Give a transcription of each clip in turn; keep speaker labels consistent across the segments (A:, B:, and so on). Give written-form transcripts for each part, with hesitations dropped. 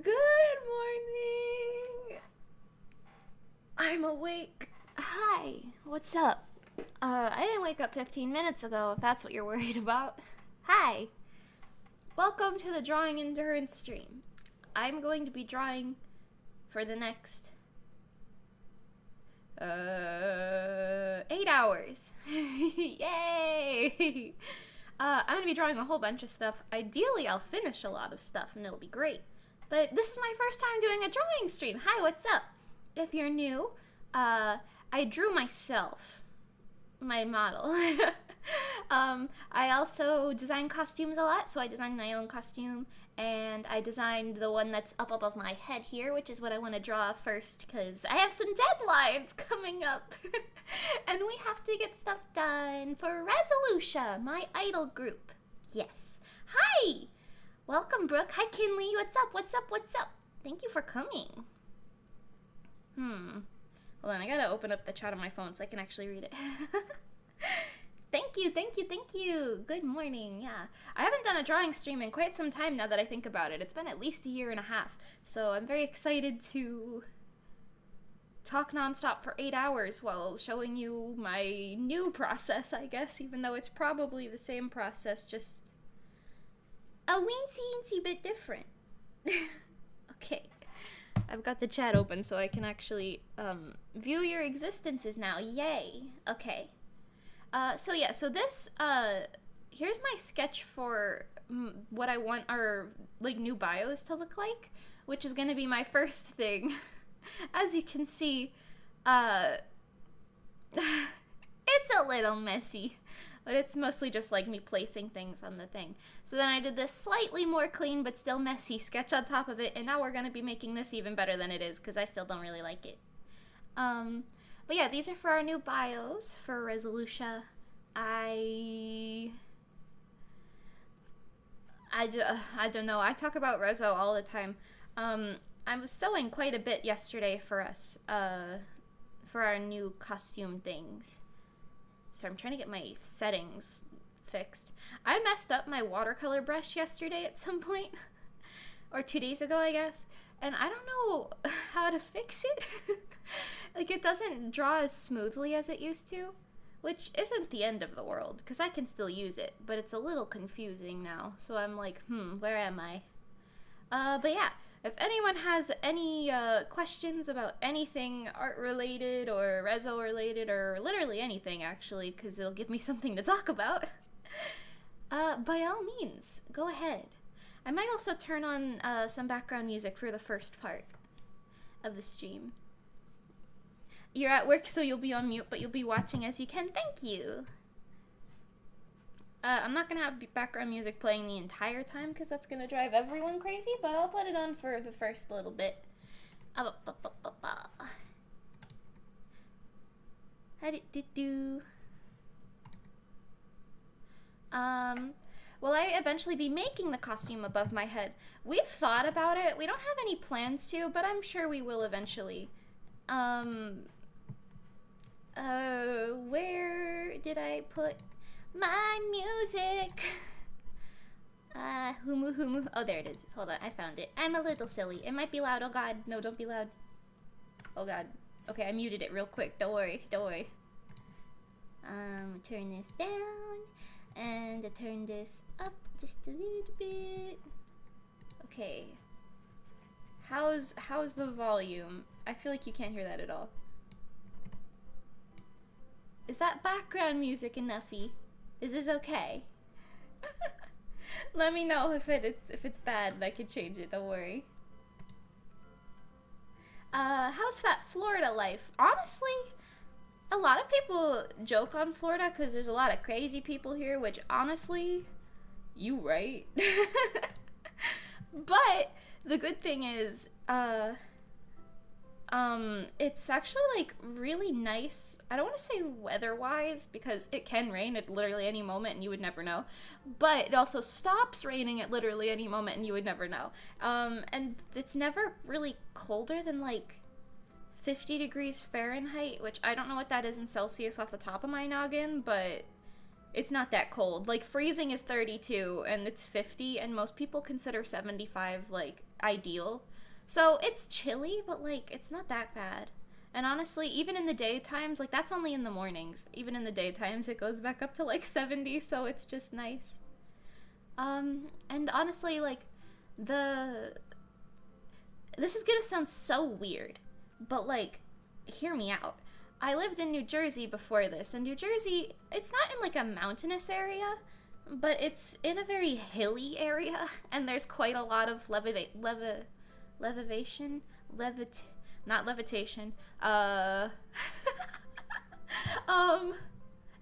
A: Good morning. I'm awake.
B: Hi, what's up? I didn't wake up 15 minutes ago, if that's what you're worried about. Hi. Welcome to the drawing endurance stream. I'm going to be drawing for the next 8 hours. Yay! I'm going to be drawing a whole bunch of stuff. Ideally, I'll finish a lot of stuff and it'll be great. But this is my first time doing a drawing stream. Hi, what's up? If you're new, I drew myself, my model. I also design costumes a lot, so I designed my own costume, and I designed the one that's up above my head here, which is what I want to draw first, because I have some deadlines coming up, and we have to get stuff done for Resoluscia, my idol group. Yes. Hi! Welcome, Brooke. Hi, Kinley. What's up? What's up? What's up? Thank you for coming. Hold on, I gotta open up the chat on my phone so I can actually read it. Thank you, thank you, thank you. Good morning, yeah. I haven't done a drawing stream in quite some time now that I think about it. It's been at least a year and a half. So I'm very excited to talk nonstop for 8 hours while showing you my new process, I guess, even though it's probably the same process, just a weensy bit different. Okay. I've got the chat open so I can actually view your existences now. Yay. Okay. So this, here's my sketch for what I want our, like, new bios to look like, which is going to be my first thing. As you can see, it's a little messy, but it's mostly just, like, me placing things on the thing. So then I did this slightly more clean but still messy sketch on top of it, and now we're going to be making this even better than it is, because I still don't really like it. But yeah, these are for our new bios for Resoluscia. I don't know. I talk about Reso all the time. I was sewing quite a bit yesterday for us, for our new costume things. So I'm trying to get my settings fixed. I messed up my watercolor brush yesterday at some point, or 2 days ago, I guess, and I don't know how to fix it. Like, it doesn't draw as smoothly as it used to, which isn't the end of the world, because I can still use it, but it's a little confusing now, so I'm like, where am I? But yeah, if anyone has any questions about anything art-related or Reso-related, or literally anything, actually, because it'll give me something to talk about, by all means, go ahead. I might also turn on some background music for the first part of the stream. You're at work, so you'll be on mute, but you'll be watching as you can. Thank you! I'm not gonna have background music playing the entire time, because that's gonna drive everyone crazy, but I'll put it on for the first little bit. How did it do? Will I eventually be making the costume above my head? We've thought about it. We don't have any plans to, but I'm sure we will eventually. Where did I put my music? Humu humu. Oh, there it is. Hold on, I found it. I'm a little silly. It might be loud. Oh god. No, don't be loud. Oh god. Okay, I muted it real quick. Don't worry. Don't worry. Turn this down. And I turn this up just a little bit. Okay. How's the volume? I feel like you can't hear that at all. Is that background music enoughy? Is this okay? Let me know if it's bad and I can change it, don't worry. How's that Florida life? Honestly, a lot of people joke on Florida because there's a lot of crazy people here, which honestly, you right. But the good thing is, it's actually, like, really nice. I don't want to say weather-wise, because it can rain at literally any moment and you would never know. But it also stops raining at literally any moment and you would never know. And it's never really colder than, like, 50 degrees Fahrenheit, which I don't know what that is in Celsius off the top of my noggin, but It's not that cold. Like, freezing is 32 and it's 50, and most people consider 75, like, ideal. So it's chilly, but, like, it's not that bad. And honestly, even in the daytimes, like, that's only in the mornings. Even in the daytimes, it goes back up to, like, 70, so it's just nice. And honestly, like, this is gonna sound so weird, but, like, hear me out. I lived in New Jersey before this, and New Jersey, it's not in, like, a mountainous area, but it's in a very hilly area, and there's quite a lot of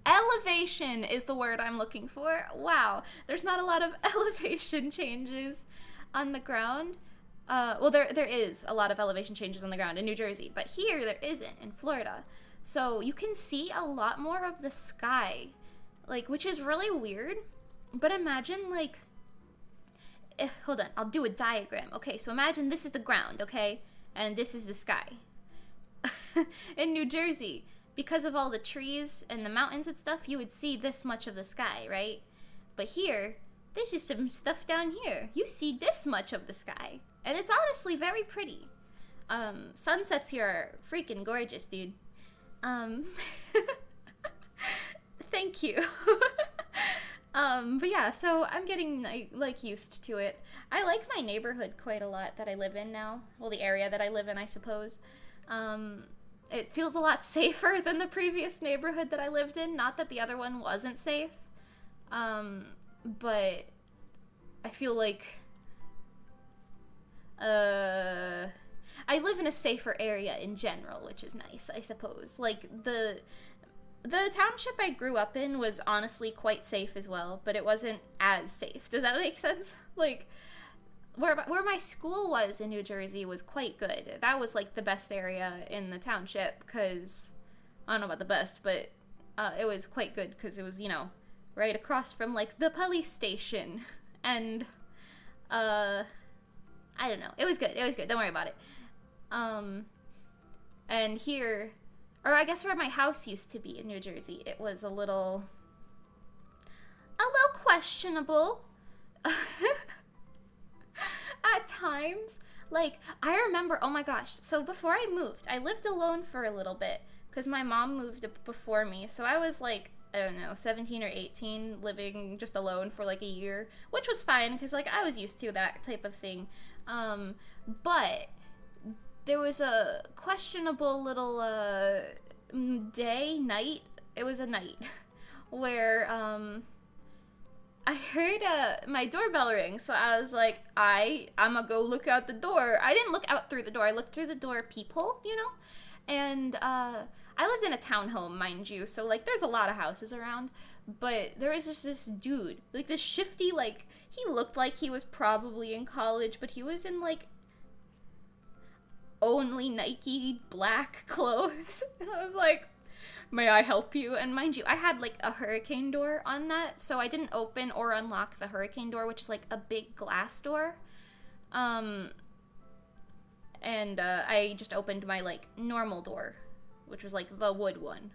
B: elevation is the word I'm looking for. Wow, there's not a lot of elevation changes on the ground. Well, there is a lot of elevation changes on the ground in New Jersey, but here there isn't in Florida. So you can see a lot more of the sky, like, which is really weird. But imagine, like, hold on, I'll do a diagram. Okay, so imagine this is the ground, okay? And this is the sky. In New Jersey, because of all the trees and the mountains and stuff, you would see this much of the sky, right? But here, there's just some stuff down here. You see this much of the sky. And it's honestly very pretty. Sunsets here are freaking gorgeous, dude. Thank you. But yeah, so I'm getting, like, used to it. I like my neighborhood quite a lot that I live in now. Well, the area that I live in, I suppose. It feels a lot safer than the previous neighborhood that I lived in. Not that the other one wasn't safe. But I feel like I live in a safer area in general, which is nice, I suppose. Like, the township I grew up in was honestly quite safe as well, but it wasn't as safe. Does that make sense? Like, where my school was in New Jersey was quite good. That was, like, the best area in the township, because, I don't know about the best, but it was quite good, because it was, you know, right across from, like, the police station, and, I don't know. It was good. Don't worry about it. And here, or I guess where my house used to be in New Jersey, it was a little questionable. At times. Like, I remember, oh my gosh, so before I moved, I lived alone for a little bit, because my mom moved before me, so I was, like, I don't know, 17 or 18, living just alone for, like, a year, which was fine, because, like, I was used to that type of thing. But there was a questionable little, night, it was a night, where, I heard, my doorbell ring, so I was like, I'm gonna go look out the door. I didn't look out through the door, I looked through the door peephole, you know? And, I lived in a townhome, mind you, so, like, there's a lot of houses around, but there was just this dude, like, this shifty, like, he looked like he was probably in college, but he was in, like, only Nike black clothes, and I was like, may I help you? And mind you, I had, like, a hurricane door on that, so I didn't open or unlock the hurricane door, which is, like, a big glass door, and, I just opened my, like, normal door, which was, like, the wood one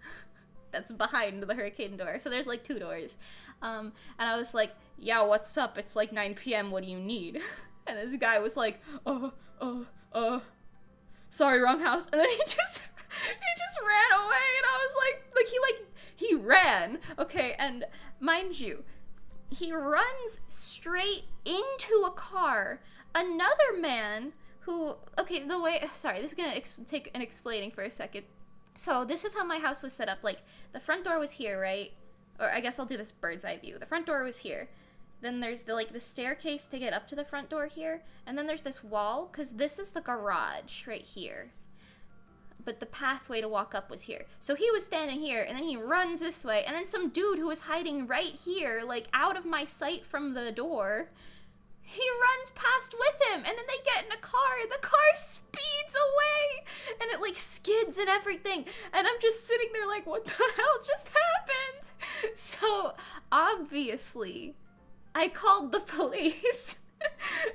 B: that's behind the hurricane door. So there's, like, 2 doors. And I was like, yeah, what's up? It's, like, 9 p.m. What do you need? And this guy was like, sorry, wrong house. And then he just ran away. And I was like, he ran. Okay, and mind you, he runs straight into a car. Another man who, okay, sorry, this is gonna take an explaining for a second. So this is how my house was set up. Like, the front door was here, right? Or I guess I'll do this bird's eye view. The front door was here. Then there's the staircase to get up to the front door here. And then there's this wall, because this is the garage right here. But the pathway to walk up was here. So he was standing here, and then he runs this way. And then some dude who was hiding right here, like, out of my sight from the door, he runs past with him, and then they get in a car, and the car speeds away, and it, like, skids and everything, and I'm just sitting there like, what the hell just happened? So, obviously, I called the police,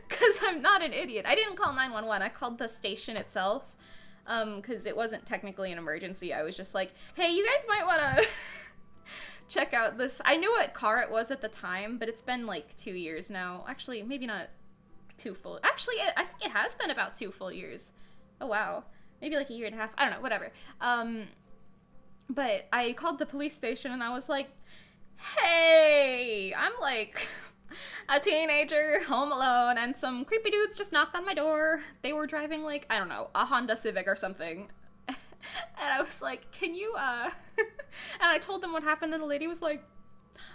B: because I'm not an idiot. I didn't call 911, I called the station itself, because it wasn't technically an emergency. I was just like, hey, you guys might want to check out this. I knew what car it was at the time, but it's been like 2 years now. Actually, maybe not 2 full. Actually, I think it has been about 2 full years. Oh wow, maybe like a year and a half. I don't know. Whatever. But I called the police station and I was like, "Hey, I'm like a teenager home alone, and some creepy dudes just knocked on my door. They were driving like, I don't know, a Honda Civic or something." And I was like, "Can you, and I told them what happened, and the lady was like,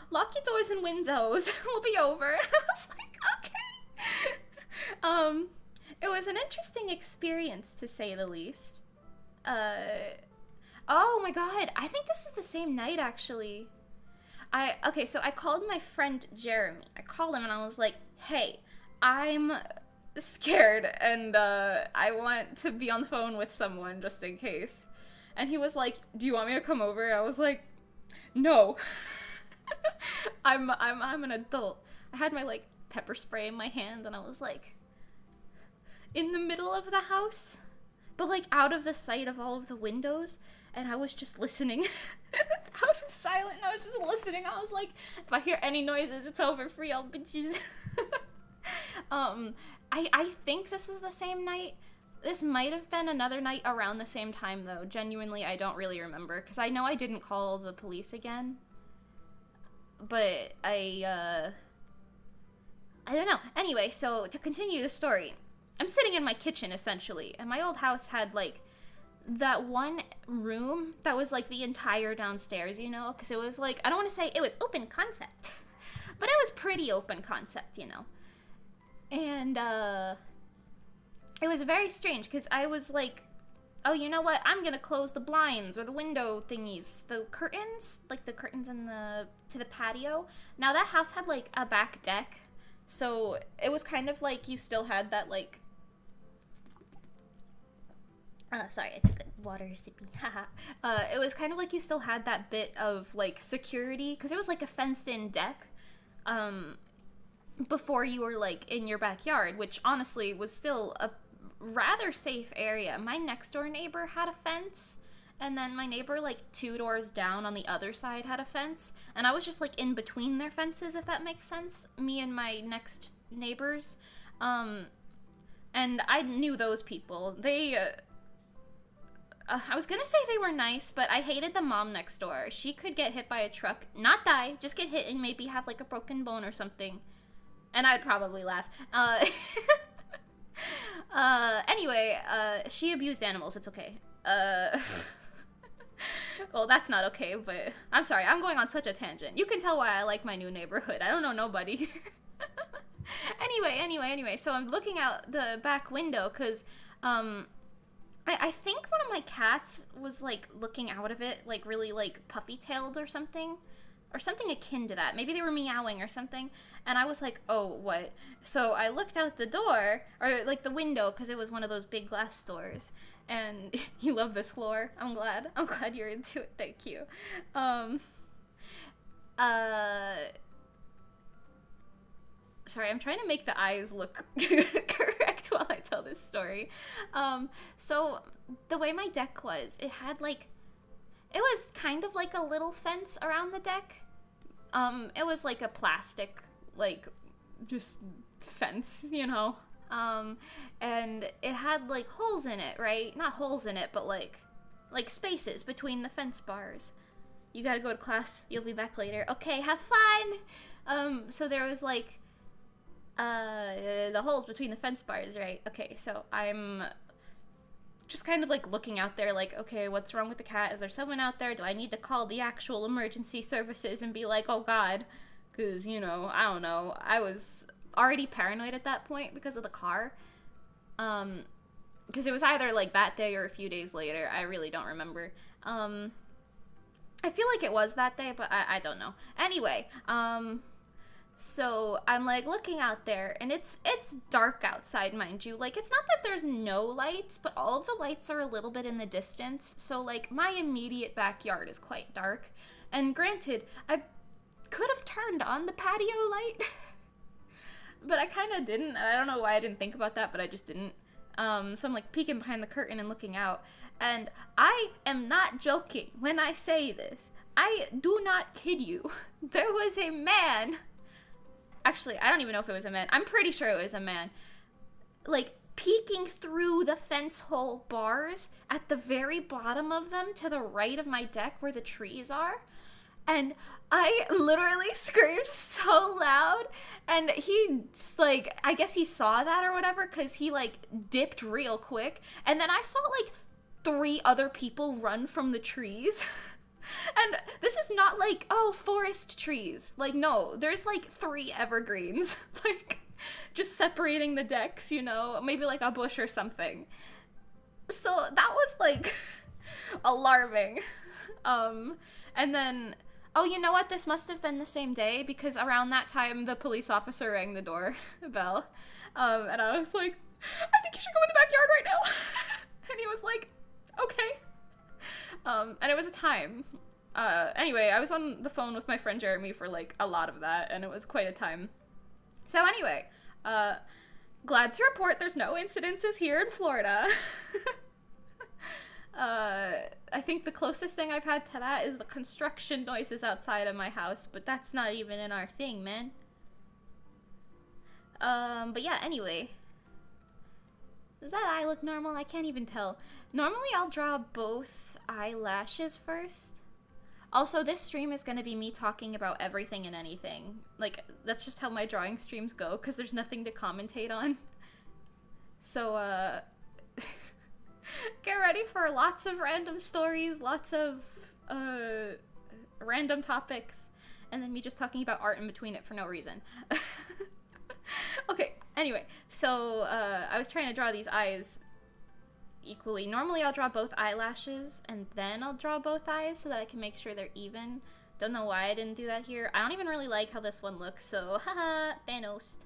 B: "Lock your doors and windows, we'll be over." And I was like, "Okay." It was an interesting experience, to say the least. Oh my god, I think this was the same night, actually. Okay, so I called my friend Jeremy. I called him and I was like, "Hey, I'm scared and I want to be on the phone with someone just in case." And he was like, "Do you want me to come over?" I was like, "No." I'm an adult. I had my like pepper spray in my hand and I was like in the middle of the house, but like out of the sight of all of the windows, and I was just listening. I was just silent and I was just listening. I was like, if I hear any noises, it's over for y'all bitches. I think this was the same night. This might have been another night around the same time, though. Genuinely, I don't really remember, because I know I didn't call the police again. But I don't know. Anyway, so to continue the story, I'm sitting in my kitchen, essentially, and my old house had, like, that one room that was, like, the entire downstairs, you know? Because it was, like, I don't want to say it was open concept, but it was pretty open concept, you know? And, it was very strange, because I was like, "Oh, you know what? I'm gonna close the blinds, or the window thingies, the curtains, like the curtains to the patio." Now, that house had, like, a back deck, so it was kind of like you still had that, like, sorry, I took a water sippy. Haha. It was kind of like you still had that bit of, like, security, because it was, like, a fenced-in deck, before you were, like, in your backyard, which, honestly, was still a rather safe area. My next-door neighbor had a fence, and then my neighbor, like, 2 doors down on the other side had a fence, and I was just, like, in between their fences, if that makes sense, me and my next neighbors, and I knew those people. They, I was gonna say they were nice, but I hated the mom next door. She could get hit by a truck, not die, just get hit and maybe have, like, a broken bone or something. And I'd probably laugh. Anyway, she abused animals, it's okay. Well, that's not okay, but I'm sorry, I'm going on such a tangent. You can tell why I like my new neighborhood. I don't know nobody here. Anyway, so I'm looking out the back window, because, I think one of my cats was, like, looking out of it, like, really, like, puffy-tailed or something akin to that. Maybe they were meowing or something, and I was like, "Oh, what?" So I looked out the door, or, like, the window, because it was one of those big glass doors, and you love this lore. I'm glad you're into it. Thank you. Sorry, I'm trying to make the eyes look correct while I tell this story. So the way my deck was, it had, like, it was kind of like a little fence around the deck. It was like a plastic, like, just fence, you know? And it had, like, holes in it, right? Not holes in it, but, like spaces between the fence bars. You gotta go to class, you'll be back later. Okay, have fun! So there was, like, the holes between the fence bars, right? Okay, so I'm just kind of, like, looking out there, like, okay, what's wrong with the cat? Is there someone out there? Do I need to call the actual emergency services and be like, "Oh god," because, you know, I don't know, I was already paranoid at that point because of the car, because it was either, like, that day or a few days later. I really don't remember. I feel like it was that day, but I don't know. Anyway, so I'm, like, looking out there, and it's dark outside, mind you. Like, it's not that there's no lights, but all of the lights are a little bit in the distance, so, like, my immediate backyard is quite dark. And granted, I could have turned on the patio light, but I kind of didn't, and I don't know why I didn't think about that, but I just didn't. So I'm, like, peeking behind the curtain and looking out, and I am not joking when I say this. I do not kid you. There was a man. Actually, I don't even know if it was a man. I'm pretty sure it was a man. Like, peeking through the fence hole bars at the very bottom of them to the right of my deck where the trees are. And I literally screamed so loud. And he, like, I guess he saw that or whatever, because he, like, dipped real quick. And then I saw, like, 3 other people run from the trees. And this is not like, oh, forest trees. Like, no, there's like 3 evergreens, like, just separating the decks, you know, maybe like a bush or something. So that was like alarming. And then, oh, you know what? This must have been the same day, because around that time the police officer rang the door bell. And I was like, I think you should go in the backyard right now. And he was like, okay. And it was a time. Anyway, I was on the phone with my friend Jeremy for, like, a lot of that, and it was quite a time. So anyway, glad to report there's no incidences here in Florida. I think the closest thing I've had to that is the construction noises outside of my house, but that's not even in our thing, man. But yeah, anyway. Does that eye look normal? I can't even tell. Normally I'll draw both eyelashes first. Also, this stream is gonna be me talking about everything and anything. Like, that's just how my drawing streams go, because there's nothing to commentate on. So, get ready for lots of random stories, lots of, random topics, and then me just talking about art in between it for no reason. Okay, anyway, so, I was trying to draw these eyes equally. Normally I'll draw both eyelashes, and then I'll draw both eyes so that I can make sure they're even. Don't know why I didn't do that here. I don't even really like how this one looks, so haha, Thanos.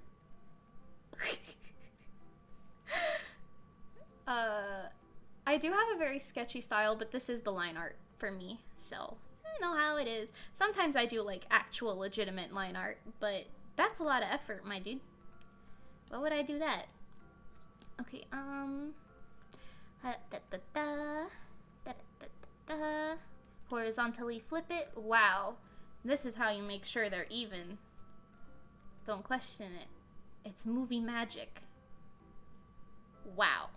B: I do have a very sketchy style, but this is the line art for me, so I know how it is. Sometimes I do, like, actual legitimate line art, but that's a lot of effort, my dude. Why would I do that? Okay, horizontally flip it. Wow. This is how you make sure they're even. Don't question it. It's movie magic. Wow.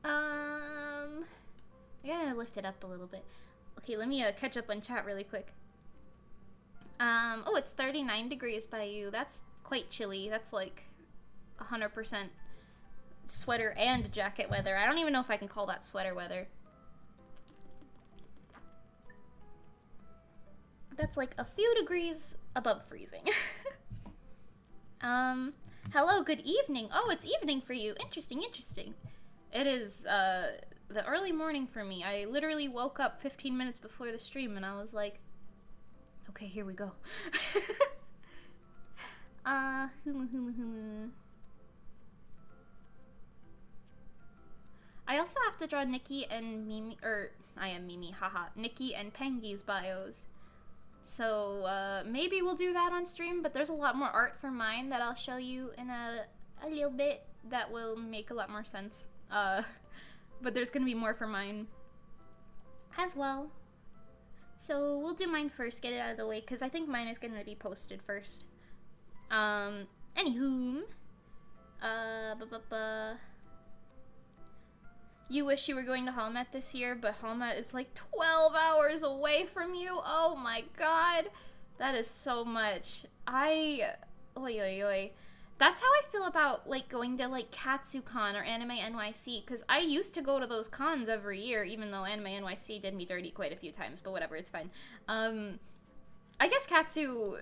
B: I gotta lift it up a little bit. Okay, let me catch up on chat really quick. Oh, it's 39 degrees by you. That's quite chilly. That's like 100% sweater and jacket weather. I don't even know if I can call that sweater weather. That's like a few degrees above freezing. Hello, good evening. Oh, it's evening for you. Interesting, interesting. It is, the early morning for me. I literally woke up 15 minutes before the stream and I was like, okay, here we go. I also have to draw Nikki and Mimi, or I am Mimi, haha, Nikki and Pengi's bios. So, maybe we'll do that on stream, but there's a lot more art for mine that I'll show you in a little bit that will make a lot more sense. But there's gonna be more for mine as well. So, we'll do mine first, get it out of the way, because I think mine is gonna be posted first. Anywho, you wish you were going to Hallmat this year, but Hallmat is like 12 hours away from you. Oh my god. That is so much. Oi, oi, oi. That's how I feel about, like, going to, like, KatsuCon or Anime NYC, because I used to go to those cons every year, even though Anime NYC did me dirty quite a few times, but whatever, it's fine. I guess Katsu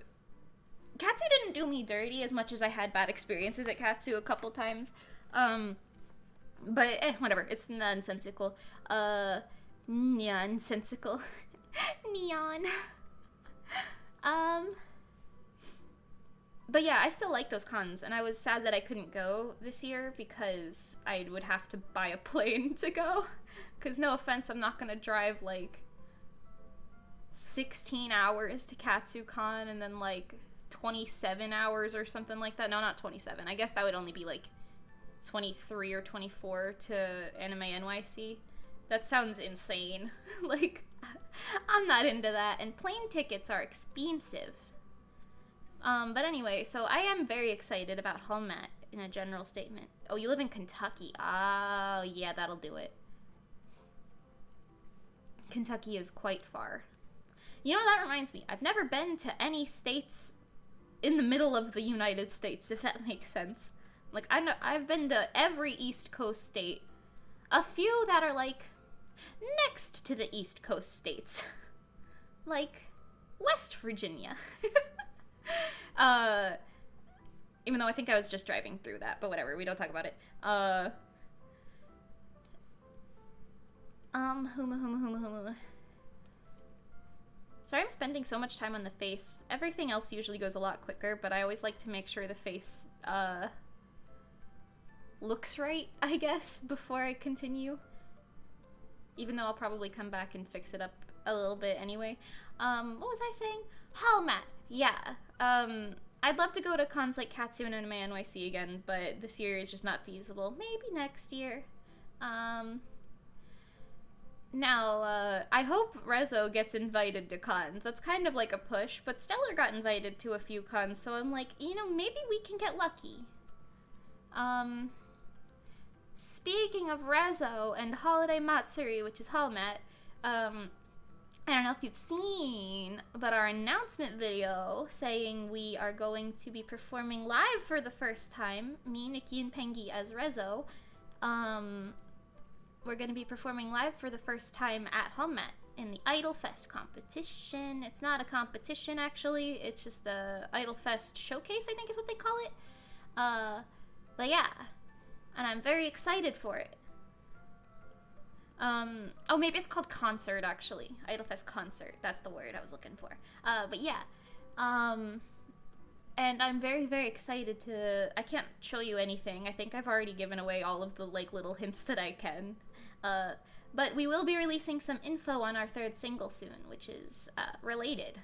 B: didn't do me dirty as much as I had bad experiences at Katsu a couple times. But, whatever. It's nonsensical. Nonsensical. Neon. But yeah, I still like those cons, and I was sad that I couldn't go this year because I would have to buy a plane to go. Because, no offense, I'm not gonna drive, like, 16 hours to KatsuCon and then, like, 27 hours or something like that. No, not 27. I guess that would only be, like, 23 or 24 to Anime NYC. That sounds insane. Like, I'm not into that, and plane tickets are expensive. But anyway, so I am very excited about Hallmat in a general statement. Oh, you live in Kentucky. Oh, yeah, that'll do it. Kentucky is quite far. You know, that reminds me. I've never been to any states in the middle of the United States, if that makes sense. Like, I've been to every East Coast state. A few that are, like, next to the East Coast states. Like, West Virginia. Even though I think I was just driving through that, but whatever, we don't talk about it. Huma. Sorry I'm spending so much time on the face. Everything else usually goes a lot quicker, but I always like to make sure the face, looks right, I guess, before I continue. Even though I'll probably come back and fix it up a little bit anyway. What was I saying? Hallmat. Yeah. I'd love to go to cons like Katsu and Anime NYC again, but this year is just not feasible. Maybe next year. Now, I hope Reso gets invited to cons. That's kind of like a push, but Stellar got invited to a few cons, so I'm like, you know, maybe we can get lucky. Speaking of Reso and Holiday Matsuri, which is Hallmat, I don't know if you've seen, but our announcement video saying we are going to be performing live for the first time, me, Nikki, and Pengi as Reso, we're going to be performing live for the first time at Hallmat in the Idol Fest competition. It's not a competition, actually. It's just the Idol Fest showcase, I think is what they call it. But yeah, and I'm very excited for it. Oh, maybe it's called concert, actually. Idolfest concert. That's the word I was looking for. But yeah. And I'm very, very excited to... I can't show you anything. I think I've already given away all of the, like, little hints that I can. But we will be releasing some info on our third single soon, which is, related.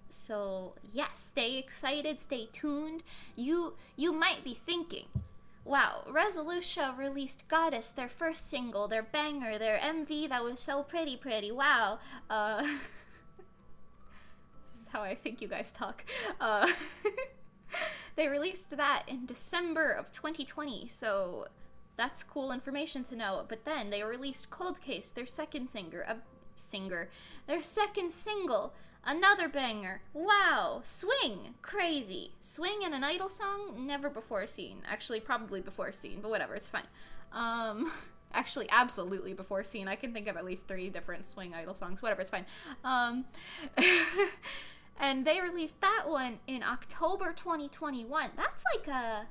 B: So, yes, stay excited, stay tuned. You might be thinking... Wow, Resolucia released Goddess, their first single, their banger, their MV that was so pretty, wow. This is how I think you guys talk. They released that in December of 2020, so that's cool information to know. But then they released Cold Case, their second their second single. Another banger. Wow. Swing. Crazy. Swing in an Idol song? Never before seen. Actually, probably before seen, but whatever, it's fine. Actually, absolutely before seen. I can think of at least 3 different Swing Idol songs. Whatever, it's fine. And they released that one in October 2021. That's like a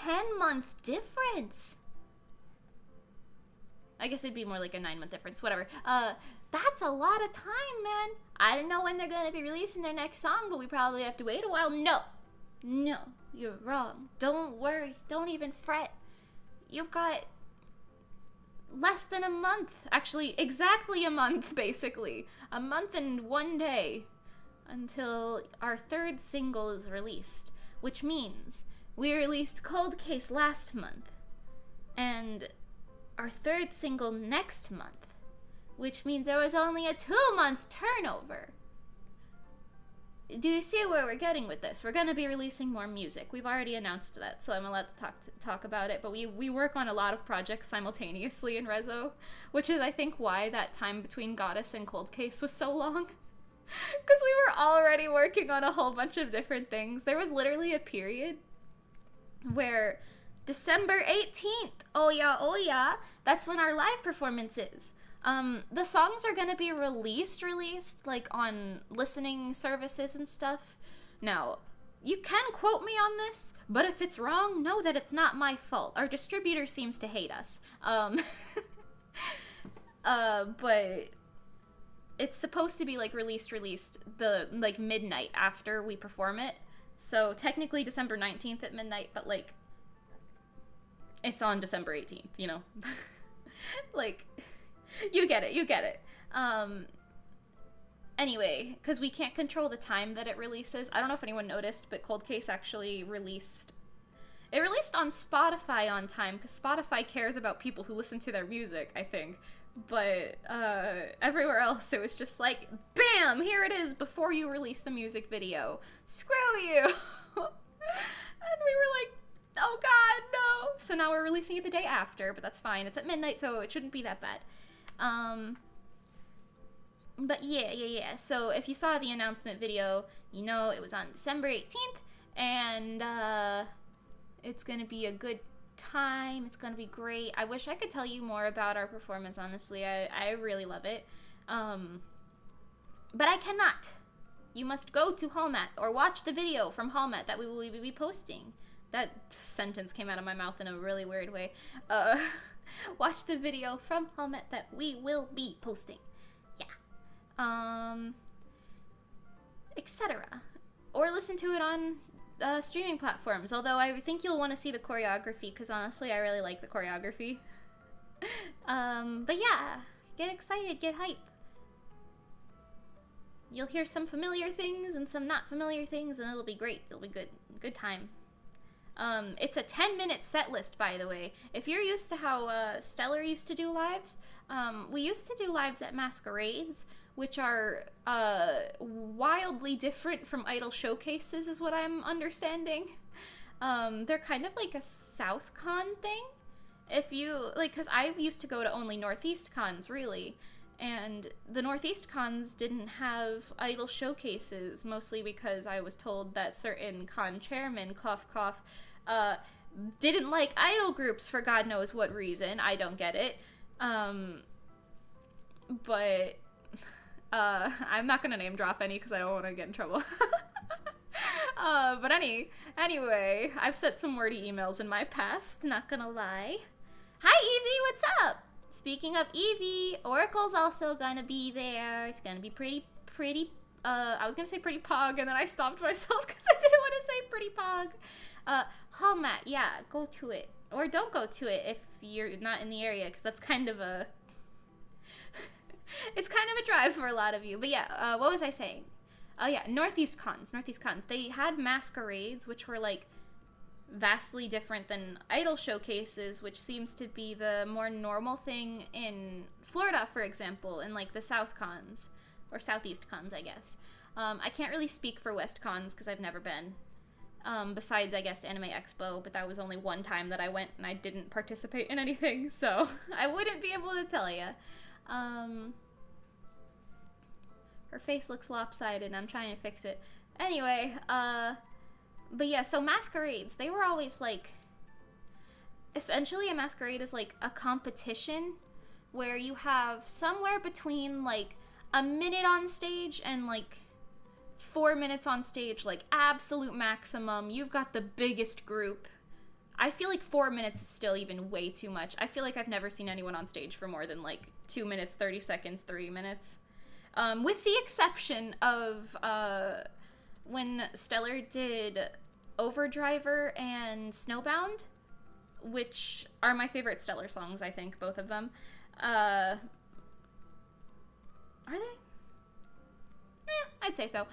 B: 10-month difference. I guess it'd be more like a 9-month difference. Whatever. That's a lot of time, man. I don't know when they're gonna be releasing their next song, but we probably have to wait a while. No, you're wrong. Don't worry. Don't even fret. You've got less than a month. Actually, exactly a month, basically. A month and 1 day until our third single is released, which means we released Cold Case last month, and our third single next month, which means there was only a 2-month turnover. Do you see where we're getting with this? We're going to be releasing more music. We've already announced that, so I'm allowed to talk about it, but we work on a lot of projects simultaneously in Reso, which is, I think, why that time between Goddess and Cold Case was so long. Because we were already working on a whole bunch of different things. There was literally a period where December 18th, oh yeah, that's when our live performance is. The songs are gonna be released, like, on listening services and stuff. Now, you can quote me on this, but if it's wrong, know that it's not my fault. Our distributor seems to hate us. But it's supposed to be, like, released the, like, midnight after we perform it. So, technically December 19th at midnight, but, like, it's on December 18th, you know? Like... You get it. Anyway, because we can't control the time that it releases. I don't know if anyone noticed, but Cold Case actually released It released on Spotify on time, because Spotify cares about people who listen to their music, I think. But everywhere else, it was just like, BAM! Here it is before you release the music video. Screw you! And we were like, oh god, no! So now we're releasing it the day after, but that's fine. It's at midnight, so it shouldn't be that bad. But yeah. So if you saw the announcement video, you know it was on December 18th, and it's gonna be a good time. It's gonna be great. I wish I could tell you more about our performance, honestly. I really love it. But I cannot. You must go to Hallmat or watch the video from Hallmat that we will be posting. That sentence came out of my mouth in a really weird way. Watch the video from Hallmat that we will be posting. Yeah. Etc. Or listen to it on streaming platforms, although I think you'll want to see the choreography, because honestly, I really like the choreography. But yeah, get excited, get hype. You'll hear some familiar things and some not familiar things, and it'll be great. It'll be good. Good time. It's a 10-minute set list, by the way. If you're used to how Stellar used to do lives, we used to do lives at masquerades, which are wildly different from idol showcases, is what I'm understanding. They're kind of like a South Con thing. If you, like, because I used to go to only Northeast Cons, really, and the Northeast Cons didn't have idol showcases, mostly because I was told that certain con chairmen, cough cough, didn't like idol groups for God knows what reason. I don't get it. But I'm not gonna name drop any because I don't want to get in trouble. But anyway, I've sent some wordy emails in my past, not gonna lie. Hi Evie, what's up? Speaking of Evie, Oracle's also gonna be there. It's gonna be pretty, I was gonna say pretty pog, and then I stopped myself because I didn't want to say pretty pog. Hallmat, yeah, go to it. Or don't go to it if you're not in the area, because that's kind of a... it's kind of a drive for a lot of you. But yeah, what was I saying? Oh yeah, Northeast Cons. They had masquerades, which were like vastly different than idol showcases, which seems to be the more normal thing in Florida, for example, in like the South Cons, or Southeast Cons, I guess. I can't really speak for West Cons because I've never been. Besides, I guess, Anime Expo, but that was only one time that I went and I didn't participate in anything, so I wouldn't be able to tell you. Her face looks lopsided, I'm trying to fix it. Anyway, but yeah, so masquerades, they were always like, essentially a masquerade is like a competition where you have somewhere between like a minute on stage and like 4 minutes on stage, like absolute maximum. You've got the biggest group. I feel like 4 minutes is still even way too much. I feel like I've never seen anyone on stage for more than like 2 minutes, 30 seconds, 3 minutes. With the exception of when Stellar did Overdriver and Snowbound, which are my favorite Stellar songs, I think, both of them. Are they? I'd say so.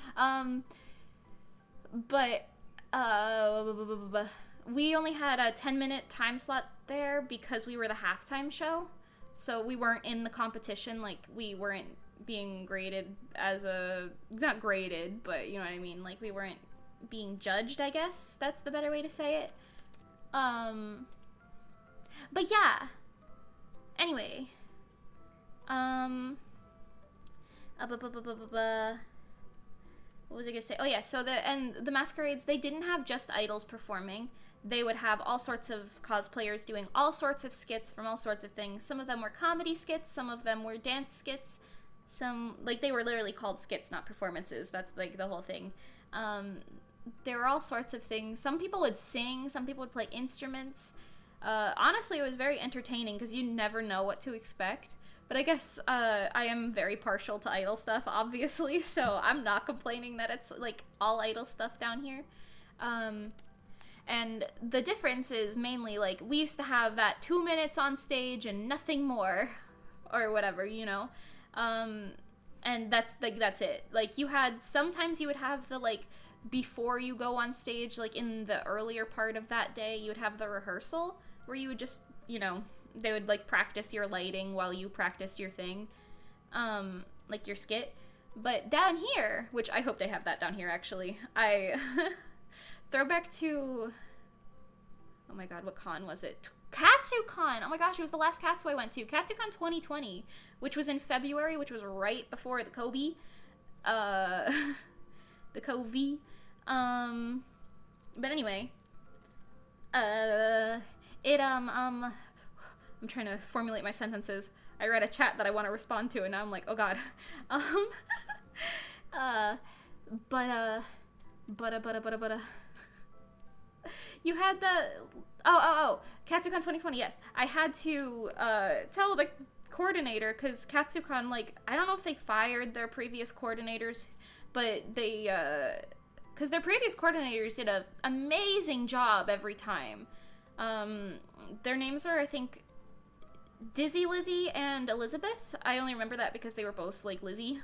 B: But we only had a 10-minute time slot there because we were the halftime show. So we weren't in the competition, like, we weren't being graded as a... Not graded, but you know what I mean? Like, we weren't being judged, I guess. That's the better way to say it. But yeah. Anyway. What was I gonna say? Oh yeah, so the masquerades, they didn't have just idols performing. They would have all sorts of cosplayers doing all sorts of skits from all sorts of things. Some of them were comedy skits, some of them were dance skits. Some, like, they were literally called skits, not performances. That's like the whole thing. There were all sorts of things. Some people would sing, some people would play instruments. Honestly, it was very entertaining because you never know what to expect. But I guess I am very partial to idol stuff, obviously, so I'm not complaining that it's, like, all idol stuff down here. And the difference is mainly, like, we used to have that 2 minutes on stage and nothing more, or whatever, you know? And that's it. Like, sometimes you would have the, like, before you go on stage, like in the earlier part of that day, you would have the rehearsal where you would just, you know, they would like practice your lighting while you practiced your thing, like your skit. But down here, which I hope they have that down here actually, I throwback to, oh my god, what con was it? KatsuCon! Oh my gosh, it was the last Katsu I went to. KatsuCon 2020, which was in February, which was right before the Kobe. The Kobe. But anyway. I'm trying to formulate my sentences. I read a chat that I want to respond to, and now I'm like, oh god. You had the... KatsuCon 2020, yes. I had to tell the coordinator, because KatsuCon, like, I don't know if they fired their previous coordinators, but they, because their previous coordinators did an amazing job every time. Their names are, I think, Dizzy Lizzie and Elizabeth. I only remember that because they were both, like, Lizzie.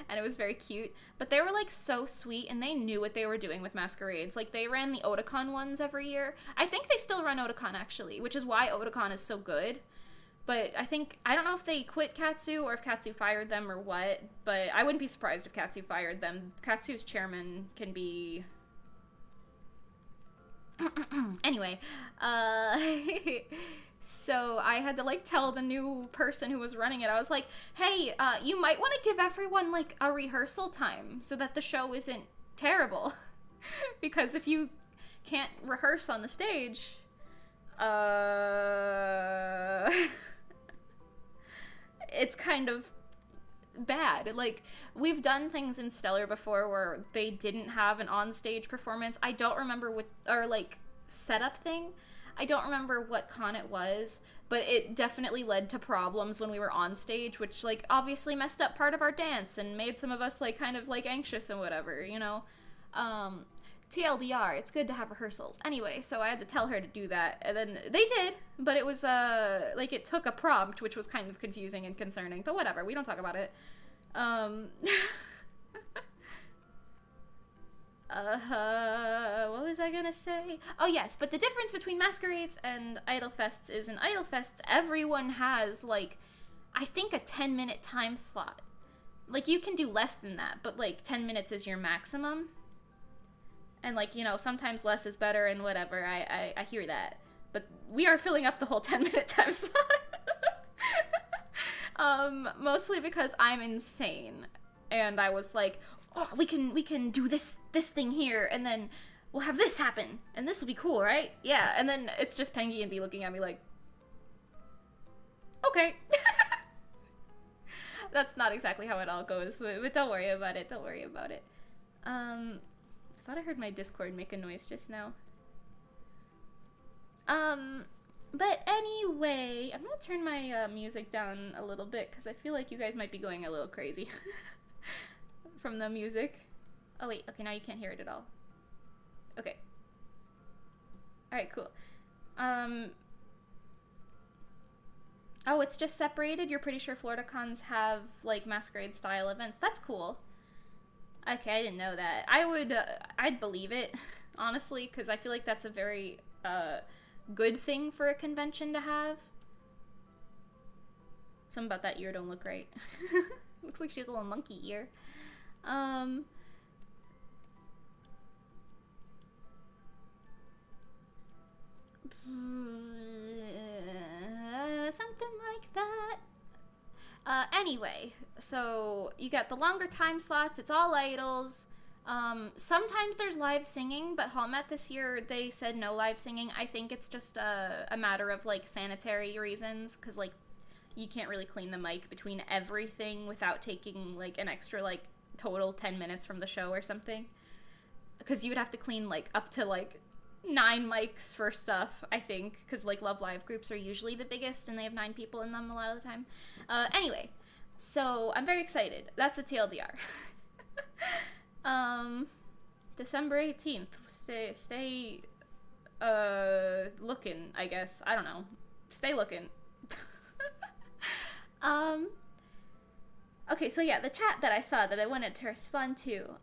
B: And it was very cute. But they were, like, so sweet, and they knew what they were doing with masquerades. Like, they ran the Otakon ones every year. I think they still run Otakon, actually, which is why Otakon is so good. But I don't know if they quit Katsu or if Katsu fired them or what, but I wouldn't be surprised if Katsu fired them. Katsu's chairman can be... Anyway, so I had to, like, tell the new person who was running it, I was like, hey, you might want to give everyone, like, a rehearsal time so that the show isn't terrible. Because if you can't rehearse on the stage, it's kind of bad. Like, we've done things in Stellar before where they didn't have an on-stage performance. I don't remember what, or like, setup thing. I don't remember what con it was, but it definitely led to problems when we were on stage, which, like, obviously messed up part of our dance and made some of us, like, kind of, like, anxious and whatever, you know? TLDR, it's good to have rehearsals. Anyway, so I had to tell her to do that, and then they did, but it was, like, it took a prompt, which was kind of confusing and concerning, but whatever, we don't talk about it. What was I gonna say? Oh yes, but the difference between masquerades and idol fests is in idol fests, everyone has, like, I think a 10-minute time slot. Like, you can do less than that, but, like, 10 minutes is your maximum. And, like, you know, sometimes less is better and whatever, I hear that. But we are filling up the whole 10-minute time slot. Mostly because I'm insane. And I was like, oh, we can do this thing here, and then we'll have this happen, and this will be cool, right? Yeah, and then it's just Pengy and B looking at me like, okay. That's not exactly how it all goes, but don't worry about it, don't worry about it. I thought I heard my Discord make a noise just now. But anyway, I'm gonna turn my music down a little bit, because I feel like you guys might be going a little crazy from the music. Oh wait, okay, now you can't hear it at all. Okay. Alright, cool. Oh, it's just separated? You're pretty sure Florida cons have, like, masquerade style events. That's cool. Okay, I didn't know that. I'd believe it, honestly, because I feel like that's a very, good thing for a convention to have. Something about that ear don't look right. Looks like she has a little monkey ear. Something like that. Anyway, so you got the longer time slots, it's all idols. Sometimes there's live singing, but Hallmat this year, they said no live singing. I think it's just a matter of, like, sanitary reasons, because, like, you can't really clean the mic between everything without taking, like, an extra, like, total 10 minutes from the show or something. Because you would have to clean, like, up to, like, 9 mics for stuff, I think, because, like, Love Live groups are usually the biggest, and they have 9 people in them a lot of the time. Anyway, so I'm very excited. That's the TLDR. December 18th. Stay looking, I guess. I don't know. Stay looking. Okay, so yeah, the chat that I saw that I wanted to respond to,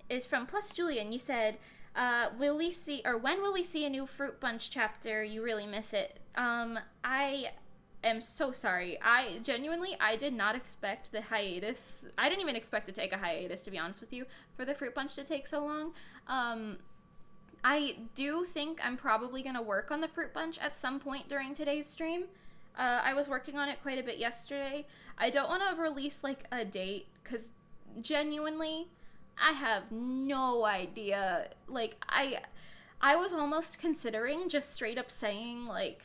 B: is from Plus Julian. You said, will we see, or when will we see a new Fruit Bunch chapter? You really miss it. I am so sorry. I did not expect the hiatus. I didn't even expect to take a hiatus, to be honest with you, for the Fruit Bunch to take so long. I do think I'm probably going to work on the Fruit Bunch at some point during today's stream. I was working on it quite a bit yesterday. I don't want to release, like, a date, because genuinely, I have no idea. Like, I was almost considering just straight up saying, like,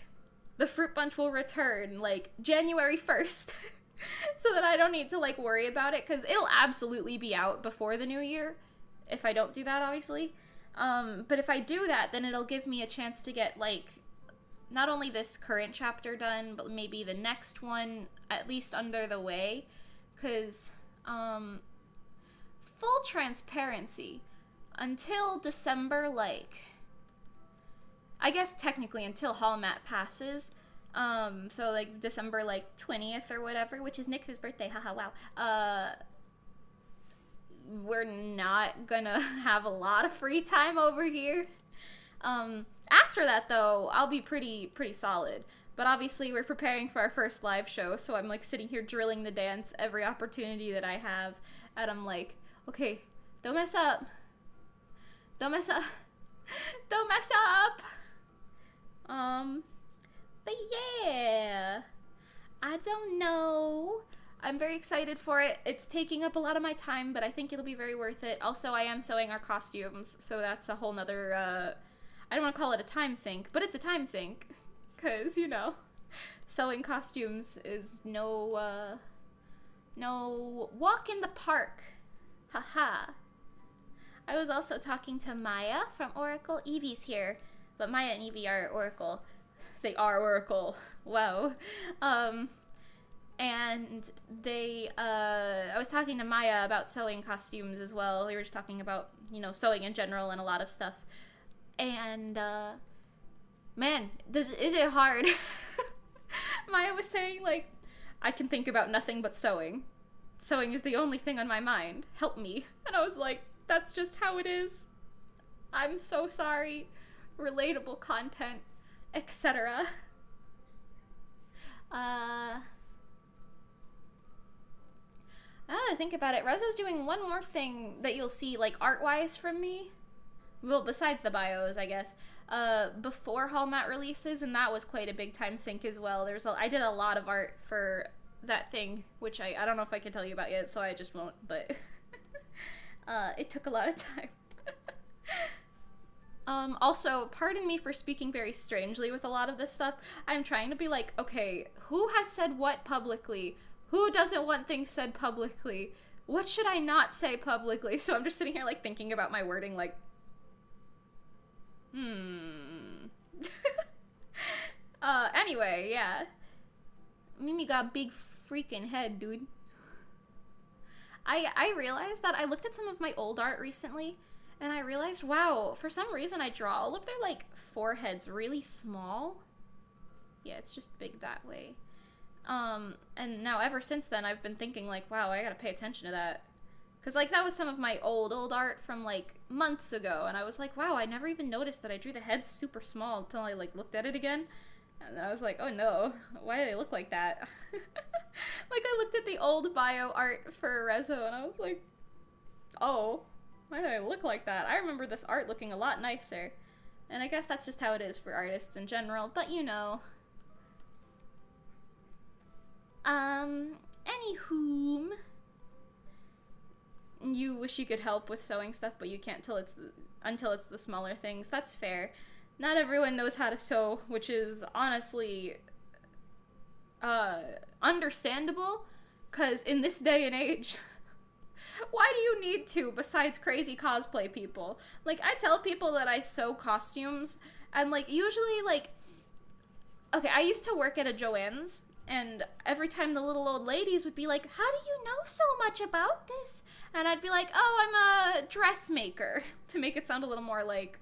B: the Fruit Bunch will return, like, January 1st. So that I don't need to, like, worry about it, because it'll absolutely be out before the new year. If I don't do that, obviously. But if I do that, then it'll give me a chance to get, like, not only this current chapter done, but maybe the next one at least under the way. Because, full transparency, until December, like, I guess technically until Hallmat passes, so, like, December, like, 20th or whatever, which is Nyx's birthday, haha, wow, we're not gonna have a lot of free time over here. After that, though, I'll be pretty solid. But obviously, we're preparing for our first live show, so I'm, like, sitting here drilling the dance every opportunity that I have, and I'm like, okay, don't mess up. Don't mess up. Don't mess up! But yeah, I don't know. I'm very excited for it. It's taking up a lot of my time, but I think it'll be very worth it. Also, I am sewing our costumes, so that's a whole nother, I don't want to call it a time sink, but it's a time sink. Because, you know, sewing costumes is no walk in the park. Haha. I was also talking to Maya from Oracle. Evie's here, but Maya and Evie are Oracle. They are Oracle. Wow. And they, I was talking to Maya about sewing costumes as well. We were just talking about, you know, sewing in general and a lot of stuff. And, man, is it hard? Maya was saying, like, I can think about nothing but sewing. Sewing is the only thing on my mind. Help me. And I was like, that's just how it is. I'm so sorry. Relatable content, etc. Now that I think about it, Reso's doing one more thing that you'll see, like, art-wise from me. Well, besides the bios, I guess. Before Hallmat releases, and that was quite a big time sink as well. I did a lot of art for that thing, which I don't know if I can tell you about yet, so I just won't, but it took a lot of time. Also, pardon me for speaking very strangely with a lot of this stuff. I'm trying to be like, okay, who has said what publicly? Who doesn't want things said publicly? What should I not say publicly? So I'm just sitting here, like, thinking about my wording, like, anyway, yeah. Mimi got a big freaking head, dude. I realized that I looked at some of my old art recently, and I realized, wow, for some reason I draw all of their, like, foreheads really small. Yeah, it's just big that way. And now ever since then, I've been thinking, like, wow, I gotta pay attention to that. Because, like, that was some of my old art from, like, months ago, and I was like, wow, I never even noticed that I drew the heads super small until I, like, looked at it again. And I was like, oh no, why do they look like that? Like, I looked at the old bio art for Reso, and I was like, oh, why do I look like that? I remember this art looking a lot nicer. And I guess that's just how it is for artists in general, but you know. Anywho, you wish you could help with sewing stuff, but you can't until it's the smaller things. That's fair. Not everyone knows how to sew, which is honestly understandable, because in this day and age, why do you need to, besides crazy cosplay people? Like, I tell people that I sew costumes, and, like, usually, like, okay, I used to work at a Joann's, and every time the little old ladies would be like, how do you know so much about this? And I'd be like, oh, I'm a dressmaker, to make it sound a little more, like,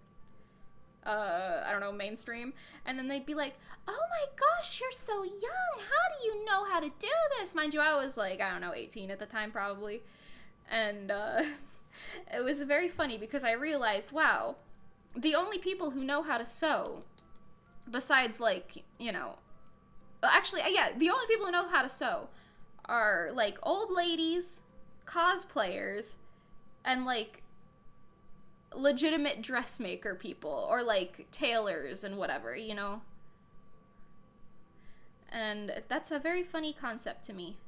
B: I don't know, mainstream. And then they'd be like, oh my gosh, you're so young, how do you know how to do this? Mind you, I was, like, I don't know, 18 at the time, probably. And, It was very funny because I realized, wow, the only people who know how to sew, besides, like, you know, well, actually, yeah, the only people who know how to sew are, like, old ladies, cosplayers, and, like, legitimate dressmaker people, or, like, tailors and whatever, you know? And that's a very funny concept to me.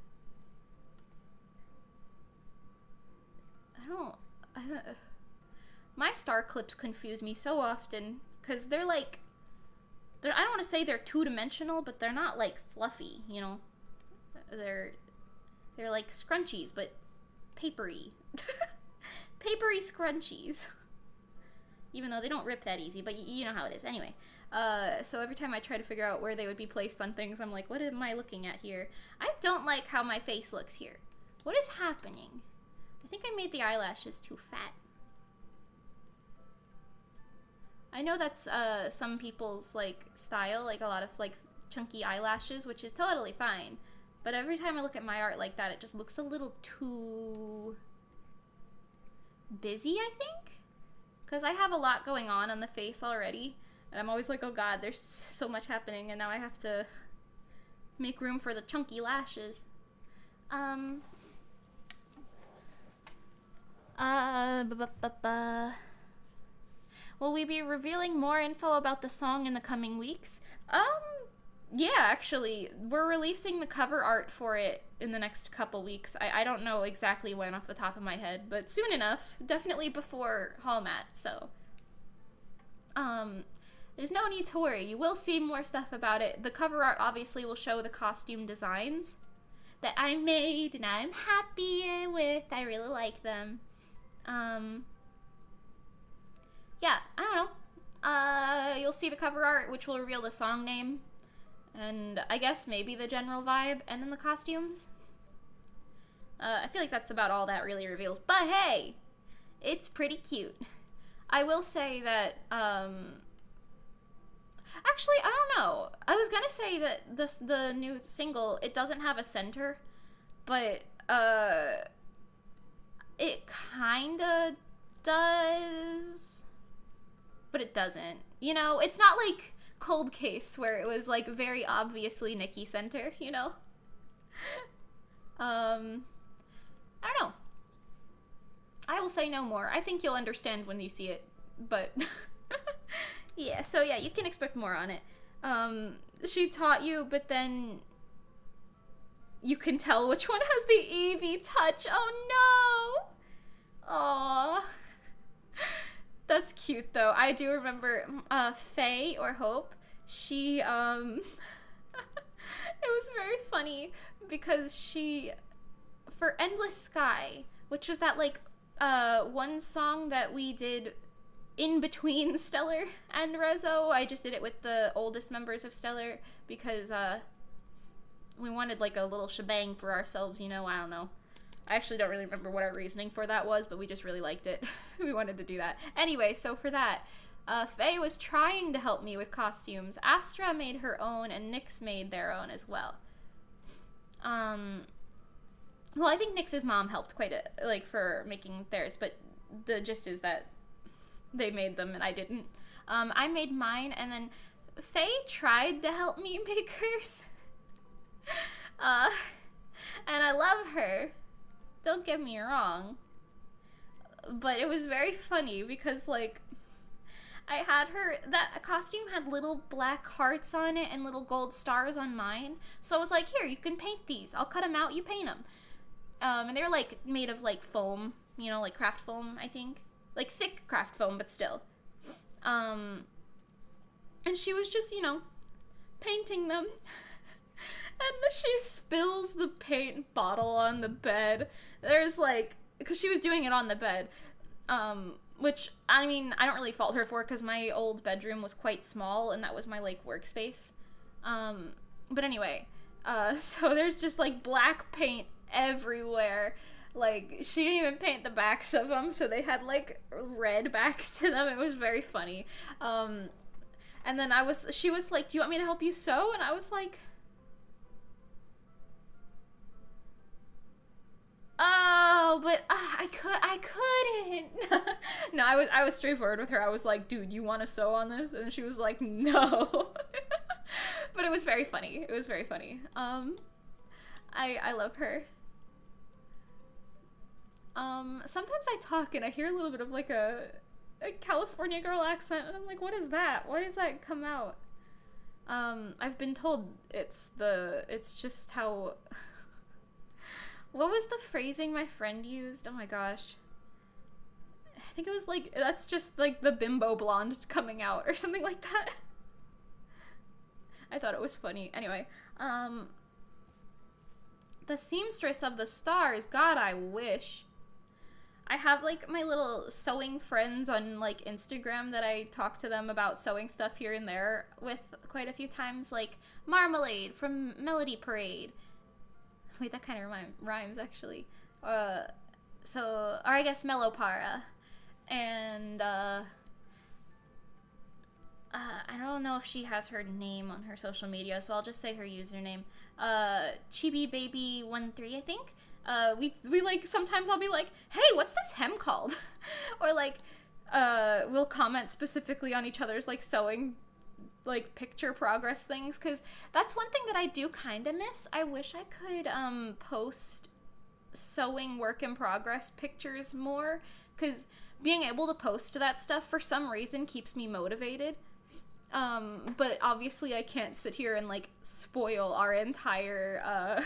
B: I don't, my star clips confuse me so often, because they're like, I don't want to say they're two-dimensional, but they're not, like, fluffy, you know? They're like scrunchies, but papery. Papery scrunchies. Even though they don't rip that easy, but you know how it is. Anyway, so every time I try to figure out where they would be placed on things, I'm like, what am I looking at here? I don't like how my face looks here. What is happening? I think I made the eyelashes too fat. I know that's some people's, like, style, like a lot of, like, chunky eyelashes, which is totally fine. But every time I look at my art like that, it just looks a little too busy, I think? Because I have a lot going on the face already, and I'm always like, oh god, there's so much happening, and now I have to make room for the chunky lashes. Will we be revealing more info about the song in the coming weeks? Yeah, actually, we're releasing the cover art for it in the next couple weeks. I don't know exactly when off the top of my head, but soon enough. Definitely before Hallmat, so. There's no need to worry. You will see more stuff about it. The cover art obviously will show the costume designs that I made and I'm happy with. I really like them. Yeah, I don't know. You'll see the cover art, which will reveal the song name, and I guess maybe the general vibe, and then the costumes. I feel like that's about all that really reveals, but hey! It's pretty cute. I will say that, actually, I don't know. I was gonna say that the new single, it doesn't have a center, but, it kinda does, but it doesn't. You know, it's not like Cold Case, where it was, like, very obviously Nikki Center, you know? I don't know. I will say no more. I think you'll understand when you see it, but yeah, so yeah, you can expect more on it. She taught you, but then you can tell which one has the Eevee touch. Oh no! Aww. That's cute though. I do remember Faye or Hope, she it was very funny because she, for Endless Sky, which was that like one song that we did in between Stellar and Reso. I just did it with the oldest members of Stellar because we wanted like a little shebang for ourselves, you know. I don't know. I actually don't really remember what our reasoning for that was, but we just really liked it. We wanted to do that. Anyway, so for that, Faye was trying to help me with costumes. Astra made her own, and Nyx made their own as well. Well, I think Nyx's mom helped quite a, like, for making theirs, but the gist is that they made them and I didn't. I made mine, and then Faye tried to help me make hers. And I love her. Don't get me wrong. But it was very funny because, like, I had her, that costume had little black hearts on it and little gold stars on mine. So I was like, here, you can paint these. I'll cut them out, you paint them. And they were, like, made of, like, foam, you know, like craft foam, I think. Like, thick craft foam, but still. And she was just, you know, painting them. And she spills the paint bottle on the bed. There's, like, because she was doing it on the bed. Which, I mean, I don't really fault her for, because my old bedroom was quite small, and that was my, like, workspace. But anyway, so there's just, like, black paint everywhere. Like, she didn't even paint the backs of them, so they had, like, red backs to them. It was very funny. And then she was like, do you want me to help you sew? And I was like, Oh, but I couldn't. No, I was straightforward with her. I was like, dude, you want to sew on this? And she was like, no. But it was very funny. It was very funny. I love her. Sometimes I talk and I hear a little bit of like a California girl accent, and I'm like, what is that? Why does that come out? I've been told it's just how. What was the phrasing my friend used? Oh my gosh. I think it was like, that's just like the bimbo blonde coming out or something like that. I thought it was funny. Anyway, the seamstress of the stars. God, I wish. I have like my little sewing friends on like Instagram that I talk to them about sewing stuff here and there with quite a few times, like Marmalade from Melody Parade. Wait, that kind of rhymes actually. Or I guess Mellopara. And I don't know if she has her name on her social media, so I'll just say her username. Chibi Baby 13, I think. We like, sometimes I'll be like, hey, what's this hem called? Or like, we'll comment specifically on each other's like sewing, like picture progress things, because that's one thing that I do kind of miss. I wish I could post sewing work in progress pictures more, because being able to post that stuff for some reason keeps me motivated. But obviously I can't sit here and like spoil our entire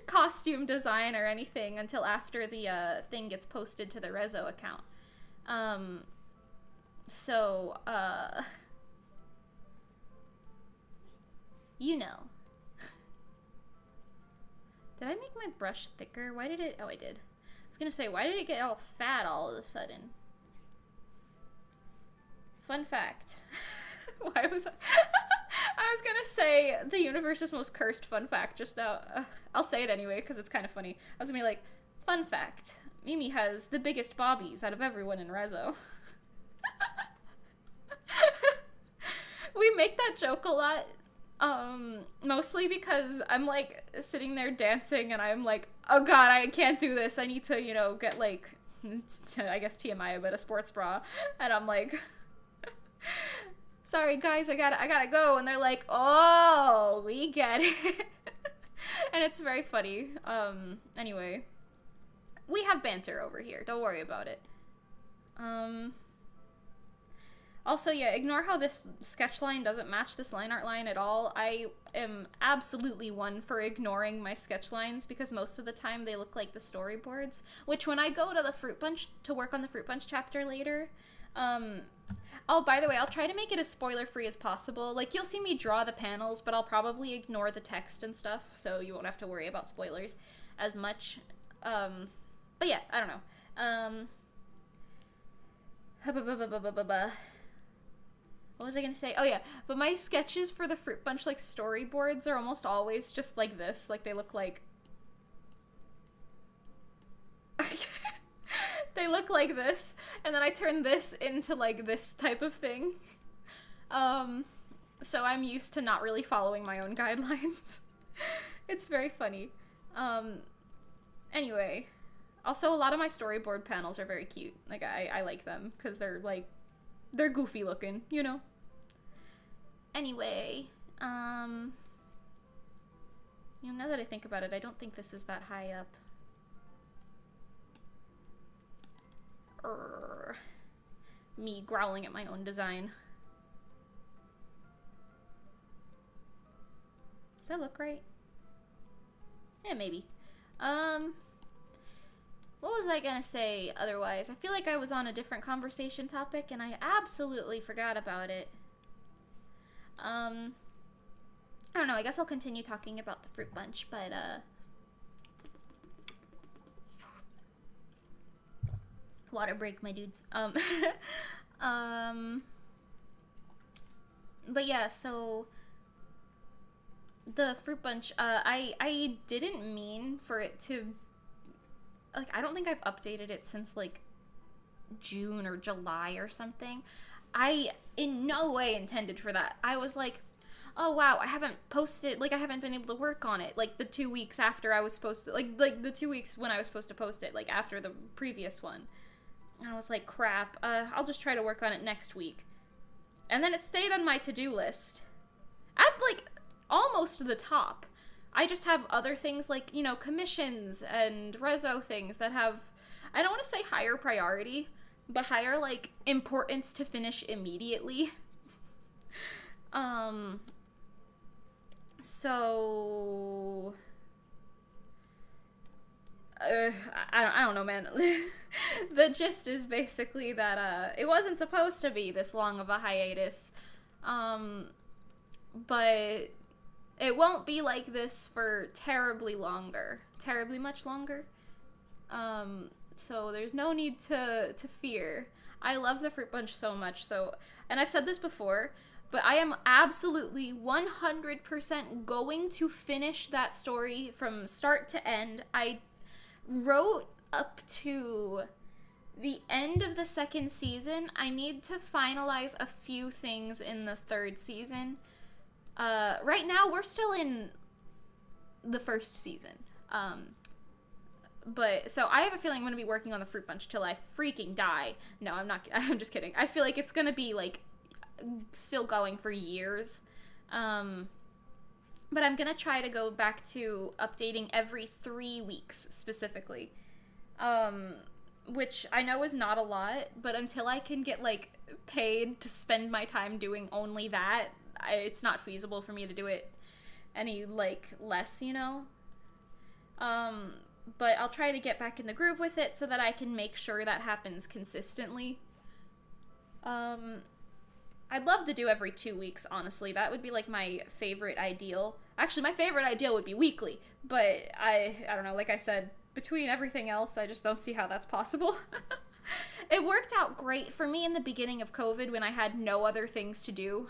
B: costume design or anything until after the thing gets posted to the Reso account. You know. Did I make my brush thicker? Why did it... Oh, I did. I was gonna say, why did it get all fat all of a sudden? Fun fact. Why was I... I was gonna say the universe's most cursed fun fact just now. I'll say it anyway, because it's kind of funny. I was gonna be like, fun fact. Mimi has the biggest bobbies out of everyone in Reso. We make that joke a lot. Mostly because I'm like sitting there dancing and I'm like, oh god, I can't do this. I need to, you know, get like, I guess TMI, but a sports bra. And I'm like, sorry guys, I gotta go. And they're like, oh, we get it. And it's very funny. Anyway, we have banter over here. Don't worry about it. Also, yeah, ignore how this sketch line doesn't match this line art line at all. I am absolutely one for ignoring my sketch lines because most of the time they look like the storyboards, which when I go to the Fruit Punch to work on the Fruit Punch chapter later, oh, by the way, I'll try to make it as spoiler-free as possible. Like, you'll see me draw the panels, but I'll probably ignore the text and stuff, so you won't have to worry about spoilers as much. But yeah, I don't know. What was I gonna say? Oh yeah, but my sketches for the Fruit Punch, like, storyboards are almost always just like this. Like, they look like... They look like this, and then I turn this into, like, this type of thing. So I'm used to not really following my own guidelines. It's very funny. Anyway. Also, a lot of my storyboard panels are very cute. Like, I like them, because they're, like, they're goofy looking, you know? Anyway, you know, now that I think about it, I don't think this is that high up. Me growling at my own design. Does that look right? Yeah, maybe. What was I gonna say otherwise? I feel like I was on a different conversation topic and I absolutely forgot about it. I don't know, I guess I'll continue talking about the Fruit Punch, but, water break, my dudes. But yeah, so the Fruit Punch, I didn't mean for it to, like, I don't think I've updated it since, like, June or July or something. I in no way intended for that. I was like, oh wow, I haven't posted, like I haven't been able to work on it, like the 2 weeks after I was supposed to, like the 2 weeks when I was supposed to post it, like after the previous one. And I was like, crap, I'll just try to work on it next week. And then it stayed on my to-do list at like almost the top. I just have other things like, you know, commissions and Reso things that have, I don't want to say higher priority, but higher like importance to finish immediately. So I don't know, man. The gist is basically that it wasn't supposed to be this long of a hiatus, but it won't be like this for terribly much longer. So there's no need to fear. I love the fruit punch so much, so, and I've said this before, but I am absolutely 100% going to finish that story from start to end. I wrote up to the end of the second season. I need to finalize a few things in the third season. Right now, we're still in the first season. But, so I have a feeling I'm going to be working on the fruit punch till I freaking die. No, I'm not, I'm just kidding. I feel like it's going to be, like, still going for years. But I'm going to try to go back to updating every 3 weeks, specifically. Which I know is not a lot, but until I can get, like, paid to spend my time doing only that, it's not feasible for me to do it any, like, less, you know? But I'll try to get back in the groove with it so that I can make sure that happens consistently. I'd love to do every 2 weeks, honestly. That would be, like, my favorite ideal. Actually, my favorite ideal would be weekly, but I don't know, like I said, between everything else, I just don't see how that's possible. It worked out great for me in the beginning of COVID when I had no other things to do.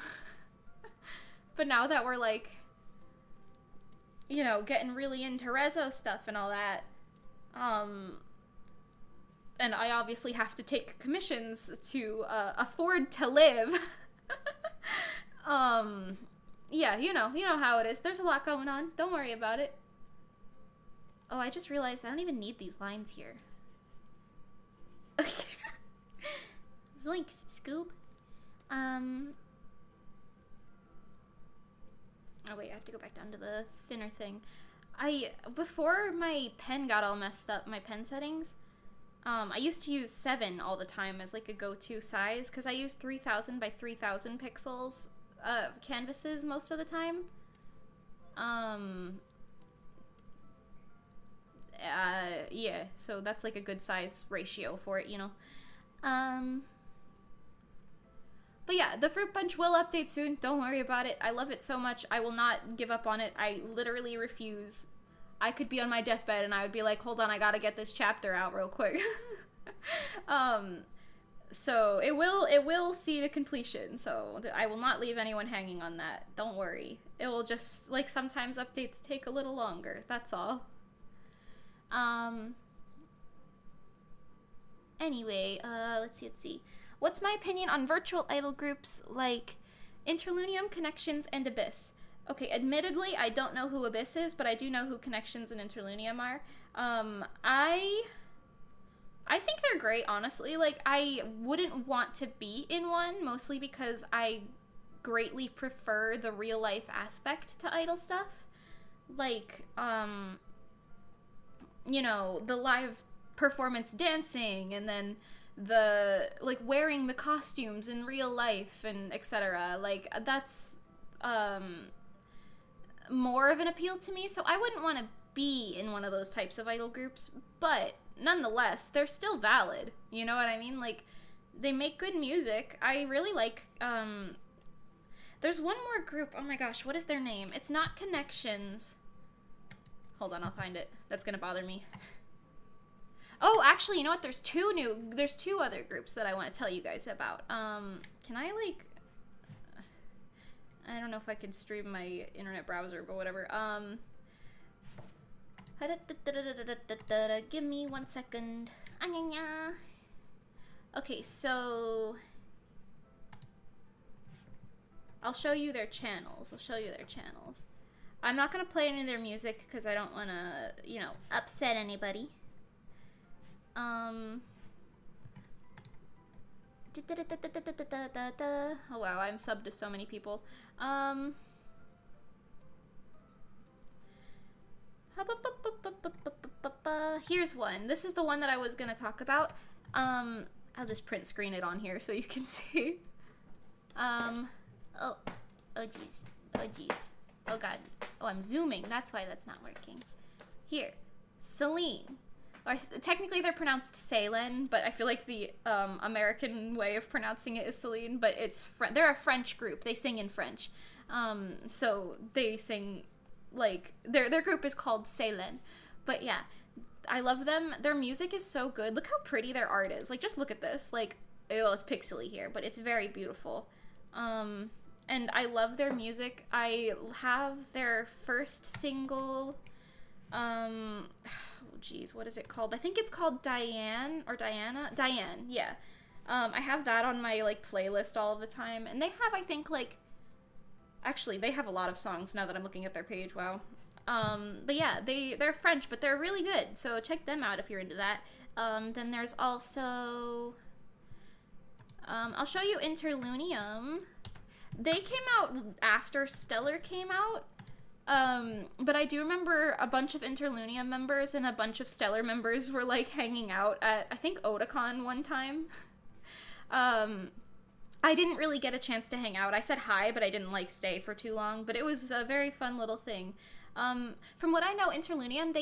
B: But now that we're, like, you know, getting really into Reso stuff and all that, and I obviously have to take commissions to afford to live. Yeah, you know how it is. There's a lot going on. Don't worry about it. Oh, I just realized I don't even need these lines here. Zoinks, Scoob. Oh wait, I have to go back down to the thinner thing. Before my pen got all messed up, my pen settings, I used to use 7 all the time as like a go-to size, because I use 3000 by 3000 pixels canvases most of the time. Yeah, so that's like a good size ratio for it, you know. But yeah, the fruit punch will update soon. Don't worry about it. I love it so much. I will not give up on it. I literally refuse. I could be on my deathbed and I would be like, hold on, I gotta get this chapter out real quick. So it will see to completion. So I will not leave anyone hanging on that. Don't worry. It will just, like, sometimes updates take a little longer. That's all. Anyway, let's see. What's my opinion on virtual idol groups like Interlunium, Connections, and Abyss? Okay, admittedly, I don't know who Abyss is, but I do know who Connections and Interlunium are. I think they're great, honestly. Like, I wouldn't want to be in one, mostly because I greatly prefer the real-life aspect to idol stuff. Like, you know, the live performance dancing, and then the, like, wearing the costumes in real life, and etc. Like, that's, more of an appeal to me, so I wouldn't want to be in one of those types of idol groups, but nonetheless, they're still valid, you know what I mean? Like, they make good music. I really like, there's one more group, oh my gosh, what is their name? It's not Connections. Hold on, I'll find it. That's gonna bother me. Oh, actually, you know what? There's two other groups that I want to tell you guys about. Can I, like, I don't know if I can stream my internet browser, but whatever. Give me 1 second. Okay, so I'll show you their channels. I'm not gonna play any of their music because I don't want to, you know, upset anybody. Oh wow, I'm subbed to so many people. Here's one. This is the one that I was gonna talk about. I'll just print screen it on here so you can see. Oh jeez. Oh god. Oh, I'm zooming. That's why that's not working. Here, Celine. Or technically they're pronounced Céline, but I feel like the American way of pronouncing it is Celine. But it's they're a French group. They sing in French. So they sing like their group is called Céline. But yeah, I love them. Their music is so good. Look how pretty their art is. Like, just look at this. Like, well, it's pixely here, but it's very beautiful. And I love their music. I have their first single, geez, what is it called? I think it's called Diane, yeah. I have that on my, like, playlist all of the time. And they have, I think, like, actually, they have a lot of songs now that I'm looking at their page, wow. But yeah, they're French, but they're really good, so check them out if you're into that. Then there's also, I'll show you Interlunium. They came out after Stellar came out, but I do remember a bunch of Interlunium members and a bunch of Stellar members were, like, hanging out at, I think, Otakon one time. I didn't really get a chance to hang out. I said hi, but I didn't, like, stay for too long, but it was a very fun little thing. From what I know, Interlunium,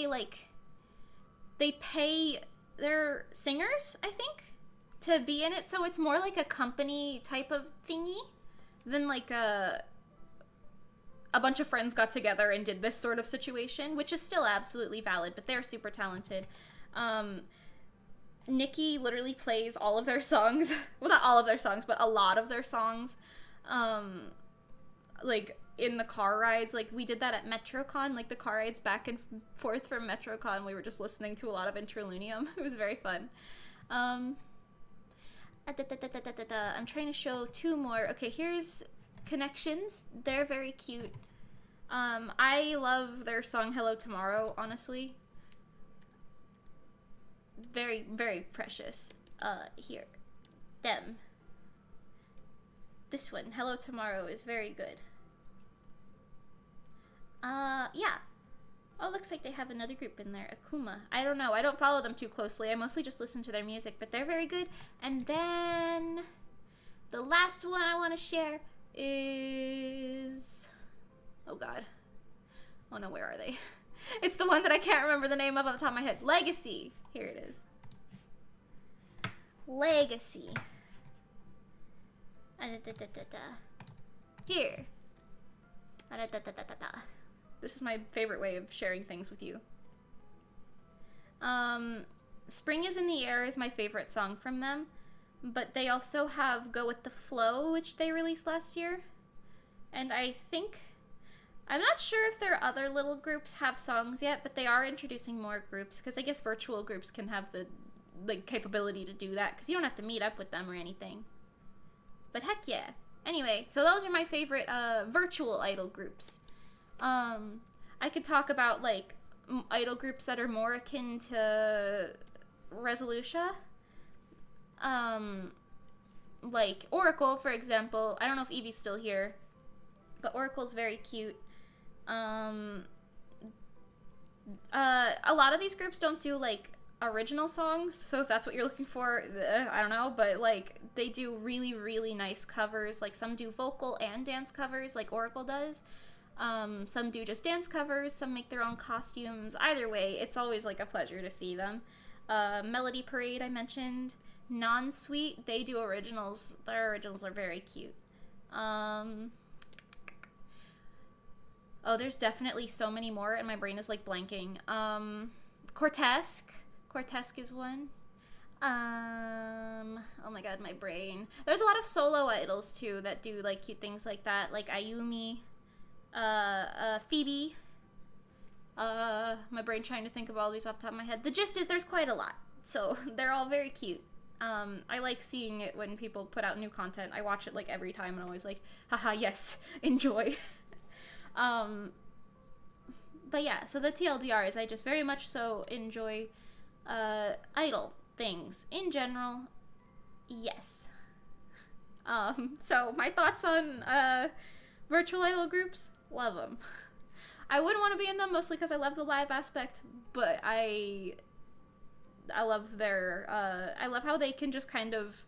B: they pay their singers, I think, to be in it, so it's more like a company type of thingy than, like, a bunch of friends got together and did this sort of situation, which is still absolutely valid, but they're super talented. Nikki literally plays all of their songs, well, not all of their songs, but a lot of their songs, like, in the car rides. Like, we did that at MetroCon, like, the car rides back and forth from MetroCon, we were just listening to a lot of Interlunium. It was very fun. I'm trying to show two more. Okay, here's Connections. They're very cute. I love their song Hello Tomorrow, honestly. Very, very precious. Here. Them. This one, Hello Tomorrow, is very good. Yeah. Oh, looks like they have another group in there, Akuma. I don't know, I don't follow them too closely. I mostly just listen to their music, but they're very good. And then the last one I want to share is... oh god. Oh no, where are they? It's the one that I can't remember the name of off the top of my head. Legacy. Here it is. Legacy. Here. This is my favorite way of sharing things with you. Spring is in the Air is my favorite song from them, but they also have Go With The Flow, which they released last year. And I think, I'm not sure if their other little groups have songs yet, but they are introducing more groups, because I guess virtual groups can have the, like, capability to do that, because you don't have to meet up with them or anything. But heck yeah. Anyway, so those are my favorite virtual idol groups. I could talk about, like, idol groups that are more akin to Resoluscia. Like Oracle, for example. I don't know if Evie's still here, but Oracle's very cute. A lot of these groups don't do, like, original songs, so if that's what you're looking for, I don't know, but, like, they do really, really nice covers. Like, some do vocal and dance covers, like Oracle does. Some do just dance covers, some make their own costumes. Either way, it's always, like, a pleasure to see them. Melody Parade, I mentioned. Non-Sweet, they do originals. Their originals are very cute. Oh, there's definitely so many more, and my brain is, like, blanking. Cortesque is one. Oh my god, my brain. There's a lot of solo idols, too, that do, like, cute things like that, like Ayumi, Phoebe. My brain trying to think of all these off the top of my head. The gist is there's quite a lot, so they're all very cute. I like seeing it when people put out new content. I watch it like every time and I'm always like, haha, yes, enjoy. But yeah, so the TLDR is I just very much so enjoy idol things in general. Yes. So my thoughts on virtual idol groups, love them. I wouldn't want to be in them mostly because I love the live aspect, but I love their I love how they can just kind of,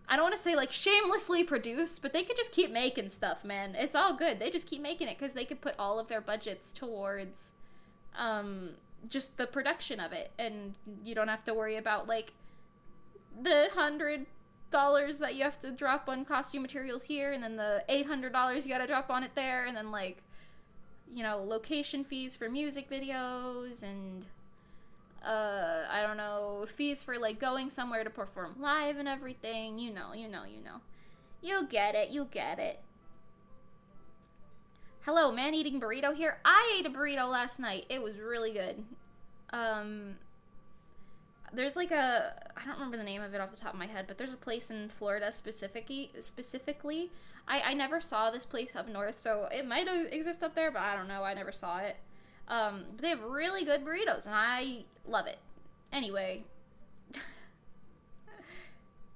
B: I don't want to say like shamelessly produce, but they could just keep making stuff, man. It's all good. They just keep making it because they could put all of their budgets towards just the production of it, and you don't have to worry about like the $100 that you have to drop on costume materials here, and then the $800 you gotta drop on it there, and then like, you know, location fees for music videos, and I don't know, fees for like going somewhere to perform live and everything. You know. You'll get it. Hello, man-eating burrito here. I ate a burrito last night. It was really good. There's like I don't remember the name of it off the top of my head, but there's a place in Florida specifically. I never saw this place up north, so it might exist up there, but I don't know. I never saw it. But they have really good burritos, and I love it. Anyway,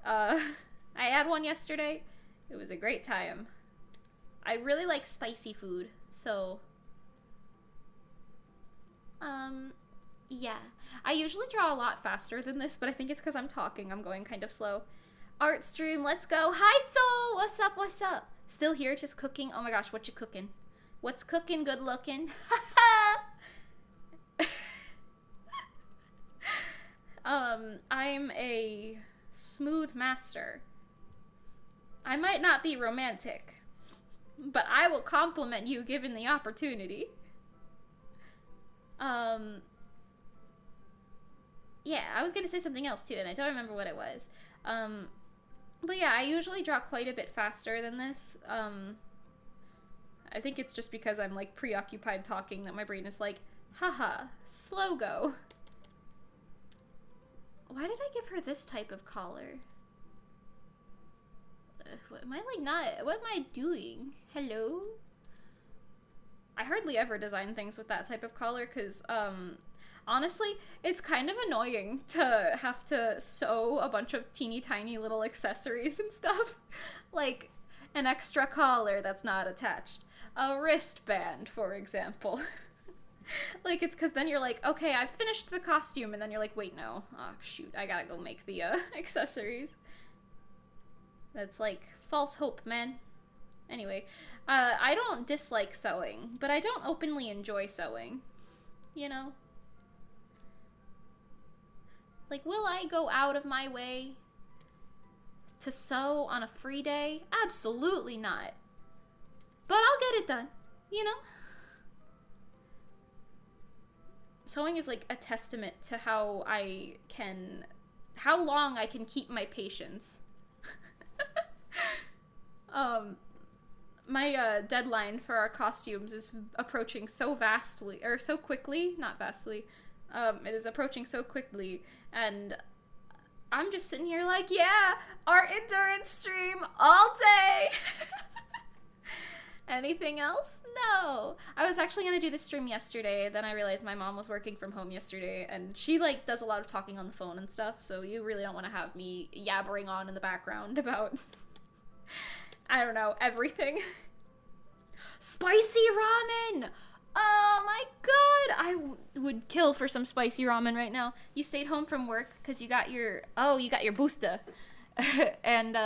B: I had one yesterday. It was a great time. I really like spicy food, so yeah. I usually draw a lot faster than this, but I think it's because I'm talking. I'm going kind of slow. Art stream, let's go. Hi, Soul! What's up? Still here, just cooking. Oh my gosh, what you cooking? What's cooking? Good looking. I'm a smooth master. I might not be romantic, but I will compliment you given the opportunity. Yeah, I was gonna say something else too, and I don't remember what it was. But yeah, I usually draw quite a bit faster than this. I think it's just because I'm like preoccupied talking that my brain is like, haha, slow go. Why did I give her this type of collar? What am I like not, what am I doing? Hello? I hardly ever design things with that type of collar because, honestly, it's kind of annoying to have to sew a bunch of teeny tiny little accessories and stuff. Like an extra collar that's not attached. A wristband, for example. Like, it's because then you're like, okay, I've finished the costume, and then you're like, wait, no. Oh, shoot, I gotta go make the accessories. That's like false hope, man. Anyway, I don't dislike sewing, but I don't openly enjoy sewing. You know? Like, will I go out of my way to sew on a free day? Absolutely not. But I'll get it done, you know? Sewing is like a testament to how long I can keep my patience. My deadline for our costumes is approaching so quickly, not vastly. It is approaching so quickly, and I'm just sitting here like, yeah, our endurance stream all day. Anything else? No. I was actually gonna do this stream yesterday, then I realized my mom was working from home yesterday, and she like does a lot of talking on the phone and stuff, so you really don't want to have me yabbering on in the background about I don't know, everything. Spicy ramen! Oh my god! I would kill for some spicy ramen right now. You stayed home from work because you got your booster. and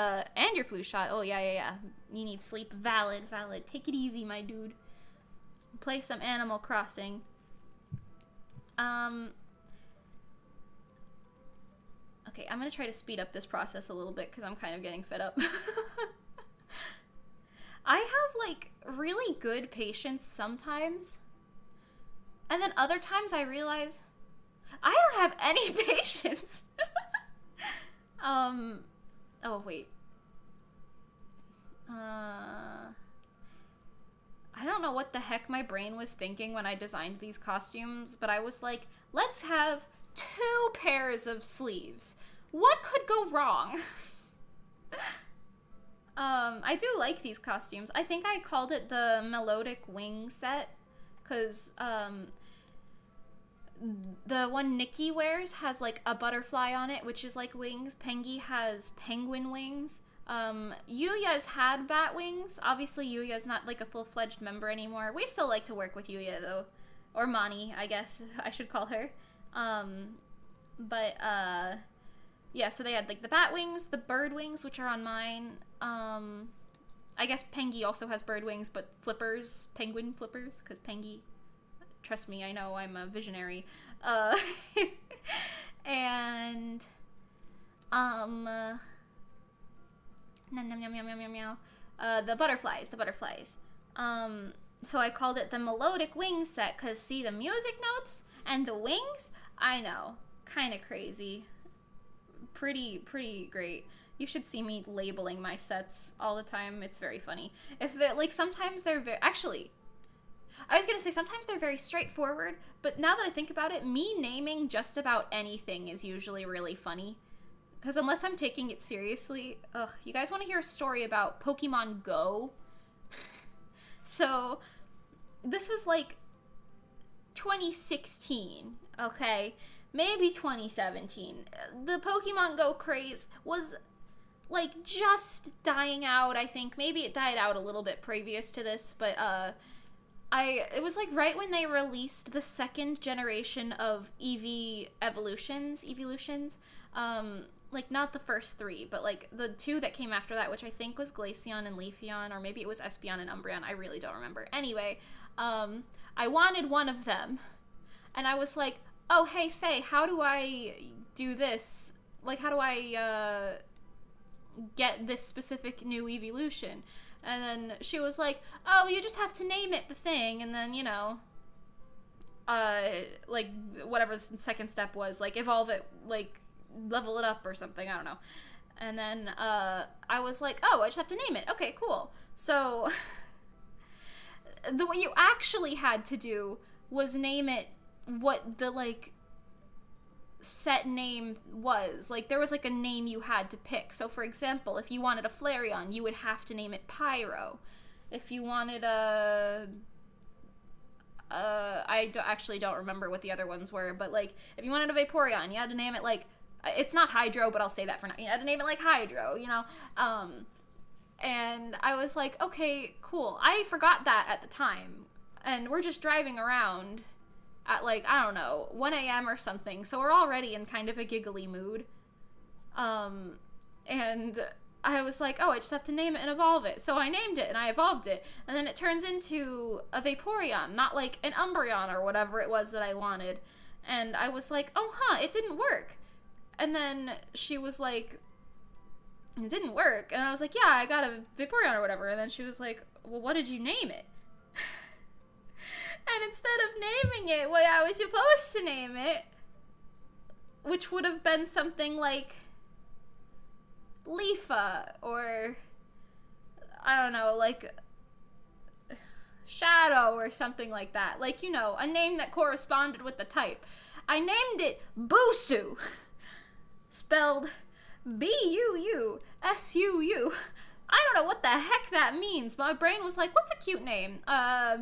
B: your flu shot. Oh yeah. You need sleep. Valid. Take it easy, my dude. Play some Animal Crossing. Okay, I'm gonna try to speed up this process a little bit because I'm kind of getting fed up. I have like really good patience sometimes, and then other times I realize I don't have any patience. Oh, wait. I don't know what the heck my brain was thinking when I designed these costumes, but I was like, let's have 2 pairs of sleeves. what could go wrong? I do like these costumes. I think I called it the melodic wing set, because, the one Nikki wears has, like, a butterfly on it, which is like wings. Pengi has penguin wings. Yuya's had bat wings. Obviously, Yuya's not, like, a full-fledged member anymore. We still like to work with Yuya, though. Or Mani, I guess I should call her. Yeah, so they had, like, the bat wings, the bird wings, which are on mine. I guess Pengi also has bird wings, but flippers, penguin flippers, because Pengi, trust me, I know, I'm a visionary. And, nom nom nom nom nom nom nom. The butterflies. So I called it the melodic wing set, because see, the music notes and the wings, I know, kind of crazy. Pretty great. You should see me labeling my sets all the time. It's very funny. If they're, like, sometimes they're actually, I was gonna say sometimes they're very straightforward, but now that I think about it, me naming just about anything is usually really funny. Because unless I'm taking it seriously, you guys want to hear a story about Pokemon Go? So, this was like 2016, okay? Maybe 2017. The Pokemon Go craze was, like, just dying out, I think. Maybe it died out a little bit previous to this, but, it was, like, right when they released the second generation of evolutions, like, not the first three, but, like, the two that came after that, which I think was Glaceon and Leafeon, or maybe it was Espeon and Umbreon, I really don't remember. Anyway, I wanted one of them, and I was like, oh, hey, Faye, how do I do this? Like, how do I, get this specific new evolution? And then she was like, oh, you just have to name it the thing, and then, you know, like, whatever the second step was, like, evolve it, like, level it up or something, I don't know. And then, I was like, oh, I just have to name it. Okay, cool. So, what you actually had to do was name it what the, like, set name was. Like, there was, like, a name you had to pick. So, for example, if you wanted a Flareon, you would have to name it Pyro. If you wanted a... actually don't remember what the other ones were, but, like, if you wanted a Vaporeon, you had to name it, like, it's not Hydro, but I'll say that for now. You had to name it, like, Hydro, you know? And I was like, okay, cool. I forgot that at the time. And we're just driving around at, like, I don't know, 1 a.m. or something, so we're already in kind of a giggly mood. And I was like, oh, I just have to name it and evolve it. So I named it, and I evolved it, and then it turns into a Vaporeon, not, like, an Umbreon or whatever it was that I wanted. And I was like, oh, it didn't work. And then she was like, it didn't work. And I was like, yeah, I got a Vaporeon or whatever. And then she was like, well, what did you name it? And instead of naming it what I was supposed to name it, which would have been something like Leafa, or, I don't know, like Shadow or something like that. Like, you know, a name that corresponded with the type. I named it Busu. Spelled Buusuu. I don't know what the heck that means, but my brain was like, what's a cute name? I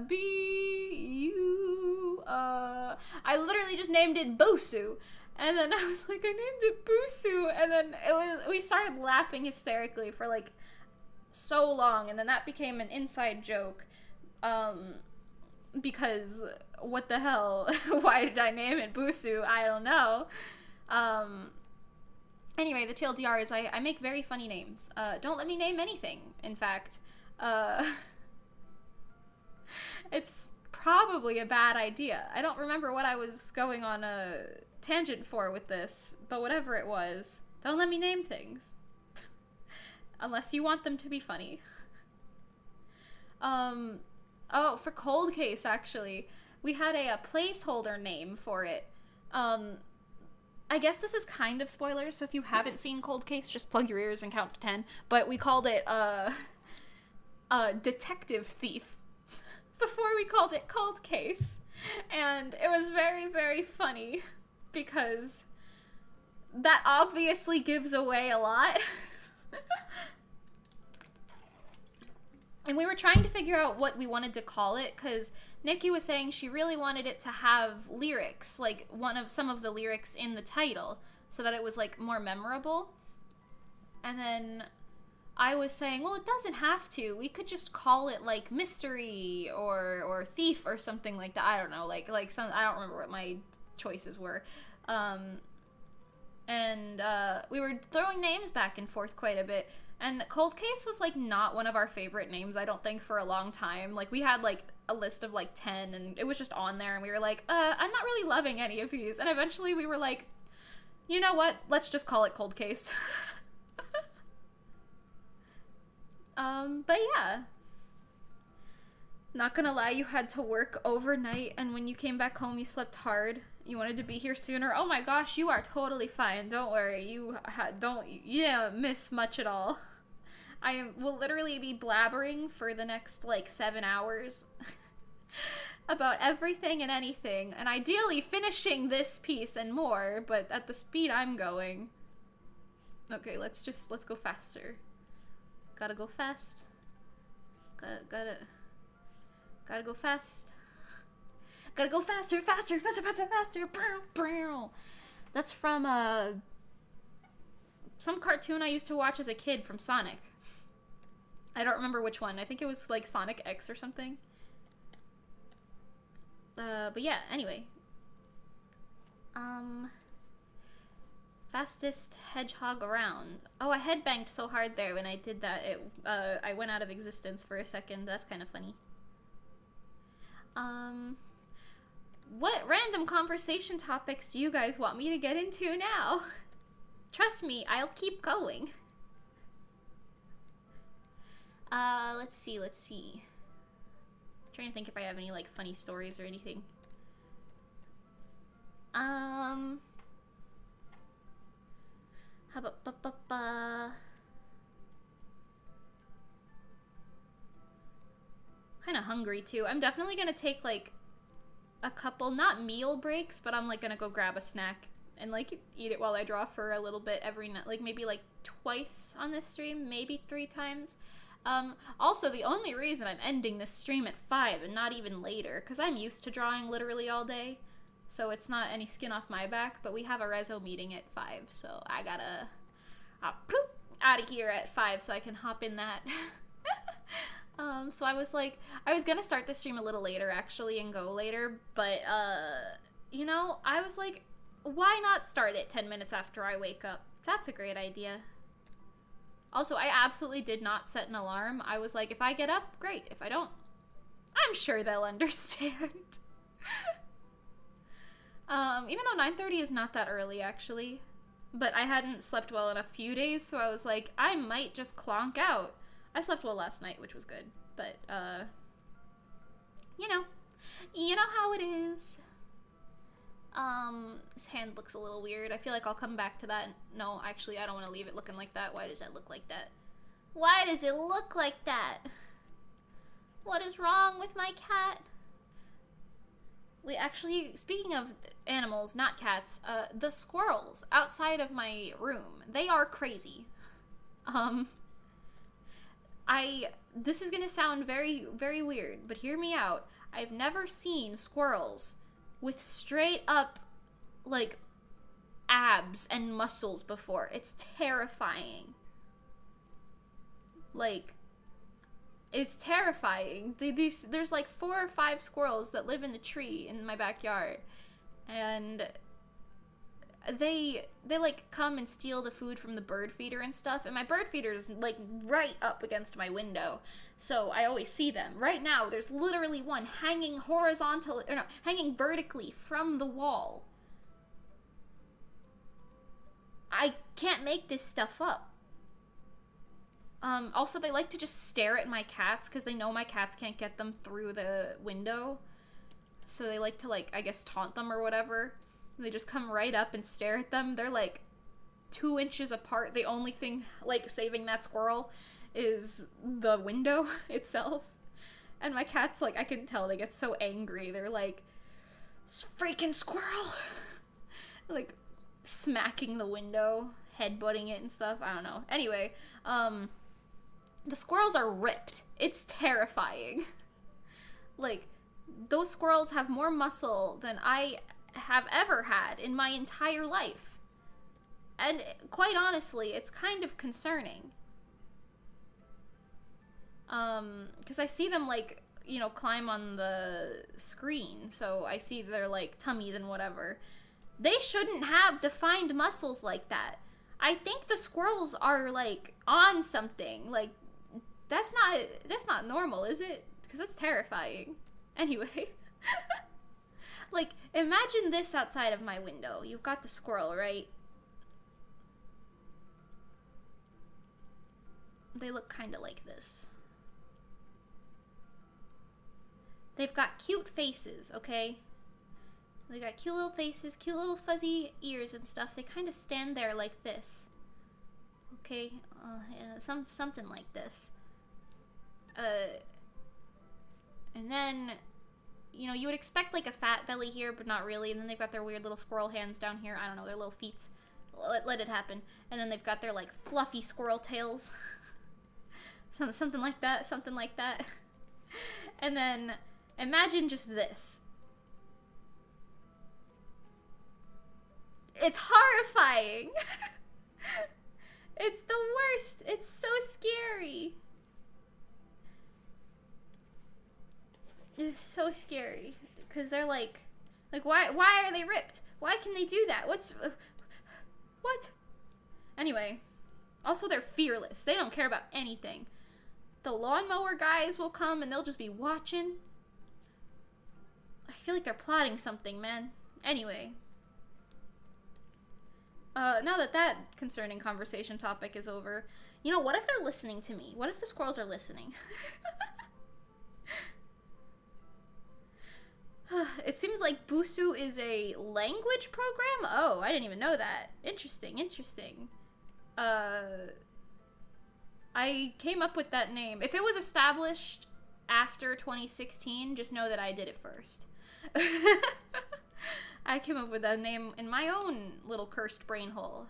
B: literally just named it Busu. And then I was like, I named it Busu. And then we started laughing hysterically for, like, so long. And then that became an inside joke. Because, what the hell? Why did I name it Busu? I don't know. Anyway, the TLDR is I make very funny names. Don't let me name anything, in fact. It's probably a bad idea. I don't remember what I was going on a tangent for with this, but whatever it was, don't let me name things. Unless you want them to be funny. Oh, for Cold Case, actually, we had a placeholder name for it. I guess this is kind of spoilers, so if you haven't seen Cold Case, just plug your ears and count to 10. But we called it, Detective Thief before we called it Cold Case. And it was very, very funny because that obviously gives away a lot. And we were trying to figure out what we wanted to call it, because Nikki was saying she really wanted it to have lyrics, like some of the lyrics in the title, so that it was like more memorable. And then I was saying, well, it doesn't have to. We could just call it like mystery or thief or something like that. I don't know, like some, I don't remember what my choices were. And we were throwing names back and forth quite a bit. And Cold Case was like not one of our favorite names, I don't think, for a long time. Like we had like a list of like 10 and it was just on there and we were like, I'm not really loving any of these. And eventually we were like, you know what? Let's just call it Cold Case. But yeah. Not gonna lie, you had to work overnight and when you came back home you slept hard. You wanted to be here sooner. Oh my gosh, you are totally fine. Don't worry. You didn't miss much at all. I will literally be blabbering for the next like 7 hours about everything and anything, and ideally finishing this piece and more, but at the speed I'm going. Okay, let's go faster. Gotta go fast. Gotta go fast. Gotta go faster. That's from some cartoon I used to watch as a kid from Sonic. I don't remember which one. I think it was like Sonic X or something. But yeah, anyway. Fastest hedgehog around. Oh, I headbanged so hard there when I did that. I went out of existence for a second. That's kind of funny. What random conversation topics do you guys want me to get into now? Trust me, I'll keep going. Let's see. I'm trying to think if I have any, like, funny stories or anything. How about, kind of hungry, too. I'm definitely gonna take, like, a couple, not meal breaks, but I'm, like, gonna go grab a snack and, like, eat it while I draw for a little bit every night. Like, maybe, like, twice on this stream, maybe 3 times. Also, the only reason I'm ending this stream at 5 and not even later, because I'm used to drawing literally all day, so it's not any skin off my back, but we have a Reso meeting at 5, so I gotta poop out of here at 5 so I can hop in that. So I was like, I was gonna start the stream a little later, actually, and go later, but, you know, I was like, why not start it 10 minutes after I wake up? That's a great idea. Also, I absolutely did not set an alarm. I was like, if I get up, great. If I don't, I'm sure they'll understand. Even though 9:30 is not that early, actually. But I hadn't slept well in a few days, so I was like, I might just clonk out. I slept well last night, which was good. But, you know how it is. His hand looks a little weird. I feel like I'll come back to that. No, actually, I don't want to leave it looking like that. Why does that look like that? Why does it look like that? What is wrong with my cat? Wait, actually, speaking of animals, not cats, the squirrels outside of my room, they are crazy. This is gonna sound very, very weird, but hear me out. I've never seen squirrels with straight up, like, abs and muscles before. It's terrifying. Like, it's terrifying. There's like 4 or 5 squirrels that live in the tree in my backyard, and they like come and steal the food from the bird feeder and stuff, and my bird feeder is like right up against my window, so I always see them. Right now there's literally one hanging hanging vertically from the wall. I can't make this stuff up. Also, they like to just stare at my cats because they know my cats can't get them through the window, so they like to, like, I guess, taunt them or whatever. They just come right up and stare at them. They're like 2 inches apart. The only thing, like, saving that squirrel is the window itself. And my cats, like, I can tell they get so angry. They're like, freaking squirrel! Like, smacking the window, headbutting it and stuff. I don't know. Anyway, the squirrels are ripped. It's terrifying. Like, those squirrels have more muscle than I have ever had in my entire life. And quite honestly, it's kind of concerning. Because I see them, like, you know, climb on the screen, so I see their, like, tummies and whatever. They shouldn't have defined muscles like that. I think the squirrels are, like, on something. Like, that's not normal, is it? Because that's terrifying. Anyway. Like, imagine this outside of my window. You've got the squirrel, right? They look kind of like this. They've got cute faces, okay? They got cute little faces, cute little fuzzy ears and stuff. They kind of stand there like this. Okay? Yeah, something like this. And then, you know, you would expect like a fat belly here, but not really. And then they've got their weird little squirrel hands down here. I don't know, their little feet. Let it happen. And then they've got their like fluffy squirrel tails. Something like that, something like that. And then imagine just this. It's horrifying. It's the worst. It's so scary. It's so scary. Because they're like, why are they ripped? Why can they do that? What? Anyway. Also, they're fearless. They don't care about anything. The lawnmower guys will come and they'll just be watching. I feel like they're plotting something, man. Anyway. Now that concerning conversation topic is over, you know, what if they're listening to me? What if the squirrels are listening? It seems like Busu is a language program? Oh, I didn't even know that. Interesting. I came up with that name. If it was established after 2016, just know that I did it first. I came up with that name in my own little cursed brain hole.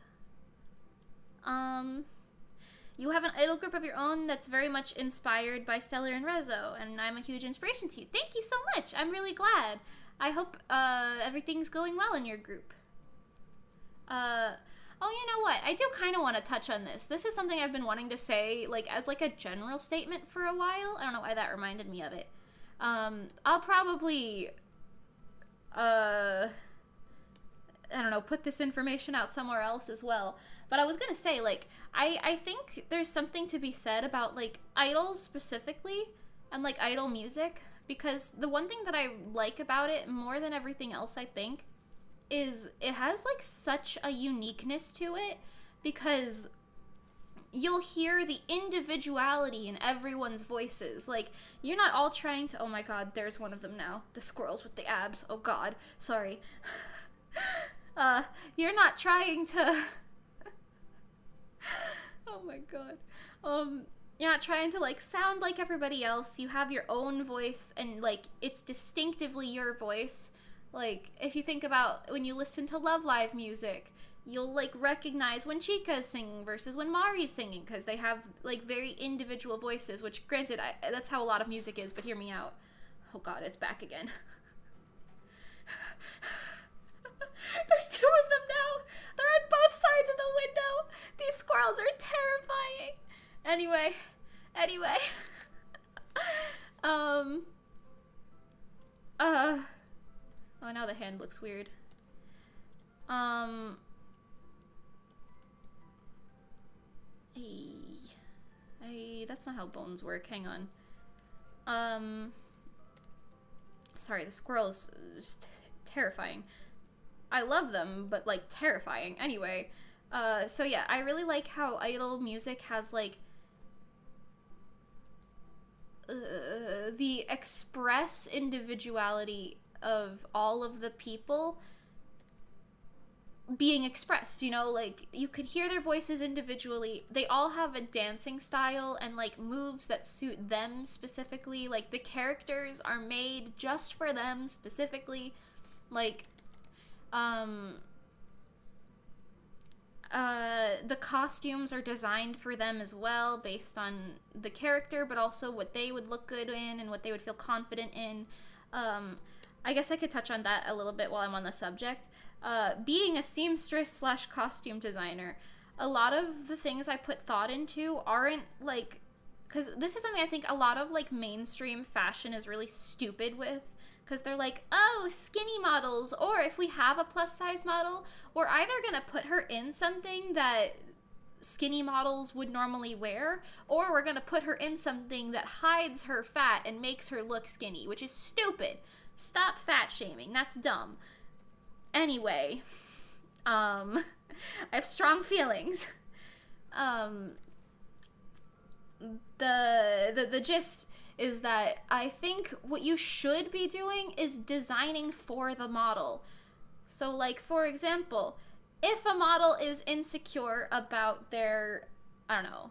B: You have an idol group of your own that's very much inspired by Stellar and Reso, and I'm a huge inspiration to you. Thank you so much. I'm really glad. I hope everything's going well in your group. Oh, you know what? I do kind of want to touch on this. This is something I've been wanting to say, like, as, like, a general statement for a while. I don't know why that reminded me of it. I'll probably, I don't know, put this information out somewhere else as well. But I was gonna say, like, I think there's something to be said about, like, idols specifically, and, like, idol music. Because the one thing that I like about it, more than everything else, I think, is it has, like, such a uniqueness to it, because you'll hear the individuality in everyone's voices. Like, you're not all trying to... Oh my god, there's one of them now. The squirrels with the abs. Oh god, sorry. You're not trying to... Oh my god. You're not trying to, like, sound like everybody else. You have your own voice, and, like, it's distinctively your voice. Like, if you think about when you listen to Love Live music, you'll, like, recognize when Chica's singing versus when Mari's singing, because they have, like, very individual voices, which, granted, that's how a lot of music is, but hear me out. Oh god, it's back again. There's two of them now! They're on both sides of the window! These squirrels are terrifying! Anyway. Oh, now the hand looks weird. That's not how bones work. Hang on. Sorry, the squirrels is terrifying. I love them, but, like, terrifying. Anyway, so yeah, I really like how idol music has, like, the express individuality of all of the people being expressed, you know, like, you could hear their voices individually. They all have a dancing style and, like, moves that suit them specifically. Like, the characters are made just for them specifically. Like, The costumes are designed for them as well, based on the character, but also what they would look good in and what they would feel confident in. I guess I could touch on that a little bit while I'm on the subject. Being a seamstress slash costume designer, a lot of the things I put thought into aren't like, because this is something I think a lot of like mainstream fashion is really stupid with, because they're like, oh, skinny models, or if we have a plus size model, we're either gonna put her in something that skinny models would normally wear, or we're gonna put her in something that hides her fat and makes her look skinny, which is stupid. Stop fat shaming. That's dumb. Anyway, I have strong feelings. The gist is that I think what you should be doing is designing for the model. So, like, for example, if a model is insecure about their, I don't know,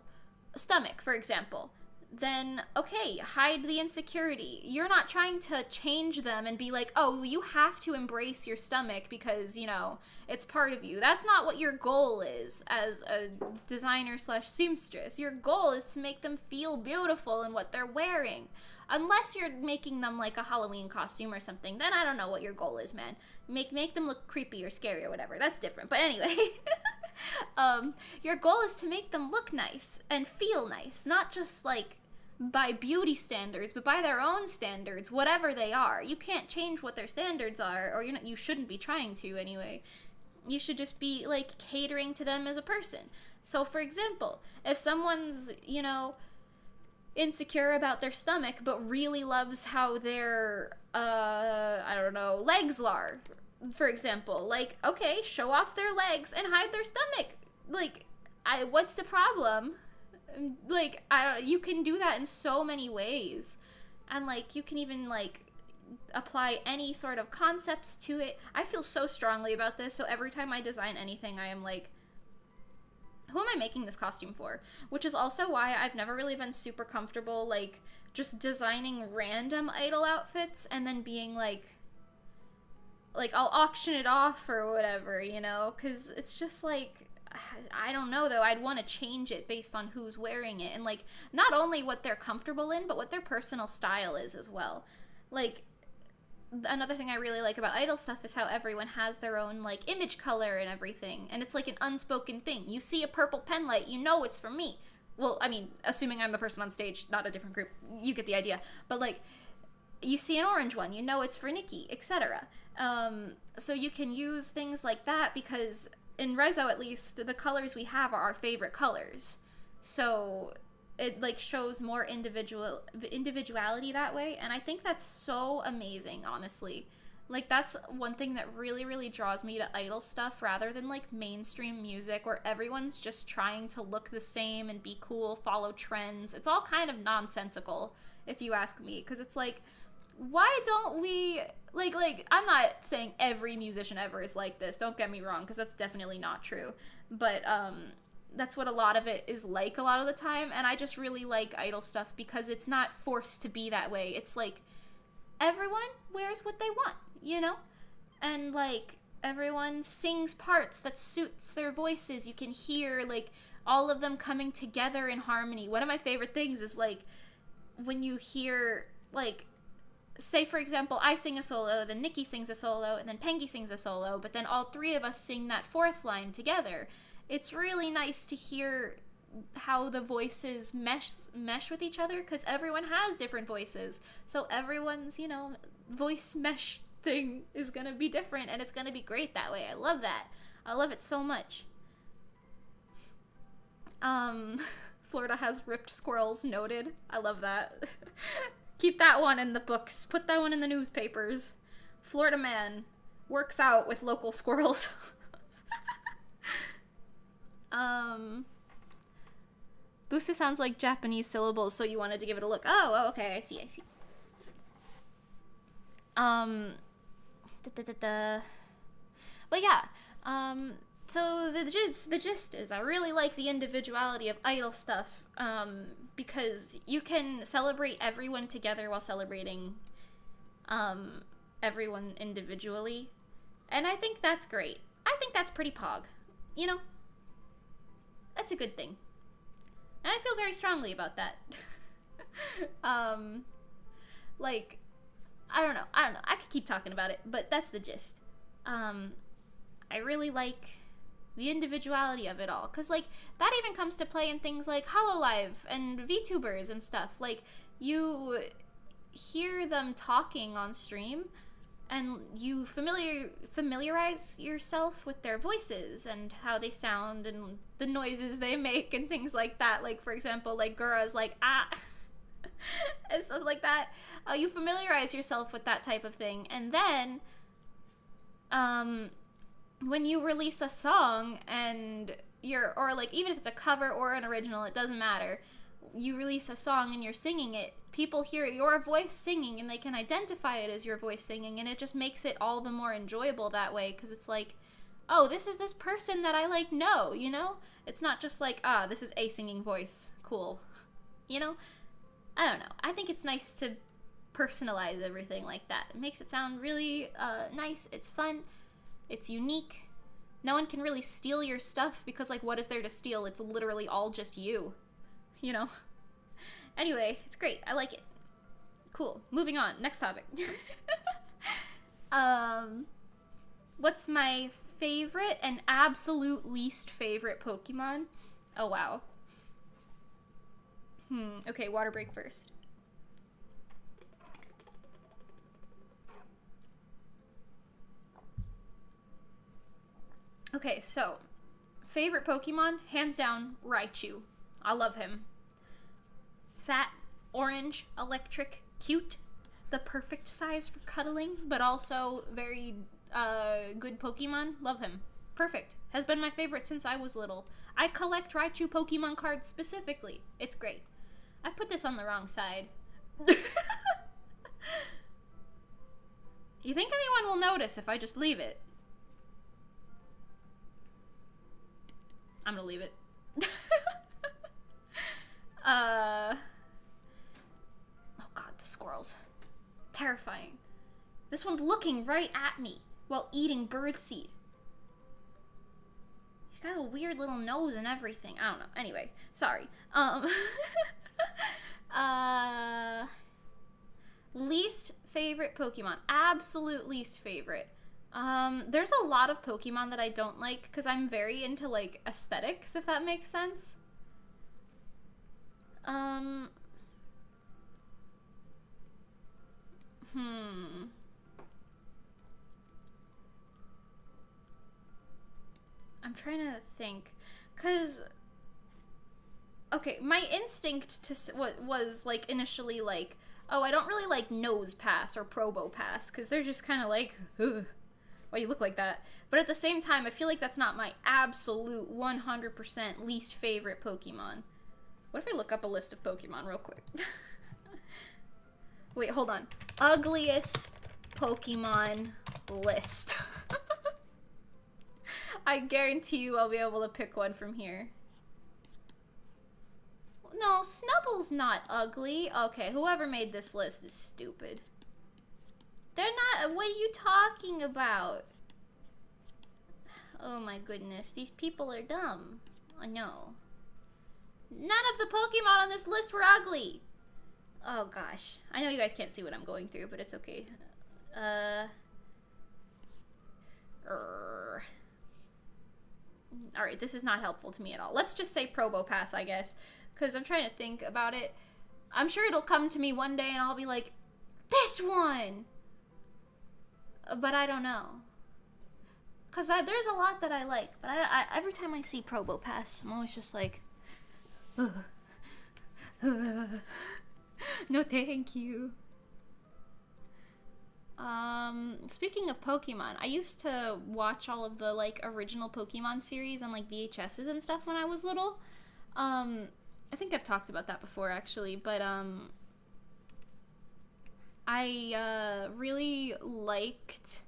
B: stomach, for example, then, okay, hide the insecurity. You're not trying to change them and be like, oh, you have to embrace your stomach because, you know, it's part of you. That's not what your goal is as a designer slash seamstress. Your goal is to make them feel beautiful in what they're wearing. Unless you're making them like a Halloween costume or something, then I don't know what your goal is, man. Make them look creepy or scary or whatever. That's different. But anyway, your goal is to make them look nice and feel nice, not just like by beauty standards, but by their own standards, whatever they are. You can't change what their standards are, or you shouldn't be trying to anyway. You should just be like catering to them as a person. So for example, if someone's, you know, insecure about their stomach but really loves how their I don't know, legs are, for example, like, okay, show off their legs and hide their stomach. Like, what's the problem? Like, you can do that in so many ways, and like you can even like apply any sort of concepts to it. I feel so strongly about this, so every time I design anything I am like, who am I making this costume for? Which is also why I've never really been super comfortable like just designing random idol outfits and then being like I'll auction it off or whatever, you know, because it's just like, I don't know though, I'd want to change it based on who's wearing it and like not only what they're comfortable in but what their personal style is as well. Like, another thing I really like about idol stuff is how everyone has their own like image color and everything, and it's like an unspoken thing. You see a purple pen light, you know it's for me. Well, I mean, assuming I'm the person on stage, not a different group, you get the idea. But like, you see an orange one, you know it's for Nikki, etc. So you can use things like that because in Reso, at least, the colors we have are our favorite colors. So it like shows more individuality that way, and I think that's so amazing, honestly. Like, that's one thing that really, really draws me to idol stuff rather than like mainstream music where everyone's just trying to look the same and be cool, follow trends. It's all kind of nonsensical, if you ask me, because it's like, why don't we like I'm not saying every musician ever is like this, don't get me wrong, because that's definitely not true, but that's what a lot of it is like a lot of the time, and I just really like idol stuff because it's not forced to be that way. It's like everyone wears what they want, you know, and like everyone sings parts that suits their voices. You can hear like all of them coming together in harmony. One of my favorite things is like when you hear, like, say for example I sing a solo, then Nikki sings a solo, and then Pengi sings a solo, but then all three of us sing that fourth line together. It's really nice to hear how the voices mesh with each other, because everyone has different voices, so everyone's, you know, voice mesh thing is gonna be different, and it's gonna be great that way. I love that. I love it so much. Florida has ripped squirrels, noted. I love that. Keep that one in the books. Put that one in the newspapers. Florida man works out with local squirrels. Busu sounds like Japanese syllables, so you wanted to give it a look. Oh, okay, I see. But yeah, so the gist is I really like the individuality of idol stuff, because you can celebrate everyone together while celebrating everyone individually, and I think that's great. I think that's pretty pog, you know? That's a good thing. And I feel very strongly about that. Like, I don't know. I could keep talking about it, but that's the gist. I really like the individuality of it all, because, like, that even comes to play in things like HoloLive and VTubers and stuff. Like, you hear them talking on stream, and you familiarize yourself with their voices and how they sound and the noises they make and things like that. Like, for example, like, Gura's like, ah, and stuff like that. You familiarize yourself with that type of thing, and then, when you release a song and or like, even if it's a cover or an original, it doesn't matter. You release a song and you're singing it, people hear your voice singing and they can identify it as your voice singing, and it just makes it all the more enjoyable that way, because it's like, oh, this is this person that I, like, know, you know? It's not just like, ah, this is a singing voice, cool, you know? I don't know. I think it's nice to personalize everything like that. It makes it sound really nice. It's fun. It's unique. No one can really steal your stuff, because, like, what is there to steal? It's literally all just you, you know? Anyway, it's great. I like it. Cool. Moving on. Next topic. What's my favorite and absolute least favorite Pokemon? Oh, wow. Okay, water break first. Okay, so, favorite Pokemon, hands down, Raichu. I love him. Fat, orange, electric, cute, the perfect size for cuddling, but also very good Pokemon. Love him. Perfect. Has been my favorite since I was little. I collect Raichu Pokemon cards specifically. It's great. I put this on the wrong side. You think anyone will notice if I just leave it? I'm gonna leave it. Oh god, the squirrels. Terrifying. This one's looking right at me while eating birdseed. He's got a weird little nose and everything. I don't know. Anyway, sorry. Least favorite Pokemon. Absolute least favorite. There's a lot of Pokemon that I don't like because I'm very into, like, aesthetics, if that makes sense. I'm trying to think, because, okay, my instinct was, like, initially, like, oh, I don't really like Nosepass or Probopass, because they're just kind of like, ugh, why you look like that? But at the same time, I feel like that's not my absolute 100% least favorite Pokemon. What if I look up a list of Pokemon real quick? Wait, hold on. Ugliest Pokemon list. I guarantee you I'll be able to pick one from here. No, Snubble's not ugly. Okay, whoever made this list is stupid. They're not. What are you talking about? Oh my goodness, these people are dumb. I know. None of the Pokemon on this list were ugly. Oh gosh. I know you guys can't see what I'm going through, but it's okay. Alright, this is not helpful to me at all. Let's just say Probopass, I guess. Because I'm trying to think about it. I'm sure it'll come to me one day and I'll be like, this one! But I don't know. Because there's a lot that I like. But every time I see Probopass, I'm always just like, no thank you. Speaking of Pokemon, I used to watch all of the, like, original Pokemon series on, like, VHSs and stuff when I was little. I think I've talked about that before, actually, but, I, really liked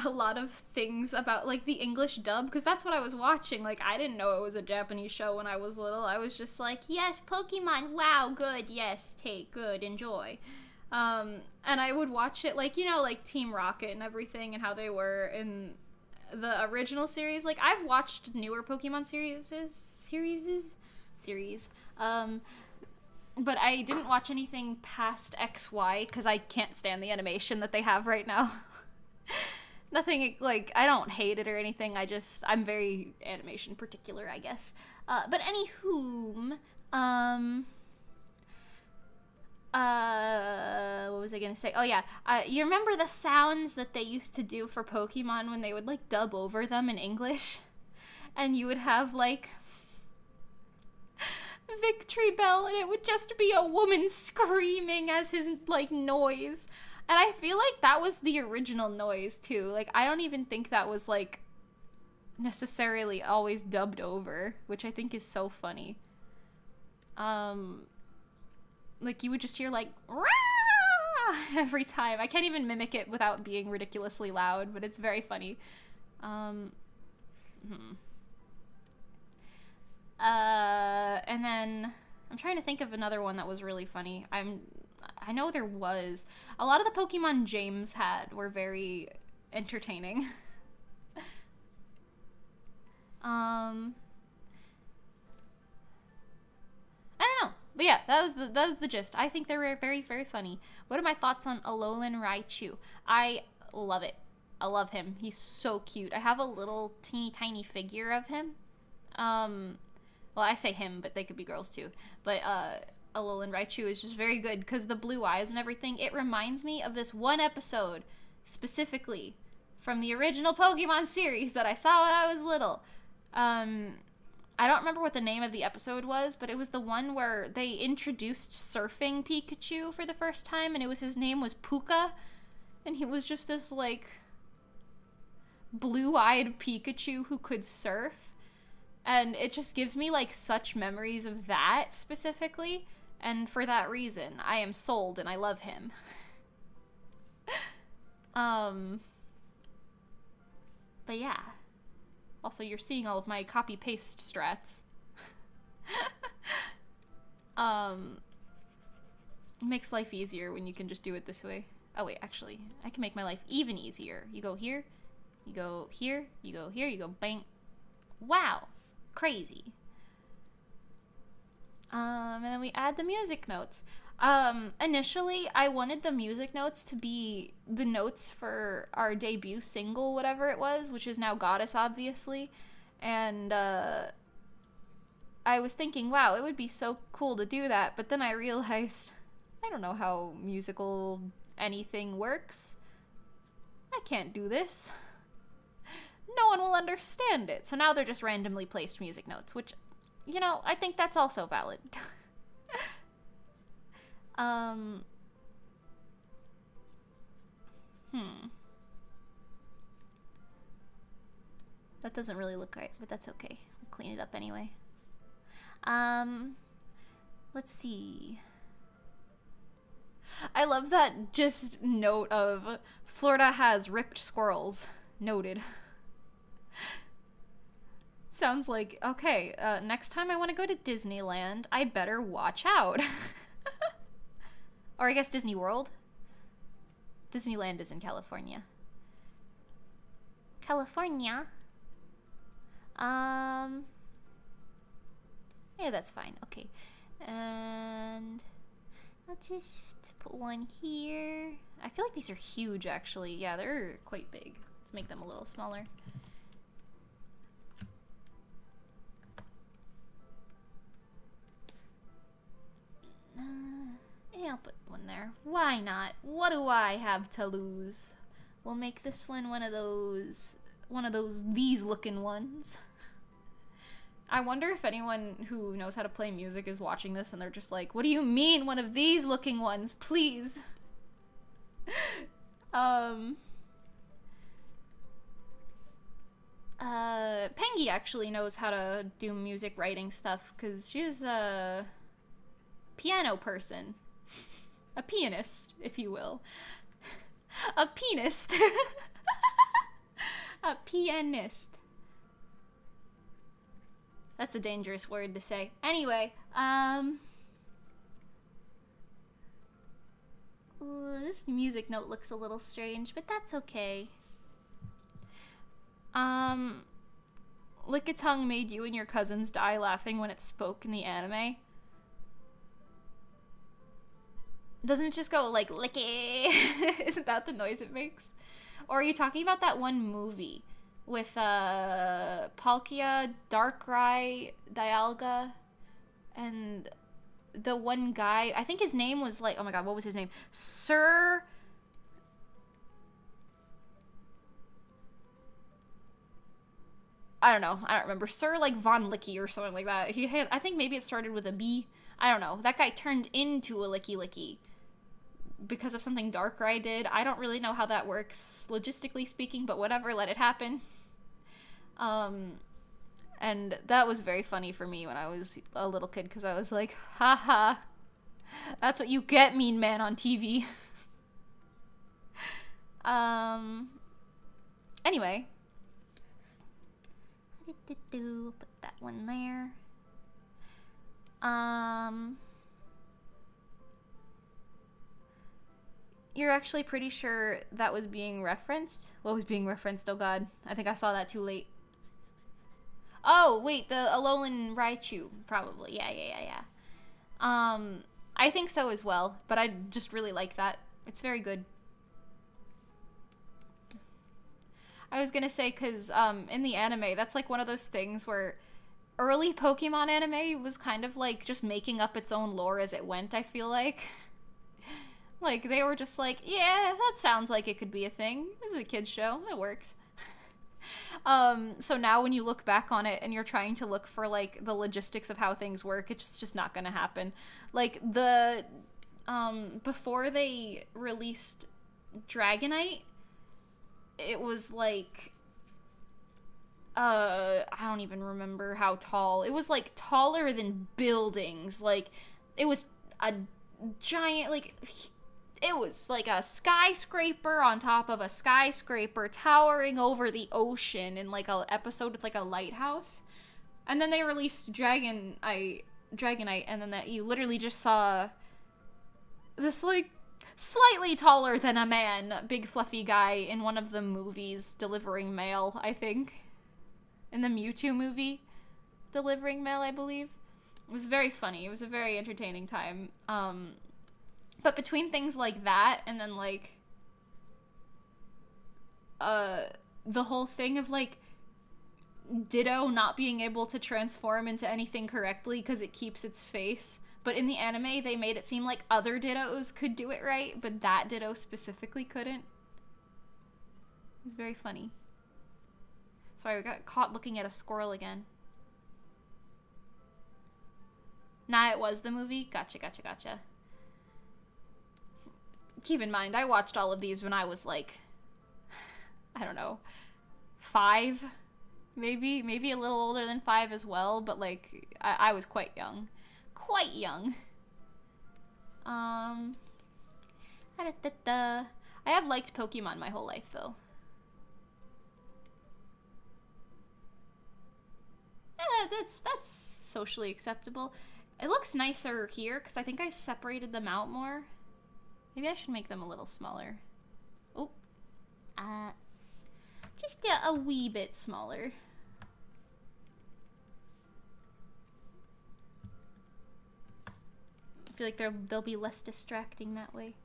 B: a lot of things about, like, the English dub, because that's what I was watching. Like, I didn't know it was a Japanese show when I was little. I was just like, yes, Pokemon, wow, good, yes, take, good, enjoy. And I would watch it, like, you know, like Team Rocket and everything and how they were, and the original series. Like, I've watched newer Pokemon series. But I didn't watch anything past XY because I can't stand the animation that they have right now. Nothing, like, I don't hate it or anything. I'm very animation particular, I guess. But anywho, what was I gonna say? Oh yeah, you remember the sounds that they used to do for Pokemon when they would, like, dub over them in English? And you would have, like, Victory Bell, and it would just be a woman screaming as his, like, noise. And I feel like that was the original noise, too. Like, I don't even think that was, like, necessarily always dubbed over, which I think is so funny. Like, you would just hear, like, rah! Every time. I can't even mimic it without being ridiculously loud, but it's very funny. And then I'm trying to think of another one that was really funny. I know there was. A lot of the Pokemon James had were very entertaining. I don't know. But yeah, that was the gist. I think they were very, very funny. What are my thoughts on Alolan Raichu? I love it. I love him. He's so cute. I have a little teeny tiny figure of him. Well, I say him, but they could be girls too. But Alolan Raichu is just very good because the blue eyes and everything. It reminds me of this one episode specifically from the original Pokemon series that I saw when I was little. I don't remember what the name of the episode was, but it was the one where they introduced surfing Pikachu for the first time, and his name was Puka, and he was just this, like, blue-eyed Pikachu who could surf. And it just gives me, like, such memories of that, specifically. And for that reason, I am sold and I love him. But yeah. Also, you're seeing all of my copy-paste strats. It makes life easier when you can just do it this way. Oh, wait, actually, I can make my life even easier. You go here, you go here, you go here, you go bang. Wow. Crazy. And then we add the music notes. Initially, I wanted the music notes to be the notes for our debut single, whatever it was, which is now Goddess, obviously. And, I was thinking, wow, it would be so cool to do that. But then I realized, I don't know how musical anything works. I can't do this. No one will understand it. So now they're just randomly placed music notes, which, you know, I think that's also valid. That doesn't really look right, but that's okay. We'll clean it up anyway. Let's see. I love that just note of Florida has ripped squirrels. Noted. Sounds like, okay, next time I want to go to Disneyland, I better watch out. Or I guess Disney World. Disneyland is in California. California? Yeah, that's fine. Okay. And I'll just put one here. I feel like these are huge, actually. Yeah, they're quite big. Let's make them a little smaller. Yeah, I'll put one there. Why not? What do I have to lose? We'll make this one one of those these looking ones. I wonder if anyone who knows how to play music is watching this and they're just like, what do you mean one of these looking ones, please? Pengy actually knows how to do music writing stuff because she's a piano person. A pianist, if you will. A pianist. A pianist. That's a dangerous word to say. Anyway, this music note looks a little strange, but that's okay. Um, Lick a Tongue made you and your cousins die laughing when it spoke in the anime. Doesn't it just go like licky? Isn't that the noise it makes? Or are you talking about that one movie with Palkia, Darkrai, Dialga, and the one guy? I think his name was like, oh my god, what was his name? Sir. I don't know. I don't remember. Sir like Von Licky or something like that. He had, I think maybe it started with a B. I don't know. That guy turned into a Licky Licky because of something Darkrai did. I don't really know how that works logistically speaking, but whatever, let it happen. And that was very funny for me when I was a little kid because I was like, haha, that's what you get, mean man on TV. Anyway. Put that one there. You're actually pretty sure that was being referenced? What was being referenced? Oh god. I think I saw that too late. Oh, wait, the Alolan Raichu. Probably. Yeah. I think so as well, but I just really like that. It's very good. I was gonna say, because in the anime, that's like one of those things where early Pokemon anime was kind of like just making up its own lore as it went, I feel like. Like, they were just like, yeah, that sounds like it could be a thing. This is a kid's show. It works. So now when you look back on it and you're trying to look for, like, the logistics of how things work, it's just not gonna happen. Like, before they released Dragonite, it was, like, I don't even remember how tall. It was, like, taller than buildings. Like, it was a giant, like, it was like a skyscraper on top of a skyscraper towering over the ocean in like an episode with like a lighthouse. And then they released Dragonite, and then that you literally just saw this like slightly taller than a man, big fluffy guy in one of the movies delivering mail, I think. In the Mewtwo movie, delivering mail, I believe. It was very funny. It was a very entertaining time. But between things like that and then, like, the whole thing of, like, Ditto not being able to transform into anything correctly because it keeps its face. But in the anime, they made it seem like other Dittos could do it right, but that Ditto specifically couldn't. It was very funny. Sorry, we got caught looking at a squirrel again. Nah, it was the movie? Gotcha. Keep in mind, I watched all of these when I was like, I don't know, 5? Maybe a little older than 5 as well, but like, I was quite young. I have liked Pokemon my whole life, though. That's socially acceptable. It looks nicer here, because I think I separated them out more. Maybe I should make them a little smaller. Oh. Just a wee bit smaller. I feel like they'll be less distracting that way.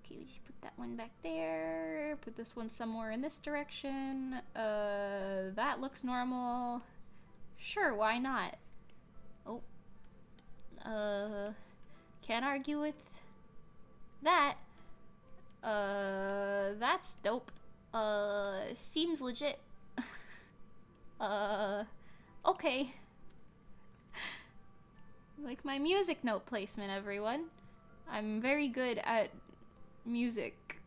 B: Okay, we just put that one back there. Put this one somewhere in this direction. That looks normal. Sure, why not? Oh. Can't argue with that. That's dope. Seems legit. Okay. Like my music note placement, everyone. I'm very good at music.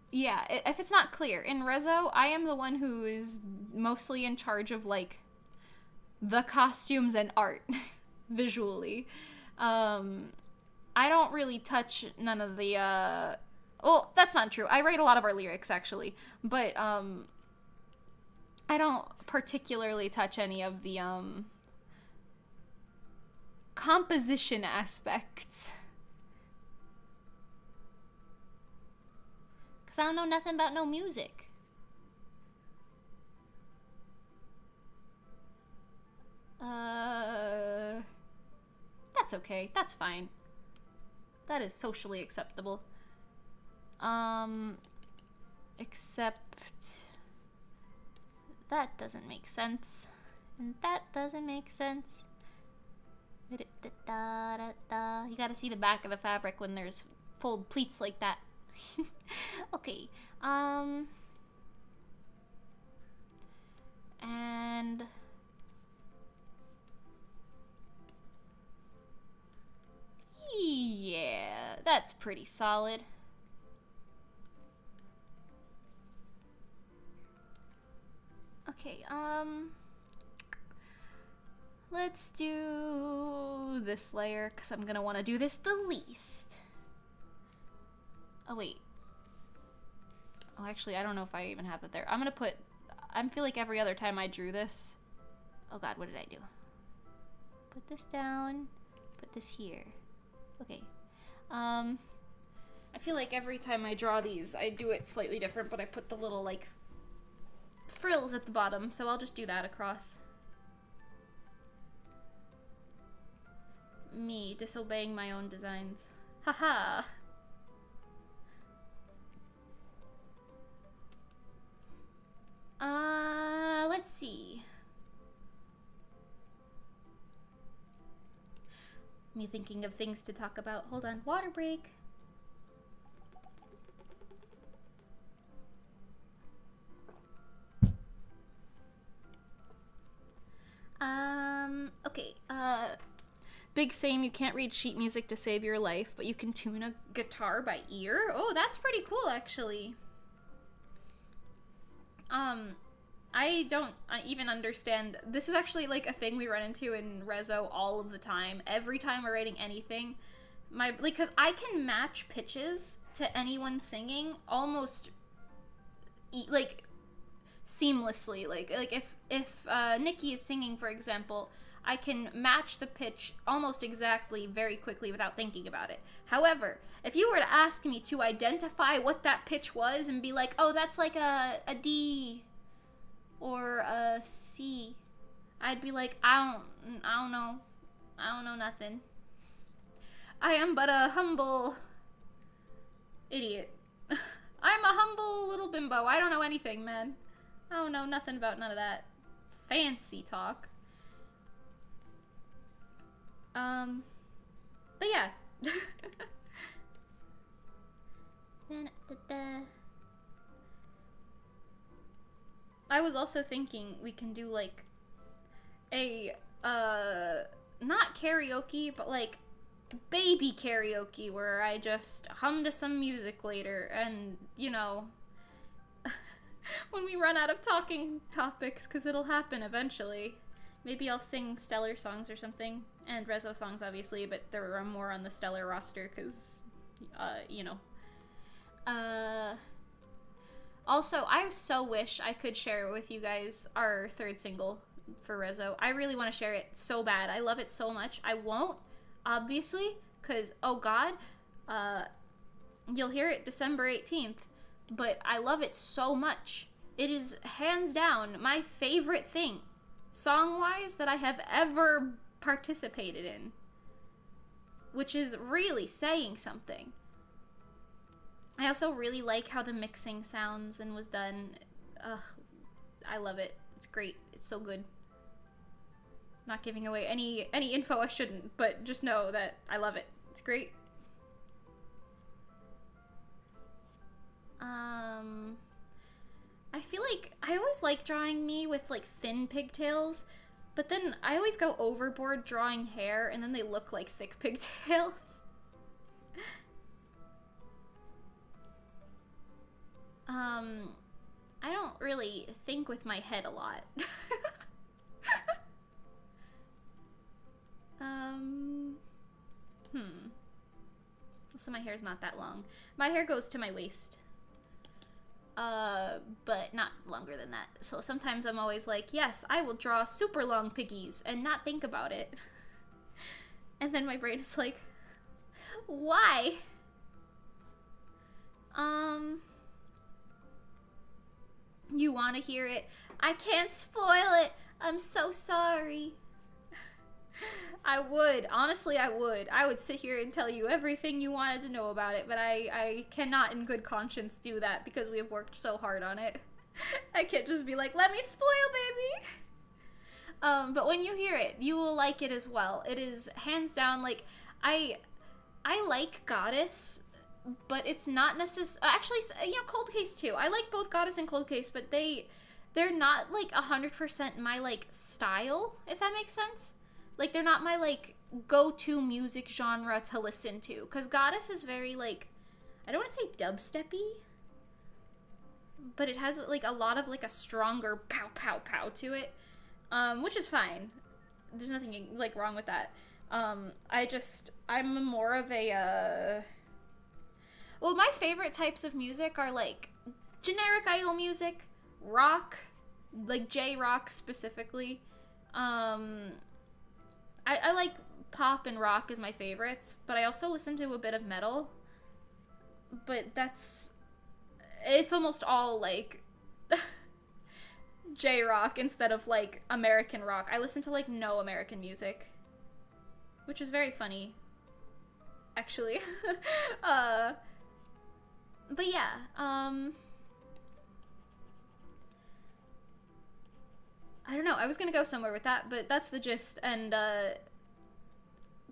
B: Yeah, if it's not clear, in Reso, I am the one who is mostly in charge of, like, the costumes and art, visually. I don't really touch none of the, well, that's not true. I write a lot of our lyrics, actually, but, I don't particularly touch any of the, composition aspects. Because I don't know nothing about no music. That's okay. That's fine. That is socially acceptable. Except that doesn't make sense. And that doesn't make sense. You gotta see the back of the fabric when there's fold pleats like that. Okay. And yeah, that's pretty solid. Okay, let's do this layer, because I'm gonna want to do this the least. Oh, wait. Oh, actually, I don't know if I even have it there. I'm gonna put... I feel like every other time I drew this... Oh god, what did I do? Put this down. Put this here. Okay. I feel like every time I draw these, I do it slightly different, but I put the little, like, frills at the bottom, so I'll just do that across. Me, disobeying my own designs. Haha! Let's see. Me thinking of things to talk about. Hold on, water break. Okay, big same, you can't read sheet music to save your life, but you can tune a guitar by ear? Oh, that's pretty cool, actually. I don't even understand. This is actually, like, a thing we run into in Reso all of the time. Every time we're writing anything, because I can match pitches to anyone singing almost, like, seamlessly. Like if Nikki is singing, for example, I can match the pitch almost exactly very quickly without thinking about it. However, if you were to ask me to identify what that pitch was and be like, oh, that's like a D or a C, I'd be like, I don't know nothing. I am but a humble idiot. I'm a humble little bimbo. I don't know anything, man. I don't know nothing about none of that fancy talk. But yeah. I was also thinking we can do, like, a, not karaoke, but, like, baby karaoke, where I just hum to some music later, and, you know, when we run out of talking topics, because it'll happen eventually. Maybe I'll sing Stellar songs or something, and Reso songs, obviously, but there are more on the Stellar roster, because, you know. Also, I so wish I could share with you guys our third single for Reso. I really want to share it so bad. I love it so much. I won't, obviously, because, oh god, you'll hear it December 18th, but I love it so much. It is, hands down, my favorite thing, song-wise, that I have ever participated in. Which is really saying something. I also really like how the mixing sounds and was done. Ugh, I love it. It's great. It's so good. Not giving away any info I shouldn't, but just know that I love it. It's great. I feel like I always like drawing me with, like, thin pigtails, but then I always go overboard drawing hair, and then they look like thick pigtails. I don't really think with my head a lot. So my hair's not that long. My hair goes to my waist. But not longer than that. So sometimes I'm always like, yes, I will draw super long piggies and not think about it. And then my brain is like, why? You want to hear it? I can't spoil it. I'm so sorry. I would. Honestly, I would. I would sit here and tell you everything you wanted to know about it, but I cannot in good conscience do that because we have worked so hard on it. I can't just be like, let me spoil, baby. But when you hear it, you will like it as well. It is hands down, like, I like Goddess, but it's not necessarily, actually, yeah, Cold Case too. I like both Goddess and Cold Case, but they're not, like, 100% my, like, style, if that makes sense. Like, they're not my, like, go-to music genre to listen to. Because Goddess is very, like, I don't want to say dubsteppy, but it has, like, a lot of, like, a stronger pow, pow, pow to it, which is fine. There's nothing, like, wrong with that. I'm more of a, well, my favorite types of music are, like, generic idol music, rock, like, J-rock specifically. I like pop and rock as my favorites, but I also listen to a bit of metal. But it's almost all, like, J-rock instead of, like, American rock. I listen to, like, no American music, which is very funny, actually. But yeah, I don't know, I was gonna go somewhere with that, but that's the gist, and,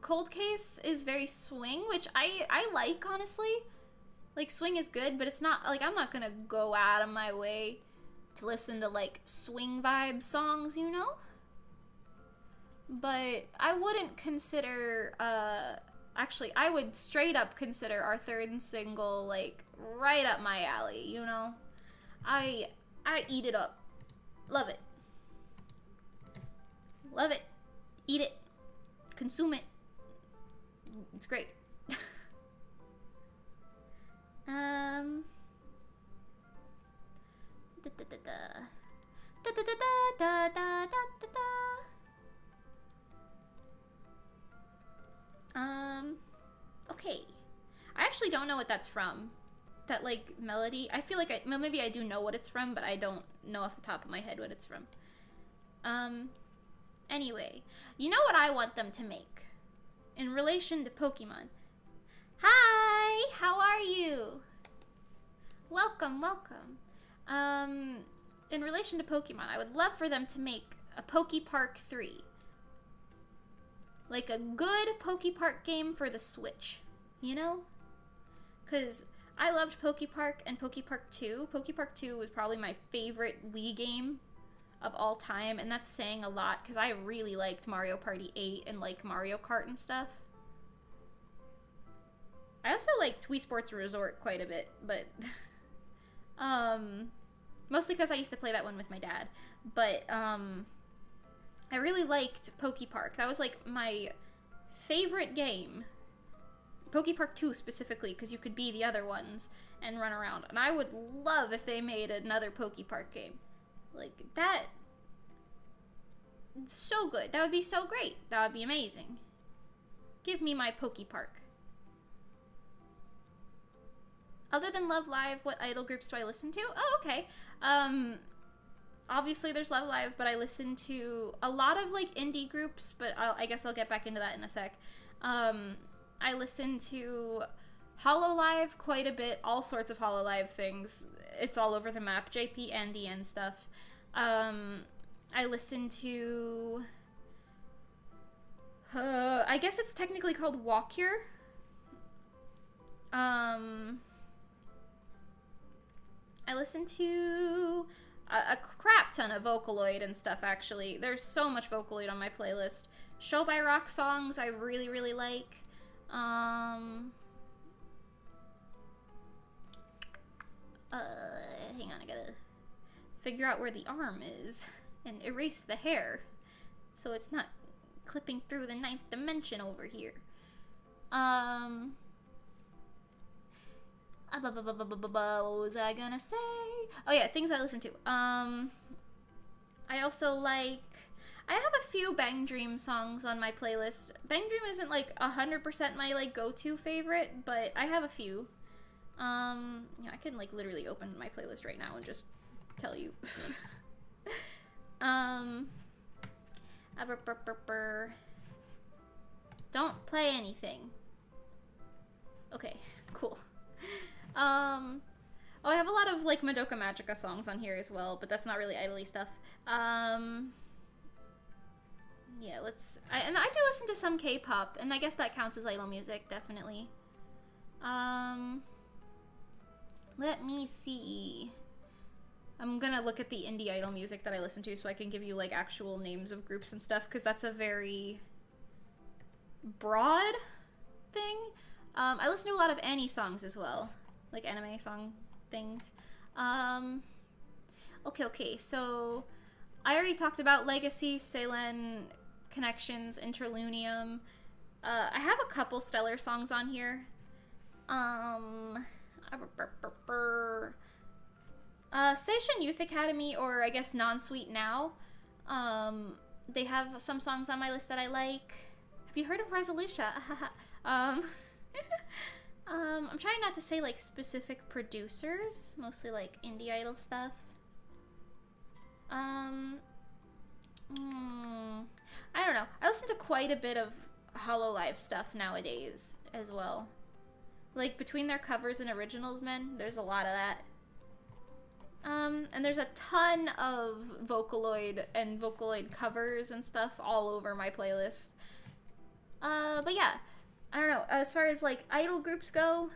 B: Cold Case is very swing, which I like, honestly. Like, swing is good, but it's not, like, I'm not gonna go out of my way to listen to, like, swing vibe songs, you know? But I wouldn't consider, actually, I would straight up consider our third single, like, right up my alley, you know? I eat it up. Love it. Love it. Eat it. Consume it. It's great. Okay. I actually don't know what that's from. That, like, melody. I feel like maybe I do know what it's from, but I don't know off the top of my head what it's from. Anyway. You know what I want them to make? In relation to Pokemon. Hi! How are you? Welcome, welcome. In relation to Pokemon, I would love for them to make a Pokepark 3. Like a good Pokepark game for the Switch, you know? Because I loved Pokepark and Pokepark 2. Pokepark 2 was probably my favorite Wii game of all time, and that's saying a lot because I really liked Mario Party 8 and, like, Mario Kart and stuff. I also liked Wii Sports Resort quite a bit, but mostly because I used to play that one with my dad. But I really liked Pokepark. That was, like, my favorite game. Pokepark 2 specifically, because you could be the other ones and run around. And I would love if they made another Pokepark game. Like, that... so good. That would be so great. That would be amazing. Give me my Pokepark. Other than Love Live, what idol groups do I listen to? Oh, okay. Obviously there's Love Live, but I listen to a lot of, like, indie groups, but I guess I'll get back into that in a sec. I listen to Hololive quite a bit, all sorts of Hololive things. It's all over the map, JP, Andy, and stuff. I listen to... I guess it's technically called Walkure. I listen to a crap ton of Vocaloid and stuff, actually. There's so much Vocaloid on my playlist. Show by Rock songs I really, really like. Hang on, I gotta figure out where the arm is and erase the hair so it's not clipping through the ninth dimension over here. What was I gonna say? Oh yeah, things I listen to. I also like... I have a few Bang Dream songs on my playlist. Bang Dream isn't, like, 100% my, like, go-to favorite, but I have a few. Yeah, I can, like, literally open my playlist right now and just tell you. um, don't play anything. Okay, cool. Oh, I have a lot of, like, Madoka Magica songs on here as well, but that's not really idly stuff. Yeah, and I do listen to some K-pop, and I guess that counts as idol music, definitely. Let me see. I'm gonna look at the indie idol music that I listen to so I can give you, like, actual names of groups and stuff, because that's a very broad thing. I listen to a lot of Annie songs as well, like anime song things. Okay, so I already talked about Legacy, Seilen, Connections, Interlunium. I have a couple stellar songs on here. Seishun Youth Academy, or I guess Non-Sweet Now. They have some songs on my list that I like. Have you heard of Resolucia? I'm trying not to say, like, specific producers, mostly, like, indie idol stuff. I don't know. I listen to quite a bit of Hololive stuff nowadays as well. Like, between their covers and originals, there's a lot of that. And there's a ton of Vocaloid and Vocaloid covers and stuff all over my playlist. But yeah, I don't know. As far as, like, idol groups go,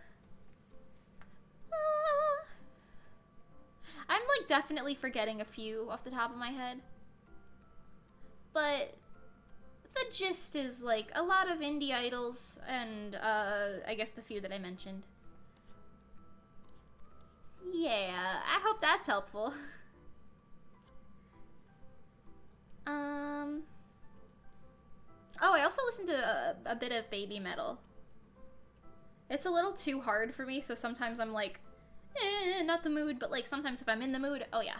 B: I'm, like, definitely forgetting a few off the top of my head. But the gist is, like, a lot of indie idols and, I guess the few that I mentioned. Yeah, I hope that's helpful. Oh, I also listen to a bit of baby metal. It's a little too hard for me, so sometimes I'm like, not the mood, but, like, sometimes if I'm in the mood, oh yeah.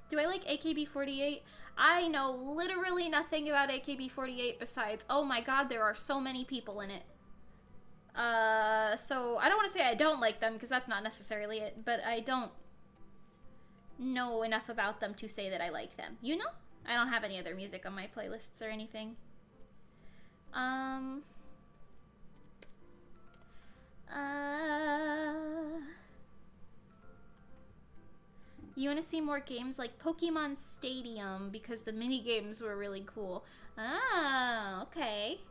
B: Do I like AKB48? I know literally nothing about AKB48 besides, oh my god, there are so many people in it. So I don't want to say I don't like them, because that's not necessarily it, but I don't know enough about them to say that I like them. You know? I don't have any other music on my playlists or anything. You want to see more games like Pokemon Stadium because the mini games were really cool. Ah, okay.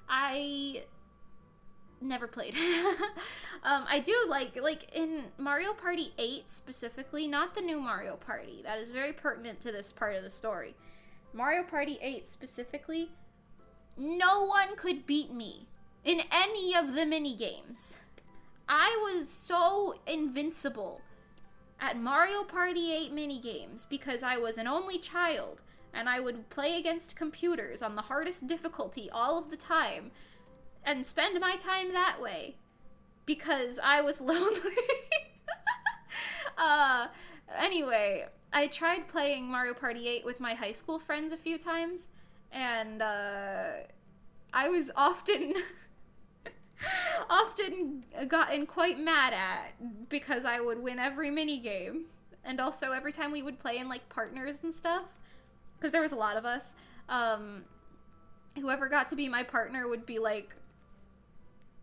B: I never played. I do like in Mario Party 8 specifically, not the new Mario Party. That is very pertinent to this part of the story. Mario Party 8 specifically, no one could beat me in any of the mini games. I was so invincible at Mario Party 8 minigames because I was an only child and I would play against computers on the hardest difficulty all of the time and spend my time that way because I was lonely. Anyway, I tried playing Mario Party 8 with my high school friends a few times, and I was often gotten quite mad at because I would win every mini game, and also every time we would play in, like, partners and stuff, because there was a lot of us, whoever got to be my partner would be like,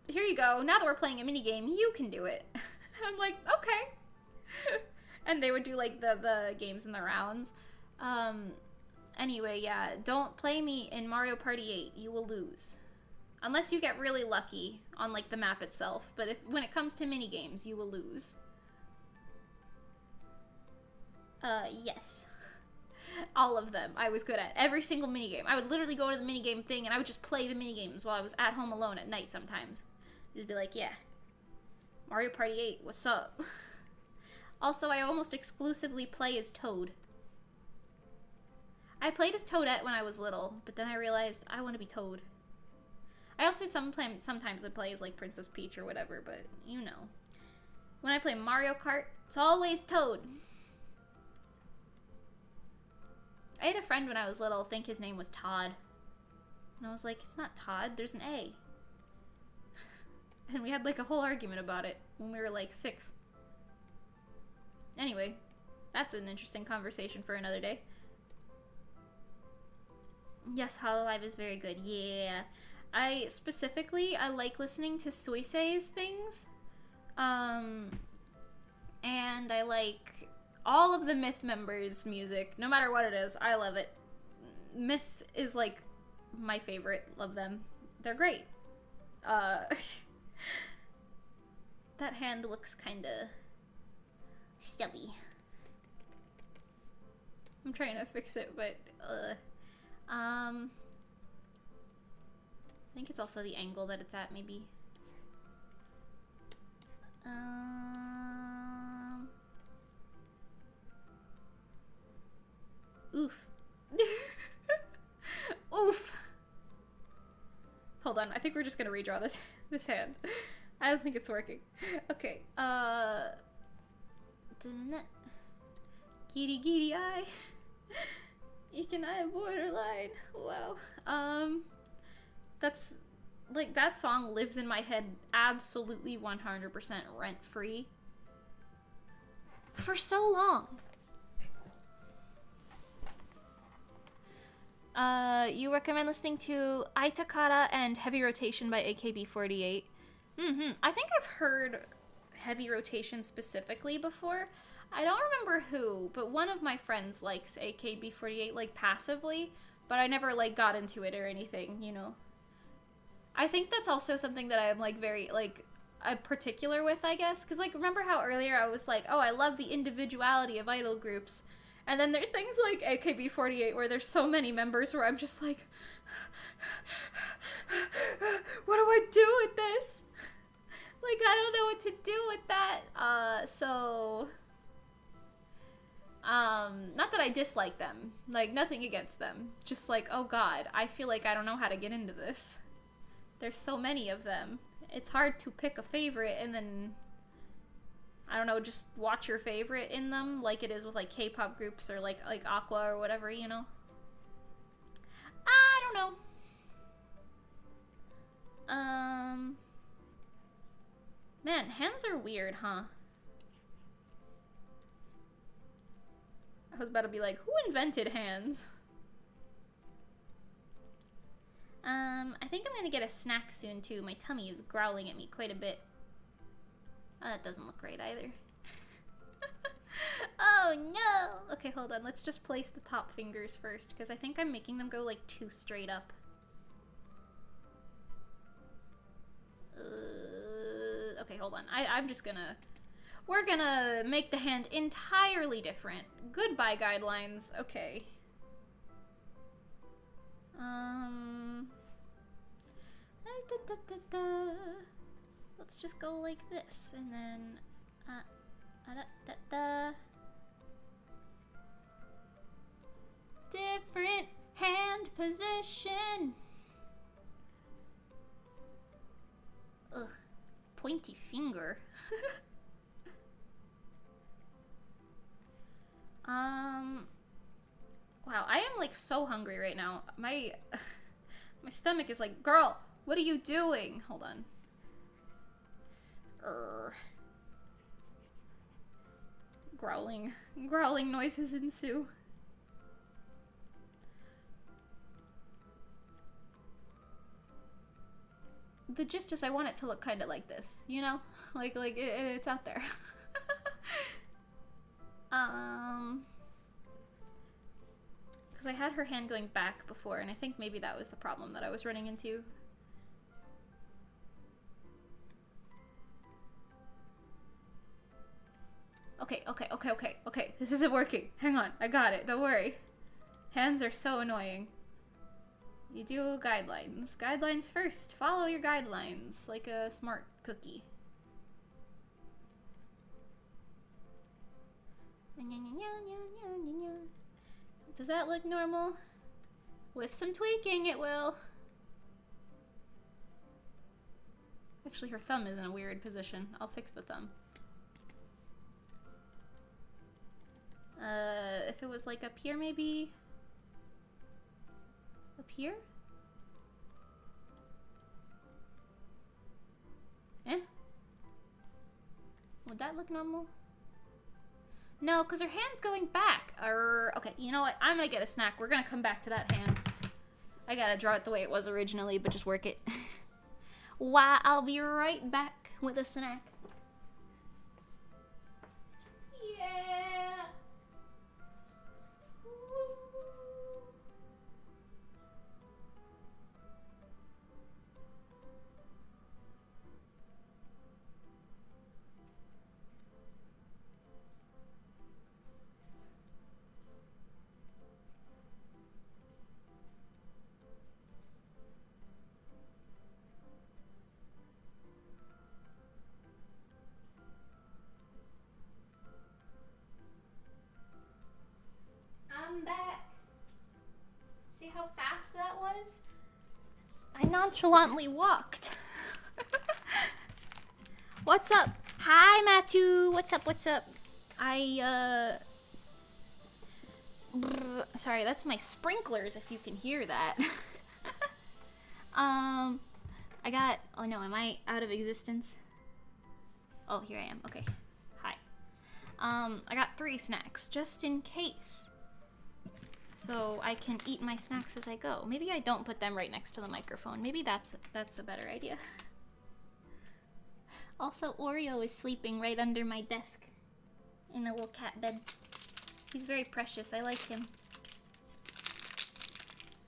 B: here you go, now that we're playing a mini game, you can do it. I'm like, okay. And they would do, like, the games and the rounds. Anyway, yeah, don't play me in Mario Party 8, you will lose. Unless you get really lucky on, like, the map itself. But when it comes to minigames, you will lose. Yes. All of them I was good at. Every single minigame. I would literally go to the minigame thing and I would just play the minigames while I was at home alone at night sometimes. Just be like, yeah. Mario Party 8, what's up? Also, I almost exclusively play as Toad. I played as Toadette when I was little, but then I realized I want to be Toad. I also sometimes would play as, like, Princess Peach or whatever, but you know. When I play Mario Kart, it's always Toad. I had a friend when I was little think his name was Todd. And I was like, it's not Todd, there's an A. And we had like a whole argument about it when we were like 6. Anyway, that's an interesting conversation for another day. Yes, Hololive is very good. Yeah. I like listening to Suisei's things. And I like all of the Myth members' music. No matter what it is, I love it. Myth is like my favorite of them. They're great. That hand looks kinda stubby. I'm trying to fix it, but I think it's also the angle that it's at, maybe. Oof. Oof. Hold on, I think we're just gonna redraw this hand. I don't think it's working. Okay, Giddy giddy eye. Eek and I have borderline. Wow. That's like, that song lives in my head absolutely 100% rent free for so long. You recommend listening to Aitakara and Heavy Rotation by AKB48. I think I've heard Heavy Rotation specifically before. I don't remember who, but one of my friends likes AKB48, like, passively, but I never, like, got into it or anything, you know? I think that's also something that I'm, like, very, like, particular with, I guess, because, like, remember how earlier I was like, oh, I love the individuality of idol groups, and then there's things like AKB48 where there's so many members where I'm just like, what do I do with this? Like, I don't know what to do with that. Not that I dislike them. Like, nothing against them. Just like, oh god, I feel like I don't know how to get into this. There's so many of them. It's hard to pick a favorite and then, I don't know, just watch your favorite in them, like it is with, like, K-pop groups or, like Aqua or whatever, you know? I don't know. Man, hands are weird, huh? I was about to be like, who invented hands? I think I'm gonna get a snack soon, too. My tummy is growling at me quite a bit. Oh, that doesn't look right either. Oh, no! Okay, hold on. Let's just place the top fingers first, because I think I'm making them go, like, too straight up. Okay, hold on. I'm just gonna... We're gonna make the hand entirely different. Goodbye, guidelines. Okay. Let's just go like this, and then... Different hand position. Ugh. Pointy finger. Wow, I am like so hungry right now. My stomach is like, girl, what are you doing? Hold on. Growling noises ensue. The gist is I want it to look kind of like this, you know? Like it's out there. Because I had her hand going back before, and I think maybe that was the problem that I was running into. Okay. This isn't working. Hang on, I got it. Don't worry. Hands are so annoying. You do guidelines. Guidelines first. Follow your guidelines like a smart cookie. Does that look normal? With some tweaking, it will. Actually, her thumb is in a weird position. I'll fix the thumb. If it was like up here, maybe? Up here? Would that look normal? No, because her hand's going back. Okay, you know what? I'm gonna get a snack. We're gonna come back to that hand. I gotta draw it the way it was originally, but just work it. Why, I'll be right back with a snack. Yeah. I'm back. See how fast that was? I nonchalantly walked. What's up? Hi, Matthew. What's up? What's up? Sorry, that's my sprinklers if you can hear that. I got, oh no, am I out of existence? Oh, here I am. Okay. Hi. I got 3 snacks just in case. So I can eat my snacks as I go. Maybe I don't put them right next to the microphone. Maybe that's a better idea. Also, Oreo is sleeping right under my desk in a little cat bed. He's very precious. I like him.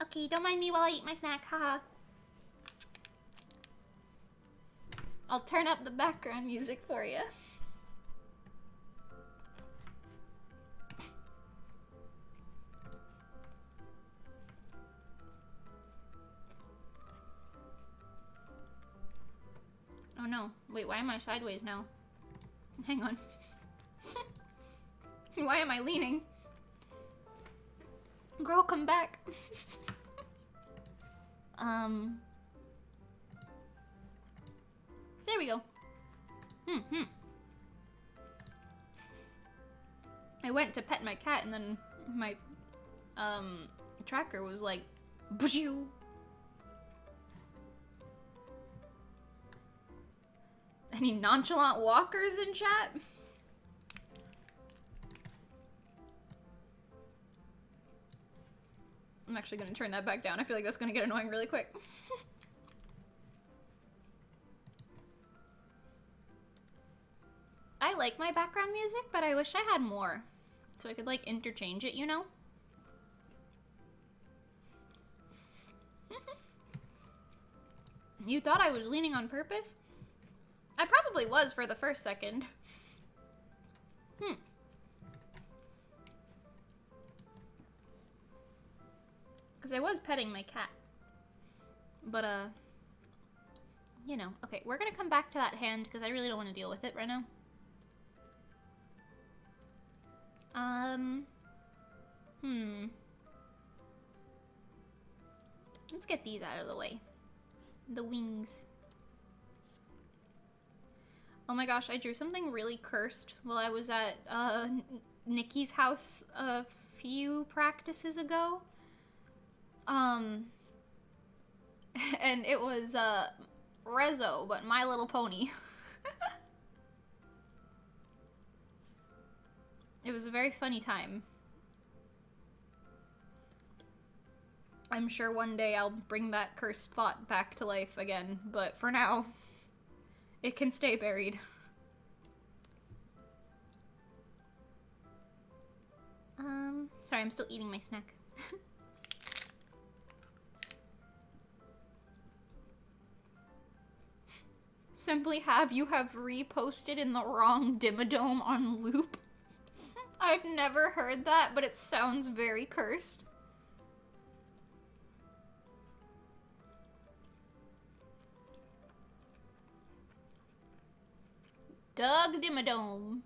B: Okay, don't mind me while I eat my snack. Haha. I'll turn up the background music for you. Oh no. Wait, why am I sideways now? Hang on. Why am I leaning? Girl, come back. There we go. I went to pet my cat and then my tracker was like, "Boo!" Any nonchalant walkers in chat? I'm actually gonna turn that back down. I feel like that's gonna get annoying really quick. I like my background music, but I wish I had more. So I could like interchange it, you know? You thought I was leaning on purpose? I probably was for the first second. Because I was petting my cat. But, you know. Okay, we're gonna come back to that hand because I really don't want to deal with it right now. Let's get these out of the way. The wings. Oh my gosh, I drew something really cursed while I was at Nikki's house a few practices ago. And it was Reso, but My Little Pony. It was a very funny time. I'm sure one day I'll bring that cursed thought back to life again, but for now, it can stay buried. Sorry, I'm still eating my snack. Simply you have reposted in the wrong Dimmadome on loop. I've never heard that, but it sounds very cursed. Doug Dimmadome.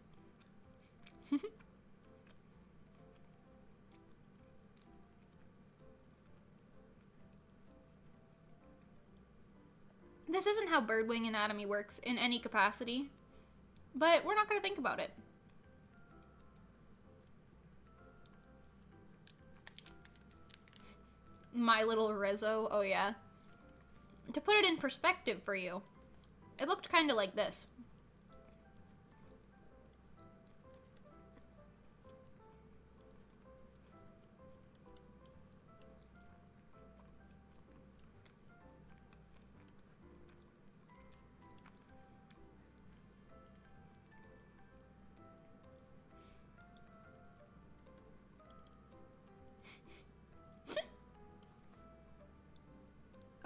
B: This isn't how birdwing anatomy works in any capacity, but we're not going to think about it. My little Reso, oh yeah. To put it in perspective for you, it looked kind of like this.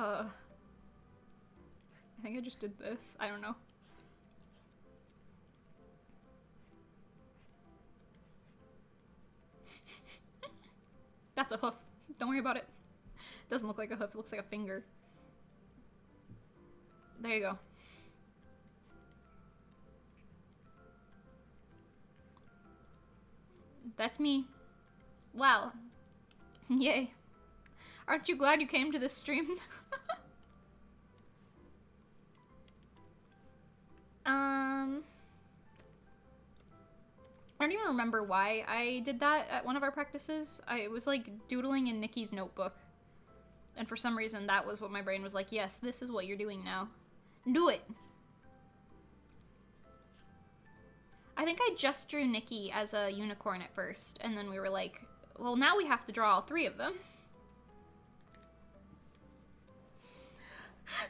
B: I think I just did this. I don't know. That's a hoof. Don't worry about it. Doesn't look like a hoof. It looks like a finger. There you go. That's me. Wow. Yay. Aren't you glad you came to this stream? I don't even remember why I did that at one of our practices. I was like doodling in Nikki's notebook. And for some reason that was what my brain was like, yes, this is what you're doing now. Do it! I think I just drew Nikki as a unicorn at first, and then we were like, well, now we have to draw all three of them.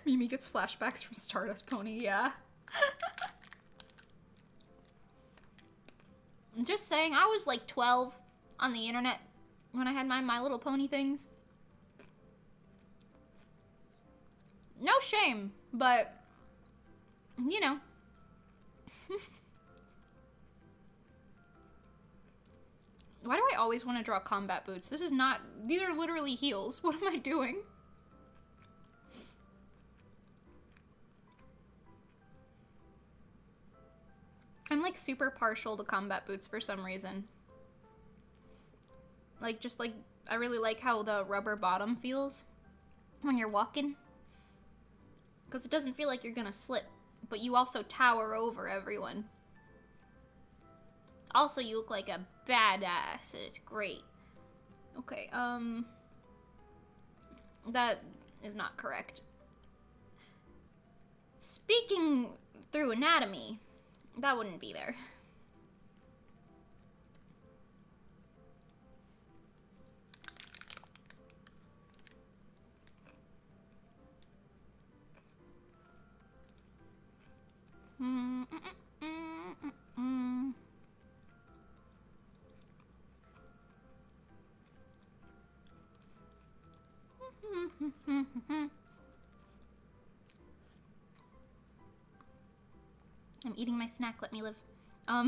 B: Mimi gets flashbacks from Stardust Pony, yeah. Just saying, I was like 12 on the internet when I had My Little Pony things. No shame, but, you know. Why do I always want to draw combat boots? This is not, these are literally heels. What am I doing? I'm like super partial to combat boots for some reason. Like, just like, I really like how the rubber bottom feels when you're walking. Because it doesn't feel like you're gonna slip, but you also tower over everyone. Also, you look like a badass. It's great. Okay, that is not correct. Speaking through anatomy, that wouldn't be there. I'm eating my snack, let me live. I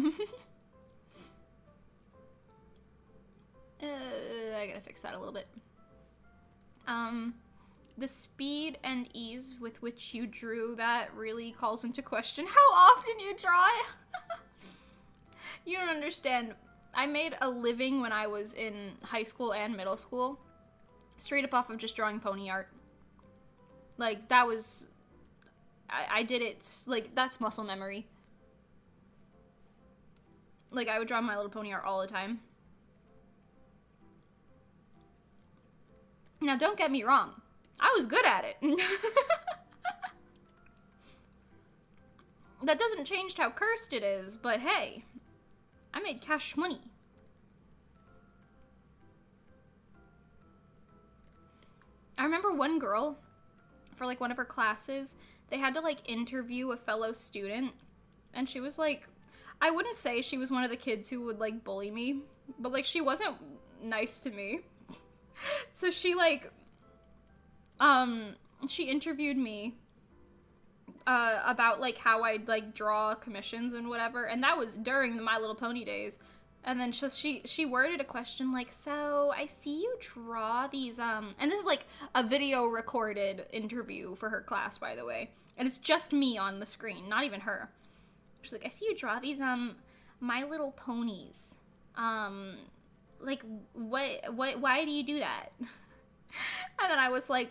B: gotta fix that a little bit. The speed and ease with which you drew that really calls into question how often you draw it. You don't understand. I made a living when I was in high school and middle school, straight up off of just drawing pony art. Like, that was... I did it, like, that's muscle memory. Like, I would draw My Little Pony art all the time. Now, don't get me wrong. I was good at it. That doesn't change how cursed it is, but hey, I made cash money. I remember one girl, for like one of her classes, they had to like interview a fellow student, and she was like, I wouldn't say she was one of the kids who would like bully me, but like she wasn't nice to me. So she like, she interviewed me about like how I'd like draw commissions and whatever, and that was during the My Little Pony days. And then she worded a question like, so I see you draw these, and this is like a video recorded interview for her class, by the way. And it's just me on the screen, not even her. She's like, I see you draw these, My Little Ponies. Like, why do you do that? And then I was like,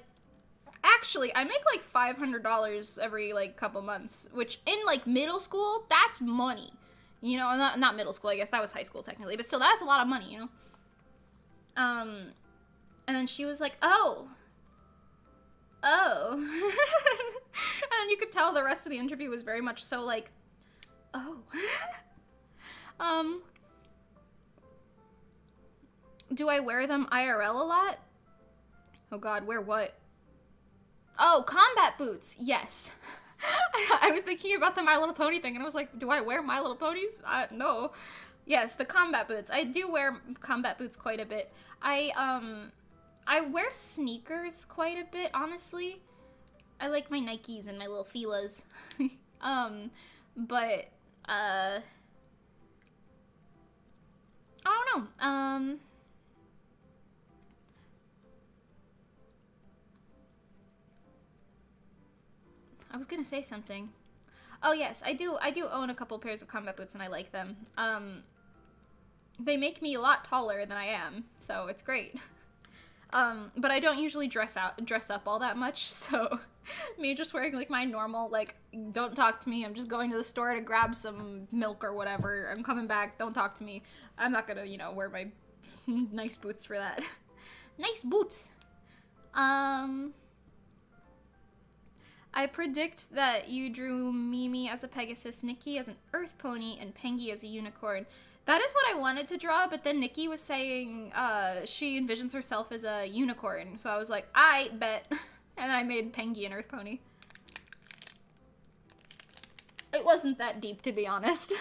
B: actually, I make like $500 every like couple months, which in like middle school, that's money. You know, not middle school, I guess that was high school technically, but still, that's a lot of money, you know? And then she was like, oh. And then you could tell the rest of the interview was very much so like, oh. Do I wear them IRL a lot? Oh god, wear what? Oh, combat boots, yes. I was thinking about the My Little Pony thing, and I was like, do I wear My Little Ponies? No. Yes, the combat boots. I do wear combat boots quite a bit. I I wear sneakers quite a bit, honestly. I like my Nikes and my little Fila's. But, I don't know. I was gonna say something. Oh yes, I do own a couple pairs of combat boots and I like them. They make me a lot taller than I am, so it's great. But I don't usually dress up all that much, so me just wearing like my normal, like, don't talk to me, I'm just going to the store to grab some milk or whatever, I'm coming back, don't talk to me. I'm not gonna, you know, wear my nice boots for that. Nice boots! I predict that you drew Mimi as a Pegasus, Nikki as an Earth Pony, and Pengy as a unicorn. That is what I wanted to draw, but then Nikki was saying she envisions herself as a unicorn. So I was like, I bet. And I made Pengy an Earth Pony. It wasn't that deep, to be honest.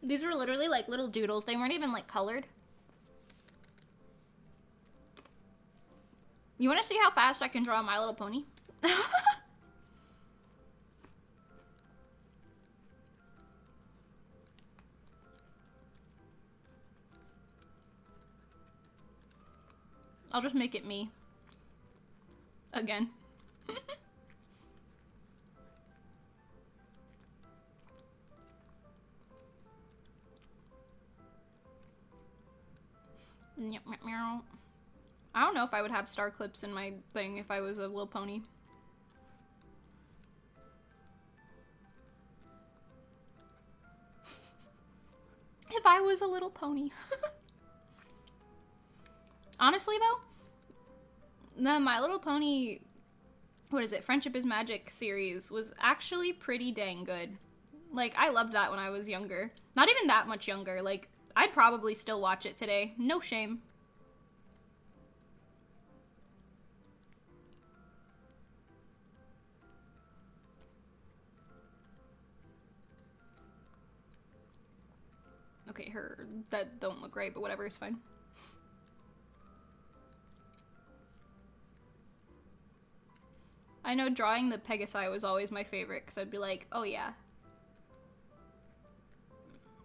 B: These were literally like little doodles. They weren't even like colored. You want to see how fast I can draw My Little Pony? I'll just make it me. Again. I don't know if I would have star clips in my thing if I was a little pony. If I was a little pony. Honestly, though, the My Little Pony, what is it, Friendship is Magic series was actually pretty dang good. Like, I loved that when I was younger. Not even that much younger. Like, I'd probably still watch it today. No shame. Okay, that don't look right, but whatever, it's fine. I know drawing the Pegasi was always my favorite, because I'd be like, oh yeah.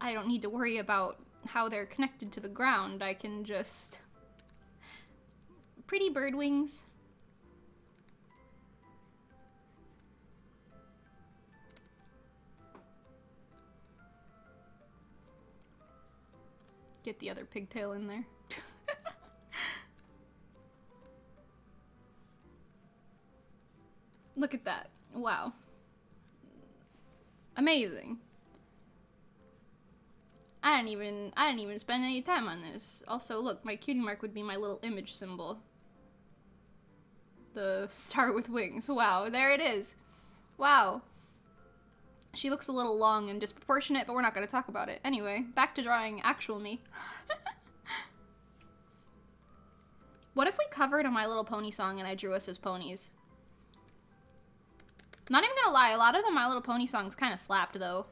B: I don't need to worry about how they're connected to the ground, I can just... Pretty bird wings. Get the other pigtail in there. Look at that. Wow. Amazing. I didn't even spend any time on this. Also, look, my cutie mark would be my little image symbol. The star with wings. Wow, there it is. Wow. She looks a little long and disproportionate, but we're not going to talk about it. Anyway, back to drawing actual me. What if we covered a My Little Pony song and I drew us as ponies? Not even gonna lie, a lot of the My Little Pony songs kind of slapped, though.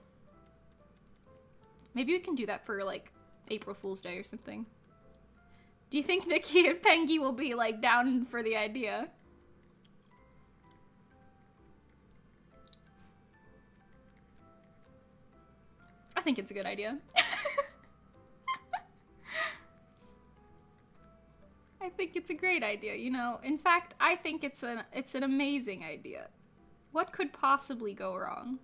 B: Maybe we can do that for, like, April Fool's Day or something. Do you think Nikki and Pengy will be, like, down for the idea? I think it's a good idea. I think it's a great idea, you know? In fact, I think it's an amazing idea. What could possibly go wrong?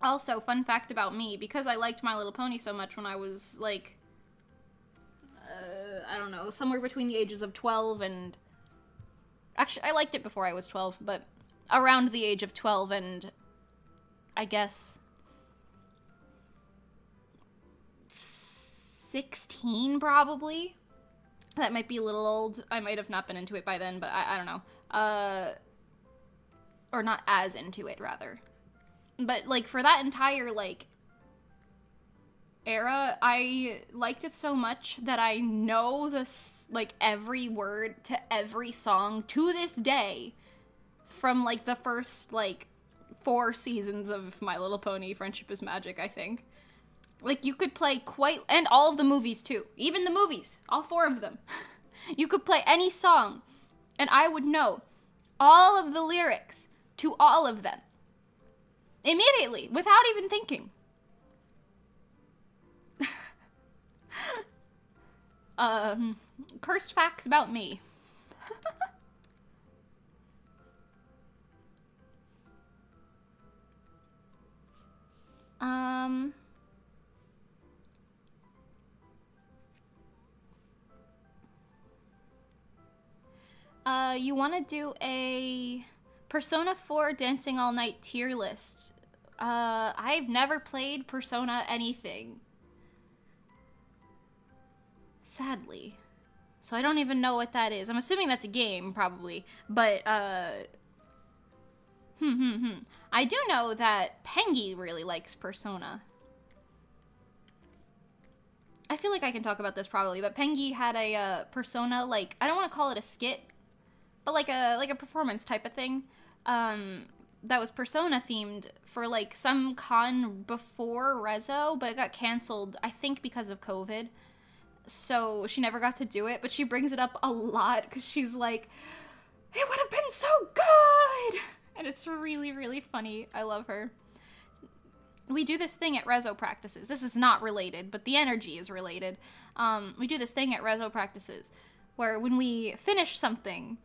B: Also, fun fact about me, because I liked My Little Pony so much when I was, like, I don't know, somewhere between the ages of 12 and... Actually, I liked it before I was 12, but around the age of 12 and, I guess, 16, probably? That might be a little old. I might have not been into it by then, but I don't know. Or not as into it, rather. But, like, for that entire, like, era, I liked it so much that I know this, like, every word to every song to this day from, like, the first, like, 4 seasons of My Little Pony Friendship is Magic, I think. Like, you could play and all of the movies, too. Even the movies. All 4 of them. You could play any song, and I would know all of the lyrics to all of them. Immediately, without even thinking. Cursed facts about me. You want to do a Persona 4 Dancing All Night tier list. I've never played Persona anything. Sadly. So I don't even know what that is. I'm assuming that's a game, probably. But, I do know that Pengy really likes Persona. I feel like I can talk about this probably, but Pengy had a Persona, like, I don't want to call it a skit, but like a performance type of thing, that was Persona themed for like some con before Reso, but it got canceled, I think because of COVID. So she never got to do it, but she brings it up a lot because she's like, it would have been so good! And it's really, really funny. I love her. We do this thing at Reso practices. This is not related, but the energy is related. We do this thing at Reso practices where when we finish something,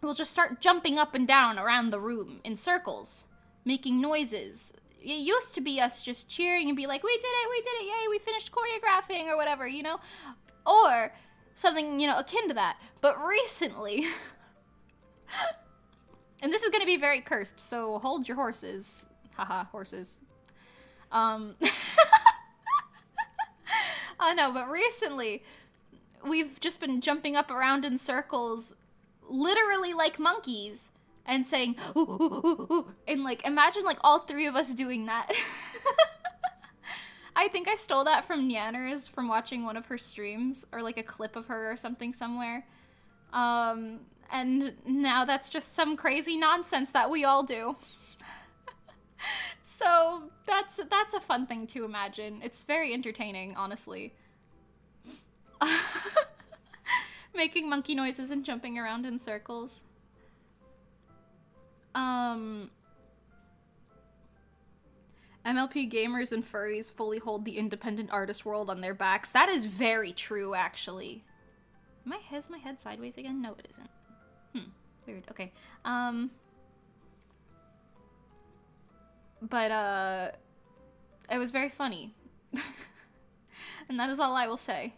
B: we'll just start jumping up and down around the room in circles, making noises. It used to be us just cheering and be like, we did it, yay, we finished choreographing or whatever, you know? Or something, you know, akin to that. But recently, and this is going to be very cursed, so hold your horses. Haha, horses. Oh no, but recently, we've just been jumping up around in circles, literally like monkeys, and saying, ooh, ooh, ooh, ooh, and like, imagine like all 3 of us doing that. I think I stole that from Nyanners from watching one of her streams, or like a clip of her or something somewhere. And now that's just some crazy nonsense that we all do. So that's a fun thing to imagine. It's very entertaining, honestly. Making monkey noises and jumping around in circles. MLP gamers and furries fully hold the independent artist world on their backs. That is very true, actually. Is my head sideways again? No, it isn't. Weird. Okay. But, it was very funny. And that is all I will say.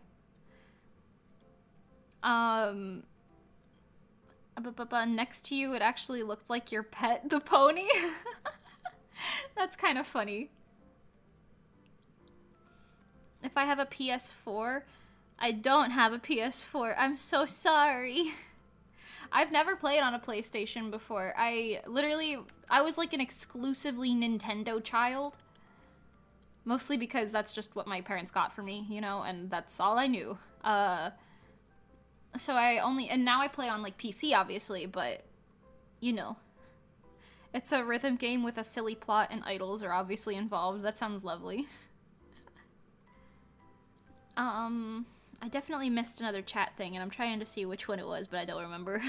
B: Next to you, it actually looked like your pet, the pony. That's kind of funny. If I have a PS4, I don't have a PS4. I'm so sorry. I've never played on a PlayStation before. I was like an exclusively Nintendo child. Mostly because that's just what my parents got for me, you know, and that's all I knew. So and now I play on like PC, obviously, but, you know. It's a rhythm game with a silly plot and idols are obviously involved. That sounds lovely. I definitely missed another chat thing, and I'm trying to see which one it was, but I don't remember.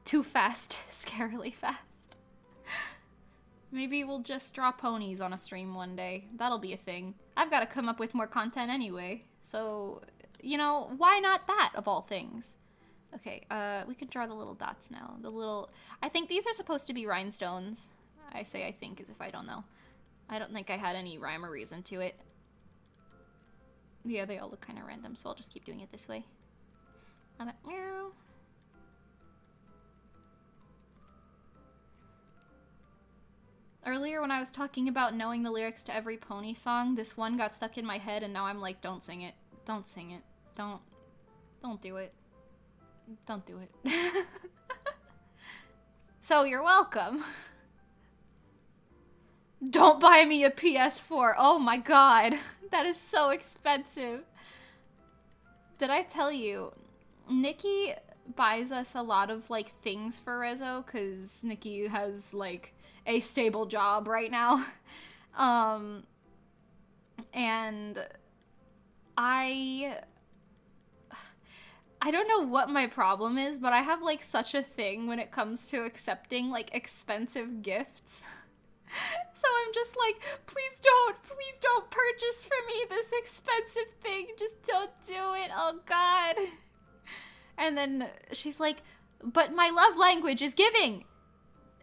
B: Too fast. Scarily fast. Maybe we'll just draw ponies on a stream one day. That'll be a thing. I've got to come up with more content anyway. So, you know, why not that, of all things? Okay, we can draw the little dots now. I think these are supposed to be rhinestones. I say I think as if I don't know. I don't think I had any rhyme or reason to it. Yeah, they all look kind of random, so I'll just keep doing it this way. Meow. Earlier when I was talking about knowing the lyrics to every pony song, this one got stuck in my head and now I'm like, don't sing it. Don't sing it. Don't do it. Don't do it. So you're welcome. Don't buy me a PS4. Oh my god. That is so expensive. Did I tell you? Nikki buys us a lot of, like, things for Reso, because Nikki has, like, a stable job right now. And I don't know what my problem is, but I have, like, such a thing when it comes to accepting, like, expensive gifts. So I'm just like, please don't purchase for me this expensive thing. Just don't do it. Oh, God. And then she's like, but my love language is giving.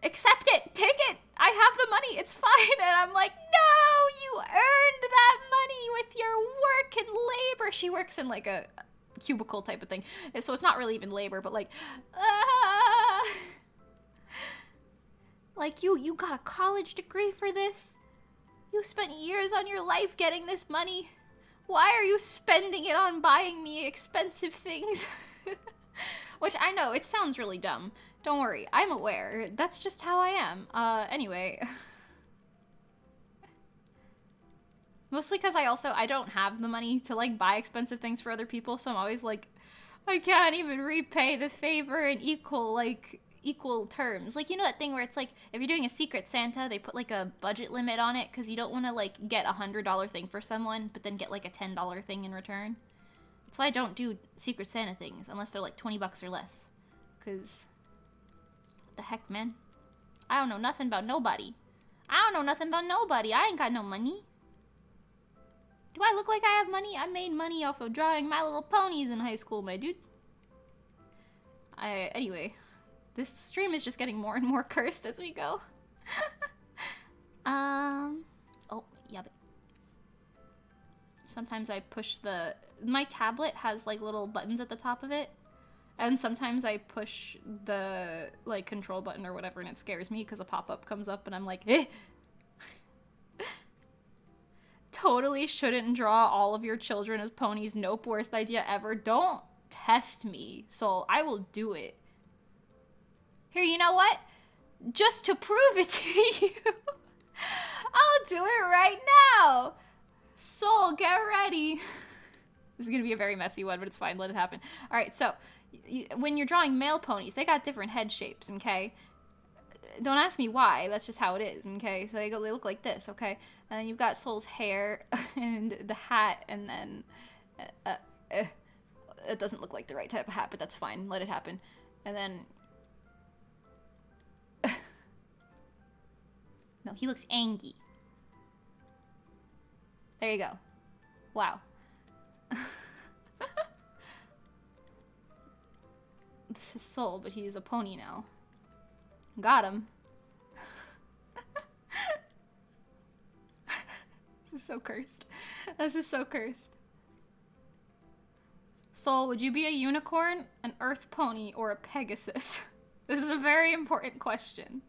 B: Accept it. Take it. I have the money. It's fine. And I'm like, no, you earned that money with your work and labor. She works in, like, a cubicle type of thing. So it's not really even labor, but, like, like, you got a college degree for this? You spent years on your life getting this money. Why are you spending it on buying me expensive things? Which, I know, it sounds really dumb. Don't worry, I'm aware. That's just how I am. Anyway. Mostly because I don't have the money to, like, buy expensive things for other people, so I'm always like, I can't even repay the favor in equal terms. Like, you know that thing where it's like, if you're doing a Secret Santa, they put, like, a budget limit on it because you don't want to, like, get a $100 thing for someone, but then get, like, a $10 thing in return. That's why I don't do Secret Santa things unless they're, like, 20 bucks or less. Because, what the heck, man? I don't know nothing about nobody. I ain't got no money. Do I look like I have money? I made money off of drawing My Little Ponies in high school, my dude. Anyway. This stream is just getting more and more cursed as we go. Oh, yeah, but sometimes I push my tablet has, like, little buttons at the top of it, and sometimes I push the, like, control button or whatever, and it scares me because a pop-up comes up, and I'm like, eh! Totally shouldn't draw all of your children as ponies. Nope, worst idea ever. Don't test me, Soul. I will do it. Here, you know what? Just to prove it to you, I'll do it right now. Soul, get ready. This is gonna be a very messy one, but it's fine. Let it happen. All right, so when you're drawing male ponies, they got different head shapes, okay? Don't ask me why. That's just how it is, okay? So they look like this, okay? And then you've got Soul's hair and the hat, and then it doesn't look like the right type of hat, but that's fine. Let it happen. And then no, he looks angry. There you go. Wow. This is Soul, but he's a pony now. Got him. This is so cursed. This is so cursed. Soul, would you be a unicorn, an earth pony, or a Pegasus? This is a very important question.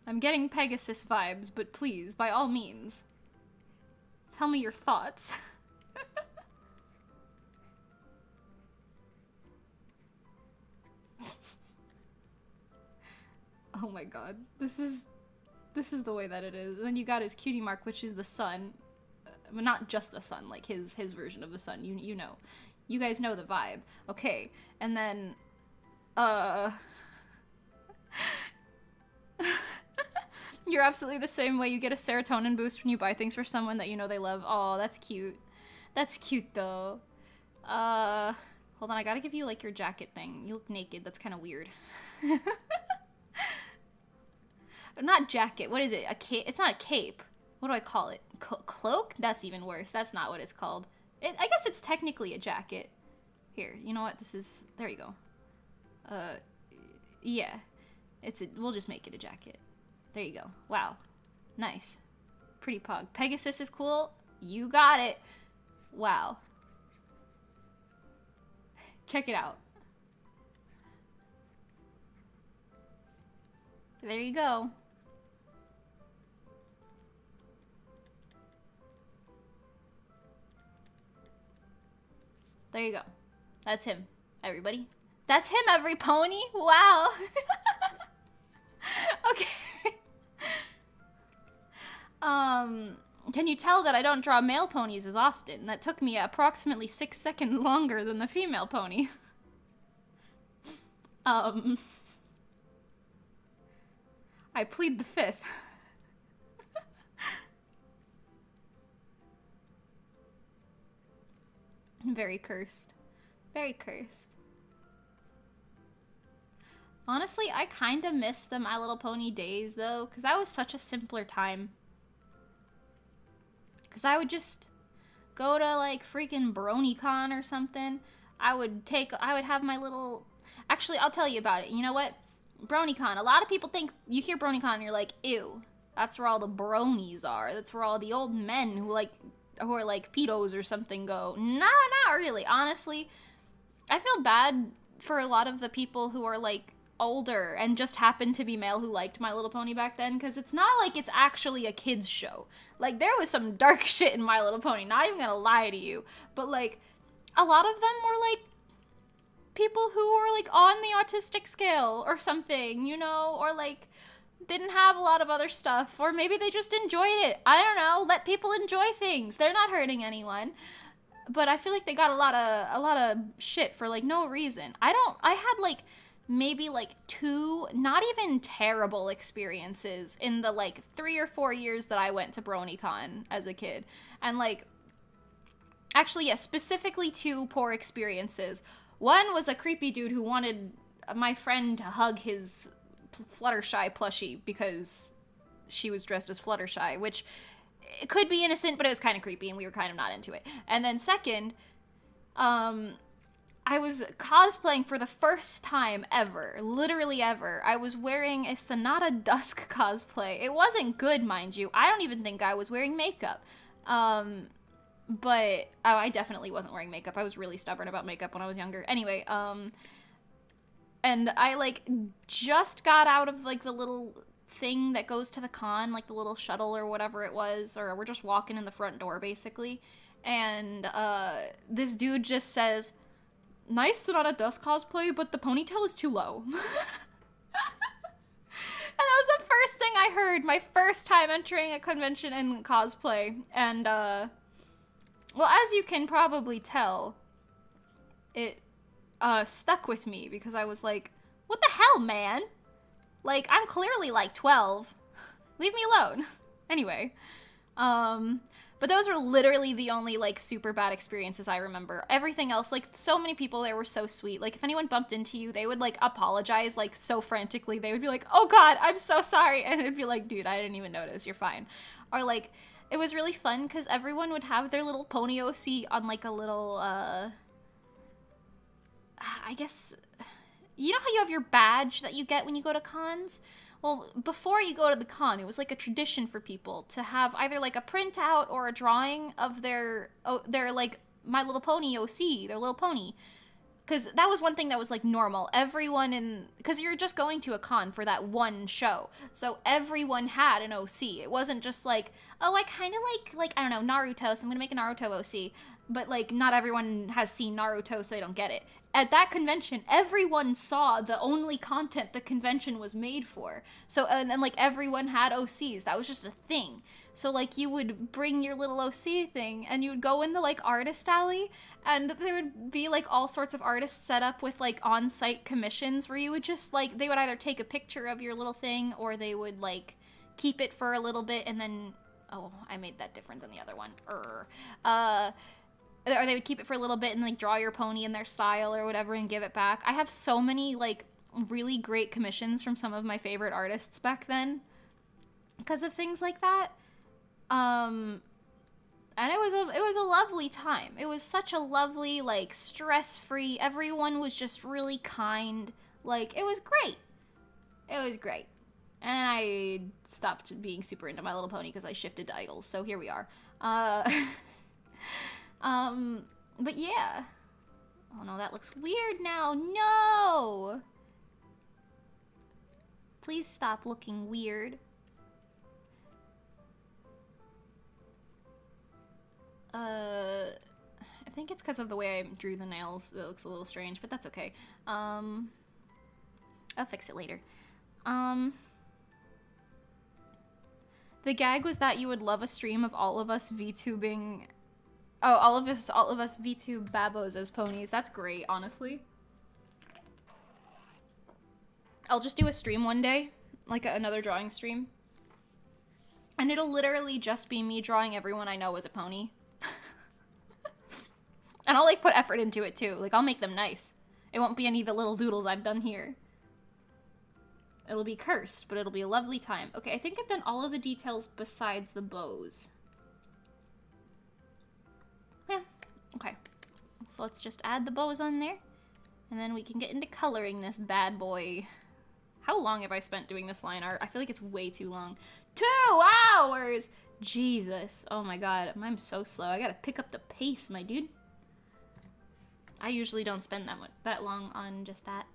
B: I'm getting Pegasus vibes, but please, by all means, tell me your thoughts. Oh my god, this is the way that it is. And then you got his cutie mark, which is the sun. But not just the sun, like his version of the sun. You know. You guys know the vibe. Okay, and then, you're absolutely the same way. You get a serotonin boost when you buy things for someone that you know they love. Oh, that's cute. That's cute, though. Hold on, I gotta give you, like, your jacket thing. You look naked. That's kind of weird. Not jacket. What is it? A cape? It's not a cape. What do I call it? Cloak? That's even worse. That's not what it's called. I guess it's technically a jacket. Here, you know what? This is... There you go. Yeah. We'll just make it a jacket. There you go. Wow. Nice. Pretty pug. Pegasus is cool. You got it. Wow. Check it out. There you go. There you go. That's him, everybody. That's him, every pony. Wow. Okay. Can you tell that I don't draw male ponies as often? That took me approximately 6 seconds longer than the female pony. I plead the fifth. Very cursed. Very cursed. Honestly, I kind of miss the My Little Pony days, though, because that was such a simpler time. Because I would just go to, like, freaking BronyCon or something. I would have my little... Actually, I'll tell you about it. You know what? BronyCon. A lot of people think, you hear BronyCon and you're like, ew. That's where all the bronies are. That's where all the old men who are like pedos or something go. Nah, not really. Honestly, I feel bad for a lot of the people who are like older and just happened to be male who liked My Little Pony back then, because it's not like it's actually a kids show. Like, there was some dark shit in My Little Pony, not even gonna lie to you, but like a lot of them were like people who were like on the autistic scale or something, you know, or like didn't have a lot of other stuff, or maybe they just enjoyed it. I don't know. Let people enjoy things. They're not hurting anyone. But I feel like they got a lot of shit for like no reason. I had like maybe like 2 not even terrible experiences in the like 3 or 4 years that I went to BronyCon as a kid. And like, actually, yeah, specifically 2 poor experiences. One was a creepy dude who wanted my friend to hug his Fluttershy plushie because she was dressed as Fluttershy, which it could be innocent, but it was kind of creepy and we were kind of not into it. And then second, I was cosplaying for the first time ever, literally ever. I was wearing a Sonata Dusk cosplay. It wasn't good, mind you. I don't even think I was wearing makeup. But I definitely wasn't wearing makeup. I was really stubborn about makeup when I was younger. Anyway, and I, like, just got out of, like, the little thing that goes to the con, like the little shuttle or whatever it was, or we're just walking in the front door, basically. And, this dude just says, "Nice Sonata Dusk cosplay, but the ponytail is too low." And that was the first thing I heard, my first time entering a convention in cosplay. And, well, as you can probably tell, it stuck with me because I was like, what the hell, man? Like, I'm clearly like 12. Leave me alone. Anyway, but those were literally the only like super bad experiences I remember. Everything else, like, so many people there were so sweet. Like, if anyone bumped into you, they would like apologize like so frantically. They would be like, "Oh God, I'm so sorry," and it'd be like, "Dude, I didn't even notice. You're fine." Or like, it was really fun because everyone would have their little pony OC on like a little, I guess, you know how you have your badge that you get when you go to cons? Well, before you go to the con, it was like a tradition for people to have either like a printout or a drawing of their like My Little Pony OC, their little pony. Because that was one thing that was like normal. Everyone because you're just going to a con for that one show. So everyone had an OC. It wasn't just like, oh, I kind of like, I don't know, Naruto, so I'm going to make a Naruto OC. But like, not everyone has seen Naruto, so they don't get it. At that convention, everyone saw the only content the convention was made for. So, and like, everyone had OCs. That was just a thing. So, like, you would bring your little OC thing, and you would go in the, like, artist alley, and there would be, like, all sorts of artists set up with, like, on-site commissions, where you would just, like, they would either take a picture of your little thing, or they would, like, keep it for a little bit, and then, oh, I made that different than the other one. Or they would keep it for a little bit and, like, draw your pony in their style or whatever and give it back. I have so many, like, really great commissions from some of my favorite artists back then because of things like that. And it was a lovely time. It was such a lovely, like, stress-free, everyone was just really kind. Like, it was great. It was great. And I stopped being super into My Little Pony because I shifted to idols, so here we are. But yeah. Oh no, that looks weird now. No! Please stop looking weird. I think it's because of the way I drew the nails. It looks a little strange, but that's okay. I'll fix it later. The gag was that you would love a stream of all of us VTubing. Oh, all of us VTube babos as ponies. That's great, honestly. I'll just do a stream one day, like another drawing stream. And it'll literally just be me drawing everyone I know as a pony. And I'll, like, put effort into it, too. Like, I'll make them nice. It won't be any of the little doodles I've done here. It'll be cursed, but it'll be a lovely time. Okay, I think I've done all of the details besides the bows. Yeah, okay. So let's just add the bows on there. And then we can get into coloring this bad boy. How long have I spent doing this line art? I feel like it's way too long. 2 hours! Jesus. Oh my god, I'm so slow. I gotta pick up the pace, my dude. I usually don't spend that long on just that.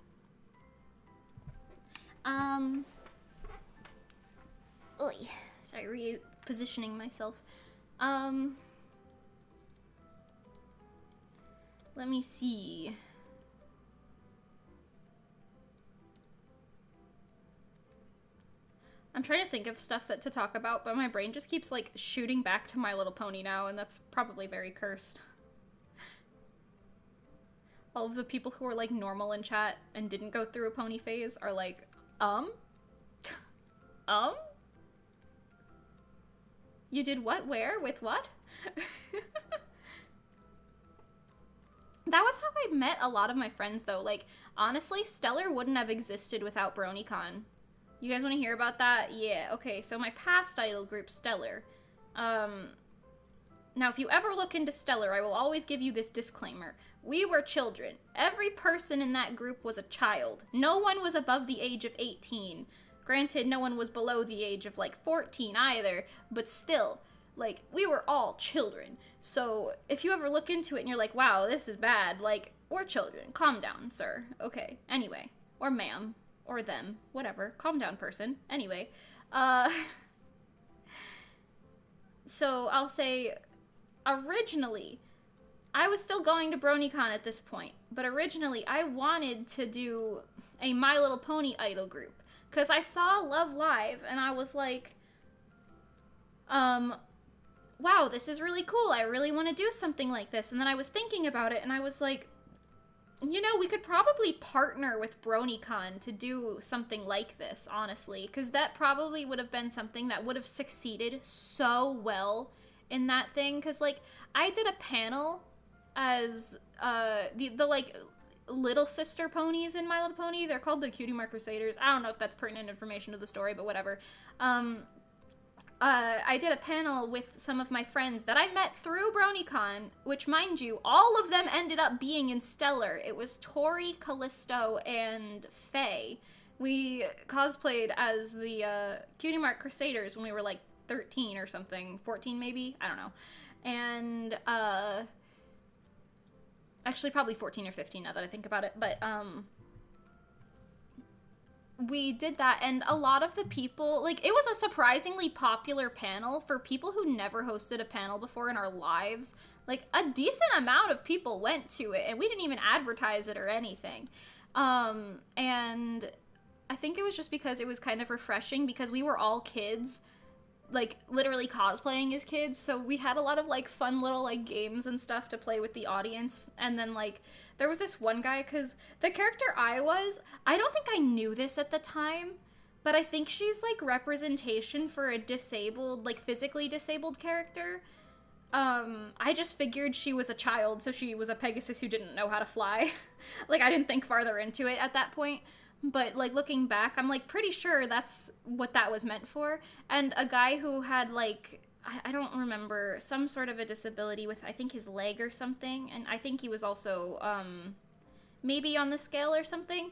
B: Oy. Sorry, repositioning myself. Let me see. I'm trying to think of stuff to talk about, but my brain just keeps, like, shooting back to My Little Pony now, and that's probably very cursed. All of the people who were, like, normal in chat and didn't go through a pony phase are like, You did what? Where? With what? That was how I met a lot of my friends, though. Like, honestly, Stellar wouldn't have existed without BronyCon. You guys want to hear about that? Yeah, okay, so my past idol group, Stellar. Now, if you ever look into Stellar, I will always give you this disclaimer. We were children. Every person in that group was a child. No one was above the age of 18. Granted, no one was below the age of, like, 14 either, but still, like, we were all children. So, if you ever look into it and you're like, wow, this is bad, like, we're children. Calm down, sir. Okay, anyway. Or ma'am. Or them. Whatever. Calm down, person. Anyway. So, I'll say, originally, I was still going to BronyCon at this point, but originally I wanted to do a My Little Pony idol group, because I saw Love Live, and I was like, wow, this is really cool, I really want to do something like this, and then I was thinking about it, and I was like, you know, we could probably partner with BronyCon to do something like this, honestly, because that probably would have been something that would have succeeded so well in that thing, because, like, I did a panel as, the like, little sister ponies in My Little Pony. They're called the Cutie Mark Crusaders. I don't know if that's pertinent information to the story, but whatever. I did a panel with some of my friends that I met through BronyCon, which, mind you, all of them ended up being in Stellar. It was Tori, Callisto, and Faye. We cosplayed as the Cutie Mark Crusaders when we were, like, 13 or something. 14, maybe? I don't know. And, actually, probably 14 or 15 now that I think about it, but, we did that, and a lot of the people, like, it was a surprisingly popular panel for people who never hosted a panel before in our lives. Like, a decent amount of people went to it, and we didn't even advertise it or anything. And I think it was just because it was kind of refreshing, because we were all kids, like, literally cosplaying as kids, so we had a lot of, like, fun little, like, games and stuff to play with the audience, and then, like, there was this one guy, because the character I don't think I knew this at the time, but I think she's, like, representation for a disabled, like, physically disabled character. I just figured she was a child, so she was a Pegasus who didn't know how to fly. Like, I didn't think farther into it at that point. But, like, looking back, I'm, like, pretty sure that's what that was meant for. And a guy who had, like, I don't remember, some sort of a disability with, I think, his leg or something. And I think he was also, maybe on the scale or something.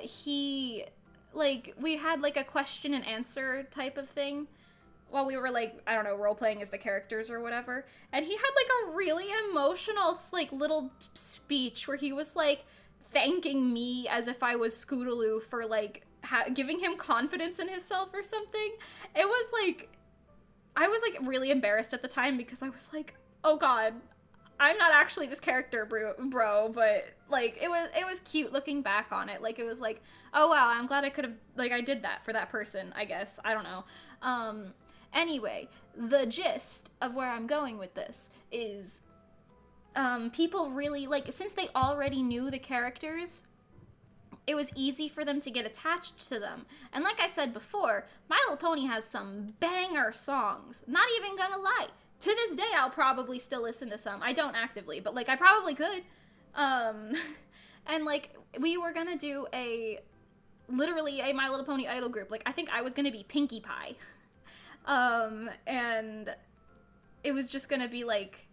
B: He, like, we had, like, a question and answer type of thing while we were, like, I don't know, role-playing as the characters or whatever. And he had, like, a really emotional, like, little speech where he was, like, thanking me as if I was Scootaloo for, like, giving him confidence in himself or something. It was, like, I was, like, really embarrassed at the time because I was like, oh god, I'm not actually this character, bro, but, like, it was cute looking back on it. Like, it was like, oh wow, I'm glad I could have, like, I did that for that person, I guess. I don't know. Anyway, the gist of where I'm going with this is people really, like, since they already knew the characters, it was easy for them to get attached to them. And like I said before, My Little Pony has some banger songs. Not even gonna lie. To this day, I'll probably still listen to some. I don't actively, but, like, I probably could. And, like, we were gonna do literally a My Little Pony idol group. Like, I think I was gonna be Pinkie Pie. And it was just gonna be, like,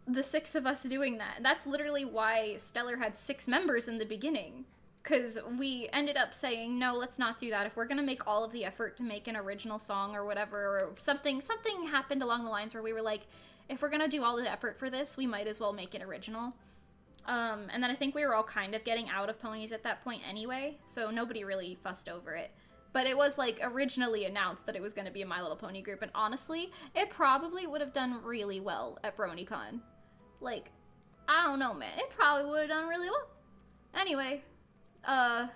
B: the 6 of us doing that. That's literally why Stellar had 6 members in the beginning. Because we ended up saying, no, let's not do that. If we're gonna make all of the effort to make an original song or whatever, or something happened along the lines where we were like, if we're gonna do all the effort for this, we might as well make it original. And then I think we were all kind of getting out of ponies at that point anyway, so nobody really fussed over it. But it was, like, originally announced that it was going to be a My Little Pony group, and honestly, it probably would have done really well at BronyCon. Like, I don't know, man. It probably would have done really well. Anyway, I'm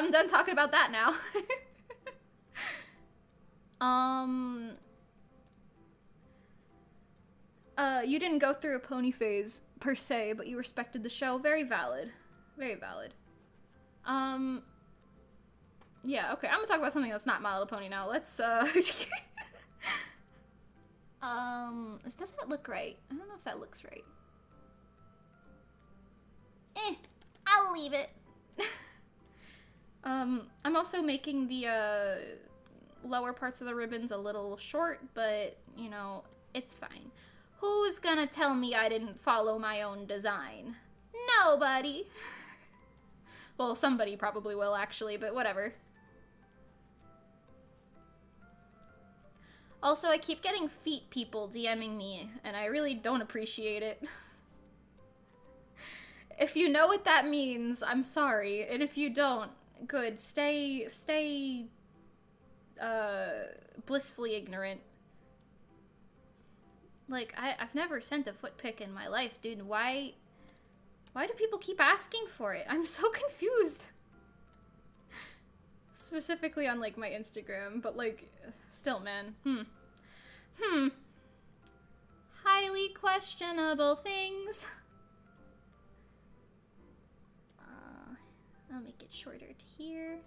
B: done talking about that now. You didn't go through a pony phase, per se, but you respected the show. Very valid. Very valid. Yeah, okay, I'm gonna talk about something that's not My Little Pony now. Let's, does that look right? I don't know if that looks right. I'll leave it. I'm also making the, lower parts of the ribbons a little short, but, you know, it's fine. Who's gonna tell me I didn't follow my own design? Nobody. Well, somebody probably will, actually, but whatever. Also, I keep getting feet people DMing me, and I really don't appreciate it. If you know what that means, I'm sorry, and if you don't, good. Stay, blissfully ignorant. Like, I've never sent a foot pic in my life, dude. Why do people keep asking for it? I'm so confused. Specifically on, like, my Instagram, but, like, still, man. Highly questionable things. I'll make it shorter to here.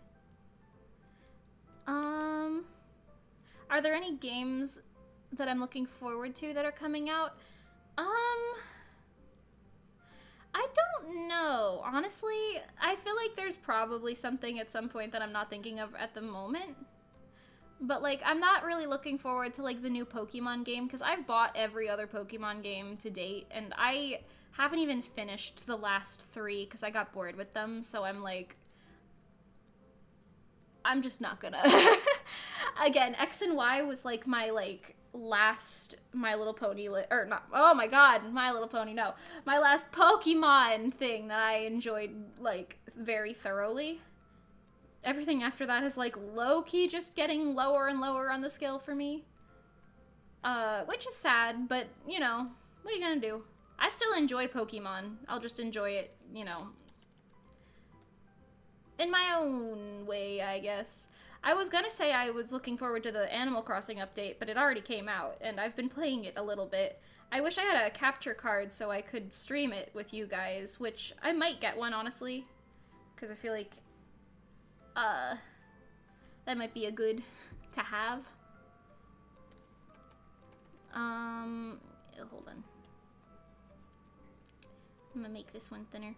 B: Are there any games that I'm looking forward to that are coming out? I don't know. Honestly, I feel like there's probably something at some point that I'm not thinking of at the moment. But, like, I'm not really looking forward to, like, the new Pokemon game, because I've bought every other Pokemon game to date, and I haven't even finished the last 3, because I got bored with them, so I'm like, I'm just not gonna. Again, X and Y was, like, my, like, last My Little Pony, or not, oh my god, My Little Pony, no. My last Pokemon thing that I enjoyed, like, very thoroughly. Everything after that is, like, low-key just getting lower and lower on the scale for me. Which is sad, but, you know, what are you gonna do? I still enjoy Pokemon. I'll just enjoy it, you know, in my own way, I guess. I was gonna say I was looking forward to the Animal Crossing update, but it already came out, and I've been playing it a little bit. I wish I had a capture card so I could stream it with you guys, which I might get one, honestly, because I feel like, that might be a good to have. Hold on. I'm gonna make this one thinner.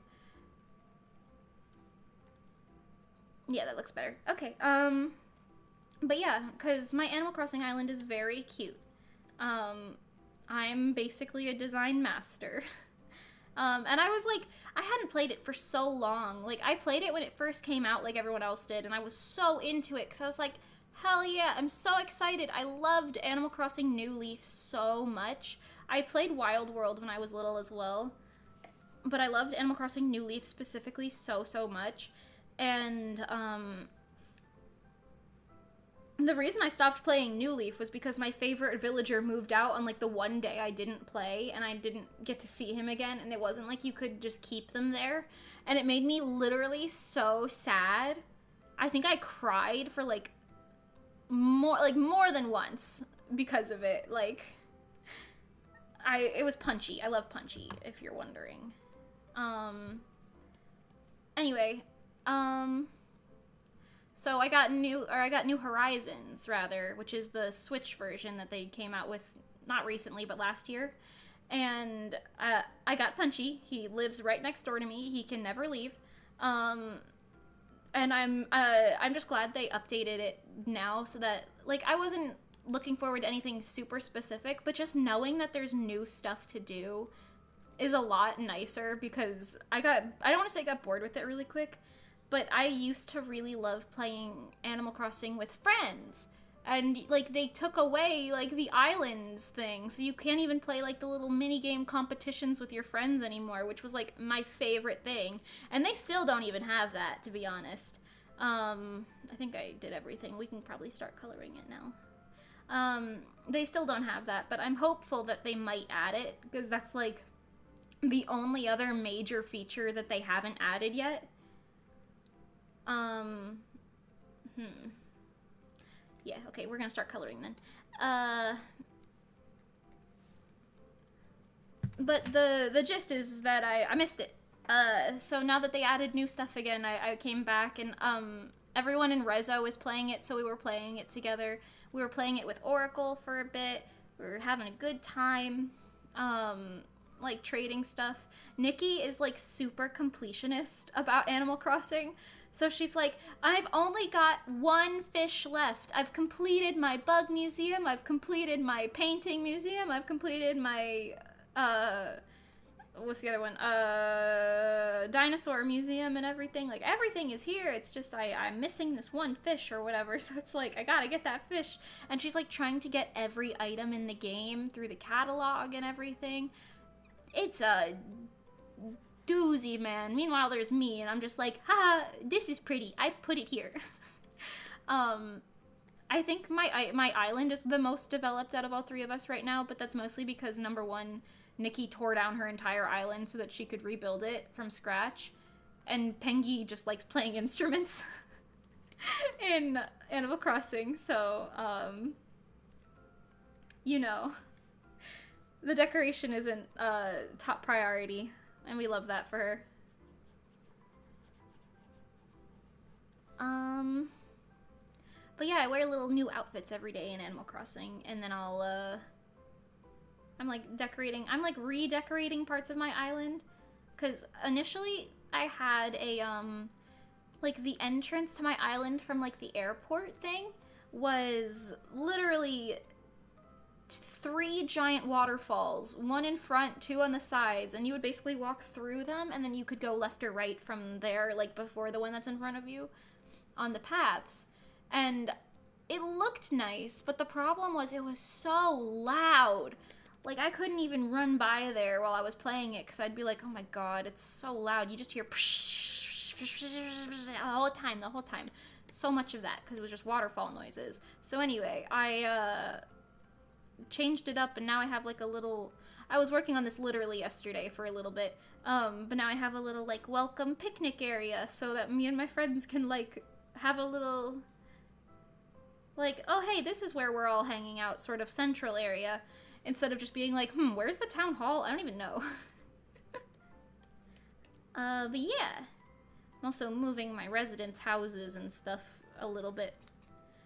B: Yeah, that looks better. Okay, but yeah, because my Animal Crossing island is very cute. I'm basically a design master. And I was like, I hadn't played it for so long. Like, I played it when it first came out like everyone else did, and I was so into it, because I was like, hell yeah, I'm so excited. I loved Animal Crossing New Leaf so much. I played Wild World when I was little as well, but I loved Animal Crossing New Leaf specifically so much. And, the reason I stopped playing New Leaf was because my favorite villager moved out on, like, the one day I didn't play, and I didn't get to see him again, and it wasn't like you could just keep them there, and it made me literally so sad. I think I cried for, like, more than once because of it. Like, it was punchy. I love punchy, if you're wondering. Anyway, so I got New Horizons, rather, which is the Switch version that they came out with, not recently, but last year. And I got Punchy. He lives right next door to me. He can never leave. And I'm just glad they updated it now so that, like, I wasn't looking forward to anything super specific, but just knowing that there's new stuff to do is a lot nicer, because I don't want to say I got bored with it really quick, but I used to really love playing Animal Crossing with friends. And, like, they took away, like, the islands thing, so you can't even play, like, the little mini-game competitions with your friends anymore, which was, like, my favorite thing. And they still don't even have that, to be honest. I think I did everything. We can probably start coloring it now. They still don't have that, but I'm hopeful that they might add it, because that's, like, the only other major feature that they haven't added yet. Yeah, okay, we're gonna start coloring then. But the gist is that I missed it. So now that they added new stuff again, I came back, and everyone in Reso is playing it, so we were playing it together. We were playing it with Oracle for a bit. We were having a good time, like, trading stuff. Nikki is, like, super completionist about Animal Crossing. So she's like, I've only got one fish left. I've completed my bug museum. I've completed my painting museum. I've completed my, what's the other one? Dinosaur museum and everything. Like, everything is here. It's just I'm missing this one fish or whatever. So it's like, I gotta get that fish. And she's, like, trying to get every item in the game through the catalog and everything. It's a doozy, man. Meanwhile, there's me, and I'm just like, haha, this is pretty. I put it here. I think my island is the most developed out of all three of us right now, but that's mostly because, number one, Nikki tore down her entire island so that she could rebuild it from scratch, and Pengi just likes playing instruments in Animal Crossing, so, you know, the decoration isn't top priority. And we love that for her. But yeah, I wear little new outfits every day in Animal Crossing, and then I'm like redecorating parts of my island, because initially I had a, like, the entrance to my island from, like, the airport thing was literally 3 giant waterfalls, one in front, 2 on the sides, and you would basically walk through them, and then you could go left or right from there, like, before the one that's in front of you, on the paths. And it looked nice, but the problem was it was so loud. Like, I couldn't even run by there while I was playing it, because I'd be like, oh my god, it's so loud. You just hear the whole time. So much of that, because it was just waterfall noises. So anyway, I, changed it up, and now I have, like, a little, I was working on this literally yesterday for a little bit, but now I have a little, like, welcome picnic area, so that me and my friends can, like, have a little, like, oh hey, this is where we're all hanging out, sort of central area, instead of just being like, where's the town hall? I don't even know. But yeah, I'm also moving my residence houses and stuff a little bit,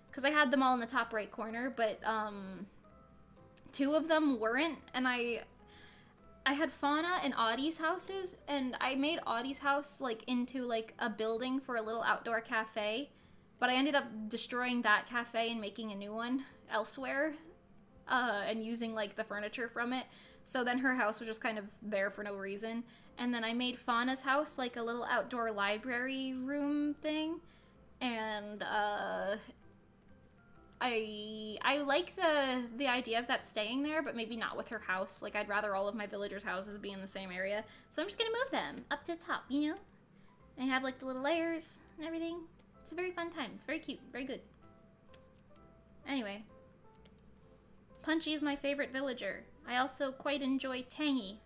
B: because I had them all in the top right corner, but, 2 of them weren't, and I had Fauna and Audie's houses, and I made Audie's house, like, into, like, a building for a little outdoor cafe, but I ended up destroying that cafe and making a new one elsewhere, and using, like, the furniture from it, so then her house was just kind of there for no reason, and then I made Fauna's house, like, a little outdoor library room thing, and, I like the idea of that staying there, but maybe not with her house. Like, I'd rather all of my villagers' houses be in the same area. So I'm just gonna move them up to the top, you know? And have, like, the little layers and everything. It's a very fun time. It's very cute. Very good. Anyway. Punchy is my favorite villager. I also quite enjoy Tangy.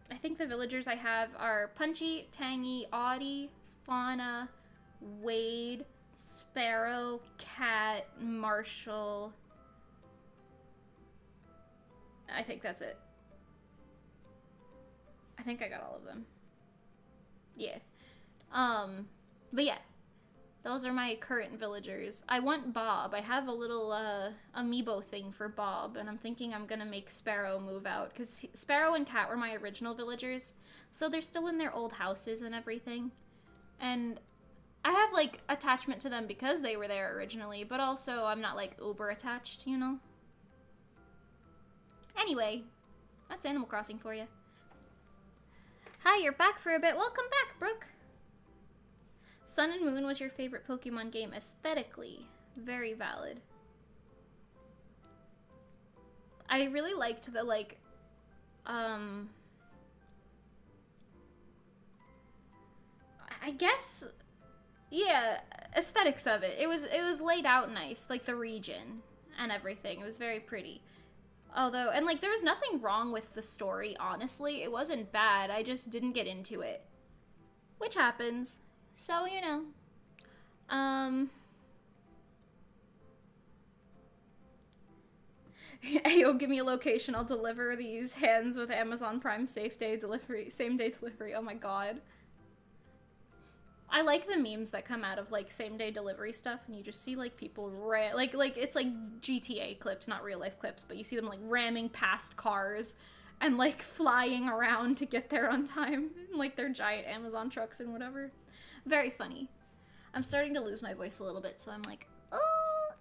B: I think the villagers I have are Punchy, Tangy, Audie, Fauna, Wade, Sparrow, Cat, Marshall. I think that's it. I think I got all of them. Yeah. But yeah. Those are my current villagers. I want Bob. I have a little, amiibo thing for Bob, and I'm thinking I'm gonna make Sparrow move out, because Sparrow and Cat were my original villagers, so they're still in their old houses and everything. And I have, like, attachment to them because they were there originally, but also I'm not, like, uber attached, you know? Anyway, that's Animal Crossing for you. Hi, you're back for a bit. Welcome back, Brooke. Sun and Moon was your favorite Pokemon game aesthetically. Very valid. I really liked the, like, I guess, yeah, aesthetics of it. It was laid out nice, like the region and everything. It was very pretty. Although, and like, there was nothing wrong with the story, honestly. It wasn't bad. I just didn't get into it. Which happens. So, you know. Ayo, give me a location. I'll deliver these hands with Amazon Prime same day delivery. Oh my god. I like the memes that come out of, like, same-day delivery stuff, and you just see, like, people like, it's like GTA clips, not real-life clips, but you see them, like, ramming past cars and, like, flying around to get there on time, in, like, their giant Amazon trucks and whatever. Very funny. I'm starting to lose my voice a little bit, so I'm like, oh.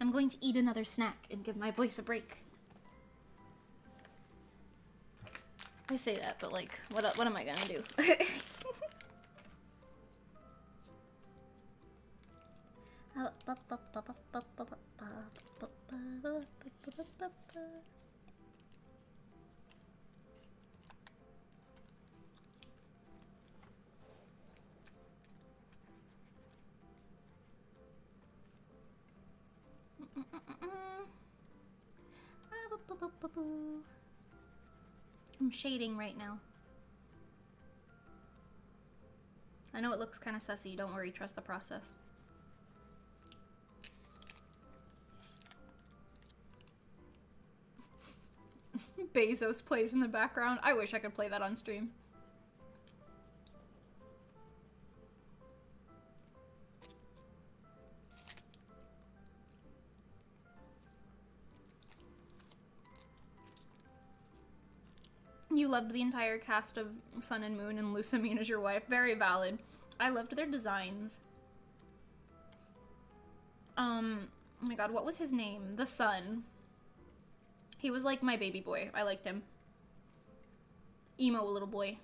B: I'm going to eat another snack and give my voice a break. I say that, but like, what am I gonna do? I'm shading right now. I know it looks kind of sussy. Don't worry, trust the process. Bezos plays in the background. I wish I could play that on stream. You loved the entire cast of Sun and Moon and Lusamine as your wife. Very valid. I loved their designs. Oh my god, what was his name? The Sun. He was like my baby boy. I liked him. Emo little boy.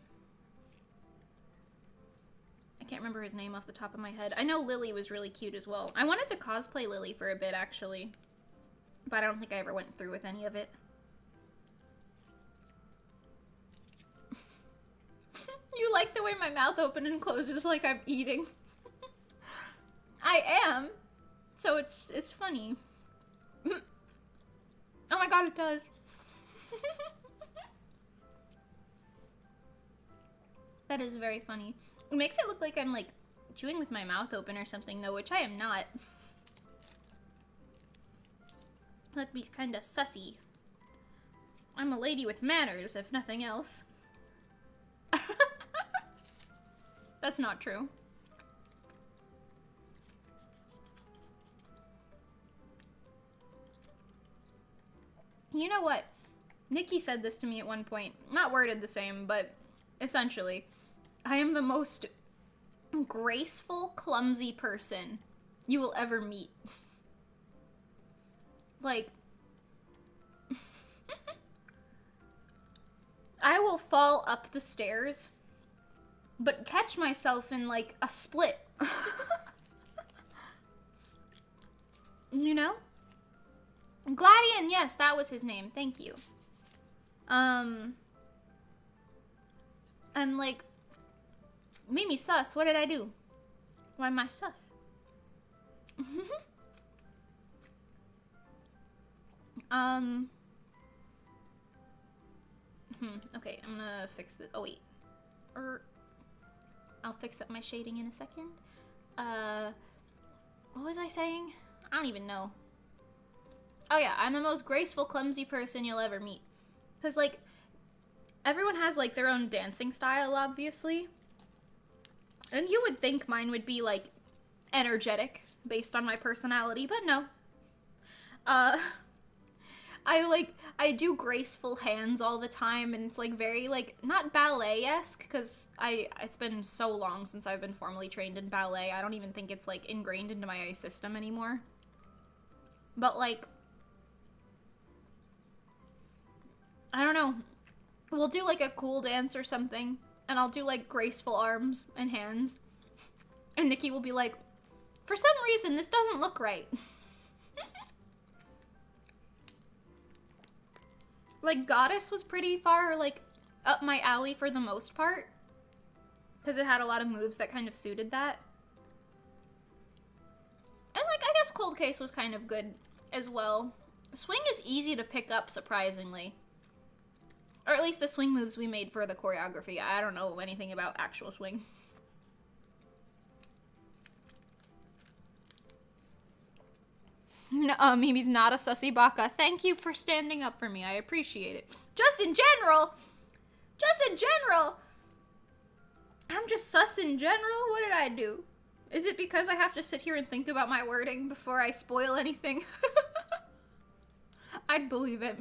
B: I can't remember his name off the top of my head. I know Lily was really cute as well. I wanted to cosplay Lily for a bit, actually. But I don't think I ever went through with any of it. You like the way my mouth opens and closes like I'm eating. I am. So it's funny. Oh my god, it does. That is very funny. It makes it look like I'm like chewing with my mouth open or something though, which I am not. That'd be kinda sussy. I'm a lady with manners, if nothing else. That's not true. You know what? Nikki said this to me at one point. Not worded the same, but essentially. I am the most graceful, clumsy person you will ever meet. Like, I will fall up the stairs, but catch myself in, like, a split. You know? Gladian, yes, that was his name. Thank you. And, like, Mimi sus, what did I do? Why am I sus? Okay, I'm gonna fix it. Oh, wait. I'll fix up my shading in a second. What was I saying? I don't even know. Oh yeah, I'm the most graceful, clumsy person you'll ever meet. Because, like, everyone has, like, their own dancing style, obviously. And you would think mine would be, like, energetic, based on my personality, but no. I do graceful hands all the time, and it's, like, very, like, not ballet-esque, because it's been so long since I've been formally trained in ballet, I don't even think it's, like, ingrained into my system anymore. But, like, I don't know. We'll do, like, a cool dance or something, and I'll do, like, graceful arms and hands. And Nikki will be like, for some reason, this doesn't look right. Like, Goddess was pretty far, like, up my alley for the most part. Because it had a lot of moves that kind of suited that. And, like, I guess Cold Case was kind of good as well. Swing is easy to pick up, surprisingly. Or at least the swing moves we made for the choreography. I don't know anything about actual swing. No, Mimi's not a sussy baka. Thank you for standing up for me. I appreciate it. Just in general, I'm just sus in general. What did I do? Is it because I have to sit here and think about my wording before I spoil anything? I'd believe it.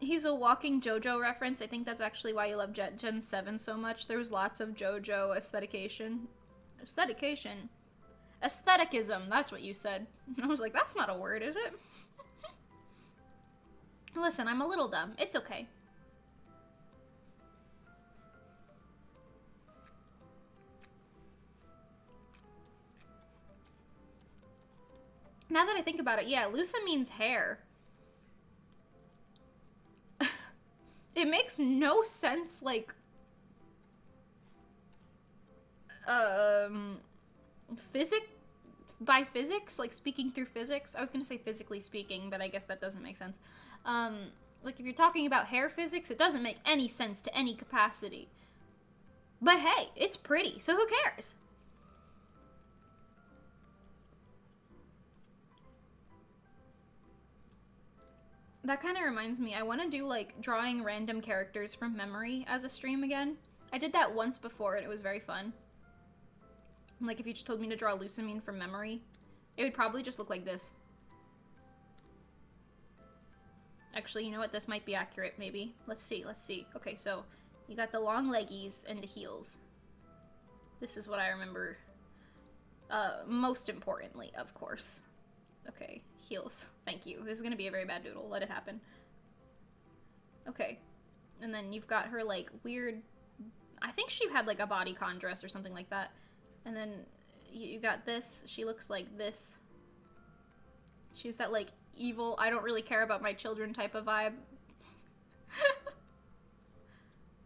B: He's a walking JoJo reference. I think that's actually why you love Gen 7 so much. There was lots of JoJo aesthetication. Aestheticism, that's what you said. I was like, that's not a word, is it? Listen, I'm a little dumb. It's okay. Now that I think about it, yeah, Lusa means hair. It makes no sense, like, by physics, like, speaking through physics. I was gonna say physically speaking, but I guess that doesn't make sense. Like, if you're talking about hair physics, it doesn't make any sense to any capacity. But hey, it's pretty, so who cares? That kind of reminds me, I want to do, like, drawing random characters from memory as a stream again. I did that once before, and it was very fun. Like, if you just told me to draw Lusamine from memory, it would probably just look like this. Actually, you know what? This might be accurate, maybe. Let's see. Okay, so you got the long leggies and the heels. This is what I remember. Most importantly, of course. Okay, heels. Thank you. This is gonna be a very bad doodle. Let it happen. Okay. And then you've got her, like, weird... I think she had, like, a bodycon dress or something like that. And then you got this. She looks like this. She's that, like, evil, I don't really care about my children type of vibe.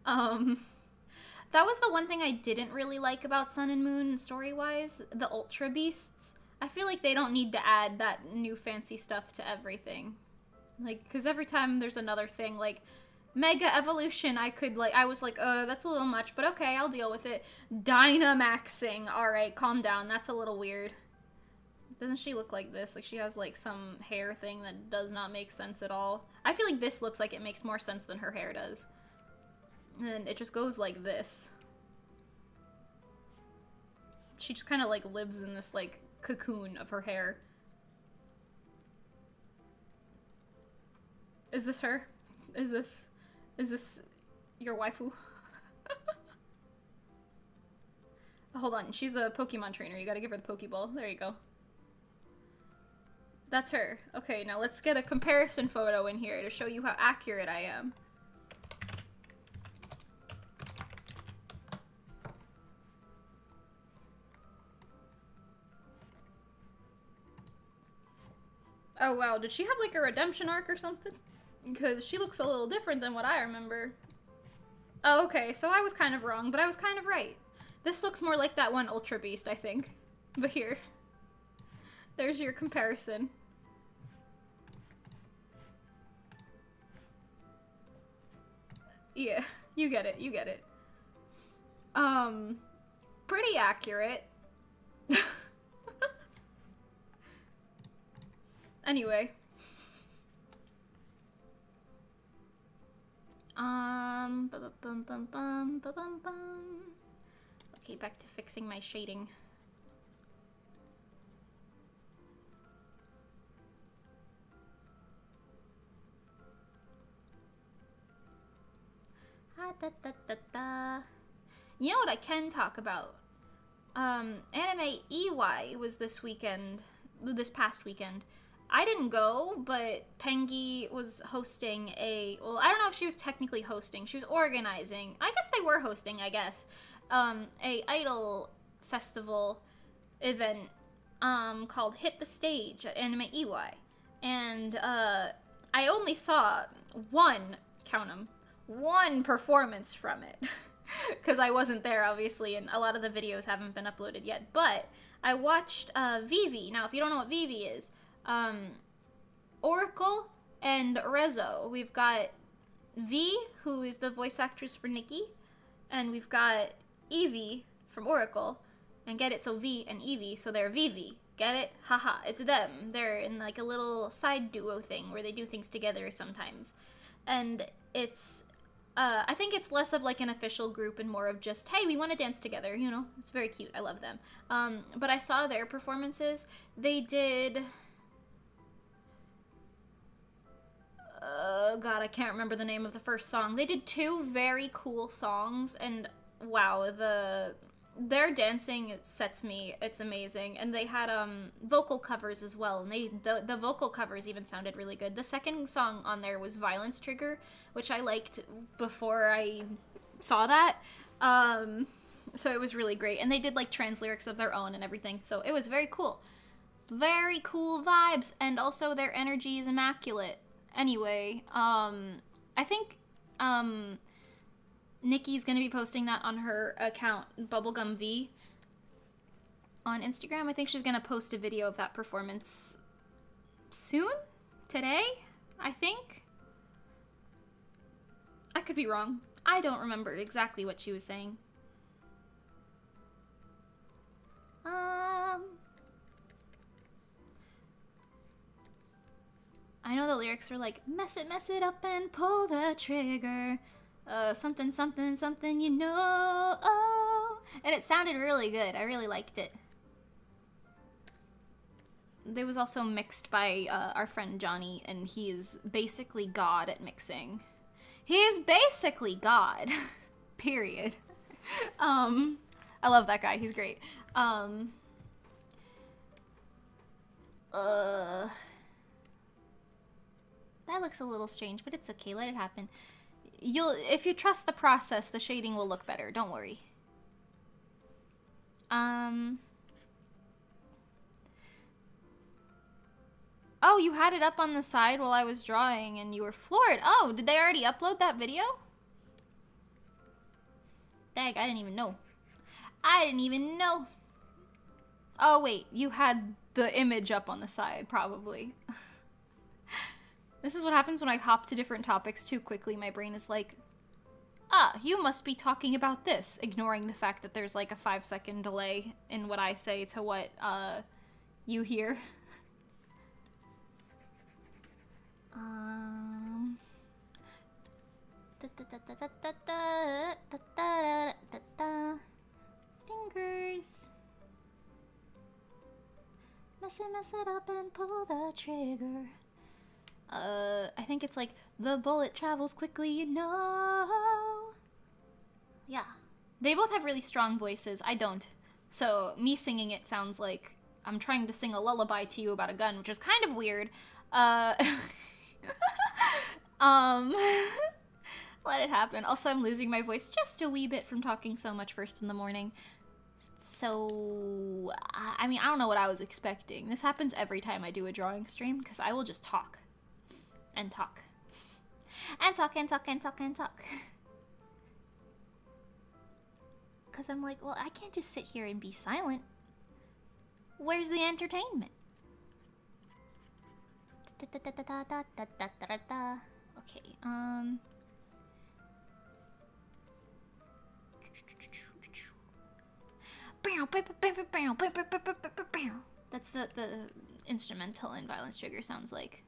B: That was the one thing I didn't really like about Sun and Moon story-wise. The Ultra Beasts. I feel like they don't need to add that new fancy stuff to everything. Like, because every time there's another thing, like, Mega Evolution, I was like, that's a little much, but okay, I'll deal with it. Dynamaxing, alright, calm down, that's a little weird. Doesn't she look like this? Like, she has, like, some hair thing that does not make sense at all. I feel like this looks like it makes more sense than her hair does. And it just goes like this. She just kind of, like, lives in this, like, cocoon of her hair. Is this her? Is this your waifu? Hold on, she's a Pokemon trainer. You gotta give her the Pokeball. There you go. That's her. Okay, now let's get a comparison photo in here to show you how accurate I am. Oh wow, did she have like a redemption arc or something? Because she looks a little different than what I remember. Oh, okay, so I was kind of wrong, but I was kind of right. This looks more like that one Ultra Beast, I think. But here. There's your comparison. Yeah, you get it, you get it. Pretty accurate. Anyway. Okay, back to fixing my shading. You know what I can talk about? Anime EY was this past weekend. I didn't go, but Pengi was hosting well, I don't know if she was technically hosting. She was organizing. I guess they were hosting, I guess. A idol festival event, called Hit the Stage at Anime EY. And, I only saw count 'em, one performance from it. Because I wasn't there, obviously, and a lot of the videos haven't been uploaded yet. But I watched Vivi. Now, if you don't know what Vivi is, Oracle and Reso. We've got V, who is the voice actress for Nikki, and we've got Evie from Oracle. And get it? So V and Evie, so they're Vivi. Get it? Haha, it's them. They're in like a little side duo thing where they do things together sometimes. And it's, I think it's less of like an official group and more of just, hey, we want to dance together, you know? It's very cute. I love them. But I saw their performances. They did... God, I can't remember the name of the first song. They did two very cool songs, and wow, their dancing, it sets me. It's amazing. And they had vocal covers as well, and the vocal covers even sounded really good. The second song on there was Violence Trigger, which I liked before I saw that. So it was really great. And they did like trans lyrics of their own and everything. So it was very cool. Very cool vibes, and also their energy is immaculate. Anyway, I think Nikki's gonna be posting that on her account, Bubblegum V, on Instagram. I think she's gonna post a video of that performance soon? Today? I think? I could be wrong. I don't remember exactly what she was saying. I know the lyrics were like, mess it up and pull the trigger. Something, something, something, you know. Oh. And it sounded really good. I really liked it. It was also mixed by our friend Johnny, and he is basically God at mixing. He is basically God. Period. I love that guy. He's great. That looks a little strange, but it's okay. Let it happen. If you trust the process, the shading will look better. Don't worry. Oh, you had it up on the side while I was drawing and you were floored. Oh, did they already upload that video? Dang, I didn't even know. I didn't even know. Oh, wait. You had the image up on the side, probably. This is what happens when I hop to different topics too quickly. My brain is like, ah, you must be talking about this, ignoring the fact that there's like a 5-second delay in what I say to what you hear. Fingers. Mess it up and pull the trigger. I think it's like, the bullet travels quickly, you know. Yeah. They both have really strong voices. I don't. So me singing it sounds like I'm trying to sing a lullaby to you about a gun, which is kind of weird. Let it happen. Also, I'm losing my voice just a wee bit from talking so much first in the morning. So, I mean, I don't know what I was expecting. This happens every time I do a drawing stream, because I will just talk. And talk. And talk, and talk, and talk, and talk. Because I'm like, well, I can't just sit here and be silent. Where's the entertainment? Okay, That's the instrumental in Violence Trigger sounds like.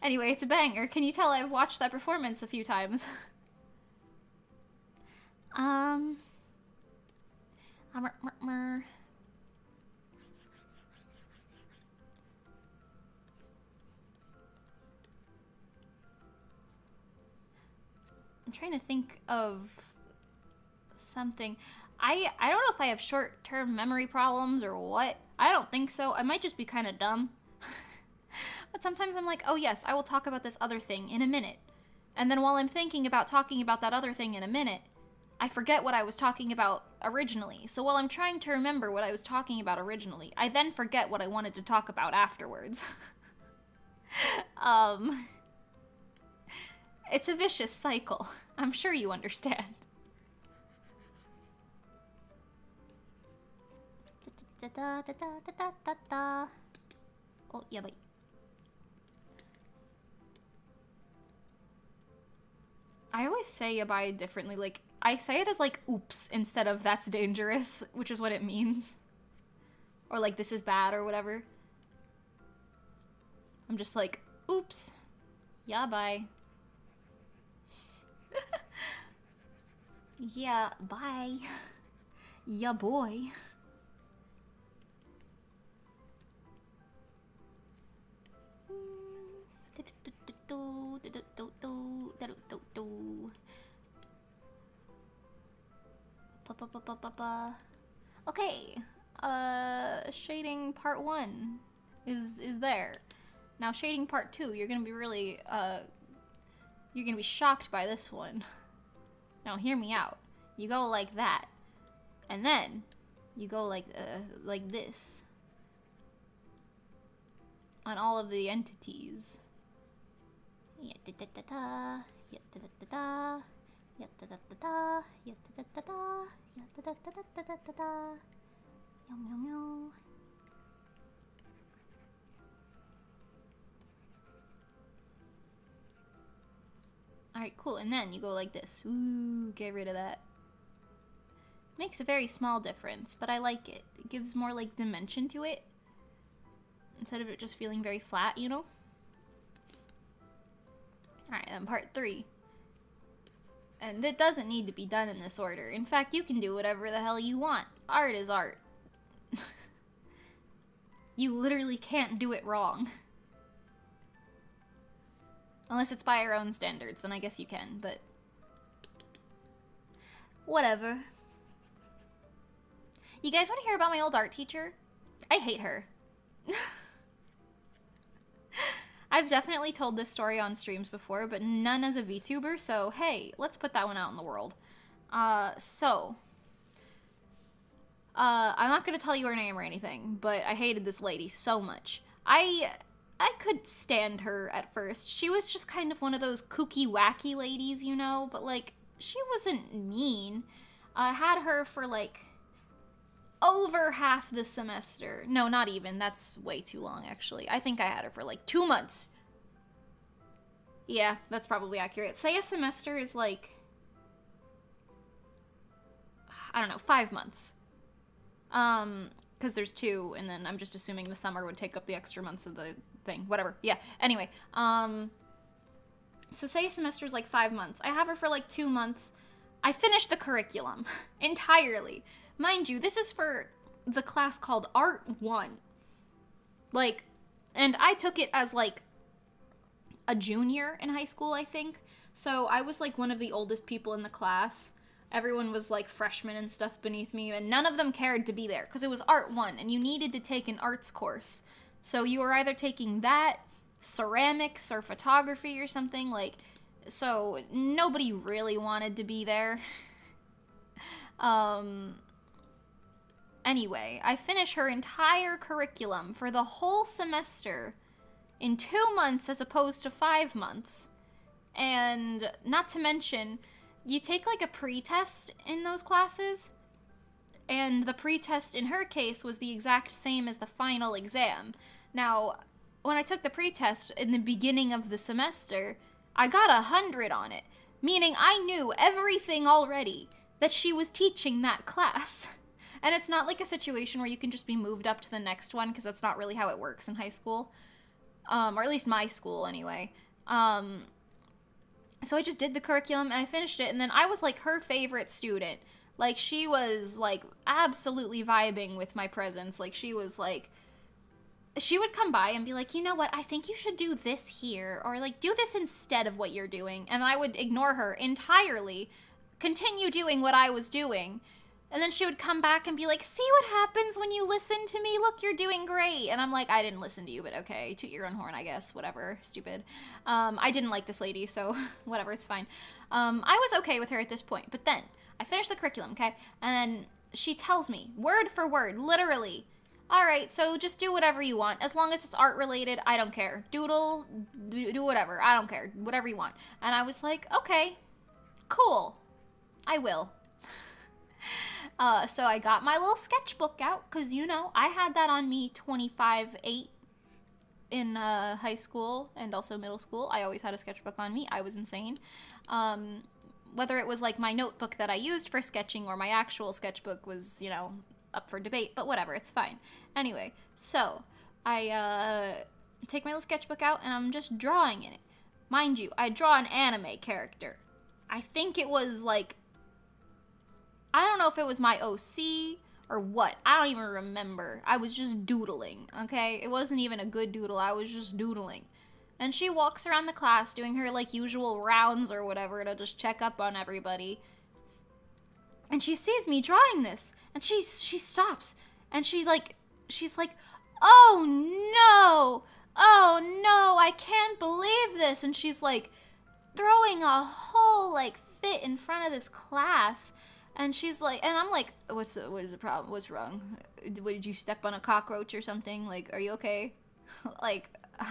B: Anyway, it's a banger. Can you tell I've watched that performance a few times? I'm trying to think of something. I don't know if I have short-term memory problems or what. I don't think so. I might just be kind of dumb. But sometimes I'm like, oh yes, I will talk about this other thing in a minute. And then while I'm thinking about talking about that other thing in a minute, I forget what I was talking about originally. So while I'm trying to remember what I was talking about originally, I then forget what I wanted to talk about afterwards. It's a vicious cycle. I'm sure you understand. Oh, yeah, wait. I always say yabai differently. Like, I say it as like, oops, instead of that's dangerous, which is what it means. Or like, this is bad or whatever. I'm just like, oops, yabai. Yeah, bye. Yeah, boy. Okay, shading part 1 is there. Now shading part 2, you're gonna be really, you're gonna be shocked by this one. Now hear me out. You go like that, and then you go like this on all of the entities. Alright, cool, and then you go like this. Ooh, get rid of that. Makes a very small difference, but I like it. It gives more, like, dimension to it. Instead of it just feeling very flat, you know? Alright, then part 3. And it doesn't need to be done in this order. In fact, you can do whatever the hell you want. Art is art. You literally can't do it wrong. Unless it's by your own standards, then I guess you can, but... whatever. You guys want to hear about my old art teacher? I hate her. I've definitely told this story on streams before, but none as a VTuber, so hey, let's put that one out in the world. I'm not gonna tell you her name or anything, but I hated this lady so much. I could stand her at first. She was just kind of one of those kooky, wacky ladies, you know? But, like, she wasn't mean. I had her for, like, over half the semester. No, not even. That's way too long, actually. I think I had her for, like, 2 months. Yeah, that's probably accurate. Say a semester is, like, I don't know, 5 months. Because there's 2, and then I'm just assuming the summer would take up the extra months of the thing. Whatever. Yeah. Anyway. So say a semester's like 5 months. I have her for like 2 months. I finished the curriculum entirely. Mind you, this is for the class called Art 1. Like, and I took it as like a junior in high school, I think. So I was like one of the oldest people in the class. Everyone was like freshmen and stuff beneath me, and none of them cared to be there because it was Art 1 and you needed to take an arts course. So you were either taking that, ceramics, or photography or something, like, so nobody really wanted to be there. Anyway, I finished her entire curriculum for the whole semester in 2 months as opposed to 5 months. And not to mention, you take like a pre-test in those classes, and the pre-test in her case was the exact same as the final exam. Now, when I took the pre-test in the beginning of the semester, I got 100 on it, meaning I knew everything already that she was teaching that class. And it's not like a situation where you can just be moved up to the next one, because that's not really how it works in high school. Or at least my school, anyway. So I just did the curriculum, and I finished it, and then I was, like, her favorite student. Like, she was, like, absolutely vibing with my presence. Like, she was, like... She would come by and be like, you know what, I think you should do this here, or, like, do this instead of what you're doing. And I would ignore her entirely, continue doing what I was doing. And then she would come back and be like, see what happens when you listen to me? Look, you're doing great. And I'm like, I didn't listen to you, but okay. Toot your own horn, I guess. Whatever. Stupid. I didn't like this lady, so whatever. It's fine. I was okay with her at this point. But then I finished the curriculum, okay? And then she tells me, word for word, literally, all right, so just do whatever you want. As long as it's art related, I don't care. Doodle, do whatever. I don't care. Whatever you want. And I was like, okay, cool. I will. So I got my little sketchbook out, because, you know, I had that on me 25/8 in high school and also middle school. I always had a sketchbook on me. I was insane. Whether it was, like, my notebook that I used for sketching or my actual sketchbook was, you know, up for debate, but whatever, it's fine. Anyway, so I take my little sketchbook out, and I'm just drawing in it. Mind you, I draw an anime character. I think it was, like... I don't know if it was my OC or what. I don't even remember. I was just doodling, okay? It wasn't even a good doodle. I was just doodling. And she walks around the class doing her, like, usual rounds or whatever to just check up on everybody. And she sees me drawing this. And she stops. And she's like, oh no! Oh no, I can't believe this. And she's, like, throwing a whole, like, fit in front of this class. And she's like, and I'm like, what is the problem? What's wrong? Did you step on a cockroach or something? Like, are you okay? Like,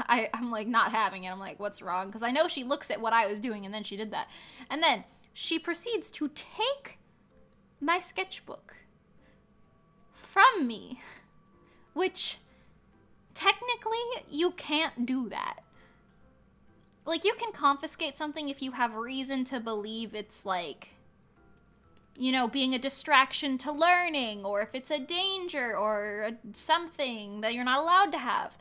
B: I'm like not having it. I'm like, what's wrong? Because I know she looks at what I was doing, and then she did that. And then she proceeds to take my sketchbook from me, which technically you can't do that. Like, you can confiscate something if you have reason to believe it's, like, you know, being a distraction to learning, or if it's a danger or something that you're not allowed to have.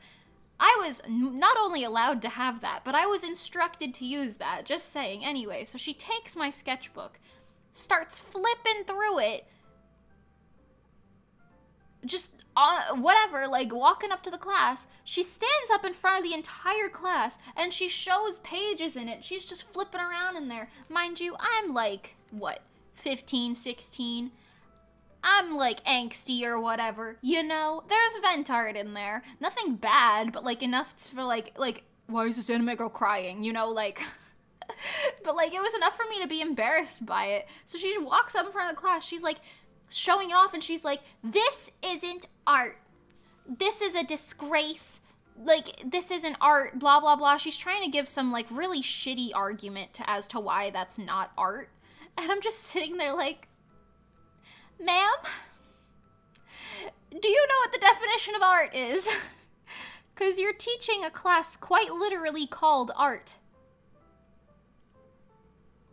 B: I was not only allowed to have that, but I was instructed to use that, just saying. Anyway, so she takes my sketchbook, starts flipping through it, just whatever, like walking up to the class. She stands up in front of the entire class, and she shows pages in it. She's just flipping around in there. Mind you, I'm like, what? 15, 16. I'm like angsty or whatever, you know? There's vent art in there. Nothing bad, but like enough for like, why is this anime girl crying? You know, like, but like it was enough for me to be embarrassed by it. So she walks up in front of the class. She's like showing it off, and she's like, this isn't art. This is a disgrace. Like, this isn't art, blah, blah, blah. She's trying to give some like really shitty argument as to why that's not art. And I'm just sitting there like, ma'am, do you know what the definition of art is? Because you're teaching a class quite literally called art.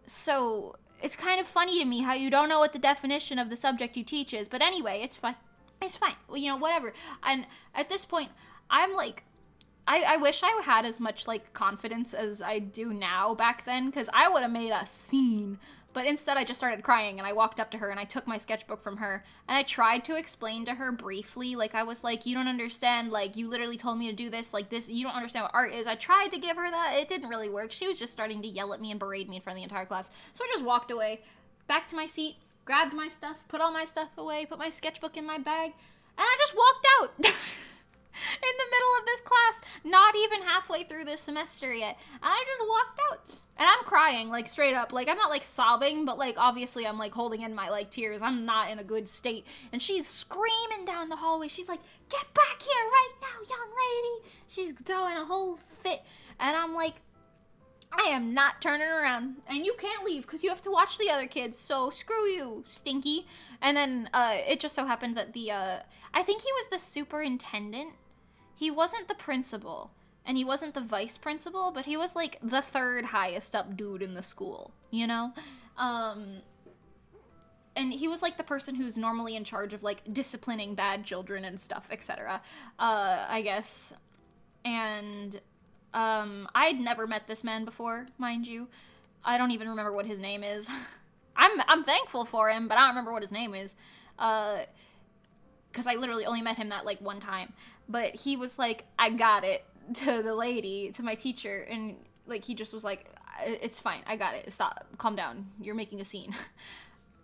B: So it's kind of funny to me how you don't know what the definition of the subject you teach is. But anyway, it's fine. It's fine. Well, you know, whatever. And at this point, I'm like, I wish I had as much like confidence as I do now back then, because I would have made a scene. But instead, I just started crying, and I walked up to her, and I took my sketchbook from her, and I tried to explain to her briefly, like, I was like, you don't understand, like, you literally told me to do this, like, this, you don't understand what art is. I tried to give her that. It didn't really work. She was just starting to yell at me and berate me in front of the entire class. So I just walked away, back to my seat, grabbed my stuff, put all my stuff away, put my sketchbook in my bag, and I just walked out. In the middle of this class, not even halfway through the semester yet. And I just walked out. And I'm crying, like, straight up. Like, I'm not, like, sobbing, but, like, obviously I'm, like, holding in my, like, tears. I'm not in a good state. And she's screaming down the hallway. She's like, get back here right now, young lady. She's throwing a whole fit. And I'm like, I am not turning around. And you can't leave because you have to watch the other kids. So screw you, stinky. And then it just so happened that I think he was the superintendent. He wasn't the principal. And he wasn't the vice principal, but he was, like, the third highest up dude in the school, you know? And and he was like the person who's normally in charge of like disciplining bad children and stuff, etc. I guess. And I'd never met this man before, mind you. I don't even remember what his name is. I'm thankful for him, but I don't remember what his name is. Because I literally only met him that like one time. But he was like, I got it, to the lady, to my teacher, and like he just was like, it's fine, I got it, stop, calm down, you're making a scene.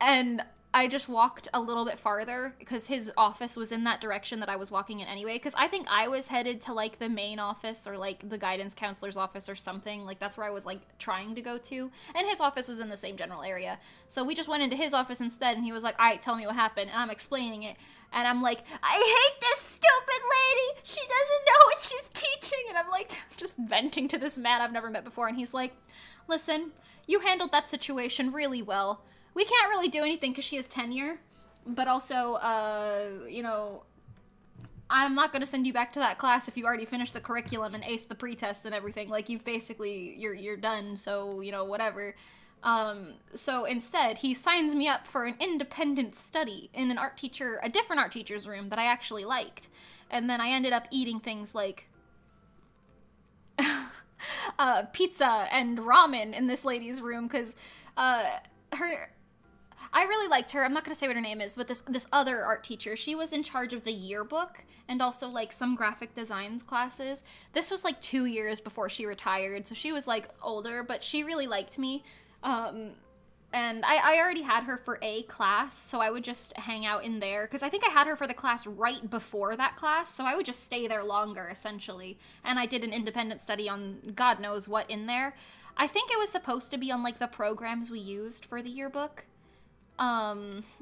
B: And I just walked a little bit farther because his office was in that direction that I was walking in anyway, because I think I was headed to like the main office or like the guidance counselor's office or something. Like that's where I was like trying to go to, and his office was in the same general area. So we just went into his office instead, and he was like, all right, tell me what happened. And I'm explaining it, and I'm like, I hate this stupid lady, she doesn't know what she's teaching. And I'm like just venting to this man I've never met before, and he's like, listen, you handled that situation really well. We can't really do anything because she has tenure, but also, you know, I'm not going to send you back to that class if you already finished the curriculum and aced the pretest and everything. Like, you've basically, you're done, so, you know, whatever. So instead, he signs me up for an independent study in a different art teacher's room that I actually liked. And then I ended up eating things like pizza and ramen in this lady's room because I really liked her. I'm not going to say what her name is, but this other art teacher, she was in charge of the yearbook and also like some graphic designs classes. This was like 2 years before she retired, so she was like older, but she really liked me. And I already had her for a class, so I would just hang out in there, because I think I had her for the class right before that class, so I would just stay there longer, essentially. And I did an independent study on God knows what in there. I think it was supposed to be on like the programs we used for the yearbook. I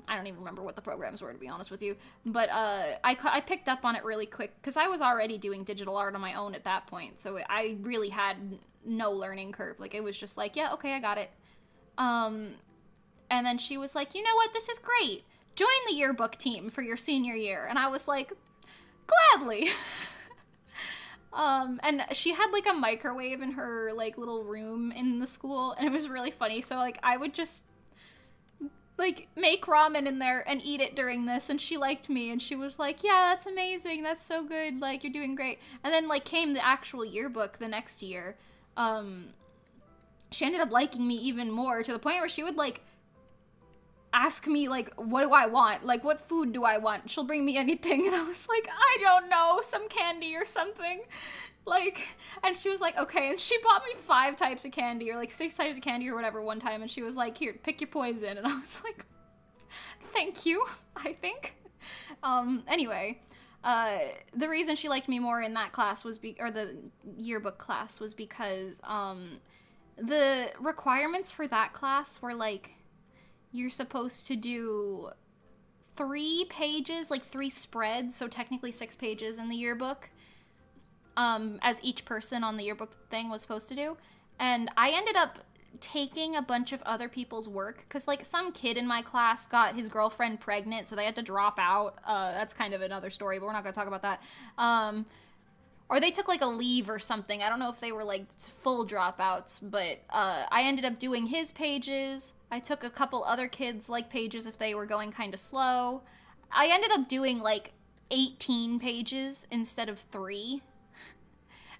B: don't even remember what the programs were, to be honest with you, but I picked up on it really quick because I was already doing digital art on my own at that point, so I really had no learning curve. Like, it was just like, yeah, okay, I got it. And then she was like, you know what, this is great, join the yearbook team for your senior year. And I was like, gladly. And she had like a microwave in her like little room in the school, and it was really funny. So like I would just like make ramen in there and eat it during this, and she liked me, and she was like, yeah, that's amazing, that's so good, like, you're doing great. And then like came the actual yearbook the next year. She ended up liking me even more, to the point where she would like ask me like, what do I want, like what food do I want, she'll bring me anything, and I was like, I don't know, some candy or something. Like, and she was like, okay, and she bought me 5 types of candy, or like 6 types of candy or whatever one time, and she was like, here, pick your poison, and I was like, thank you, I think. Anyway, the reason she liked me more in that class was or the yearbook class was because, the requirements for that class were like, you're supposed to do 3 pages, like 3 spreads, so technically 6 pages in the yearbook, as each person on the yearbook thing was supposed to do. And I ended up taking a bunch of other people's work, because like some kid in my class got his girlfriend pregnant, so they had to drop out. That's kind of another story, but we're not going to talk about that. Or they took like a leave or something. I don't know if they were like full dropouts, but I ended up doing his pages. I took a couple other kids like pages if they were going kind of slow. I ended up doing like 18 pages instead of 3.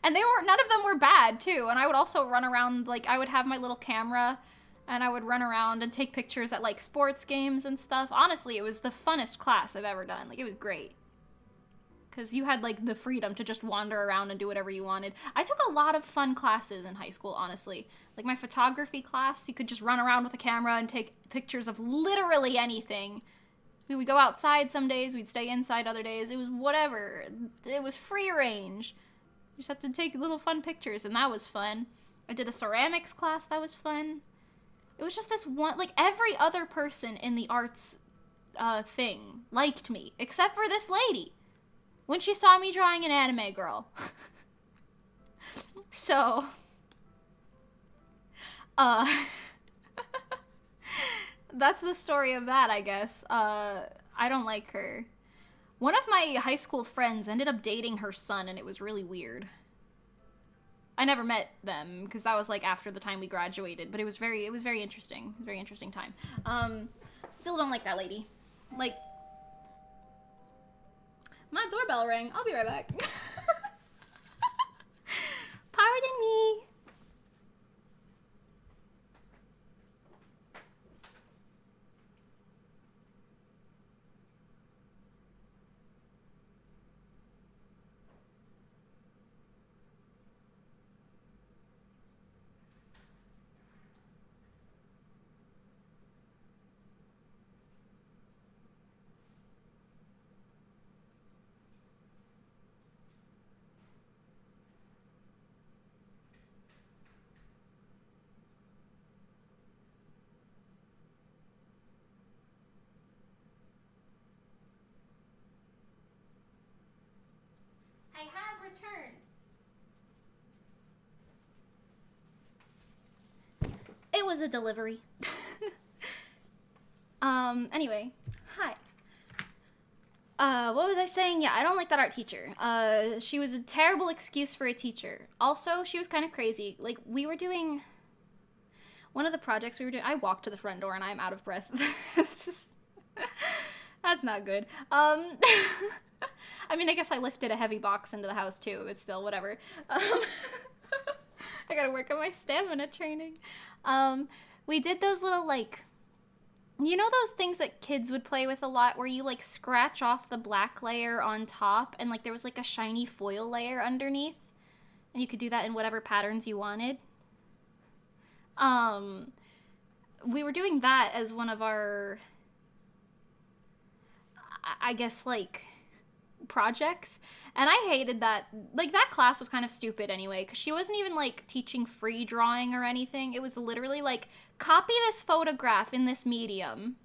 B: And none of them were bad, too. And I would also run around, like, I would have my little camera, and I would run around and take pictures at, like, sports games and stuff. Honestly, it was the funnest class I've ever done. Like, it was great. Because you had, like, the freedom to just wander around and do whatever you wanted. I took a lot of fun classes in high school, honestly. Like, my photography class, you could just run around with a camera and take pictures of literally anything. We would go outside some days, we'd stay inside other days. It was whatever. It was free range. You just have to take little fun pictures, and that was fun. I did a ceramics class, that was fun. It was just this one, like, every other person in the arts thing liked me, except for this lady, when she saw me drawing an anime girl. So, that's the story of that, I guess. I don't like her. One of my high school friends ended up dating her son, and it was really weird. I never met them, because that was, like, after the time we graduated, but it was very interesting. It was a very interesting time. Still don't like that lady. Like, my doorbell rang. I'll be right back. Pardon me. I have returned. It was a delivery. Anyway, hi. What was I saying? Yeah, I don't like that art teacher. She was a terrible excuse for a teacher. Also, she was kind of crazy. Like, we were doing... One of the projects we were doing... I walked to the front door and I'm out of breath. That's not good. I mean, I guess I lifted a heavy box into the house too, but still, whatever. I gotta work on my stamina training. We did those little, like... You know those things that kids would play with a lot where you, like, scratch off the black layer on top and, like, there was, like, a shiny foil layer underneath? And you could do that in whatever patterns you wanted. We were doing that as one of our... I guess, like, projects. And I hated that. Like, that class was kind of stupid anyway, because she wasn't even, like, teaching free drawing or anything. It was literally, like, copy this photograph in this medium.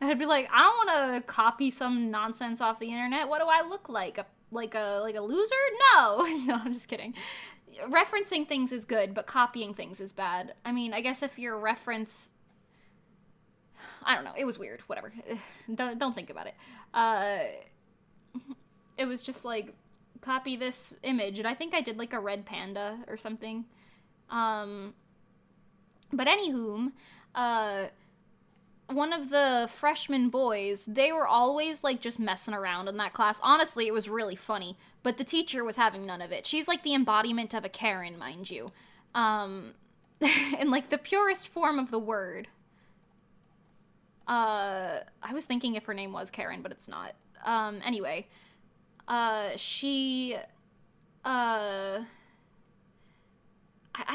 B: And I'd be like, I don't want to copy some nonsense off the internet. What do I look like? Like a loser? No. No, I'm just kidding. Referencing things is good, but copying things is bad. I mean, I guess if your reference... I don't know. It was weird. Whatever. Don't think about it. It was just like, copy this image. And I think I did like a red panda or something. But anywho, one of the freshman boys, they were always like just messing around in that class. Honestly, it was really funny. But the teacher was having none of it. She's like the embodiment of a Karen, mind you. In like the purest form of the word. I was thinking if her name was Karen, but it's not. Anyway, she, I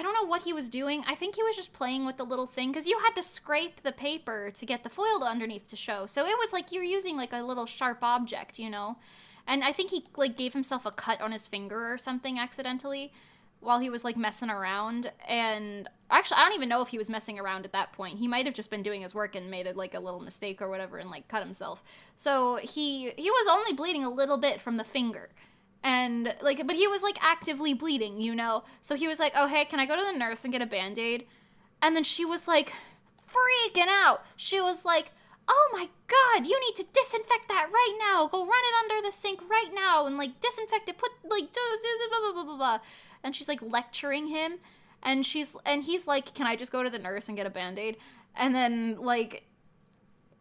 B: don't know what he was doing. I think he was just playing with the little thing, because you had to scrape the paper to get the foil underneath to show. So it was like you were using like a little sharp object, you know? And I think he like gave himself a cut on his finger or something accidentally while he was like messing around. And actually, I don't even know if he was messing around at that point. He might have just been doing his work and made it like a little mistake or whatever and like cut himself. So he was only bleeding a little bit from the finger. And like, but he was like actively bleeding, you know? So he was like, oh, hey, can I go to the nurse and get a Band-Aid? And then she was like freaking out. She was like, oh my God, you need to disinfect that right now. Go run it under the sink right now and like disinfect it, put like, blah, blah, blah, blah, blah. And she's like lecturing him. And he's like, can I just go to the nurse and get a Band-Aid? And then like,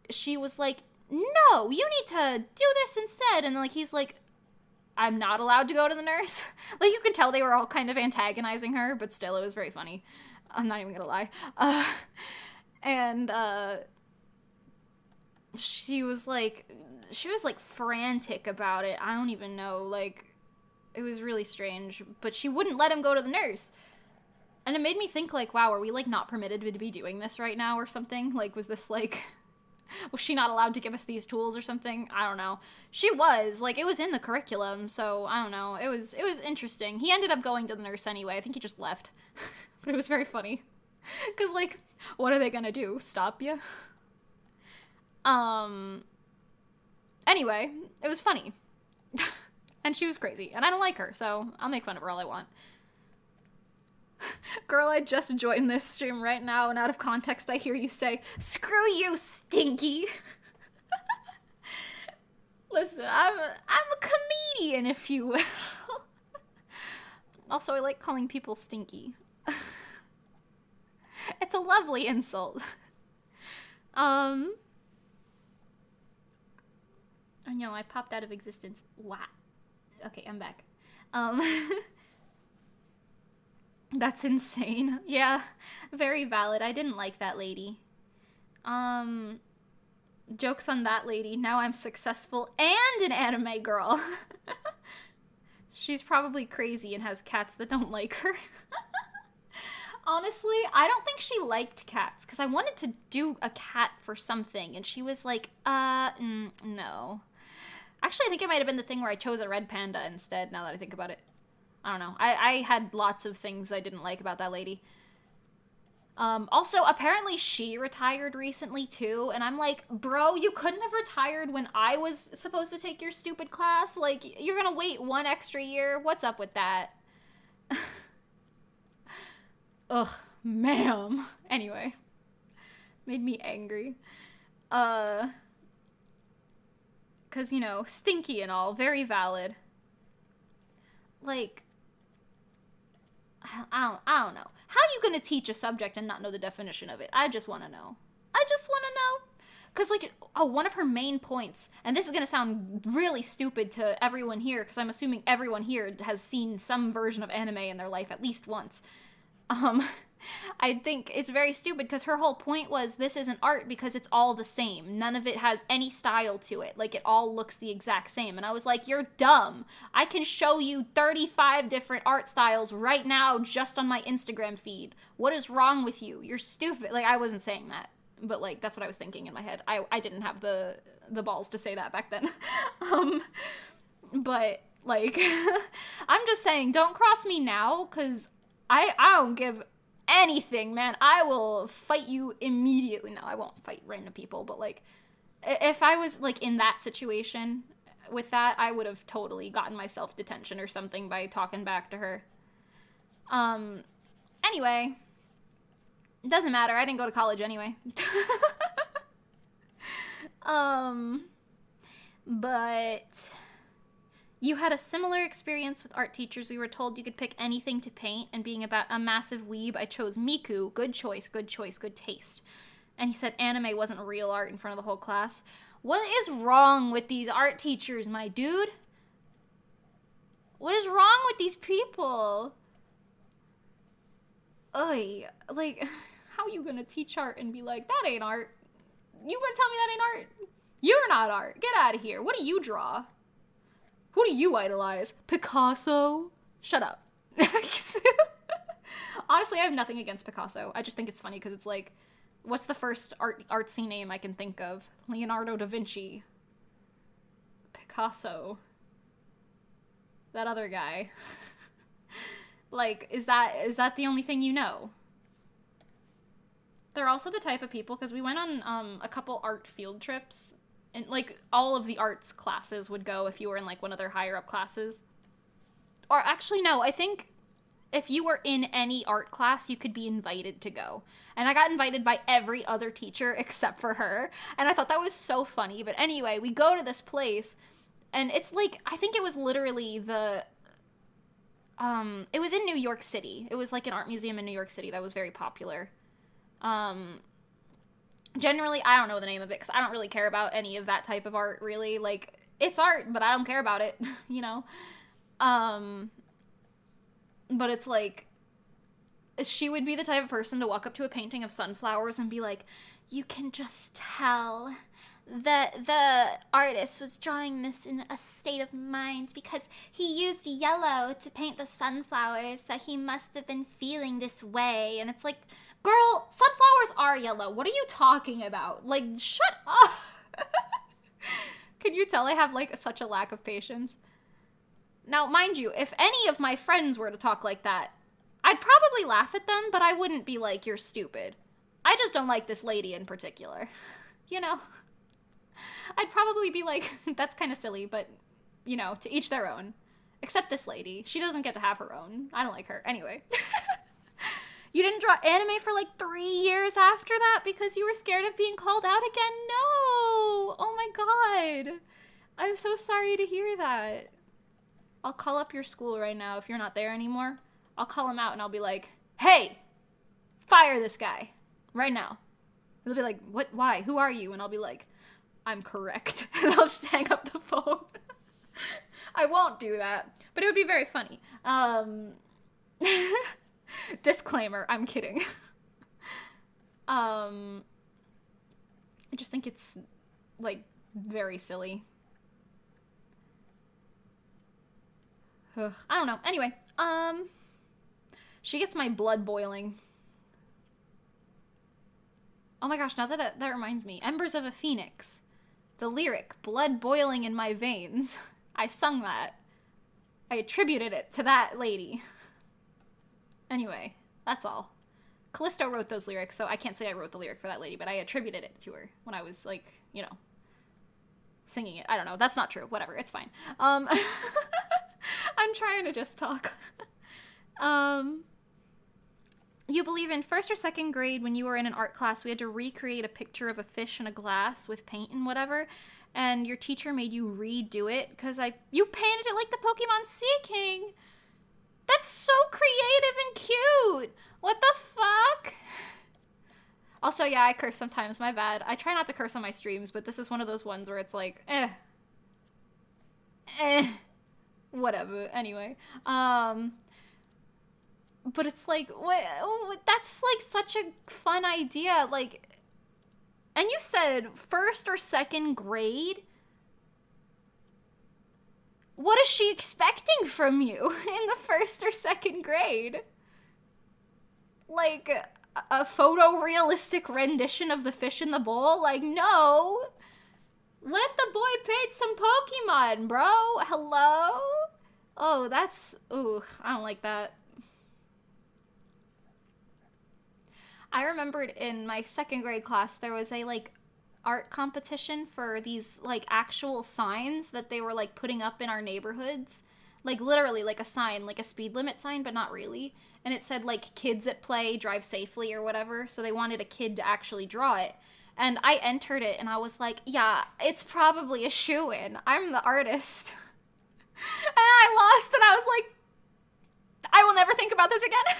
B: she was like, no, you need to do this instead. And like, he's like, I'm not allowed to go to the nurse. Like, you could tell they were all kind of antagonizing her, but still, it was very funny. I'm not even gonna lie. She was like frantic about it. I don't even know, like, it was really strange, but she wouldn't let him go to the nurse. And it made me think, like, wow, are we, like, not permitted to be doing this right now or something? Like, was this, like, was she not allowed to give us these tools or something? I don't know. She was, like, it was in the curriculum, so I don't know. It was interesting. He ended up going to the nurse anyway. I think he just left. But it was very funny. Because, like, what are they gonna do? Stop you? Anyway, it was funny. And she was crazy. And I don't like her, so I'll make fun of her all I want. Girl, I just joined this stream right now, and out of context I hear you say, screw you, Stinky! Listen, I'm a comedian, if you will. Also, I like calling people stinky. It's a lovely insult. Oh no, I popped out of existence. Wow. Okay, I'm back. That's insane. Yeah, very valid. I didn't like that lady. Joke's on that lady. Now I'm successful and an anime girl. She's probably crazy and has cats that don't like her. Honestly, I don't think she liked cats, because I wanted to do a cat for something, and she was like, no. Actually, I think it might have been the thing where I chose a red panda instead, now that I think about it. I don't know. I had lots of things I didn't like about that lady. Also, apparently she retired recently, too, and I'm like, bro, you couldn't have retired when I was supposed to take your stupid class? Like, you're gonna wait 1 extra year? What's up with that? Ugh, ma'am. Anyway. Made me angry. 'Cause, you know, stinky and all, very valid. Like, I don't know. How are you gonna teach a subject and not know the definition of it? I just want to know. I just want to know. Because, like, one of her main points, and this is going to sound really stupid to everyone here, because I'm assuming everyone here has seen some version of anime in their life at least once. I think it's very stupid because her whole point was this isn't art because it's all the same. None of it has any style to it. Like, it all looks the exact same. And I was like, you're dumb. I can show you 35 different art styles right now just on my Instagram feed. What is wrong with you? You're stupid. Like, I wasn't saying that, but, like, that's what I was thinking in my head. I didn't have the balls to say that back then. But, like, I'm just saying, don't cross me now, because I don't give anything, man. I will fight you immediately. No, I won't fight random people, but, like, if I was, like, in that situation with that, I would have totally gotten myself detention or something by talking back to her. Anyway, it doesn't matter. I didn't go to college anyway. But you had a similar experience with art teachers. We were told you could pick anything to paint, and being about a massive weeb, I chose Miku. Good choice, good choice, good taste. And he said anime wasn't real art in front of the whole class. What is wrong with these art teachers, my dude? What is wrong with these people? Oy, like, how are you gonna teach art and be like, that ain't art? You gonna tell me that ain't art? You're not art. Get out of here. What do you draw? Who do you idolize? Picasso? Shut up. Honestly, I have nothing against Picasso. I just think it's funny because it's like, what's the first artsy name I can think of? Leonardo da Vinci. Picasso. That other guy. Like, is that the only thing you know? They're also the type of people, because we went on a couple art field trips, and, like, all of the arts classes would go if you were in, like, one of their higher up classes. Or actually, no, I think if you were in any art class, you could be invited to go. And I got invited by every other teacher except for her, and I thought that was so funny. But anyway, we go to this place, and it's like, I think it was literally it was in New York City. It was like an art museum in New York City that was very popular. Generally, I don't know the name of it because I don't really care about any of that type of art, really. Like, it's art, but I don't care about it, you know? But it's like, she would be the type of person to walk up to a painting of sunflowers and be like, you can just tell that the artist was drawing this in a state of mind because he used yellow to paint the sunflowers, so he must have been feeling this way. And it's like, girl, sunflowers are yellow. What are you talking about? Like, shut up. Could you tell I have, like, such a lack of patience? Now, mind you, if any of my friends were to talk like that, I'd probably laugh at them, but I wouldn't be like, you're stupid. I just don't like this lady in particular. You know? I'd probably be like, that's kind of silly, but, you know, to each their own. Except this lady. She doesn't get to have her own. I don't like her. Anyway. You didn't draw anime for like 3 years after that because you were scared of being called out again? No! Oh my god. I'm so sorry to hear that. I'll call up your school right now if you're not there anymore. I'll call him out and I'll be like, hey, fire this guy. Right now. They'll be like, what, why, who are you? And I'll be like, I'm correct. And I'll just hang up the phone. I won't do that, but it would be very funny. Disclaimer, I'm kidding. I just think it's, like, very silly. Ugh, I don't know. Anyway, she gets my blood boiling. Oh my gosh, now that reminds me. Embers of a Phoenix. The lyric, blood boiling in my veins. I sung that. I attributed it to that lady. Anyway, that's all. Callisto wrote those lyrics, so I can't say I wrote the lyric for that lady, but I attributed it to her when I was, like, you know, singing it. I don't know. That's not true. Whatever. It's fine. I'm trying to just talk. You believe in first or second grade when you were in an art class, we had to recreate a picture of a fish in a glass with paint and whatever, and your teacher made you redo it because you painted it like the Pokemon Sea King. That's so creative and cute. What the fuck? Also, yeah, I curse sometimes. My bad. I try not to curse on my streams, but this is one of those ones where it's like, whatever. Anyway, but it's like, what? That's like such a fun idea. Like, and you said first or second grade? What is she expecting from you in the first or second grade? Like, a photorealistic rendition of the fish in the bowl? Like, no. Let the boy paint some Pokemon, bro. Hello? Oh, that's... Ooh, I don't like that. I remembered in my second grade class, there was a, like, art competition for these, like, actual signs that they were, like, putting up in our neighborhoods. Like, literally, like a sign, like a speed limit sign, but not really. And it said, like, kids at play, drive safely or whatever. So they wanted a kid to actually draw it. And I entered it, and I was like, yeah, it's probably a shoo-in. I'm the artist. And I lost, and I was like, I will never think about this again.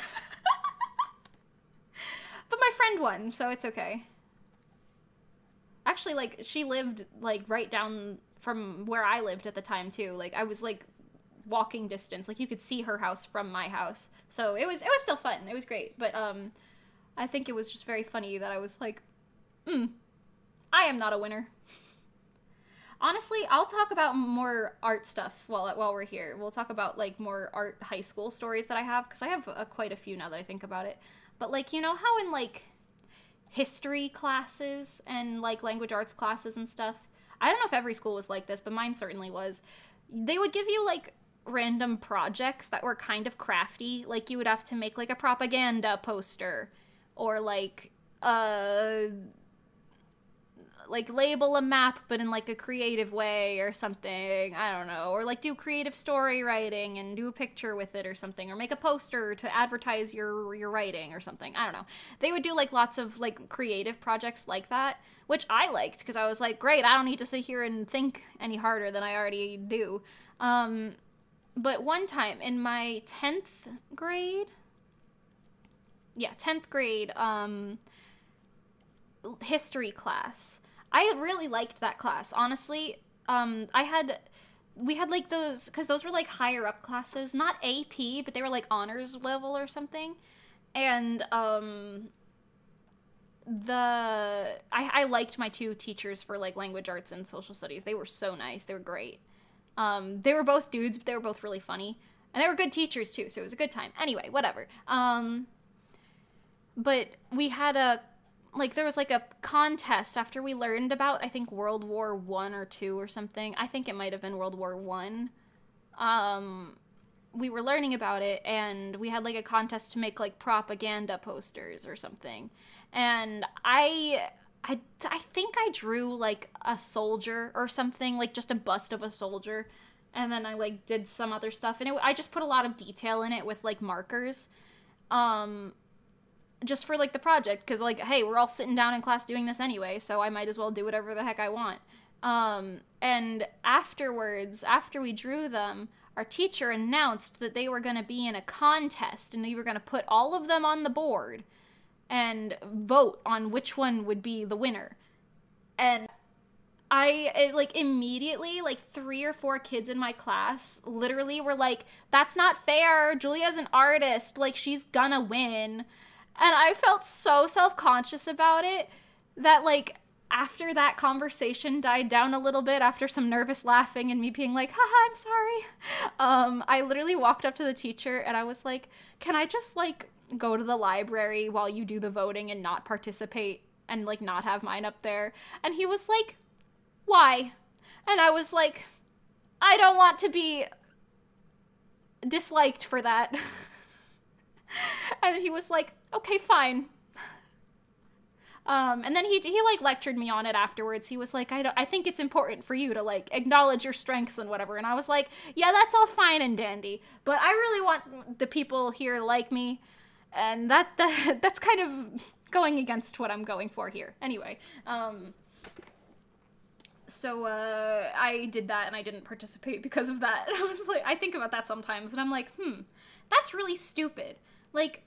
B: But my friend won, so it's okay. Actually, like, she lived, like, right down from where I lived at the time, too. Like, I was, like, walking distance. Like, you could see her house from my house. So it was still fun. It was great. But, I think it was just very funny that I was like, I am not a winner. Honestly, I'll talk about more art stuff while we're here. We'll talk about, like, more art high school stories that I have, because I have quite a few now that I think about it. But, like, you know how in, like, history classes and, like, language arts classes and stuff, I don't know if every school was like this, but mine certainly was, they would give you, like, random projects that were kind of crafty. Like, you would have to make, like, a propaganda poster, or, like, label a map, but in, like, a creative way or something. I don't know. Or, like, do creative story writing and do a picture with it or something. Or make a poster to advertise your writing or something. I don't know. They would do, like, lots of, like, creative projects like that, which I liked, because I was like, great, I don't need to sit here and think any harder than I already do. But one time, in my 10th grade, history class, I really liked that class, honestly. We had, like, those, because those were, like, higher up classes, not AP, but they were, like, honors level or something, and, I liked my two teachers for, like, language arts and social studies. They were so nice. They were great. They were both dudes, but they were both really funny, and they were good teachers, too, so it was a good time. Anyway, whatever. But we had there was, like, a contest after we learned about, I think, World War I or II or something. I think it might have been World War I. We were learning about it, and we had, like, a contest to make, like, propaganda posters or something. And I think I drew, like, a soldier or something, like, just a bust of a soldier. And then I, like, did some other stuff. And I just put a lot of detail in it with, like, markers. Just for, like, the project, because, like, hey, we're all sitting down in class doing this anyway, so I might as well do whatever the heck I want. And afterwards, after we drew them, our teacher announced that they were going to be in a contest, and we were going to put all of them on the board, and vote on which one would be the winner. And immediately, like 3 or 4 kids in my class literally were like, that's not fair. Julia's an artist. Like, she's gonna win. And I felt so self-conscious about it that, like, after that conversation died down a little bit, after some nervous laughing and me being like, haha, I'm sorry, I literally walked up to the teacher and I was like, can I just, like, go to the library while you do the voting and not participate and, like, not have mine up there? And he was like, why? And I was like, I don't want to be disliked for that. And he was like, okay, fine. And then he like lectured me on it afterwards. He was like, I think it's important for you to like acknowledge your strengths and whatever. And I was like, yeah, that's all fine and dandy, but I really want the people here to like me, and that's kind of going against what I'm going for here. Anyway, so I did that and I didn't participate because of that. I was like, I think about that sometimes and I'm like, that's really stupid. Like,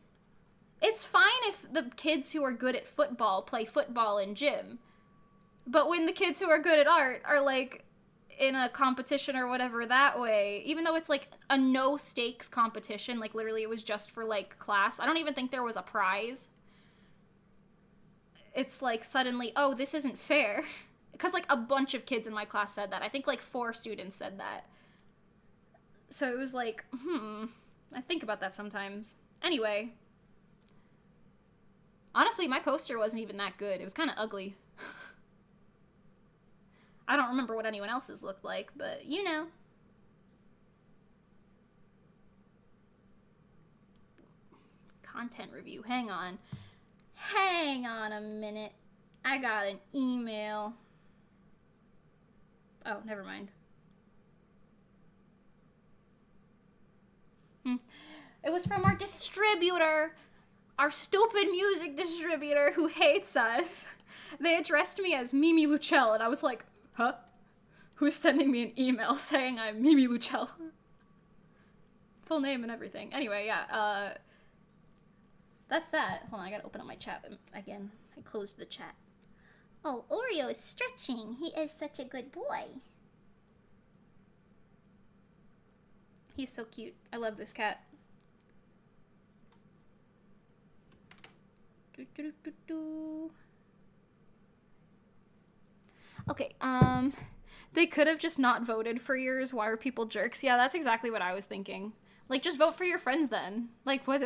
B: it's fine if the kids who are good at football play football in gym, but when the kids who are good at art are, like, in a competition or whatever that way, even though it's, like, a no-stakes competition, like, literally it was just for, like, class, I don't even think there was a prize. It's, like, suddenly, oh, this isn't fair. Because, like, a bunch of kids in my class said that. I think, like, 4 students said that. So it was like, I think about that sometimes. Anyway. Honestly, my poster wasn't even that good. It was kind of ugly. I don't remember what anyone else's looked like, but you know. Content review. Hang on. Hang on a minute. I got an email. Oh, never mind. It was from our distributor. Our stupid music distributor who hates us. They addressed me as Mimi Luchel, and I was like, huh? Who's sending me an email saying I'm Mimi Luchel? Full name and everything. Anyway, yeah, that's that. Hold on, I gotta open up my chat again. I closed the chat. Oh, Oreo is stretching. He is such a good boy. He's so cute. I love this cat. Okay, they could have just not voted for yours. Why are people jerks? Yeah, that's exactly what I was thinking. Like, just vote for your friends then. Like, what?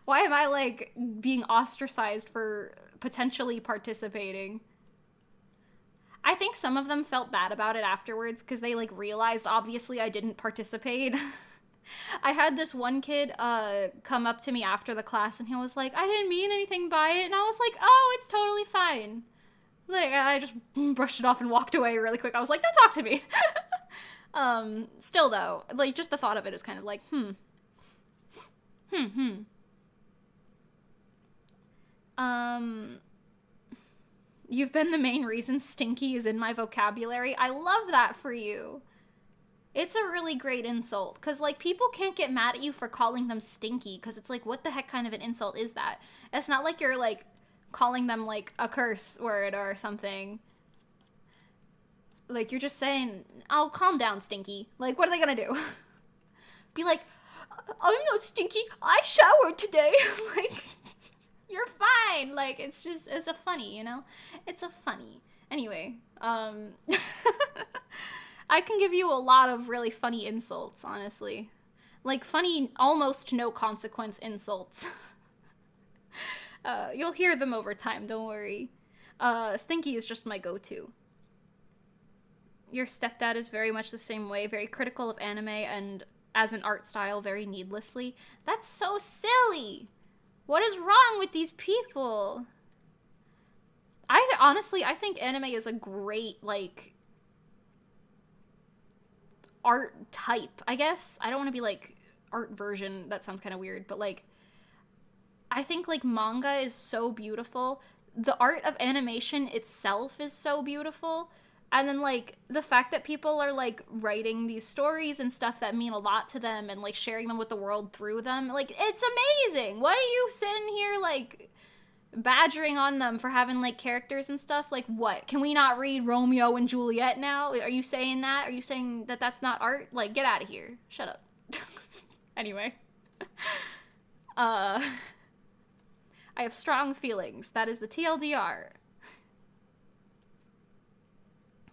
B: Why am I, like, being ostracized for potentially participating? I think some of them felt bad about it afterwards because they, like, realized, obviously, I didn't participate. I had this one kid come up to me after the class and he was like, I didn't mean anything by it. And I was like, oh, it's totally fine. Like, I just brushed it off and walked away really quick. I was like, don't talk to me. Still though, like, just the thought of it is kind of like, you've been the main reason stinky is in my vocabulary. I love that for you. It's a really great insult, because, like, people can't get mad at you for calling them stinky, because it's like, what the heck kind of an insult is that? It's not like you're, like, calling them, like, a curse word or something. Like, you're just saying, oh, calm down, stinky. Like, what are they gonna do? Be like, I'm not stinky, I showered today. Like, you're fine. Like, it's a funny, you know? It's a funny. Anyway, I can give you a lot of really funny insults, honestly. Like, funny, almost no consequence insults. You'll hear them over time, don't worry. Stinky is just my go-to. Your stepdad is very much the same way, very critical of anime, and as an art style, very needlessly. That's so silly! What is wrong with these people? I think anime is a great, like, art type, I guess. I don't want to be like art version, that sounds kind of weird, but like, I think like manga is so beautiful. The art of animation itself is so beautiful. And then like the fact that people are like writing these stories and stuff that mean a lot to them and like sharing them with the world through them, like, it's amazing. What are you sitting here like badgering on them for having, like, characters and stuff. Like, what? Can we not read Romeo and Juliet now? Are you saying that? Are you saying that that's not art? Like, get out of here. Shut up. Anyway. I have strong feelings. That is the TLDR.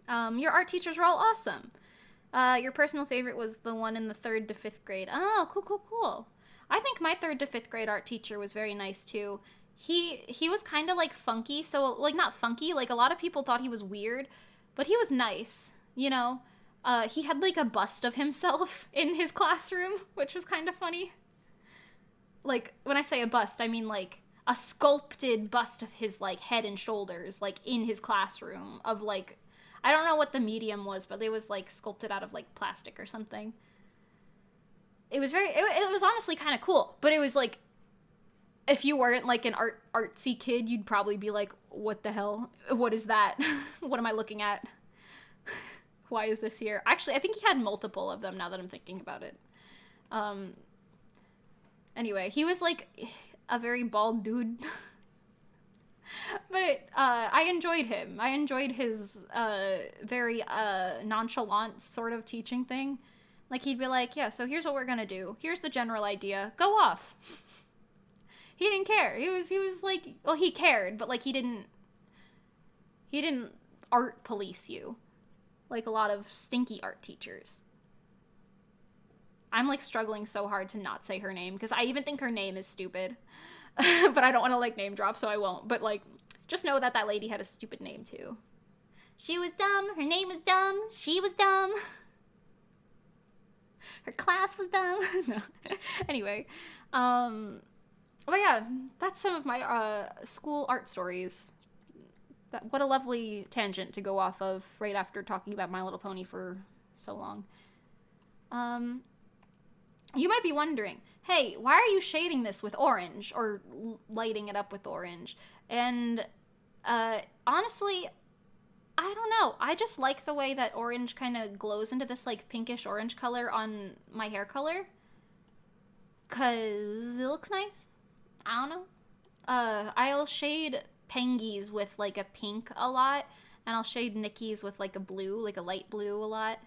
B: Your art teachers were all awesome. Your personal favorite was the one in the 3rd to 5th grade. Oh, cool. I think my 3rd to 5th grade art teacher was very nice, too. He was kind of, like, funky. So, like, not funky. Like, a lot of people thought he was weird. But he was nice, you know? He had, like, a bust of himself in his classroom, which was kind of funny. Like, when I say a bust, I mean, like, a sculpted bust of his, like, head and shoulders, like, in his classroom of, like, I don't know what the medium was, but it was, like, sculpted out of, like, plastic or something. It was it was honestly kind of cool, but it was, like, if you weren't, like, an artsy kid, you'd probably be like, what the hell? What is that? What am I looking at? Why is this here? Actually, I think he had multiple of them now that I'm thinking about it. Anyway, he was, like, a very bald dude. But I enjoyed him. I enjoyed his very nonchalant sort of teaching thing. Like, he'd be like, yeah, so here's what we're gonna do. Here's the general idea. Go off. He didn't care. He was like, well, he cared, but, like, he didn't art police you. Like a lot of stinky art teachers. I'm, like, struggling so hard to not say her name, because I even think her name is stupid. But I don't want to, like, name drop, so I won't. But, like, just know that that lady had a stupid name, too. She was dumb. Her name was dumb. She was dumb. Her class was dumb. No. Anyway. But yeah, that's some of my school art stories. What a lovely tangent to go off of right after talking about My Little Pony for so long. You might be wondering, hey, why are you shading this with orange or lighting it up with orange? And honestly, I don't know. I just like the way that orange kind of glows into this, like, pinkish orange color on my hair color. 'Cause it looks nice. I don't know. I'll shade Pengies with, like, a pink a lot, and I'll shade Nikki's with, like, a blue, like a light blue a lot.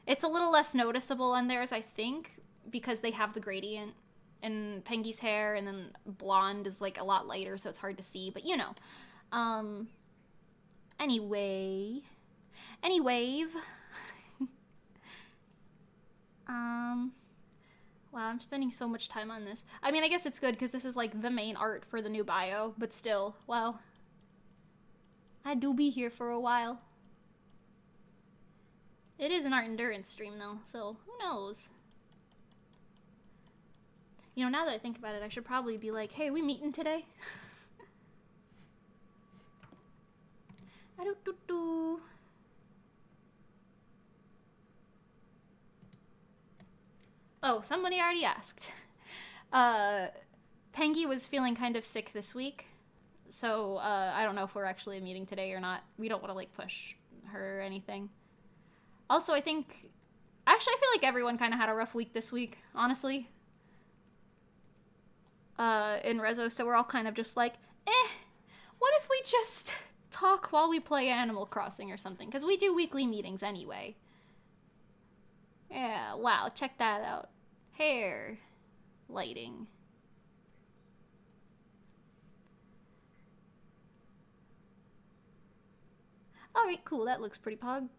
B: It's a little less noticeable on theirs, I think, because they have the gradient in Pengi's hair, and then blonde is, like, a lot lighter, so it's hard to see, but you know. Anyway. Wow, I'm spending so much time on this. I mean, I guess it's good because this is, like, the main art for the new bio, but still, wow. I do be here for a while. It is an art endurance stream, though, so who knows? You know, now that I think about it, I should probably be like, hey, we meeting today? Oh, somebody already asked. Pengi was feeling kind of sick this week, so I don't know if we're actually meeting today or not. We don't want to, like, push her or anything. Also, I feel like everyone kind of had a rough week this week, honestly. In Reso, so we're all kind of just like, what if we just talk while we play Animal Crossing or something? Because we do weekly meetings anyway. Yeah, wow, check that out. Hair lighting. Alright, cool, that looks pretty pog.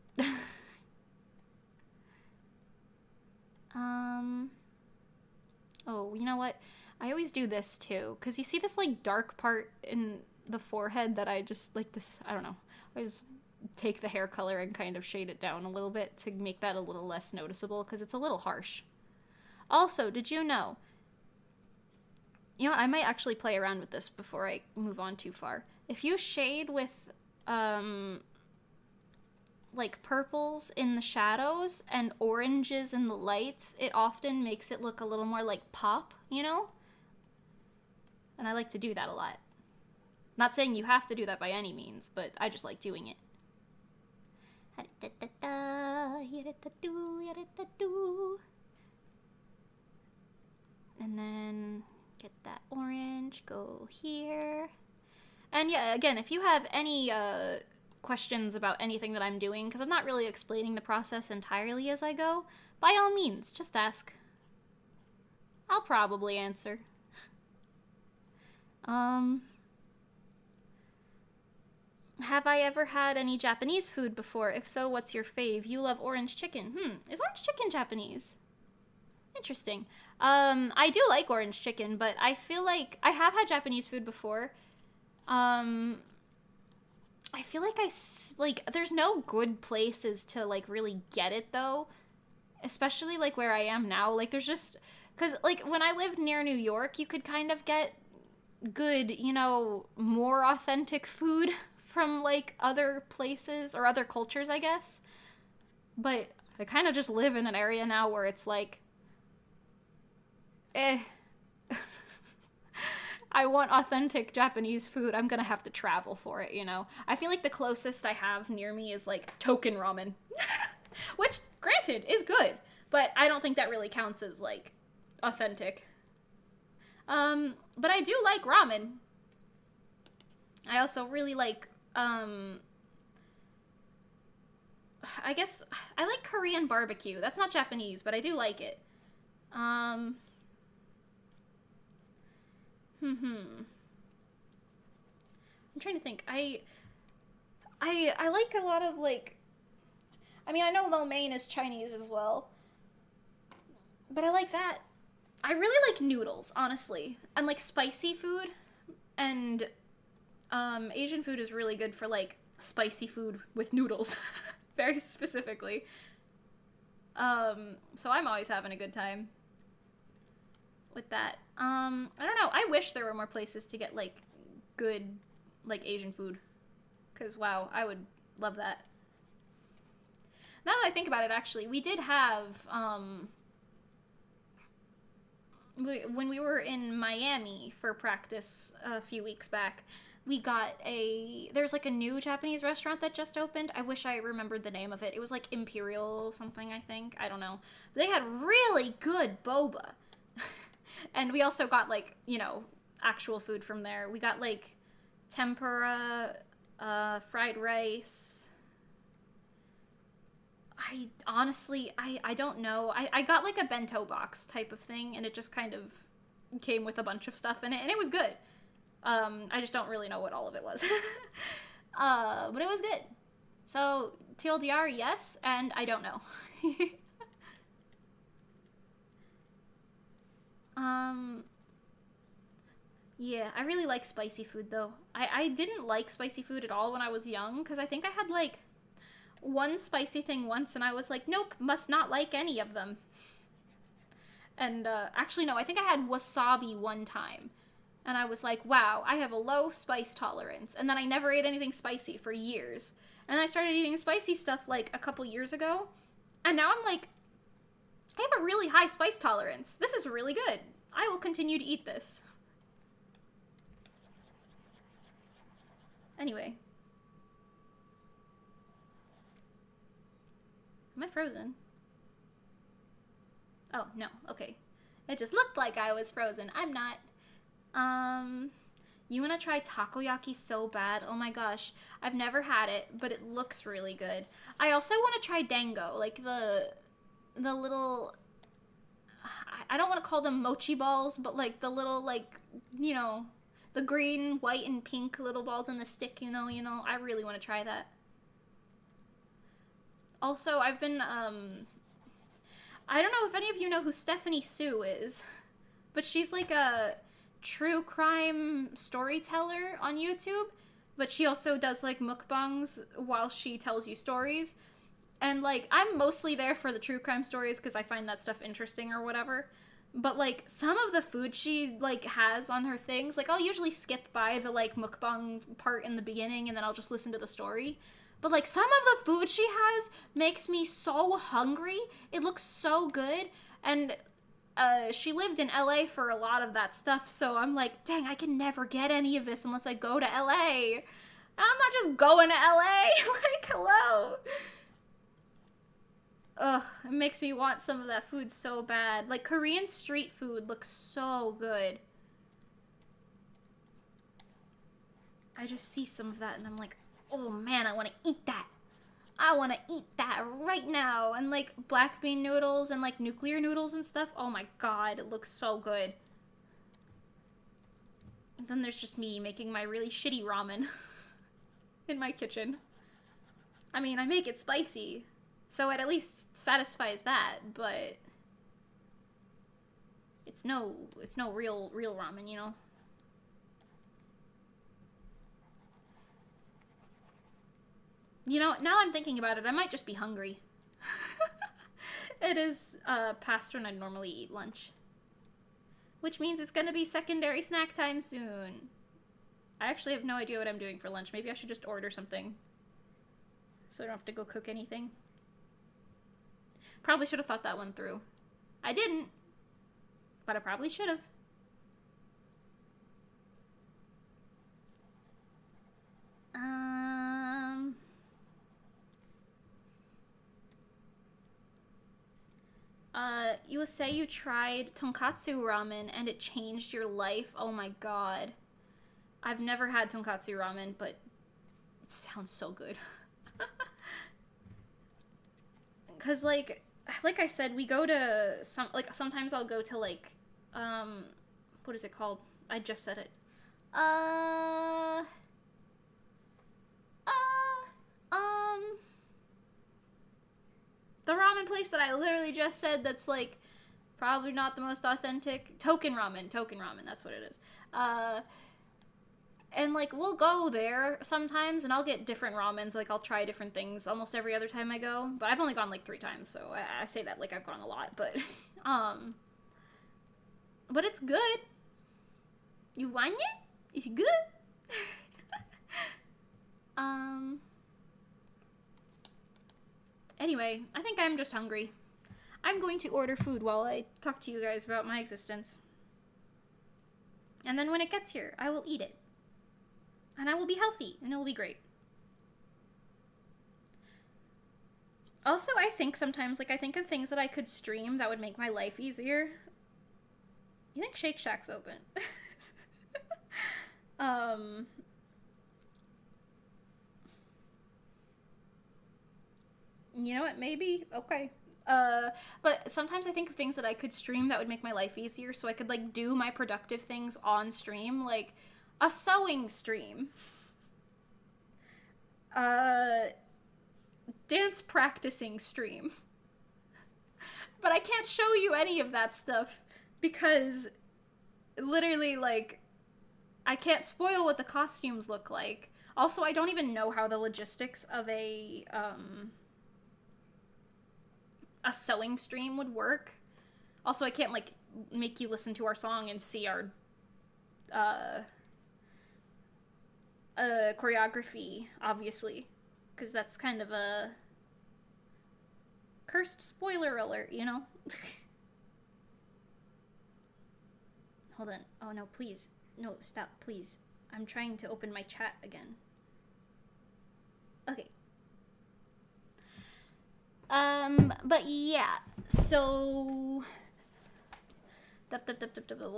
B: Oh, you know what? I always do this too, because you see this, like, dark part in the forehead that I just, like, this, I don't know. I always take the hair color and kind of shade it down a little bit to make that a little less noticeable, because it's a little harsh. Also, did you know? You know, I might actually play around with this before I move on too far. If you shade with, like, purples in the shadows and oranges in the lights, it often makes it look a little more like pop, you know? And I like to do that a lot. Not saying you have to do that by any means, but I just like doing it. And then get that orange, go here. And yeah, again, if you have any questions about anything that I'm doing, because I'm not really explaining the process entirely as I go, by all means, just ask. I'll probably answer. Have I ever had any Japanese food before? If so, what's your fave? You love orange chicken. Is orange chicken Japanese? Interesting. I do like orange chicken, but I feel like I have had Japanese food before. I feel like there's no good places to like really get it though, especially like where I am now. Like there's just because like when I lived near New York, you could kind of get good, more authentic food from like other places or other cultures, I guess. But I kind of just live in an area now where it's like, I want authentic Japanese food. I'm gonna have to travel for it, I feel like the closest I have near me is like token ramen, which, granted, is good, but I don't think that really counts as like authentic. But I do like ramen. I also really like, I guess I like Korean barbecue. That's not Japanese, but I do like it. I'm trying to think. I like a lot of like, I mean, I know lo mein is Chinese as well, but I like that. I really like noodles, honestly, and like spicy food, and Asian food is really good for like spicy food with noodles, very specifically. So I'm always having a good time with that. I don't know. I wish there were more places to get like good like Asian food, because wow, I would love that. Now that I think about it, actually, we did have when we were in Miami for practice a few weeks back, we got there's like a new Japanese restaurant that just opened. I wish I remembered the name of it. It was like Imperial something, I think. I don't know. But they had really good boba. And we also got like, actual food from there. We got like tempura, fried rice. I honestly, I don't know. I got like a bento box type of thing, and it just kind of came with a bunch of stuff in it, and it was good. I just don't really know what all of it was. But it was good. So, TLDR, yes, and I don't know. Yeah, I really like spicy food, though. I didn't like spicy food at all when I was young, because I think I had, like, one spicy thing once, and I was like, nope, must not like any of them. And, actually, no, I think I had wasabi one time. And I was like, wow, I have a low spice tolerance. And then I never ate anything spicy for years. And I started eating spicy stuff, like, a couple years ago. And now I'm like, I have a really high spice tolerance. This is really good. I will continue to eat this. Anyway. Am I frozen? Oh, no. Okay. It just looked like I was frozen. I'm not. You want to try takoyaki so bad? Oh my gosh. I've never had it, but it looks really good. I also want to try dango, like the little, I don't want to call them mochi balls, but like the little, like, the green, white, and pink little balls in the stick, I really want to try that. Also, I've been, I don't know if any of you know who Stephanie Sue is, but she's like a true crime storyteller on YouTube, but she also does like mukbangs while she tells you stories. And like, I'm mostly there for the true crime stories because I find that stuff interesting or whatever. But like, some of the food she like has on her things, like I'll usually skip by the like mukbang part in the beginning and then I'll just listen to the story. But like, some of the food she has makes me so hungry. It looks so good. And she lived in LA for a lot of that stuff, so I'm like, dang, I can never get any of this unless I go to LA. And I'm not just going to LA. Like, hello. Ugh, it makes me want some of that food so bad. Like, Korean street food looks so good. I just see some of that and I'm like, oh man, I want to eat that. I want to eat that right now. And like black bean noodles and like nuclear noodles and stuff. Oh my god, it looks so good. And then there's just me making my really shitty ramen in my kitchen. I mean, I make it spicy, so it at least satisfies that, but it's no real ramen, you know? You know, now I'm thinking about it, I might just be hungry. It is past when I normally eat lunch. Which means it's gonna be secondary snack time soon. I actually have no idea what I'm doing for lunch. Maybe I should just order something, so I don't have to go cook anything. Probably should have thought that one through. I didn't, but I probably should have. You say you tried tonkatsu ramen and it changed your life. Oh my god. I've never had tonkatsu ramen, but it sounds so good. Cause like I said, we go to sometimes I'll go to like, what is it called? I just said it. The ramen place that I literally just said that's like probably not the most authentic. Token ramen, that's what it is. And like we'll go there sometimes and I'll get different ramens, like I'll try different things almost every other time I go. But I've only gone like 3 times, so I say that like I've gone a lot, but but it's good. You want it? It's good. Anyway, I think I'm just hungry. I'm going to order food while I talk to you guys about my existence. And then when it gets here, I will eat it. And I will be healthy, and it will be great. Also, I think sometimes, like, I think of things that I could stream that would make my life easier. You think Shake Shack's open? You know what? Maybe. Okay. But sometimes I think of things that I could stream that would make my life easier, so I could, like, do my productive things on stream, like a sewing stream. Dance practicing stream. But I can't show you any of that stuff because literally, like, I can't spoil what the costumes look like. Also, I don't even know how the logistics of a sewing stream would work. Also, I can't, like, make you listen to our song and see our choreography, obviously, because that's kind of a cursed spoiler alert, you know? Hold on. Oh, no, please. No, stop, please. I'm trying to open my chat again. Okay. But yeah, so... What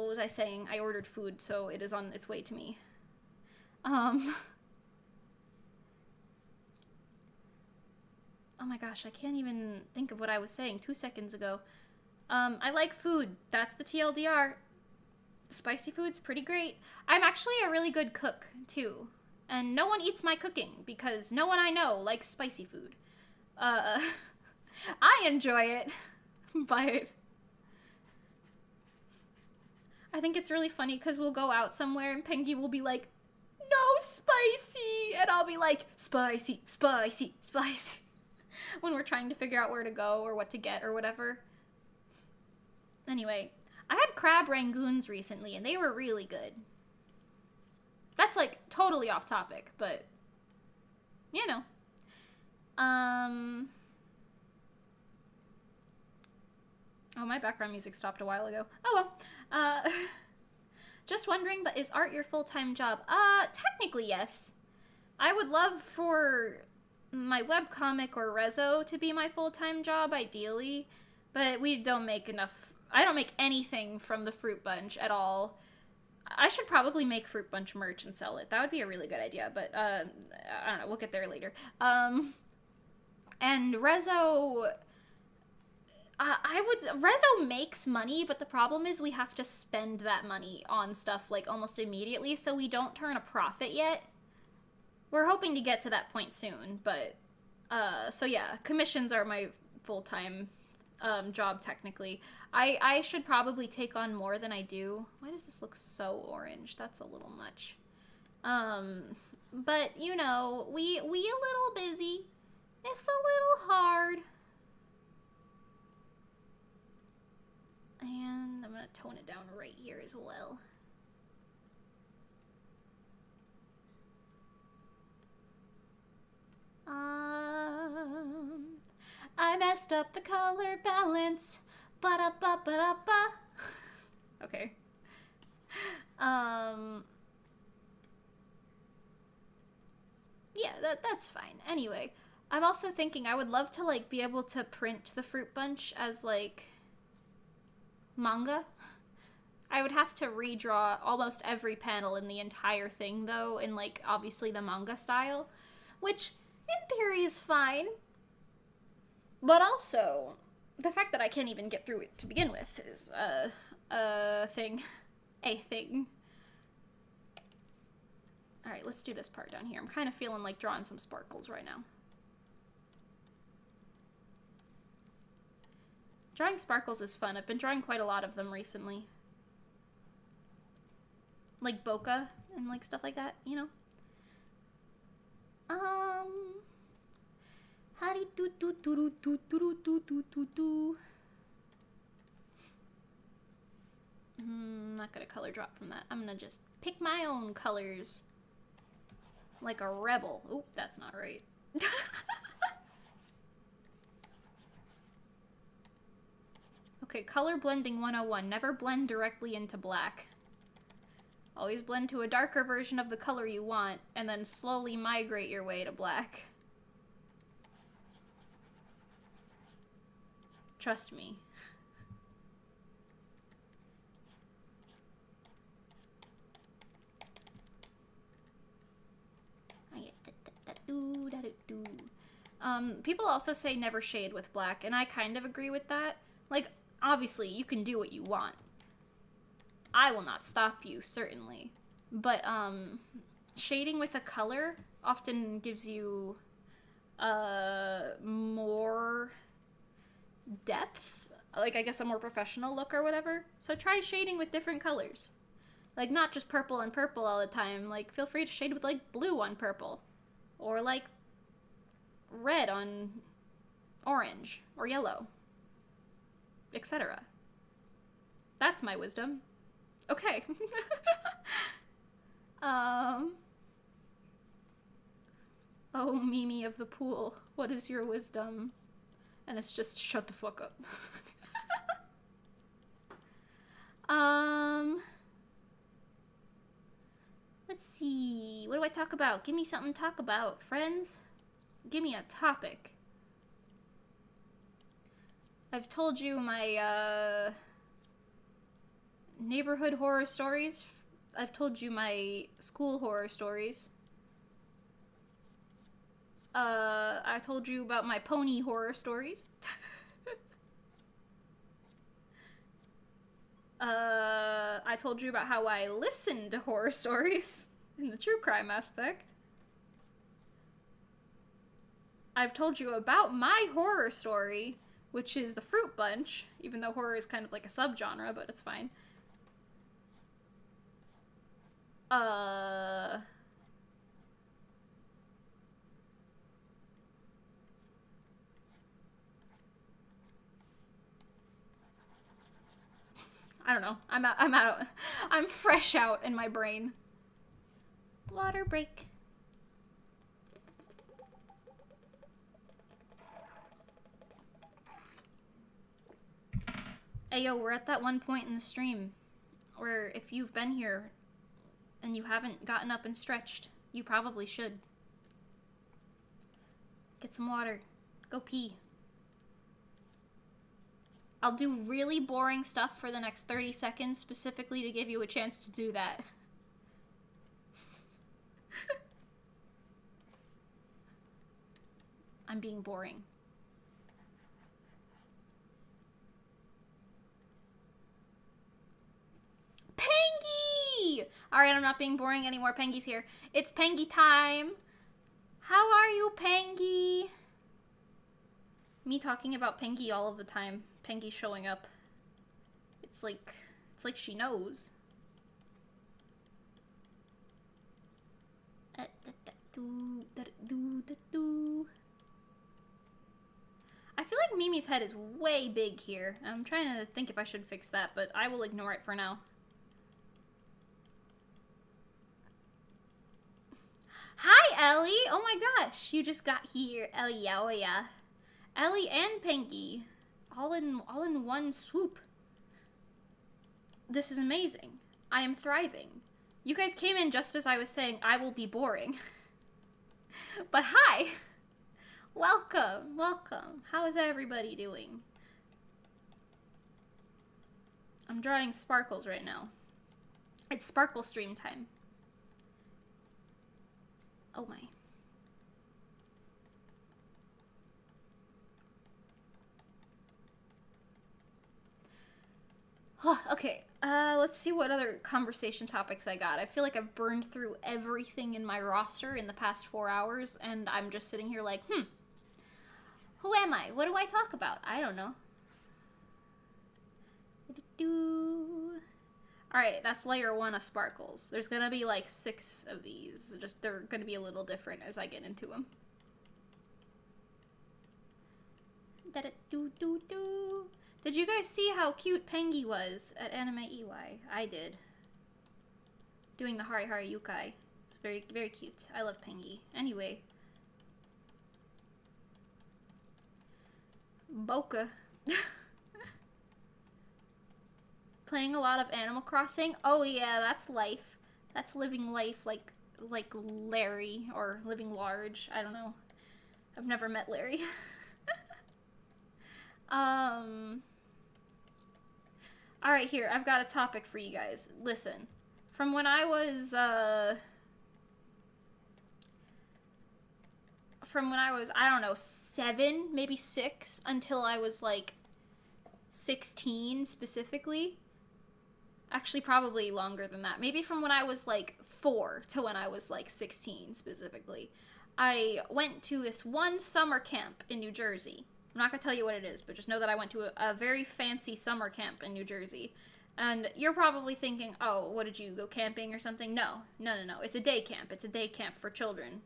B: was I saying? I ordered food, so it is on its way to me. Oh my gosh, I can't even think of what I was saying 2 seconds ago. I like food. That's the TLDR. Spicy food's pretty great. I'm actually a really good cook, too. And no one eats my cooking, because no one I know likes spicy food. I enjoy it, but I think it's really funny because we'll go out somewhere and Pengy will be like, no spicy, and I'll be like, spicy, spicy, spicy, when we're trying to figure out where to go or what to get or whatever. Anyway, I had crab rangoons recently and they were really good. That's like totally off topic, but you know. Oh, my background music stopped a while ago. Oh well. Just wondering, but is art your full-time job? Technically yes. I would love for my webcomic or Reso to be my full-time job, ideally, but we don't make enough. I don't make anything from the Fruit Bunch at all. I should probably make fruit bunch merch and sell it. That would be a really good idea, but I don't know. We'll get there later. And Reso, Reso makes money, but the problem is we have to spend that money on stuff like almost immediately, so we don't turn a profit yet. We're hoping to get to that point soon, but so yeah, commissions are my full-time job technically. I should probably take on more than I do. Why does this look so orange? That's a little much. But you know, we a little busy. It's a little hard. And I'm gonna tone it down right here as well. I messed up the color balance. Ba-da-ba-ba-da-ba. Okay. Yeah, that's fine. Anyway, I'm also thinking I would love to, like, be able to print the fruit bunch as, like, manga. I would have to redraw almost every panel in the entire thing, though, in, like, obviously the manga style, which, in theory, is fine. But also, the fact that I can't even get through it to begin with is a thing. A thing. Alright, let's do this part down here. I'm kind of feeling like drawing some sparkles right now. Drawing sparkles is fun. I've been drawing quite a lot of them recently. Like bokeh and like stuff like that, you know? How do do. Not gonna color drop from that. I'm gonna just pick my own colors. Like a rebel. Oop, that's not right. Okay, color blending 101. Never blend directly into black. Always blend to a darker version of the color you want, and then slowly migrate your way to black. Trust me. People also say never shade with black, and I kind of agree with that. Like, obviously, you can do what you want. I will not stop you, certainly. But, shading with a color often gives you, more depth. Like, I guess a more professional look or whatever. So try shading with different colors. Like, not just purple and purple all the time. Like, feel free to shade with, like, blue on purple. Or, like, red on orange. Or yellow. Etc. That's my wisdom. Okay. Oh, Mimi of the pool, what is your wisdom? And it's just, shut the fuck up. Let's see. What do I talk about? Give me something to talk about, friends. Give me a topic. I've told you my, neighborhood horror stories. I've told you my school horror stories. I told you about my pony horror stories. I told you about how I listen to horror stories in the true crime aspect. I've told you about my horror story, which is the fruit bunch, even though horror is kind of like a subgenre, but it's fine. I don't know. I'm fresh out in my brain. Water break. Ayo, we're at that one point in the stream where if you've been here and you haven't gotten up and stretched, you probably should. Get some water. Go pee. I'll do really boring stuff for the next 30 seconds specifically to give you a chance to do that. I'm being boring. Pengy! Alright, I'm not being boring anymore. Pengy's here. It's Pengy time. How are you, Pengy? Me talking about Pengy all of the time. Pengy showing up. It's like she knows. I feel like Mimi's head is way big here. I'm trying to think if I should fix that, but I will ignore it for now. Hi, Ellie! Oh my gosh, you just got here, Ellie. Oh yeah. Ellie and Pengy, all in one swoop. This is amazing. I am thriving. You guys came in just as I was saying I will be boring. But hi! Welcome, welcome. How is everybody doing? I'm drawing sparkles right now. It's sparkle stream time. Oh my. Okay, let's see what other conversation topics I got. I feel like I've burned through everything in my roster in the past 4 hours, and I'm just sitting here like, who am I? What do I talk about? I don't know. Alright, that's layer 1 of sparkles. There's gonna be like 6 of these. Just they're gonna be a little different as I get into them. Did you guys see how cute Pengy was at Anime EY? I did. Doing the Hari Hari Yukai. It's very, very cute. I love Pengy. Anyway. Boka. Playing a lot of Animal Crossing? Oh yeah, that's life. That's living life like Larry, or living large. I don't know. I've never met Larry. Alright, here, I've got a topic for you guys. Listen. From when I was, I don't know, 7, maybe 6, until I was, like, 16, specifically. Actually, probably longer than that. Maybe from when I was, like, 4 to when I was, like, 16, specifically. I went to this one summer camp in New Jersey. I'm not gonna tell you what it is, but just know that I went to a very fancy summer camp in New Jersey. And you're probably thinking, oh, what, did you go camping or something? No. It's a day camp. It's a day camp for children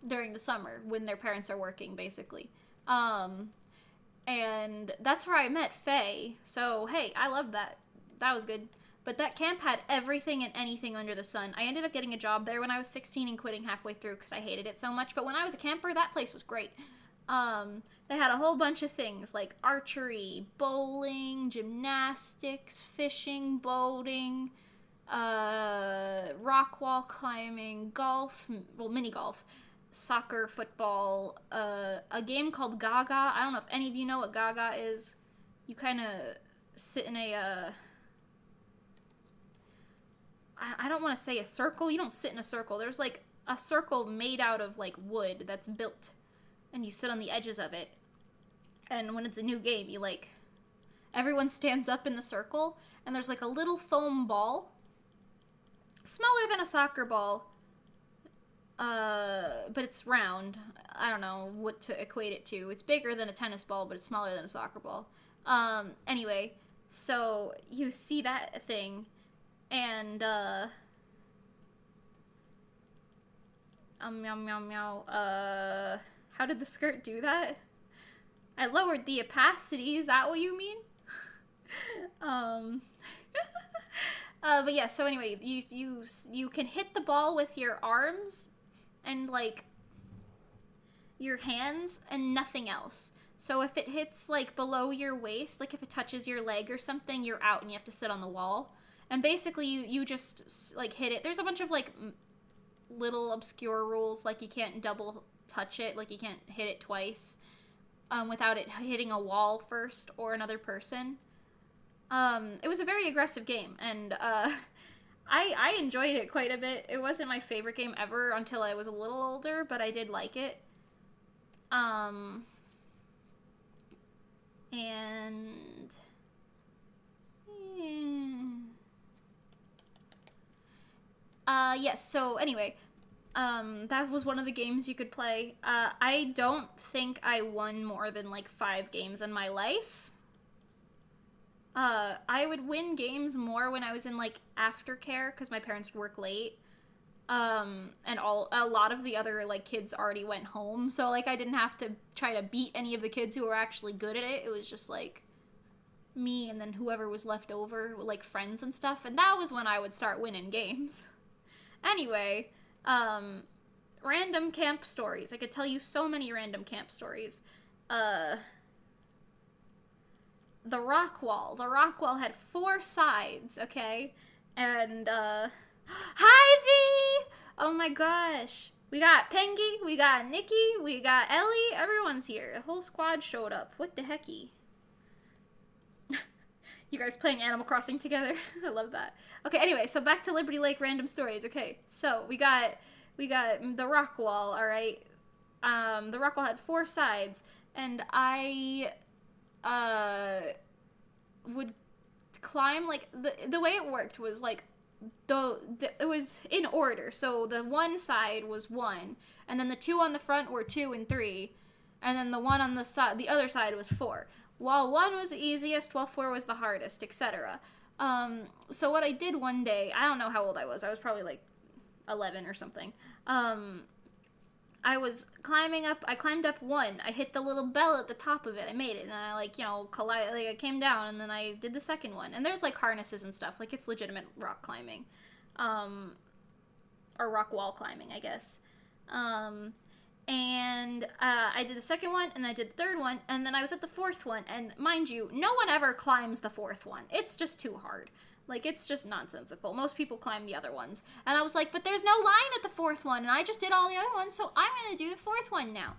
B: during the summer when their parents are working, basically. And that's where I met Faye. So, hey, I loved that. That was good. But that camp had everything and anything under the sun. I ended up getting a job there when I was 16 and quitting halfway through because I hated it so much. But when I was a camper, that place was great. They had a whole bunch of things like archery, bowling, gymnastics, fishing, boating, rock wall climbing, golf, well, mini golf, soccer, football, a game called Gaga. I don't know if any of you know what Gaga is. You kind of sit in a, I don't want to say a circle. You don't sit in a circle. There's like a circle made out of like wood that's built, and you sit on the edges of it. And when it's a new game, you like, everyone stands up in the circle, and there's like a little foam ball, smaller than a soccer ball, but it's round. I don't know what to equate it to. It's bigger than a tennis ball, but it's smaller than a soccer ball. Anyway, so you see that thing, and, meow, meow, meow, how did the skirt do that? I lowered the opacity, is that what you mean? But yeah, so anyway, you can hit the ball with your arms and, like, your hands and nothing else. So if it hits, like, below your waist, like if it touches your leg or something, you're out and you have to sit on the wall. And basically, you just, like, hit it. There's a bunch of, like, little obscure rules, like you can't double touch it, like you can't hit it twice. without it hitting a wall first or another person. It was a very aggressive game, and I enjoyed it quite a bit. It wasn't my favorite game ever until I was a little older, but I did like it. And yes, so anyway, that was one of the games you could play. I don't think I won more than like 5 games in my life. I would win games more when I was in like aftercare because my parents would work late. And a lot of the other like kids already went home, so like I didn't have to try to beat any of the kids who were actually good at it. It was just like me and then whoever was left over, like friends and stuff, and that was when I would start winning games. Anyway, random camp stories. I could tell you so many random camp stories. The rock wall. The rock wall had 4 sides, okay? And, hi, V! Oh my gosh. We got Pengy, we got Nikki, we got Ellie. Everyone's here. The whole squad showed up. What the hecky? You guys playing Animal Crossing together? I love that. Okay, anyway, so back to Liberty Lake random stories. Okay, so we got the rock wall, alright? The rock wall had 4 sides, and I would climb, like, the way it worked was, like, it was in order. So the one side was 1, and then the 2 on the front were 2 and 3, and then the one on the other side was 4. While 1 was the easiest, while 4 was the hardest, etc. So what I did one day, I don't know how old I was probably like 11 or something. I was climbing up, I climbed up 1, I hit the little bell at the top of it, I made it, and I like, I came down, and then I did the second one, and there's like harnesses and stuff, like it's legitimate rock climbing, or rock wall climbing, I guess. And I did the second one, and I did the third one, and then I was at the 4th one, and mind you, no one ever climbs the 4th one. It's just too hard. Like, it's just nonsensical. Most people climb the other ones. And I was like, but there's no line at the 4th one, and I just did all the other ones, so I'm gonna do the 4th one now.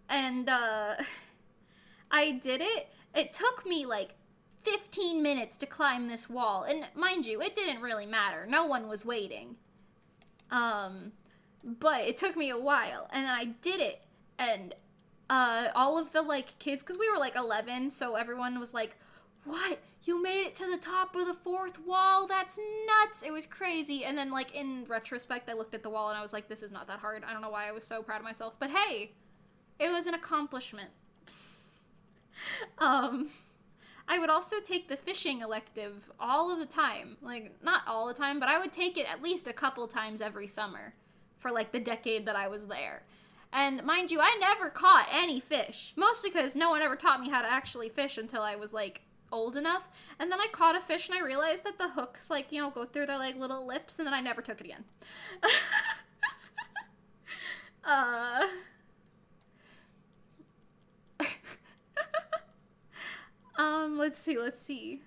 B: And, I did it. It took me, like, 15 minutes to climb this wall, and mind you, it didn't really matter. No one was waiting. But it took me a while, and then I did it, and all of the, like, kids, because we were, like, 11, so everyone was like, what? You made it to the top of the 4th wall? That's nuts! It was crazy, and then, like, in retrospect, I looked at the wall, and I was like, this is not that hard. I don't know why I was so proud of myself, but hey, it was an accomplishment. I would also take the fishing elective all of the time. Like, not all the time, but I would take it at least a couple times every summer for, like, the decade that I was there. And mind you, I never caught any fish. Mostly because no one ever taught me how to actually fish until I was, like, old enough. And then I caught a fish and I realized that the hooks, like, go through their, like, little lips, and then I never took it again. Let's see.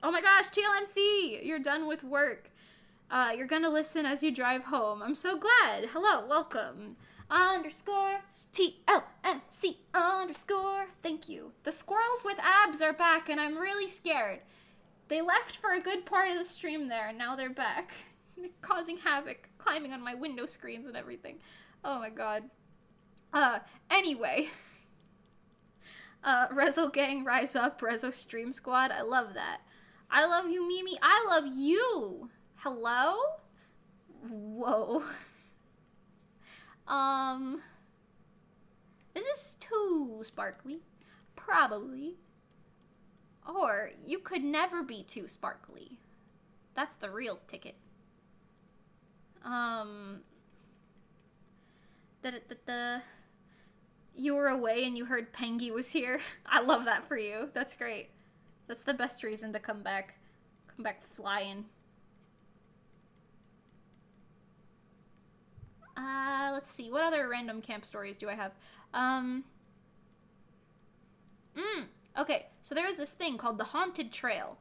B: Oh my gosh, TLMC! You're done with work. You're gonna listen as you drive home. I'm so glad. Hello, welcome. _TLMC _. Thank you. The squirrels with abs are back, and I'm really scared. They left for a good part of the stream there, and now they're back. Causing havoc, climbing on my window screens and everything. Oh my god. Anyway. Reso gang, rise up. Reso stream squad. I love that. I love you, Mimi. I love you. Hello? Whoa. Is this too sparkly? Probably. Or you could never be too sparkly. That's the real ticket. You were away and you heard Pengy was here. I love that for you. That's great. That's the best reason to come back. Come back flying. Let's see. What other random camp stories do I have? Okay. So there is this thing called the Haunted Trail.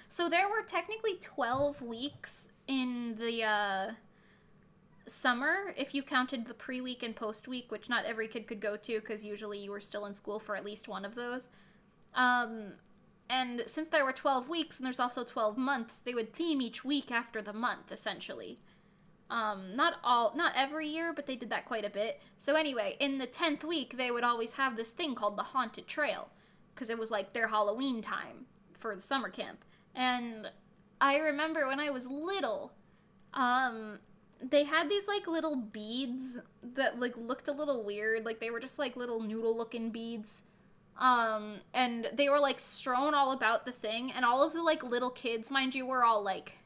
B: So there were technically 12 weeks in the, summer, if you counted the pre-week and post-week, which not every kid could go to because usually you were still in school for at least one of those. And since there were 12 weeks and there's also 12 months, they would theme each week after the month, essentially. Not every year, but they did that quite a bit. So anyway, in the 10th week, they would always have this thing called the Haunted Trail, because it was like their Halloween time for the summer camp. And I remember when I was little, they had these like little beads that like looked a little weird, like they were just like little noodle looking beads. And they were like strewn all about the thing, and all of the like little kids, mind you, were all like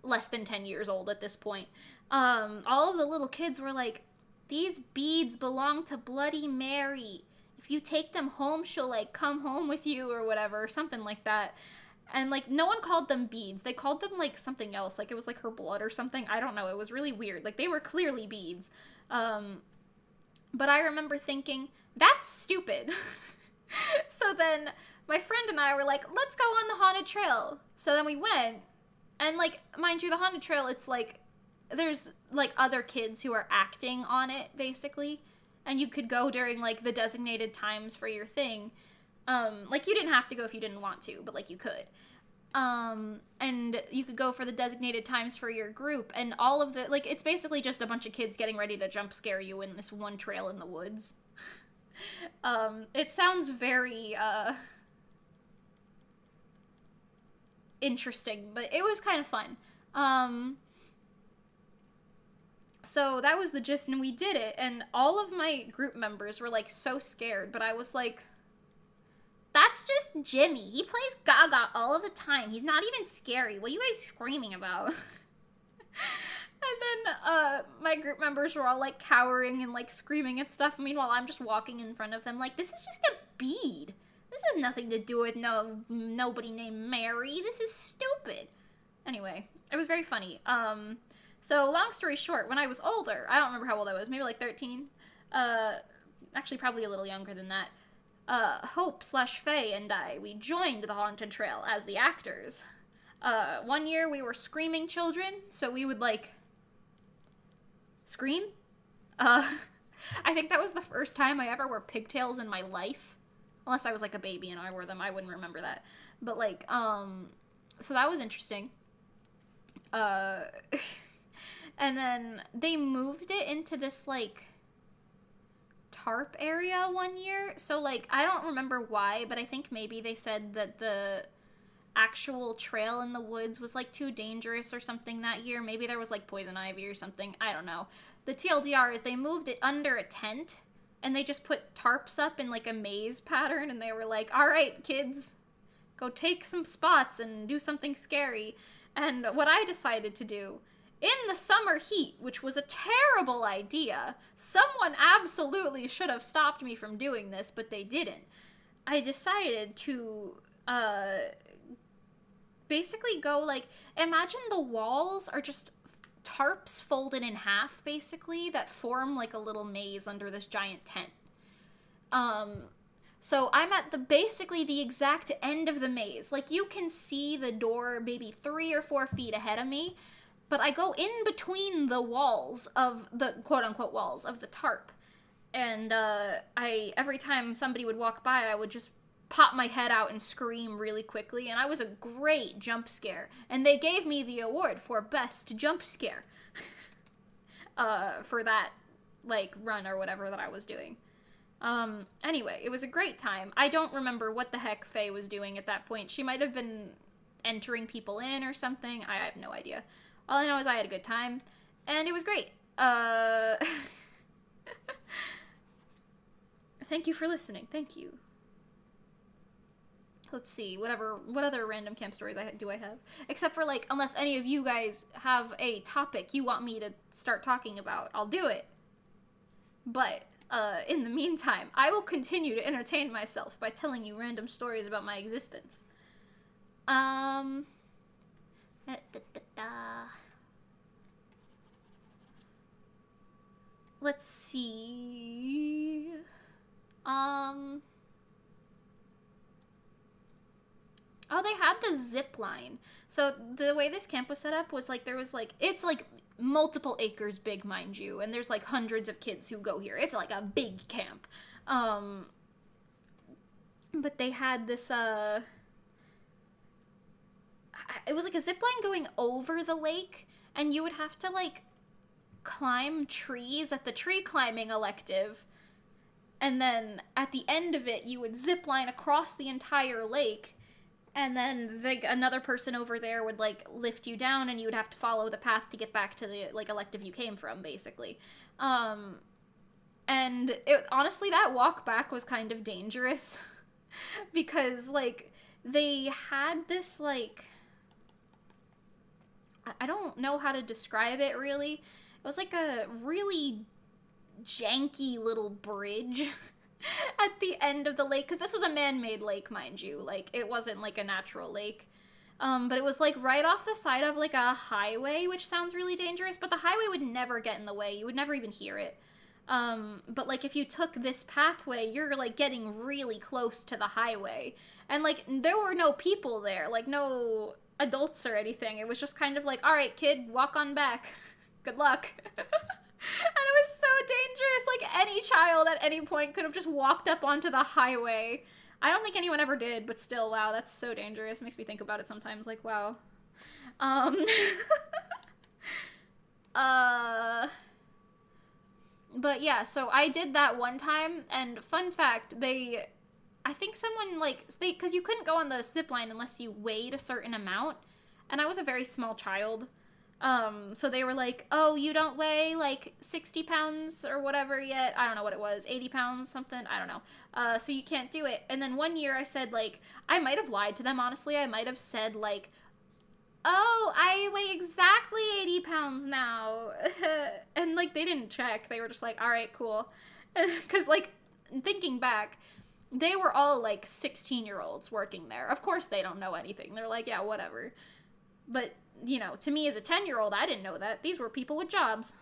B: less than 10 years old at this point. All of the little kids were like, these beads belong to Bloody Mary. If you take them home, she'll like come home with you or whatever, or something like that. And like no one called them beads. They called them like something else, like it was like her blood or something. I don't know. It was really weird. Like they were clearly beads. But I remember thinking, that's stupid. So then my friend and I were like, let's go on the Haunted Trail. So then we went, and like, mind you, the Haunted Trail, it's like, there's like other kids who are acting on it, basically. And you could go during like the designated times for your thing. Like you didn't have to go if you didn't want to, but like you could. And you could go for the designated times for your group, and all of the, like, it's basically just a bunch of kids getting ready to jump scare you in this one trail in the woods. It sounds very, interesting, but it was kind of fun. So that was the gist, and we did it, and all of my group members were, like, so scared, but I was like, that's just Jimmy. He plays Gaga all of the time. He's not even scary. What are you guys screaming about? And then, my group members were all, like, cowering and, like, screaming and stuff. Meanwhile, I'm just walking in front of them like, this is just a bead. This has nothing to do with nobody named Mary. This is stupid. Anyway, it was very funny. So, long story short, when I was older, I don't remember how old I was, maybe, like, 13. Actually, probably a little younger than that. Hope/Faye and I, we joined the Haunted Trail as the actors. One year we were screaming children, so we would, like, scream. I think that was the first time I ever wore pigtails in my life. Unless I was, like, a baby and I wore them, I wouldn't remember that. But, like, so that was interesting. And then they moved it into this, like, tarp area one year. So, like, I don't remember why, but I think maybe they said that the actual trail in the woods was, like, too dangerous or something that year. Maybe there was, like, poison ivy or something. I don't know. The TLDR is they moved it under a tent, and they just put tarps up in, like, a maze pattern, and they were like, all right, kids, go take some spots and do something scary. And what I decided to do, in the summer heat, which was a terrible idea, someone absolutely should have stopped me from doing this, but they didn't. I decided to, basically go, like, imagine the walls are just tarps folded in half, basically, that form, like, a little maze under this giant tent. So I'm at basically the exact end of the maze. Like, you can see the door maybe 3 or 4 feet ahead of me, but I go in between the walls of the quote-unquote walls of the tarp. And, every time somebody would walk by, I would just pop my head out and scream really quickly, and I was a great jump scare. And they gave me the award for best jump scare. For that, like, run or whatever that I was doing. Anyway, it was a great time. I don't remember what the heck Faye was doing at that point. She might have been entering people in or something. I have no idea. All I know is I had a good time, and it was great. Thank you for listening. Thank you. Let's see, what other random camp stories do I have? Except for, like, unless any of you guys have a topic you want me to start talking about, I'll do it. But, in the meantime, I will continue to entertain myself by telling you random stories about my existence. Let's see. Oh, they had the zip line. So the way this camp was set up was like, there was like, it's like multiple acres big, mind you, and there's like hundreds of kids who go here. It's like a big camp. But they had this, it was like a zip line going over the lake, and you would have to like climb trees at the tree climbing elective, and then at the end of it you would zip line across the entire lake, and then another person over there would like lift you down, and you would have to follow the path to get back to the like elective you came from, basically. And honestly, that walk back was kind of dangerous because like they had this like, I don't know how to describe it really. It was like a really janky little bridge at the end of the lake, because this was a man-made lake, mind you. Like, it wasn't like a natural lake. But it was like right off the side of like a highway, which sounds really dangerous, but the highway would never get in the way. You would never even hear it. But like if you took this pathway, you're like getting really close to the highway. And like there were no people there, like no adults or anything. It was just kind of like, all right, kid, walk on back. Good luck. And it was so dangerous. Like any child at any point could have just walked up onto the highway. I don't think anyone ever did, but still, wow, that's so dangerous. It makes me think about it sometimes, like, wow. But yeah, so I did that one time, and fun fact, I think someone, like, because you couldn't go on the zip line unless you weighed a certain amount, and I was a very small child, so they were like, oh, you don't weigh, like, 60 pounds or whatever yet, I don't know what it was, 80 pounds, something, I don't know, so you can't do it. And then one year I said, like, I might have lied to them, honestly, I might have said, like, oh, I weigh exactly 80 pounds now. And, like, they didn't check. They were just like, all right, cool. Because, like, thinking back, they were all, like, 16-year-olds working there. Of course they don't know anything. They're like, yeah, whatever. But, you know, to me as a 10-year-old, I didn't know that. These were people with jobs.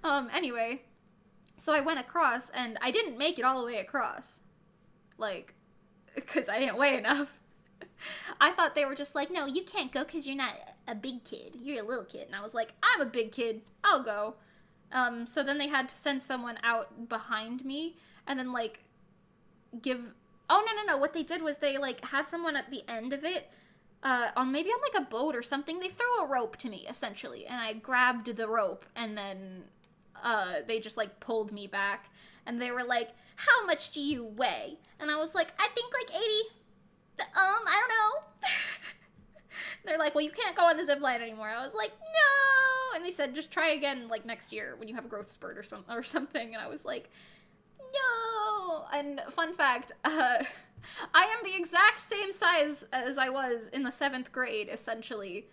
B: Anyway, so I went across, and I didn't make it all the way across. Like, because I didn't weigh enough. I thought they were just like, no, you can't go because you're not a big kid. You're a little kid. And I was like, I'm a big kid. I'll go. So then they had to send someone out behind me and then, like, Oh, no. What they did was they, like, had someone at the end of it, on like, a boat or something. They threw a rope to me, essentially. And I grabbed the rope and then, they just, like, pulled me back. And they were like, how much do you weigh? And I was like, I think, like, 80. I don't know. They're like, well, you can't go on the zip line anymore. I was like, no. And they said, just try again, like, next year when you have a growth spurt or something. And I was like, no. And fun fact, I am the exact same size as I was in the 7th grade, essentially.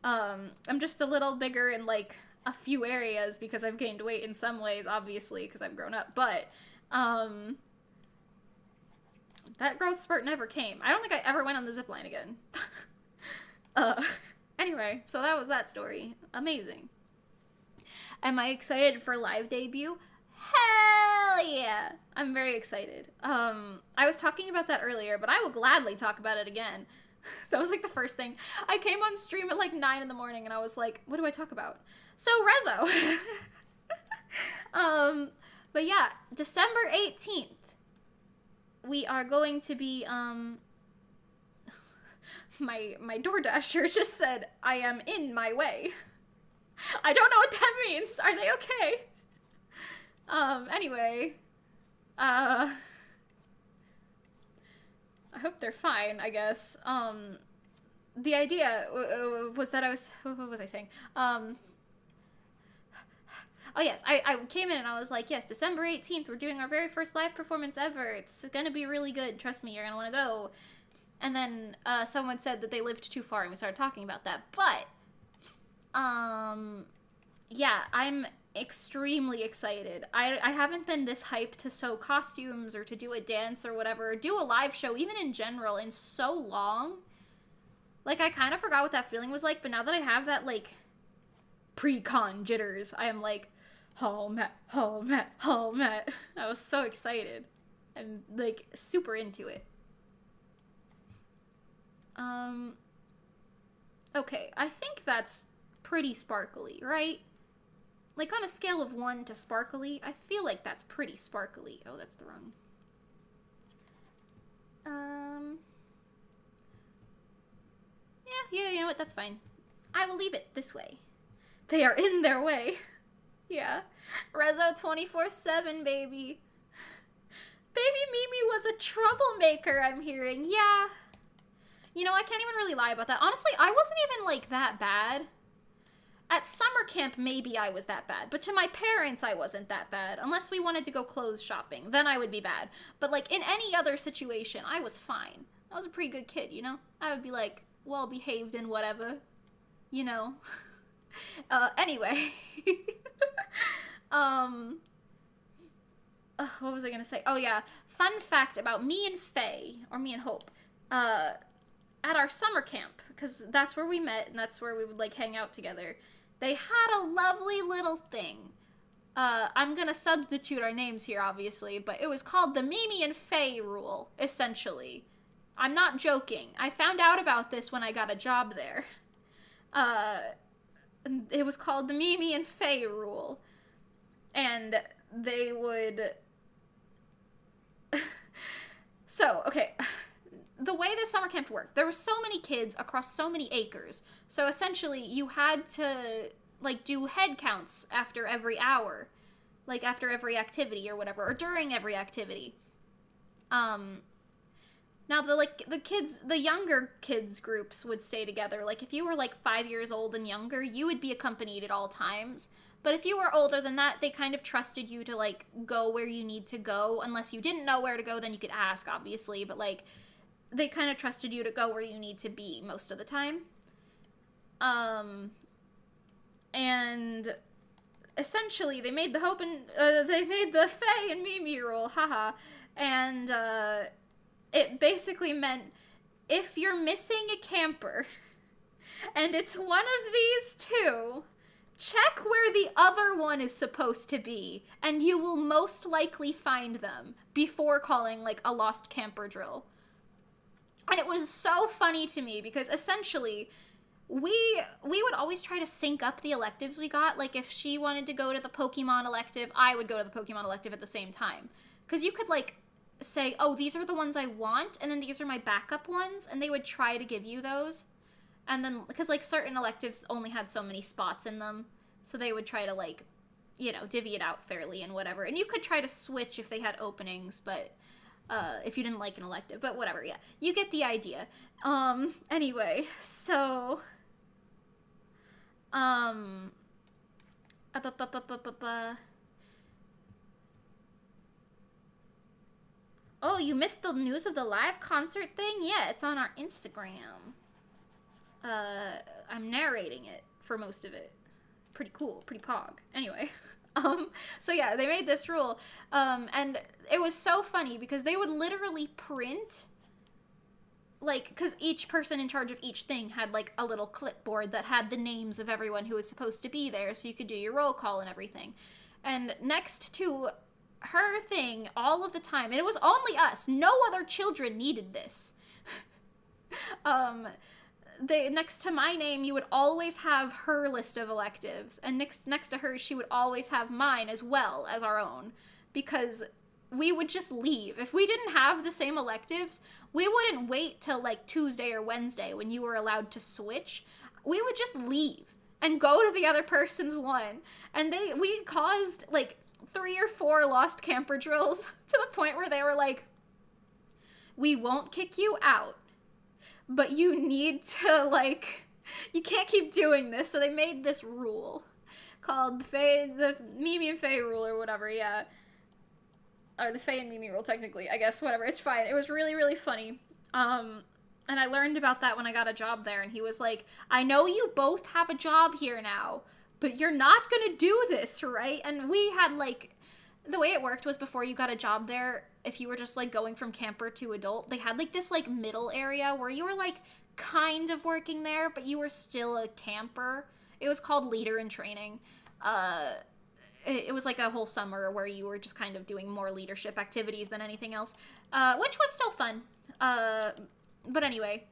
B: I'm just a little bigger in, like, a few areas because I've gained weight in some ways, obviously, because I've grown up. But, that growth spurt never came. I don't think I ever went on the zip line again. Anyway, so that was that story. Amazing. Am I excited for live debut? Hell yeah! I'm very excited. I was talking about that earlier, but I will gladly talk about it again. That was like the first thing. I came on stream at like 9 in the morning and I was like, what do I talk about? So, Reso! But yeah, December 18th. We are going to be, my DoorDasher just said, I am in my way. I don't know what that means. Are they okay? Anyway, I hope they're fine, I guess. The idea was that what was I saying? Oh, yes, I came in and I was like, yes, December 18th, we're doing our very first live performance ever. It's gonna be really good. Trust me, you're gonna want to go. And then someone said that they lived too far and we started talking about that. But, yeah, I'm extremely excited. I haven't been this hyped to sew costumes or to do a dance or whatever, or do a live show, even in general, in so long. Like, I kind of forgot what that feeling was like, but now that I have that, like, pre-con jitters, I am like, home at. I was so excited. I'm, like, super into it. Um, okay, I think that's pretty sparkly, right? Like, on a scale of 1 to sparkly, I feel like that's pretty sparkly. Oh, that's the wrong. Yeah, you know what? That's fine. I will leave it this way. They are in their way. Yeah. Reso 24/7, baby. Baby Mimi was a troublemaker, I'm hearing. Yeah. You know, I can't even really lie about that. Honestly, I wasn't even, like, that bad. At summer camp, maybe I was that bad. But to my parents, I wasn't that bad. Unless we wanted to go clothes shopping. Then I would be bad. But, like, in any other situation, I was fine. I was a pretty good kid, you know? I would be, like, well-behaved and whatever. You know? Anyway. What was I gonna say? Oh, yeah. Fun fact about me and Faye, or me and Hope, at our summer camp, because that's where we met, and that's where we would, like, hang out together. They had a lovely little thing. I'm gonna substitute our names here, obviously, but it was called the Mimi and Faye rule, essentially. I'm not joking. I found out about this when I got a job there. It was called the Mimi and Faye rule. And they would... So, okay... The way the summer camp worked, there were so many kids across so many acres. So essentially, you had to, like, do head counts after every hour. Like, after every activity or whatever, or during every activity. Now, the younger kids groups would stay together. Like, if you were, like, 5 years old and younger, you would be accompanied at all times. But if you were older than that, they kind of trusted you to, like, go where you need to go. Unless you didn't know where to go, then you could ask, obviously. But, like... they kind of trusted you to go where you need to be most of the time. And essentially they made the Faye and Mimi rule, haha. And it basically meant if you're missing a camper and it's one of these two, check where the other one is supposed to be, and you will most likely find them before calling, like, a lost camper drill. And it was so funny to me because essentially we would always try to sync up the electives we got. Like, if she wanted to go to the Pokemon elective, I would go to the Pokemon elective at the same time. Because you could, like, say, oh, these are the ones I want, and then these are my backup ones, and they would try to give you those. And then, because, like, certain electives only had so many spots in them, so they would try to, like, you know, divvy it out fairly and whatever. And you could try to switch if they had openings, but... if you didn't like an elective, but whatever, yeah. You get the idea. Anyway, so... Oh, you missed the news of the live concert thing? Yeah, it's on our Instagram. I'm narrating it for most of it. Pretty cool, pretty pog. Anyway... so yeah, they made this rule, and it was so funny because they would literally print, like, because each person in charge of each thing had, like, a little clipboard that had the names of everyone who was supposed to be there, so you could do your roll call and everything. And next to her thing, all of the time, and it was only us, no other children needed this, next to my name, you would always have her list of electives, and next to hers, she would always have mine as well as our own, because we would just leave. If we didn't have the same electives, we wouldn't wait till, like, Tuesday or Wednesday when you were allowed to switch. We would just leave and go to the other person's one, and we caused, like, 3 or 4 lost camper drills to the point where they were like, we won't kick you out, but you need to, like, you can't keep doing this. So they made this rule called the Mimi and Faye rule or whatever, yeah. Or the Faye and Mimi rule, technically, I guess, whatever, it's fine. It was really, really funny. And I learned about that when I got a job there, and he was like, I know you both have a job here now, but you're not gonna do this, right? And we had, like, the way it worked was before you got a job there, if you were just, like, going from camper to adult, they had, like, this, like, middle area where you were, like, kind of working there, but you were still a camper. It was called Leader in Training. It was, like, a whole summer where you were just kind of doing more leadership activities than anything else, which was still fun. But anyway,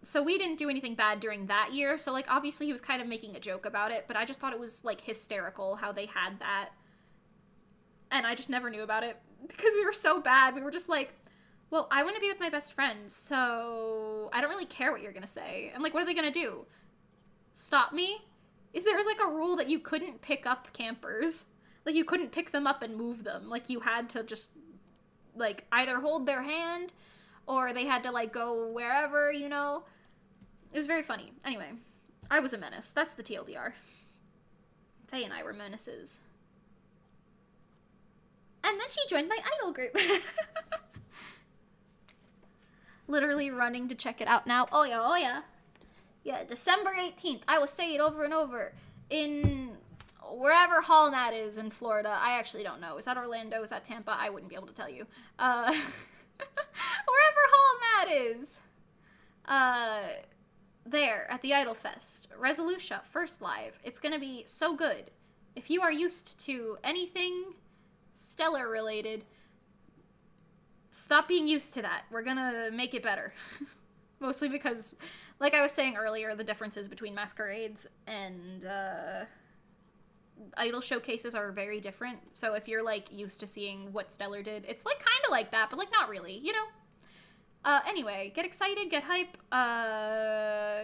B: So we didn't do anything bad during that year. So, like, obviously he was kind of making a joke about it, but I just thought it was, like, hysterical how they had that. And I just never knew about it because we were so bad. We were just like, well, I want to be with my best friend, so I don't really care what you're going to say. And, like, what are they going to do? Stop me? If there was, like, a rule that you couldn't pick up campers. Like, you couldn't pick them up and move them. Like, you had to just, like, either hold their hand or they had to, like, go wherever, you know? It was very funny. Anyway, I was a menace. That's the TLDR. Faye and I were menaces. And then she joined my idol group. Literally running to check it out now. Oh yeah, oh yeah. Yeah, December 18th. I will say it over and over. In wherever Hall Mat is in Florida. I actually don't know. Is that Orlando? Is that Tampa? I wouldn't be able to tell you. Wherever Hall Mat is. There, at the Idol Fest. Resolucia, first live. It's gonna be so good. If you are used to anything stellar related, stop being used to that. We're gonna make it better. Mostly because, like I was saying earlier, the differences between masquerades and idol showcases are very different. So if you're, like, used to seeing what Stellar did, it's, like, kind of like that, but, like, not really, you know? Anyway, get excited, get hype,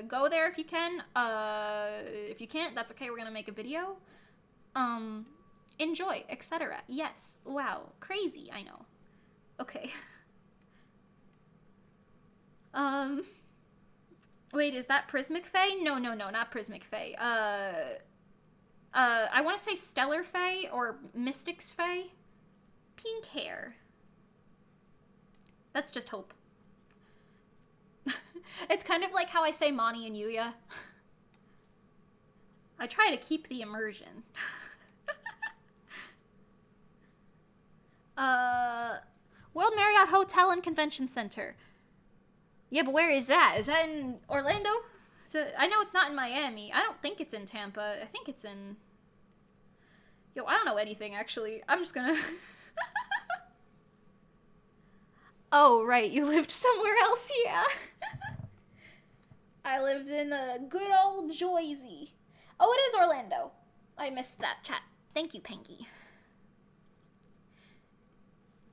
B: go there if you can. If you can't, that's okay, we're gonna make a video. Enjoy, etc. Yes. Wow. Crazy, I know. Okay. Wait, is that Prismic Fae? No, not Prismic Fae. I want to say Stellar Fae or Mystics Fae. Pink hair. That's just hope. It's kind of like how I say Mani and Yuya. I try to keep the immersion. World Marriott Hotel and Convention Center. Yeah, but where is that? Is that in Orlando? I know it's not in Miami. I don't think it's in Tampa. I think it's in... Yo, I don't know anything, actually. I'm just gonna... Oh, right, you lived somewhere else, yeah. I lived in good old Jersey. Oh, it is Orlando. I missed that chat. Thank you, Panky.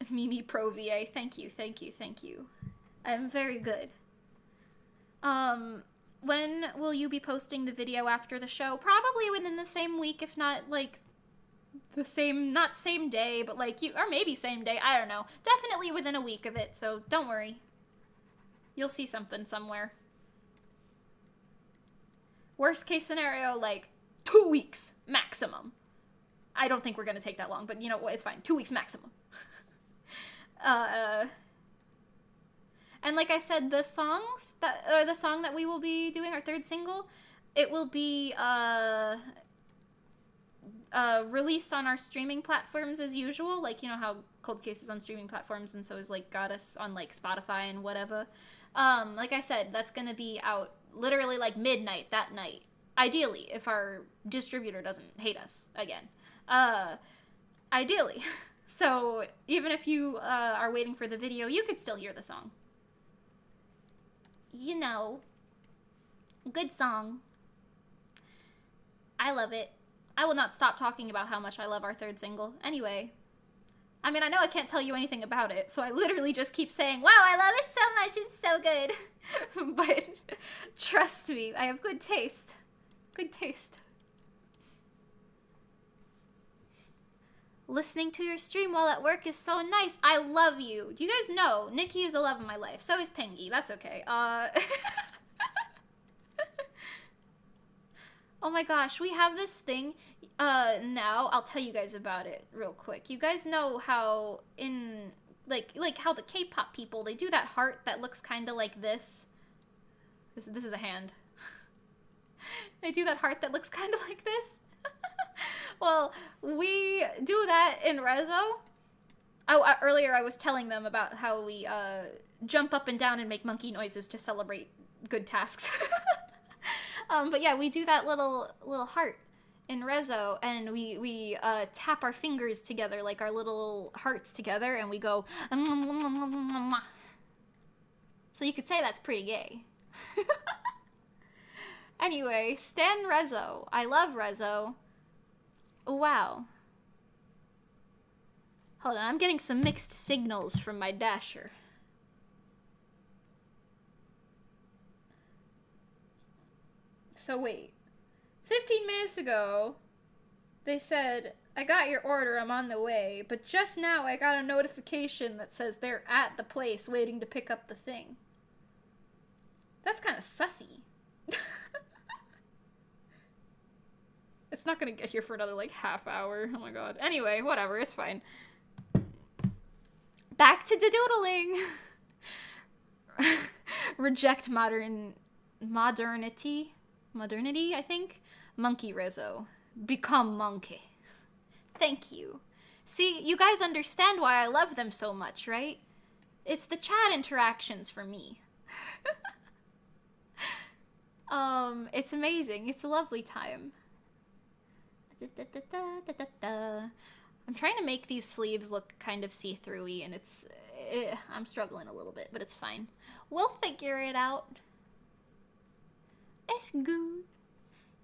B: Mimi Pro VA, thank you. I'm very good. When will you be posting the video after the show? Probably within the same week, if not, like, not same day, but, like, or maybe same day, I don't know. Definitely within a week of it, so don't worry. You'll see something somewhere. Worst case scenario, like, 2 weeks maximum. I don't think we're gonna take that long, but you know what, it's fine. 2 weeks maximum. And like I said, the song that we will be doing, our third single, it will be released on our streaming platforms as usual. Like, you know how Cold Case is on streaming platforms, and so is, like, Goddess on, like, Spotify and whatever. Like I said, that's gonna be out literally, like, midnight that night. Ideally, if our distributor doesn't hate us again. Ideally. So, even if you are waiting for the video, you could still hear the song. You know. Good song. I love it. I will not stop talking about how much I love our third single. Anyway. I mean, I know I can't tell you anything about it, so I literally just keep saying, wow, I love it so much, it's so good. But, trust me, I have good taste. Good taste. Listening to your stream while at work is so nice. I love you. You guys know, Nikki is the love of my life. So is Pengy. That's okay. Oh my gosh, we have this thing now. I'll tell you guys about it real quick. You guys know how in, like how the K-pop people, they do that heart that looks kind of like this. This is a hand. They do that heart that looks kind of like this. Well, we do that in Reso. Earlier I was telling them about how we jump up and down and make monkey noises to celebrate good tasks. But yeah, we do that little heart in Reso, and we tap our fingers together, like our little hearts together, and we go. So you could say that's pretty gay. Anyway, Stan Reso. I love Reso. Wow. Hold on, I'm getting some mixed signals from my dasher. So wait. 15 minutes ago, they said, I got your order, I'm on the way, but just now I got a notification that says they're at the place waiting to pick up the thing. That's kind of sussy. It's not gonna get here for another, like, half hour. Oh my god. Anyway, whatever, it's fine. Back to doodling. Reject modernity, I think. Monkey Reso. Become monkey. Thank you. See, you guys understand why I love them so much, right? It's the chat interactions for me. It's amazing. It's a lovely time. I'm trying to make these sleeves look kind of see-through-y, and I'm struggling a little bit, but it's fine. We'll figure it out. It's good.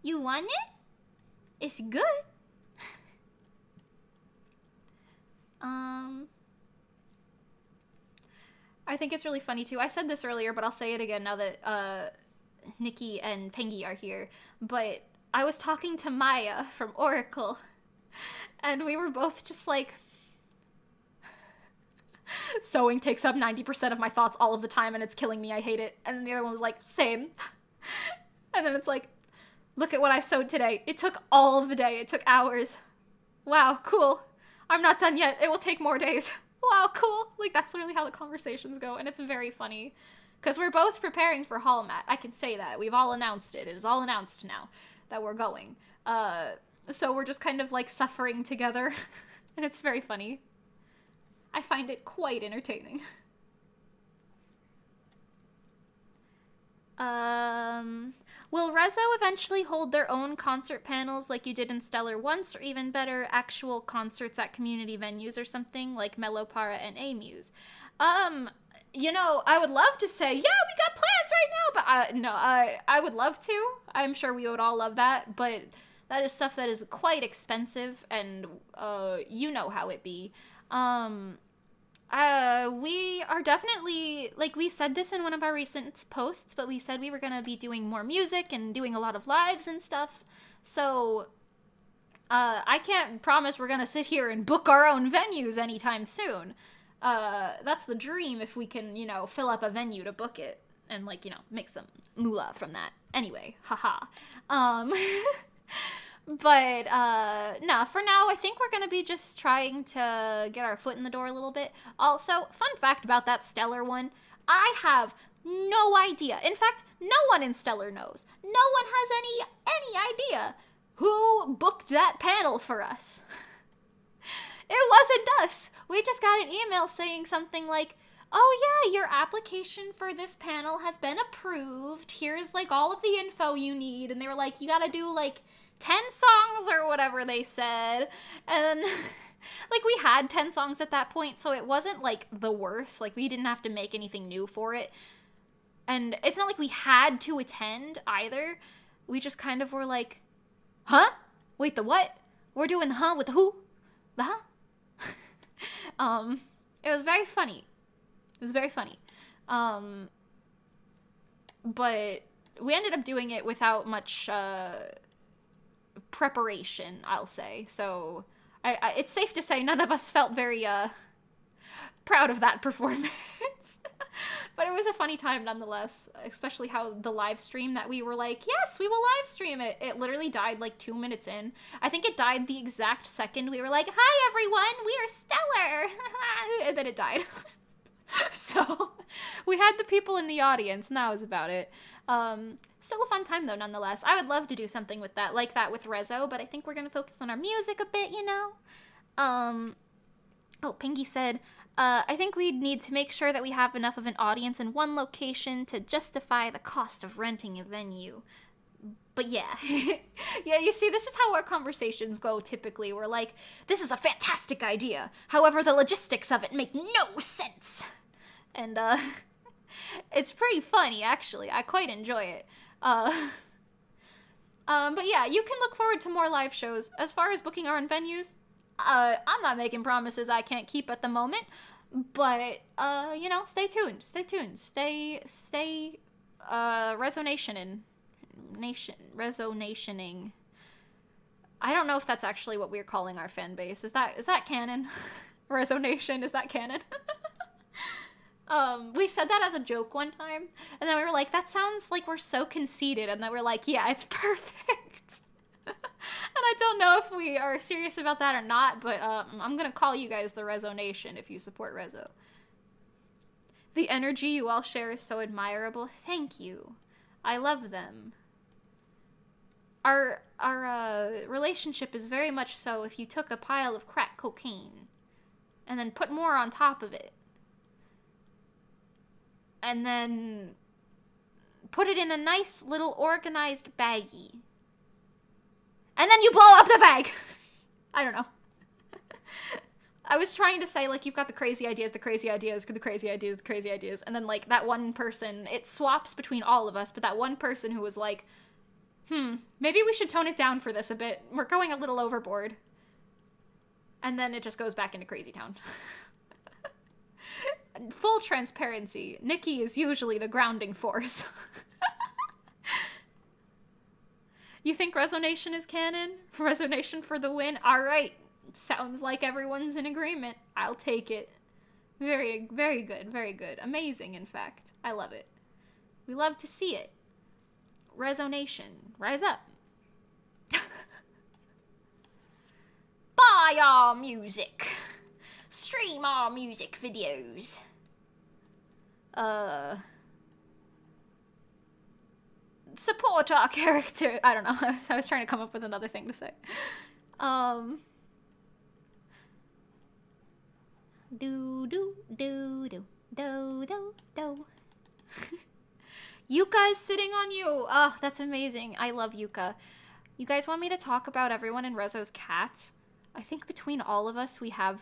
B: You want it? It's good. I think it's really funny too. I said this earlier, but I'll say it again now that Nikki and Pengy are here. But I was talking to Maya from Oracle, and we were both just like, sewing takes up 90% of my thoughts all of the time, and it's killing me. I hate it. And then the other one was like, same. And then it's like, look at what I sewed today. It took all of the day. It took hours. Wow, cool. I'm not done yet. It will take more days. Wow, cool. Like, that's literally how the conversations go, and it's very funny. Because we're both preparing for Hallmat. I can say that. We've all announced it. It is all announced now that we're going. So we're just kind of, like, suffering together, and it's very funny. I find it quite entertaining. Will Reso eventually hold their own concert panels like you did in Stellar once, or even better, actual concerts at community venues or something, like Mellopara and A-Muse? You know, I would love to say, yeah, we got plans right now, but I would love to. I'm sure we would all love that, but that is stuff that is quite expensive, and, you know how it be. We are definitely, like, we said this in one of our recent posts, but we said we were gonna be doing more music and doing a lot of lives and stuff, so, I can't promise we're gonna sit here and book our own venues anytime soon. That's the dream if we can, you know, fill up a venue to book it, and, like, you know, make some moolah from that. Anyway, haha. But, no, for now, I think we're gonna be just trying to get our foot in the door a little bit. Also, fun fact about that Stellar one, I have no idea. In fact, no one in Stellar knows. No one has any idea who booked that panel for us. It wasn't us. We just got an email saying something like, oh yeah, your application for this panel has been approved. Here's, like, all of the info you need. And they were like, you gotta do, like, 10 songs or whatever they said, and like, we had 10 songs at that point, so it wasn't, like, the worst. Like, we didn't have to make anything new for it, and it's not like we had to attend either. We just kind of were like, huh? Wait, the what? We're doing the huh with the who? The huh? It was very funny. It was very funny. But we ended up doing it without much, preparation, I'll say. So it's safe to say none of us felt very proud of that performance. But it was a funny time nonetheless, especially how the live stream that we were like, yes, we will live stream it. It literally died like 2 minutes in. I think it died the exact second we were like, hi everyone, we are Stellar. And then it died. So we had the people in the audience, and that was about it. Still a fun time though, nonetheless. I would love to do something with that, like that with Reso, but I think we're gonna focus on our music a bit, you know? Oh, Pingy said, I think we'd need to make sure that we have enough of an audience in one location to justify the cost of renting a venue. But yeah. Yeah, you see, this is how our conversations go typically. We're like, this is a fantastic idea. However, the logistics of it make no sense. And, It's pretty funny, actually. I quite enjoy it. But yeah, you can look forward to more live shows. As far as booking our own venues, I'm not making promises I can't keep at the moment, but, you know, stay tuned. Stay, resonationing. I don't know if that's actually what we're calling our fan base. Is that canon? Resonation, is that canon? We said that as a joke one time, and then we were like, that sounds like we're so conceited, and then we're like, yeah, it's perfect. And I don't know if we are serious about that or not, but I'm gonna call you guys the Reso Nation if you support Reso. The energy you all share is so admirable. Thank you. I love them. Our relationship is very much so if you took a pile of crack cocaine and then put more on top of it and then put it in a nice little organized baggie. And then you blow up the bag. I don't know. I was trying to say, like, you've got the crazy ideas, and then, like, that one person, it swaps between all of us, but that one person who was like, maybe we should tone it down for this a bit. We're going a little overboard. And then it just goes back into Crazy Town. Full transparency, Nikki is usually the grounding force. You think Resonation is canon? Resonation for the win? Alright. Sounds like everyone's in agreement. I'll take it. Very, very good, very good. Amazing, in fact. I love it. We love to see it. Resonation. Rise up. Buy our music. Stream our music videos. Support our character. I don't know. I was trying to come up with another thing to say. Do do do do do do do. Yuka's sitting on you. Oh, that's amazing. I love Yuka. You guys want me to talk about everyone in Reso's cats? I think between all of us we have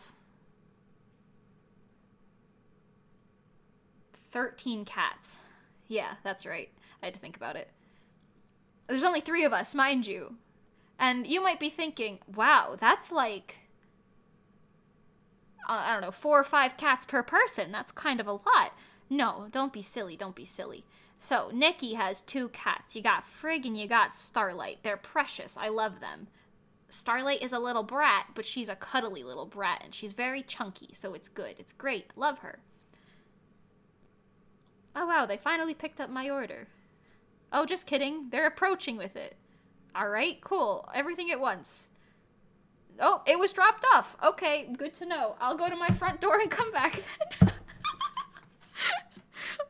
B: 13 cats. Yeah, that's right. I had to think about it. There's only 3 of us, mind you. And you might be thinking, wow, that's like, I don't know, 4 or 5 cats per person. That's kind of a lot. No, don't be silly, don't be silly. So, Nikki has 2 cats. You got Frigg and you got Starlight. They're precious. I love them. Starlight is a little brat, but she's a cuddly little brat, and she's very chunky, so it's good. It's great. Love her. Oh, wow, they finally picked up my order. Oh, just kidding. They're approaching with it. Alright, cool. Everything at once. Oh, it was dropped off. Okay, good to know. I'll go to my front door and come back then.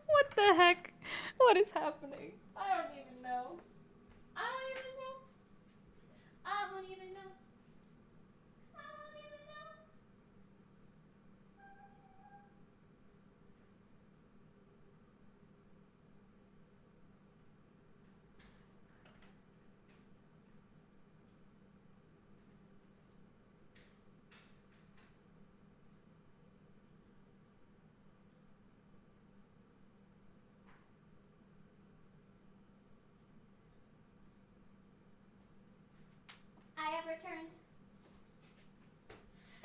B: What the heck? What is happening? I don't even know. I don't even know. I don't even know. I don't even know. I have returned.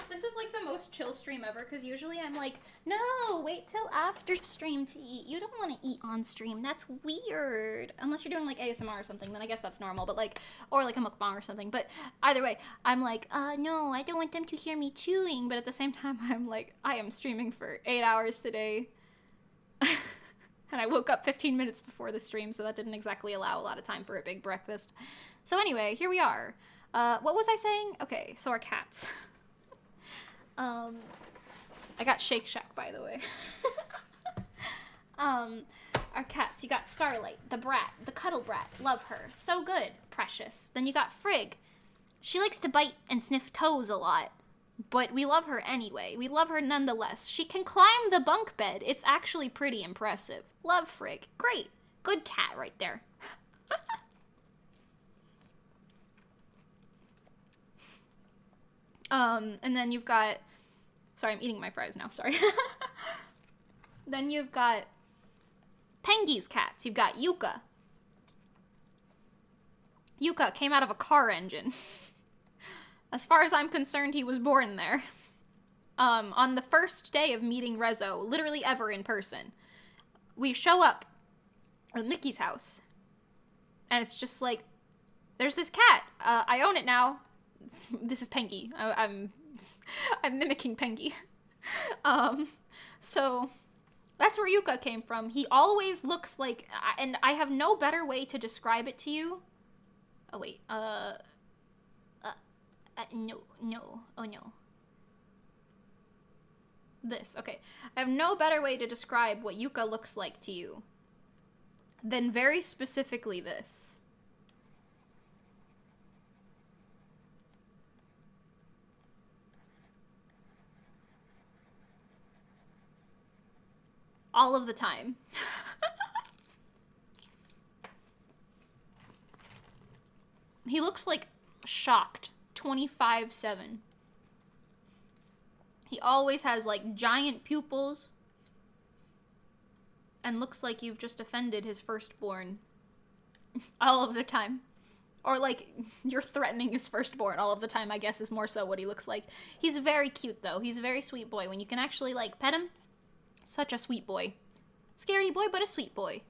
B: This is like the most chill stream ever, because usually I'm like, no, wait till after stream to eat. You don't want to eat on stream. That's weird. Unless you're doing like ASMR or something, then I guess that's normal. But like, or like a mukbang or something. But either way, I'm like, no, I don't want them to hear me chewing. But at the same time, I'm like, I am streaming for 8 hours today. And I woke up 15 minutes before the stream, so that didn't exactly allow a lot of time for a big breakfast. So anyway, here we are. What was I saying? Okay, so our cats. I got Shake Shack, by the way. Our cats. You got Starlight, the brat, the cuddle brat. Love her. So good. Precious. Then you got Frigg. She likes to bite and sniff toes a lot. But we love her anyway. We love her nonetheless. She can climb the bunk bed. It's actually pretty impressive. Love Frigg. Great. Good cat right there. And then you've got... Sorry, I'm eating my fries now, sorry. Then you've got Pengi's cats. You've got Yuka. Yuka came out of a car engine. As far as I'm concerned, he was born there. On the first day of meeting Reso, literally ever in person, we show up at Mickey's house. And it's just like, there's this cat. I own it now. This is Pengi. I'm mimicking Pengi. So that's where Yuka came from. He always looks like, and I have no better way to describe it to you. Oh wait, no, oh no. This, okay. I have no better way to describe what Yuka looks like to you than very specifically this. All of the time. He looks like shocked 24/7. He always has like giant pupils and looks like you've just offended his firstborn all of the time. Or like you're threatening his firstborn all of the time, I guess is more so what he looks like. He's very cute though. He's a very sweet boy. When you can actually like pet him, such a sweet boy. Scaredy boy, but a sweet boy.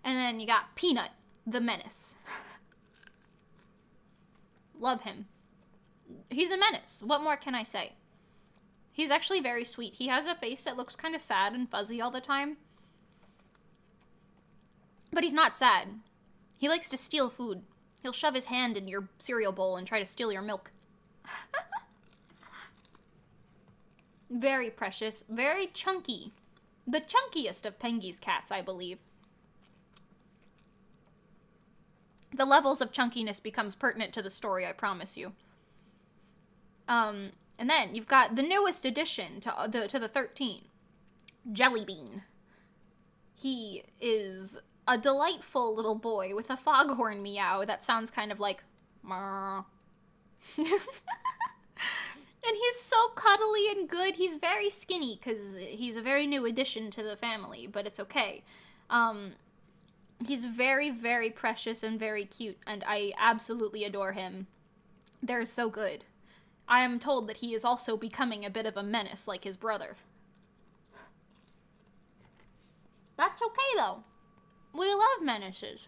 B: And then you got Peanut, the menace. Love him. He's a menace. What more can I say? He's actually very sweet. He has a face that looks kind of sad and fuzzy all the time. But he's not sad. He likes to steal food. He'll shove his hand in your cereal bowl and try to steal your milk. Very precious. Very chunky. The chunkiest of Pengi's cats, I believe. The levels of chunkiness becomes pertinent to the story, I promise you. And then you've got the newest addition to the 13, Jellybean. He is a delightful little boy with a foghorn meow that sounds kind of like Marr. And he's so cuddly and good. He's very skinny because he's a very new addition to the family, but it's okay. He's very, very precious and very cute, and I absolutely adore him. They're so good. I am told that he is also becoming a bit of a menace like his brother. That's okay, though. We love menaces.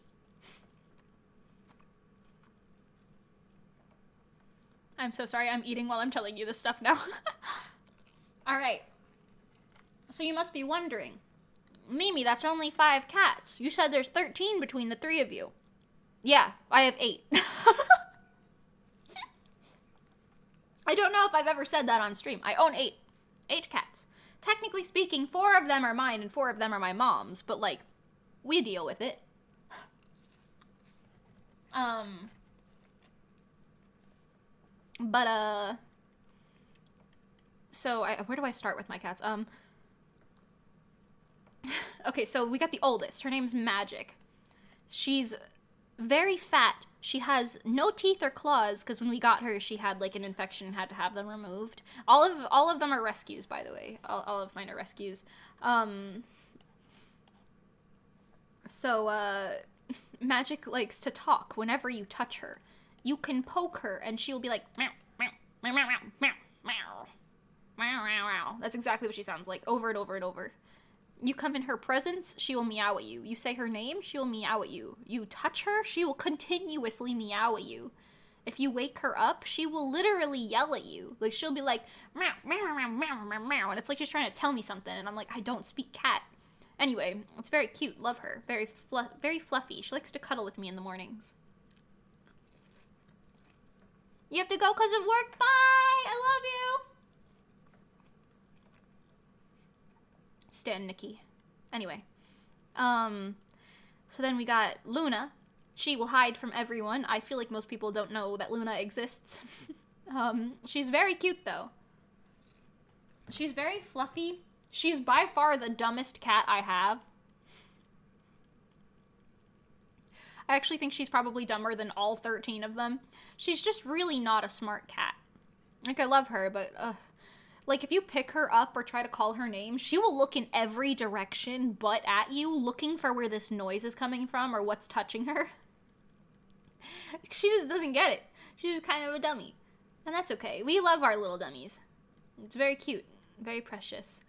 B: I'm so sorry, I'm eating while I'm telling you this stuff now. Alright. So you must be wondering, Mimi, that's only 5 cats. You said there's 13 between the 3 of you. Yeah, I have 8. I don't know if I've ever said that on stream. I own 8. 8 cats. Technically speaking, 4 of them are mine and 4 of them are my mom's, but like, we deal with it. So where do I start with my cats? Okay, so we got the oldest. Her name's Magic. She's very fat. She has no teeth or claws, because when we got her, she had like an infection and had to have them removed. All of them are rescues, by the way. All of mine are rescues. Magic likes to talk whenever you touch her. You can poke her, and she will be like, meow, meow, meow, meow, meow, meow, meow, meow, meow, meow. That's exactly what she sounds like, over and over and over. You come in her presence, she will meow at you. You say her name, she will meow at you. You touch her, she will continuously meow at you. If you wake her up, she will literally yell at you. Like, she'll be like, meow, meow, meow, meow, meow, meow, and it's like she's trying to tell me something, and I'm like, I don't speak cat. Anyway, it's very cute. Love her. Very fluffy. She likes to cuddle with me in the mornings. You have to go because of work? Bye! I love you! Stan Nikki. Anyway. So then we got Luna. She will hide from everyone. I feel like most people don't know that Luna exists. She's very cute, though. She's very fluffy. She's by far the dumbest cat I have. I actually think she's probably dumber than all 13 of them. She's just really not a smart cat. Like, I love her, but
C: Like, if you pick her up or try to call her name, she will look in every direction but at you, looking for where this noise is coming from or what's touching her. She just doesn't get it. She's just kind of a dummy. And that's okay. We love our little dummies. It's very cute. Very precious.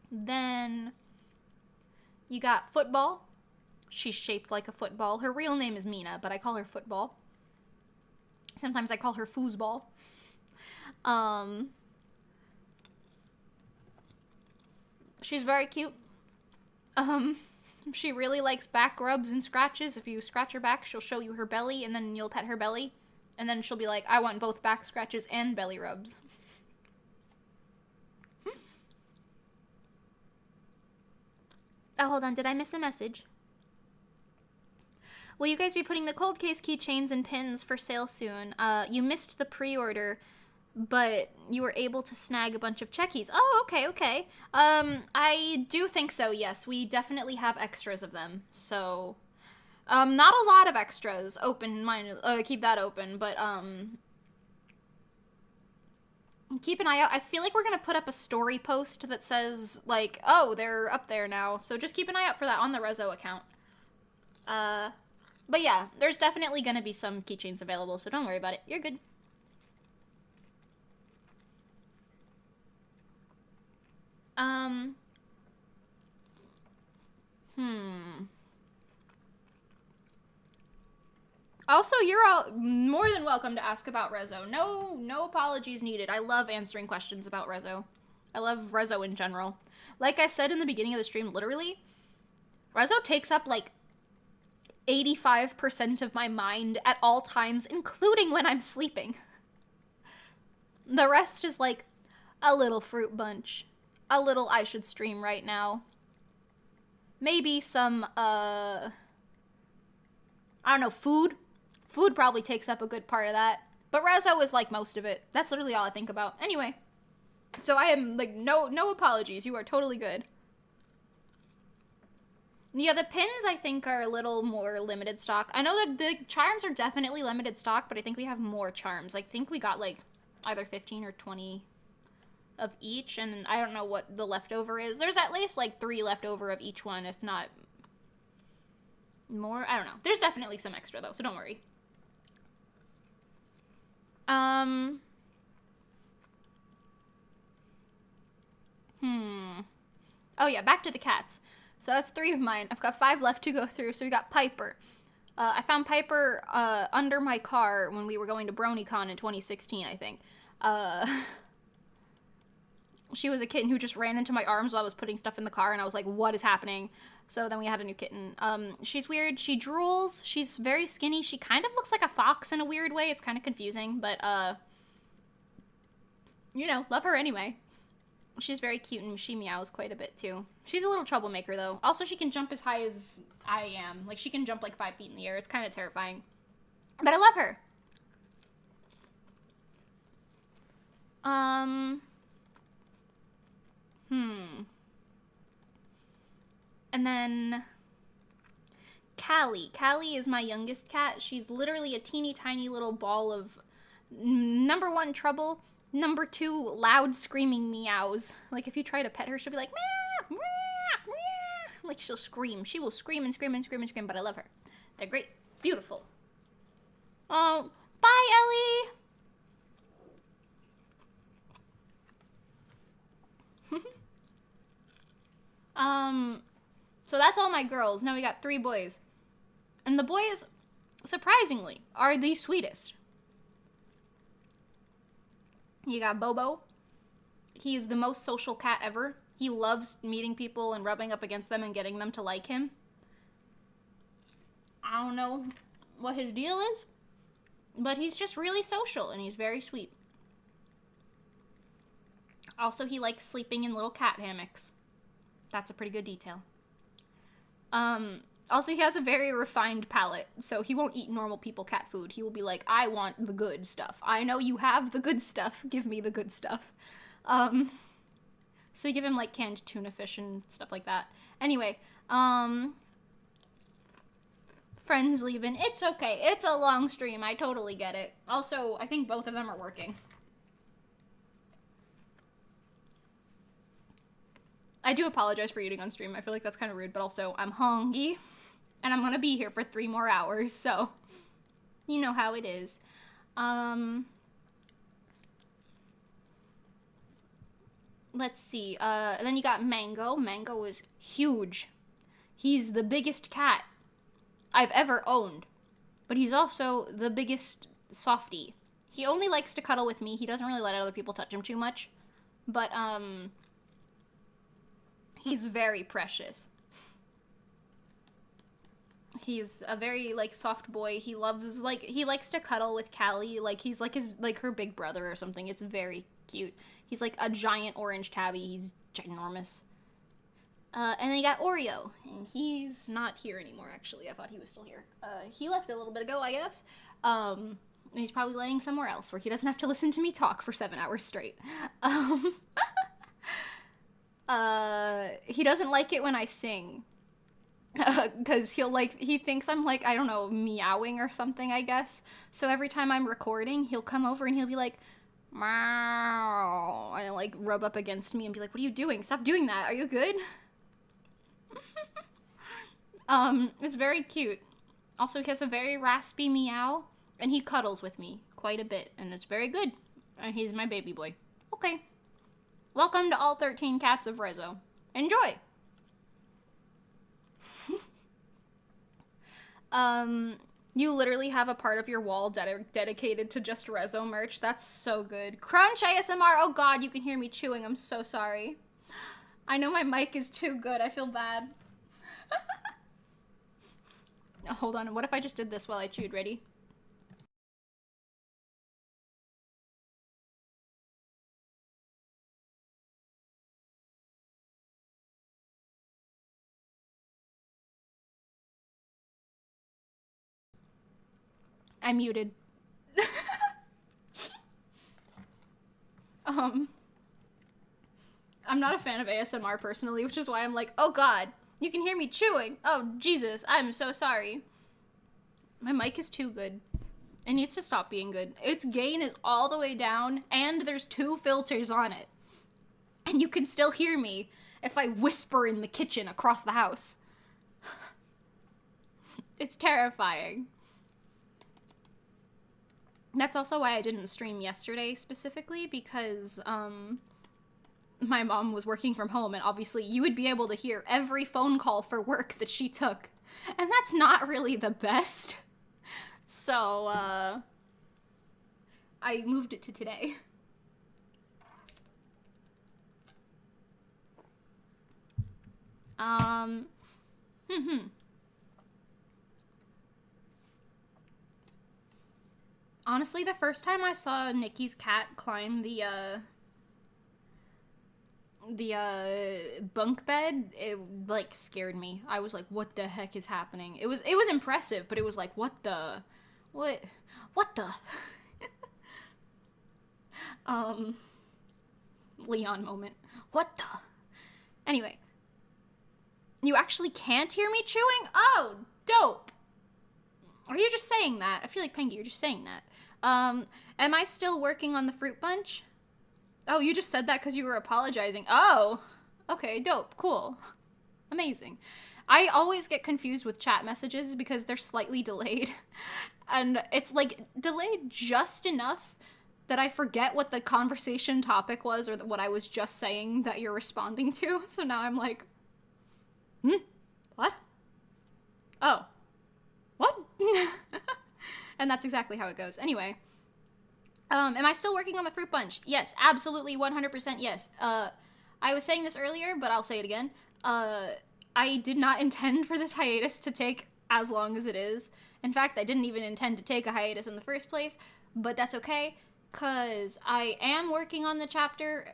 C: Then you got Football. She's shaped like a football. Her real name is Mina, but I call her Football. Sometimes I call her Foosball. She's very cute. She really likes back rubs and scratches. If you scratch her back, she'll show you her belly, and then you'll pet her belly. And then she'll be like, I want both back scratches and belly rubs. Oh, hold on. Did I miss a message? Will you guys be putting the cold case keychains and pins for sale soon? You missed the pre-order, but you were able to snag a bunch of checkies. Oh, okay. I do think so, yes. We definitely have extras of them. So, not a lot of extras. Keep that open, but, keep an eye out. I feel like we're gonna put up a story post that says, like, oh, they're up there now. So just keep an eye out for that on the Reso account. But yeah, there's definitely gonna be some keychains available, so don't worry about it. You're good. Also, you're all more than welcome to ask about Reso. No apologies needed. I love answering questions about Reso. I love Reso in general. Like I said in the beginning of the stream, literally, Reso takes up, like, 85% of my mind at all times, including when I'm sleeping. The rest is, like, a little fruit bunch. A little I should stream right now. Maybe some, I don't know, food? Food probably takes up a good part of that. But Reso is, like, most of it. That's literally all I think about. Anyway. So I am, like, no apologies. You are totally good. Yeah, the pins, I think, are a little more limited stock. I know that the charms are definitely limited stock, but I think we have more charms. I think we got, like, either 15 or 20 of each, and I don't know what the leftover is. There's at least, like, 3 leftover of each one, if not more. I don't know. There's definitely some extra, though, so don't worry. Oh, yeah, back to the cats. So that's 3 of mine. I've got 5 left to go through. So we got Piper. I found Piper under my car when we were going to BronyCon in 2016, I think. She was a kitten who just ran into my arms while I was putting stuff in the car, and I was like, what is happening? So then we had a new kitten. She's weird. She drools. She's very skinny. She kind of looks like a fox in a weird way. It's kind of confusing, but, you know, love her anyway. She's very cute, and she meows quite a bit, too. She's a little troublemaker, though. Also, she can jump as high as I am. Like, she can jump, like, 5 feet in the air. It's kind of terrifying. But I love her. And then Callie. Callie is my youngest cat. She's literally a teeny tiny little ball of number 1, trouble. Number 2, loud screaming meows. Like, if you try to pet her, she'll be like, meow, meow, meow. Like, she'll scream. She will scream and scream and scream and scream, but I love her. They're great. Beautiful. Oh, bye, Ellie! So that's all my girls. Now we got 3 boys. And the boys, surprisingly, are the sweetest. You got Bobo. He is the most social cat ever. He loves meeting people and rubbing up against them and getting them to like him. I don't know what his deal is, but he's just really social and he's very sweet. Also, he likes sleeping in little cat hammocks. That's a pretty good detail. Also, he has a very refined palate, so he won't eat normal people cat food. He will be like, I want the good stuff. I know you have the good stuff. Give me the good stuff. So we give him, like, canned tuna fish and stuff like that. Anyway, Friends leaving. It's okay. It's a long stream. I totally get it. Also, I think both of them are working. I do apologize for eating on stream. I feel like that's kind of rude, but also I'm hungry. And I'm gonna be here for 3 more hours, so you know how it is. Let's see. And then you got Mango. Mango is huge. He's the biggest cat I've ever owned. But he's also the biggest softie. He only likes to cuddle with me. He doesn't really let other people touch him too much. But, he's very precious. He's a very, like, soft boy. He loves, like, he likes to cuddle with Callie. Like, he's, like, her big brother or something. It's very cute. He's, like, a giant orange tabby. He's ginormous. And then you got Oreo. And he's not here anymore, actually. I thought he was still here. He left a little bit ago, I guess. And he's probably laying somewhere else where he doesn't have to listen to me talk for 7 hours straight. He doesn't like it when I sing. Because he thinks I'm, like, I don't know, meowing or something, I guess. So every time I'm recording, he'll come over and he'll be like, meow, and, like, rub up against me and be like, what are you doing? Stop doing that. Are you good? It's very cute. Also, he has a very raspy meow, and he cuddles with me quite a bit, and it's very good. And he's my baby boy. Okay. Welcome to all 13 cats of Reso. Enjoy! You literally have a part of your wall dedicated to just Reso merch. That's so good. Crunch ASMR! Oh god, you can hear me chewing. I'm so sorry. I know my mic is too good. I feel bad. Hold on. What if I just did this while I chewed? Ready? I muted. I'm not a fan of ASMR personally, which is why I'm like, oh god, you can hear me chewing. Oh, Jesus, I'm so sorry. My mic is too good. It needs to stop being good. Its gain is all the way down, and there's 2 filters on it. And you can still hear me if I whisper in the kitchen across the house. It's terrifying. That's also why I didn't stream yesterday specifically, because my mom was working from home, and obviously you would be able to hear every phone call for work that she took. And that's not really the best. So, I moved it to today. Honestly, the first time I saw Nikki's cat climb the bunk bed, it, like, scared me. I was like, what the heck is happening? It was impressive, but it was like, what the? Leon moment. What the? Anyway. You actually can't hear me chewing? Oh, dope. Or are you just saying that? I feel like, Pengy, you're just saying that. Am I still working on the fruit bunch? Oh, you just said that because you were apologizing. Oh, okay, dope, cool. Amazing. I always get confused with chat messages because they're slightly delayed. And it's, like, delayed just enough that I forget what the conversation topic was or what I was just saying that you're responding to. So now I'm like, what? Oh. What? And that's exactly how it goes. Anyway. Am I still working on the fruit bunch? Yes, absolutely, 100% yes. I was saying this earlier, but I'll say it again. I did not intend for this hiatus to take as long as it is. In fact, I didn't even intend to take a hiatus in the first place, but that's okay, because I am working on the chapter.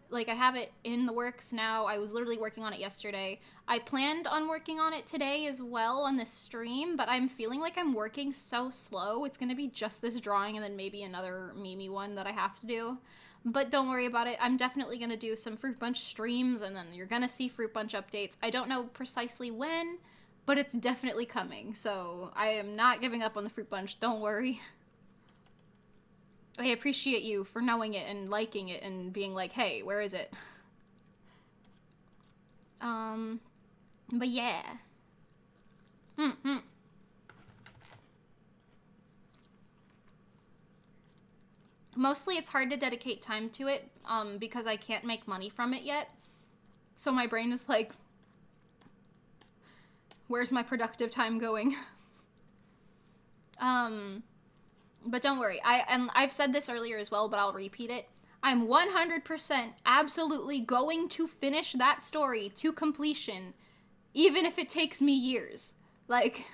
C: Like, I have it in the works now. I was literally working on it yesterday. I planned on working on it today as well on this stream, but I'm feeling like I'm working so slow. It's gonna be just this drawing and then maybe another Mimi one that I have to do. But don't worry about it. I'm definitely gonna do some Fruit Bunch streams, and then you're gonna see Fruit Bunch updates. I don't know precisely when, but it's definitely coming, so I am not giving up on the fruit punch, don't worry. I appreciate you for knowing it and liking it and being like, hey, where is it? But yeah. Mostly it's hard to dedicate time to it, because I can't make money from it yet. So my brain is like, where's my productive time going? But don't worry. I've said this earlier as well, but I'll repeat it. I'm 100% absolutely going to finish that story to completion, even if it takes me years. Like,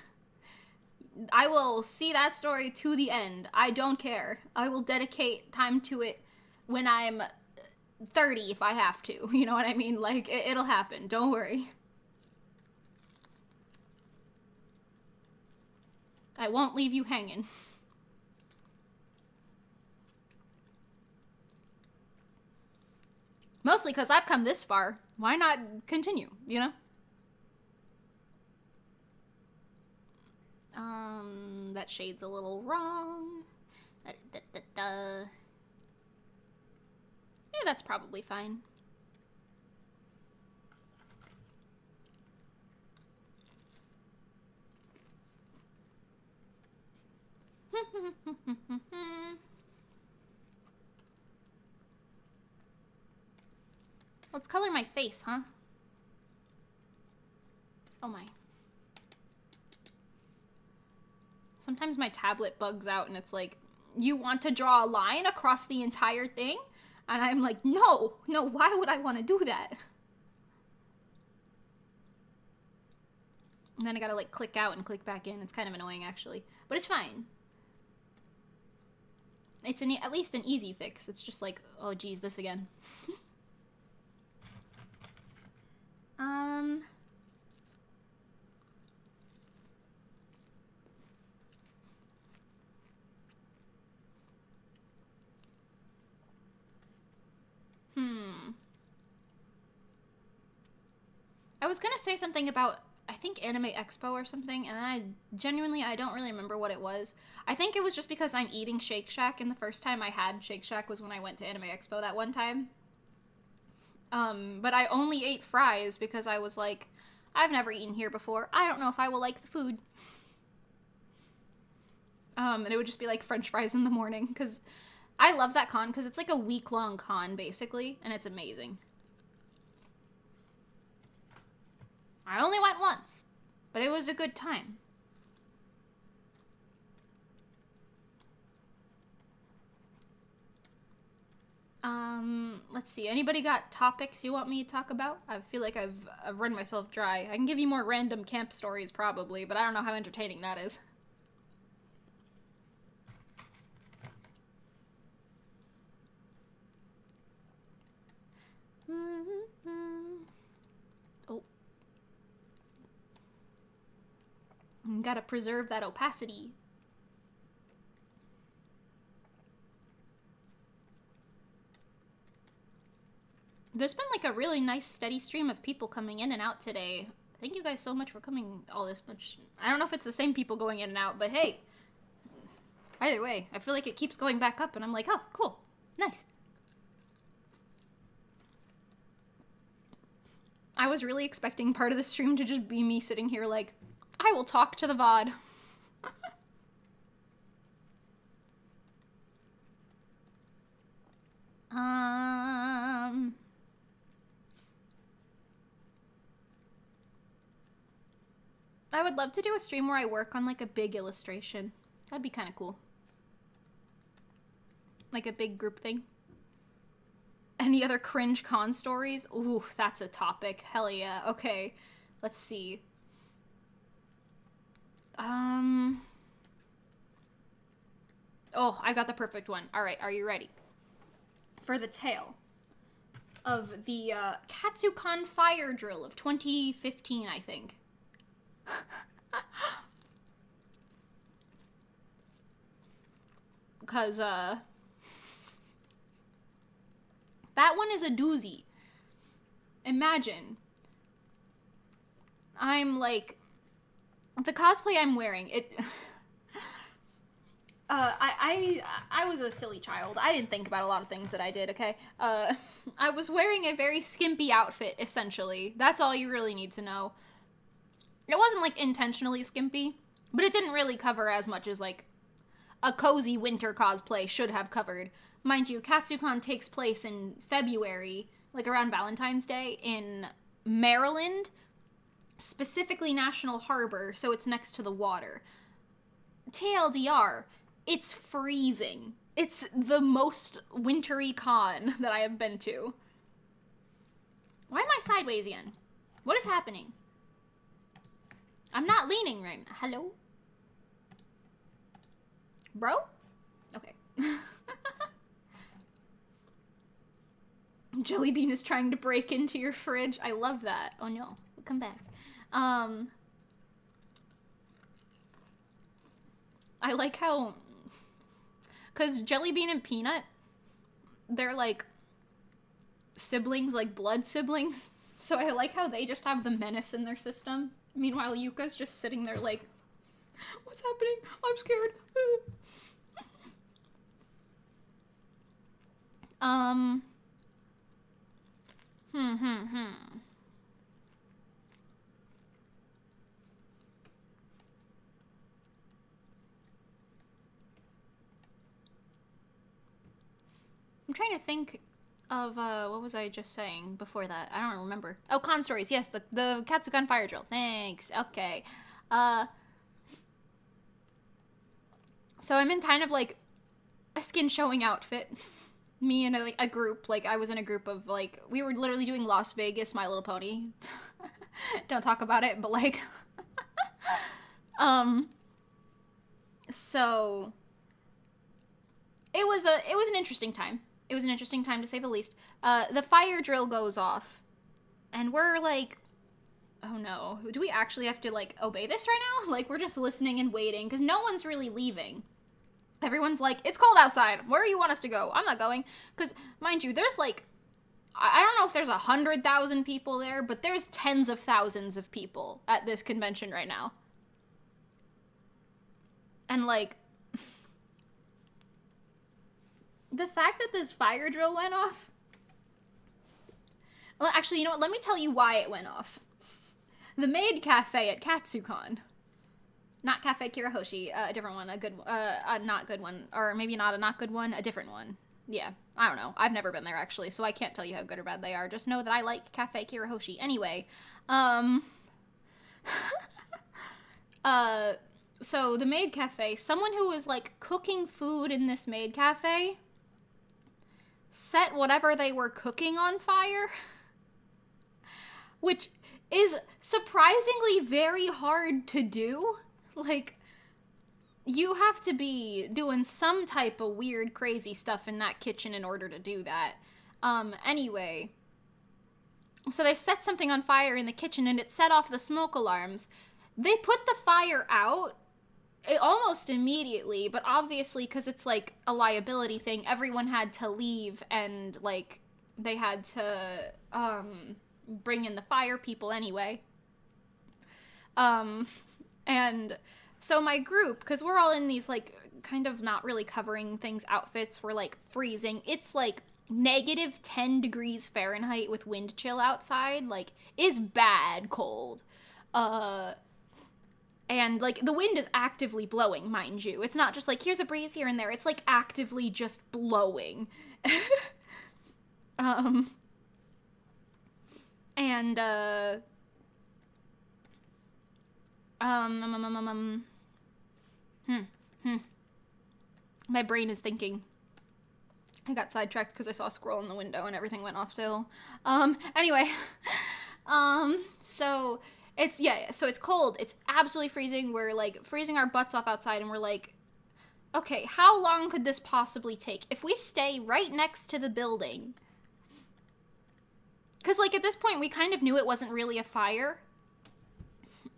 C: I will see that story to the end. I don't care. I will dedicate time to it when I'm 30 if I have to. You know what I mean? Like, it'll happen. Don't worry. I won't leave you hanging. Mostly because I've come this far. Why not continue, you know? That shade's a little wrong. Yeah, that's probably fine. Let's color my face, huh? Oh my. Sometimes my tablet bugs out and it's like, you want to draw a line across the entire thing? And I'm like, no, why would I want to do that? And then I gotta like click out and click back in. It's kind of annoying actually, but it's fine. It's at least an easy fix. It's just like, oh geez, this again. I was gonna say something about, I think Anime Expo or something, and I don't really remember what it was. I think it was just because I'm eating Shake Shack, and the first time I had Shake Shack was when I went to Anime Expo that one time. But I only ate fries because I was like, I've never eaten here before. I don't know if I will like the food. And it would just be like French fries in the morning, because I love that con, because it's like a week-long con, basically, and it's amazing. I only went once, but it was a good time. Let's see. Anybody got topics you want me to talk about? I feel like I've run myself dry. I can give you more random camp stories probably, but I don't know how entertaining that is. Oh. Gotta preserve that opacity. There's been like a really nice steady stream of people coming in and out today. Thank you guys so much for coming all this much. I don't know if it's the same people going in and out, but hey. Either way, I feel like it keeps going back up and I'm like, oh, cool. Nice. I was really expecting part of the stream to just be me sitting here like, I will talk to the VOD. I would love to do a stream where I work on like a big illustration. That'd be kind of cool. Like a big group thing. Any other cringe con stories? Ooh, that's a topic. Hell yeah. Okay, let's see. Oh, I got the perfect one. All right, are you ready? For the tale of the Katsucon fire drill of 2015, I think. Because, that one is a doozy. Imagine, I'm like The cosplay I'm wearing, I was a silly child. I didn't think about a lot of things that I did, okay? I was wearing a very skimpy outfit, essentially. That's all you really need to know. It wasn't, like, intentionally skimpy, but it didn't really cover as much as, like, a cozy winter cosplay should have covered. Mind you, KatsuCon takes place in February, like around Valentine's Day, in Maryland, specifically National Harbor, so it's next to the water. TLDR, it's freezing. It's the most wintry con that I have been to. Why am I sideways again? What is happening? I'm not leaning right now. Hello? Bro? Okay. Jellybean is trying to break into your fridge. I love that. Oh no. Come back. I like how... Because Jellybean and Peanut, they're like siblings, like blood siblings. So I like how they just have the menace in their system. Meanwhile, Yuka's just sitting there like, what's happening? I'm scared. I'm trying to think of, what was I just saying before that? I don't remember. Oh, con stories. Yes, the KatsuCon fire drill. Thanks. Okay. So I'm in kind of, like, a skin showing outfit. Me and, a group. Like, I was in a group of, like, we were literally doing Las Vegas My Little Pony. Don't talk about it, but, like... So... It was an interesting time. It was an interesting time, to say the least. The fire drill goes off. And we're like, oh no, do we actually have to, like, obey this right now? Like, we're just listening and waiting, because no one's really leaving. Everyone's like, it's cold outside. Where do you want us to go? I'm not going. Because, mind you, there's, like, I don't know if there's 100,000 people there, but there's tens of thousands of people at this convention right now. And, like... The fact that this fire drill went off... Well, actually, you know what? Let me tell you why it went off. The Maid Cafe at KatsuCon. Not Cafe Kirahoshi, a different one, a not good one. Or maybe not a not good one, a different one. Yeah, I don't know. I've never been there, actually, so I can't tell you how good or bad they are. Just know that I like Cafe Kirahoshi. Anyway, so the Maid Cafe, someone who was, like, cooking food in this Maid Cafe... set whatever they were cooking on fire, which is surprisingly very hard to do. Like, you have to be doing some type of weird, crazy stuff in that kitchen in order to do that. Anyway, so they set something on fire in the kitchen and it set off the smoke alarms. They put the fire out almost immediately, but obviously, because it's, like, a liability thing, everyone had to leave, and, like, they had to, bring in the fire people anyway. And so my group, because we're all in these, like, kind of not really covering things outfits, we're, like, freezing. It's, like, negative 10 degrees Fahrenheit with wind chill outside, like, is bad cold. And, like, the wind is actively blowing, mind you. It's not just, like, here's a breeze here and there. It's, like, actively just blowing. My brain is thinking. I got sidetracked because I saw a squirrel in the window and everything went off still. Anyway. So... so it's cold. It's absolutely freezing. We're, like, freezing our butts off outside, and we're like, okay, how long could this possibly take? If we stay right next to the building... Because, like, at this point, we kind of knew it wasn't really a fire.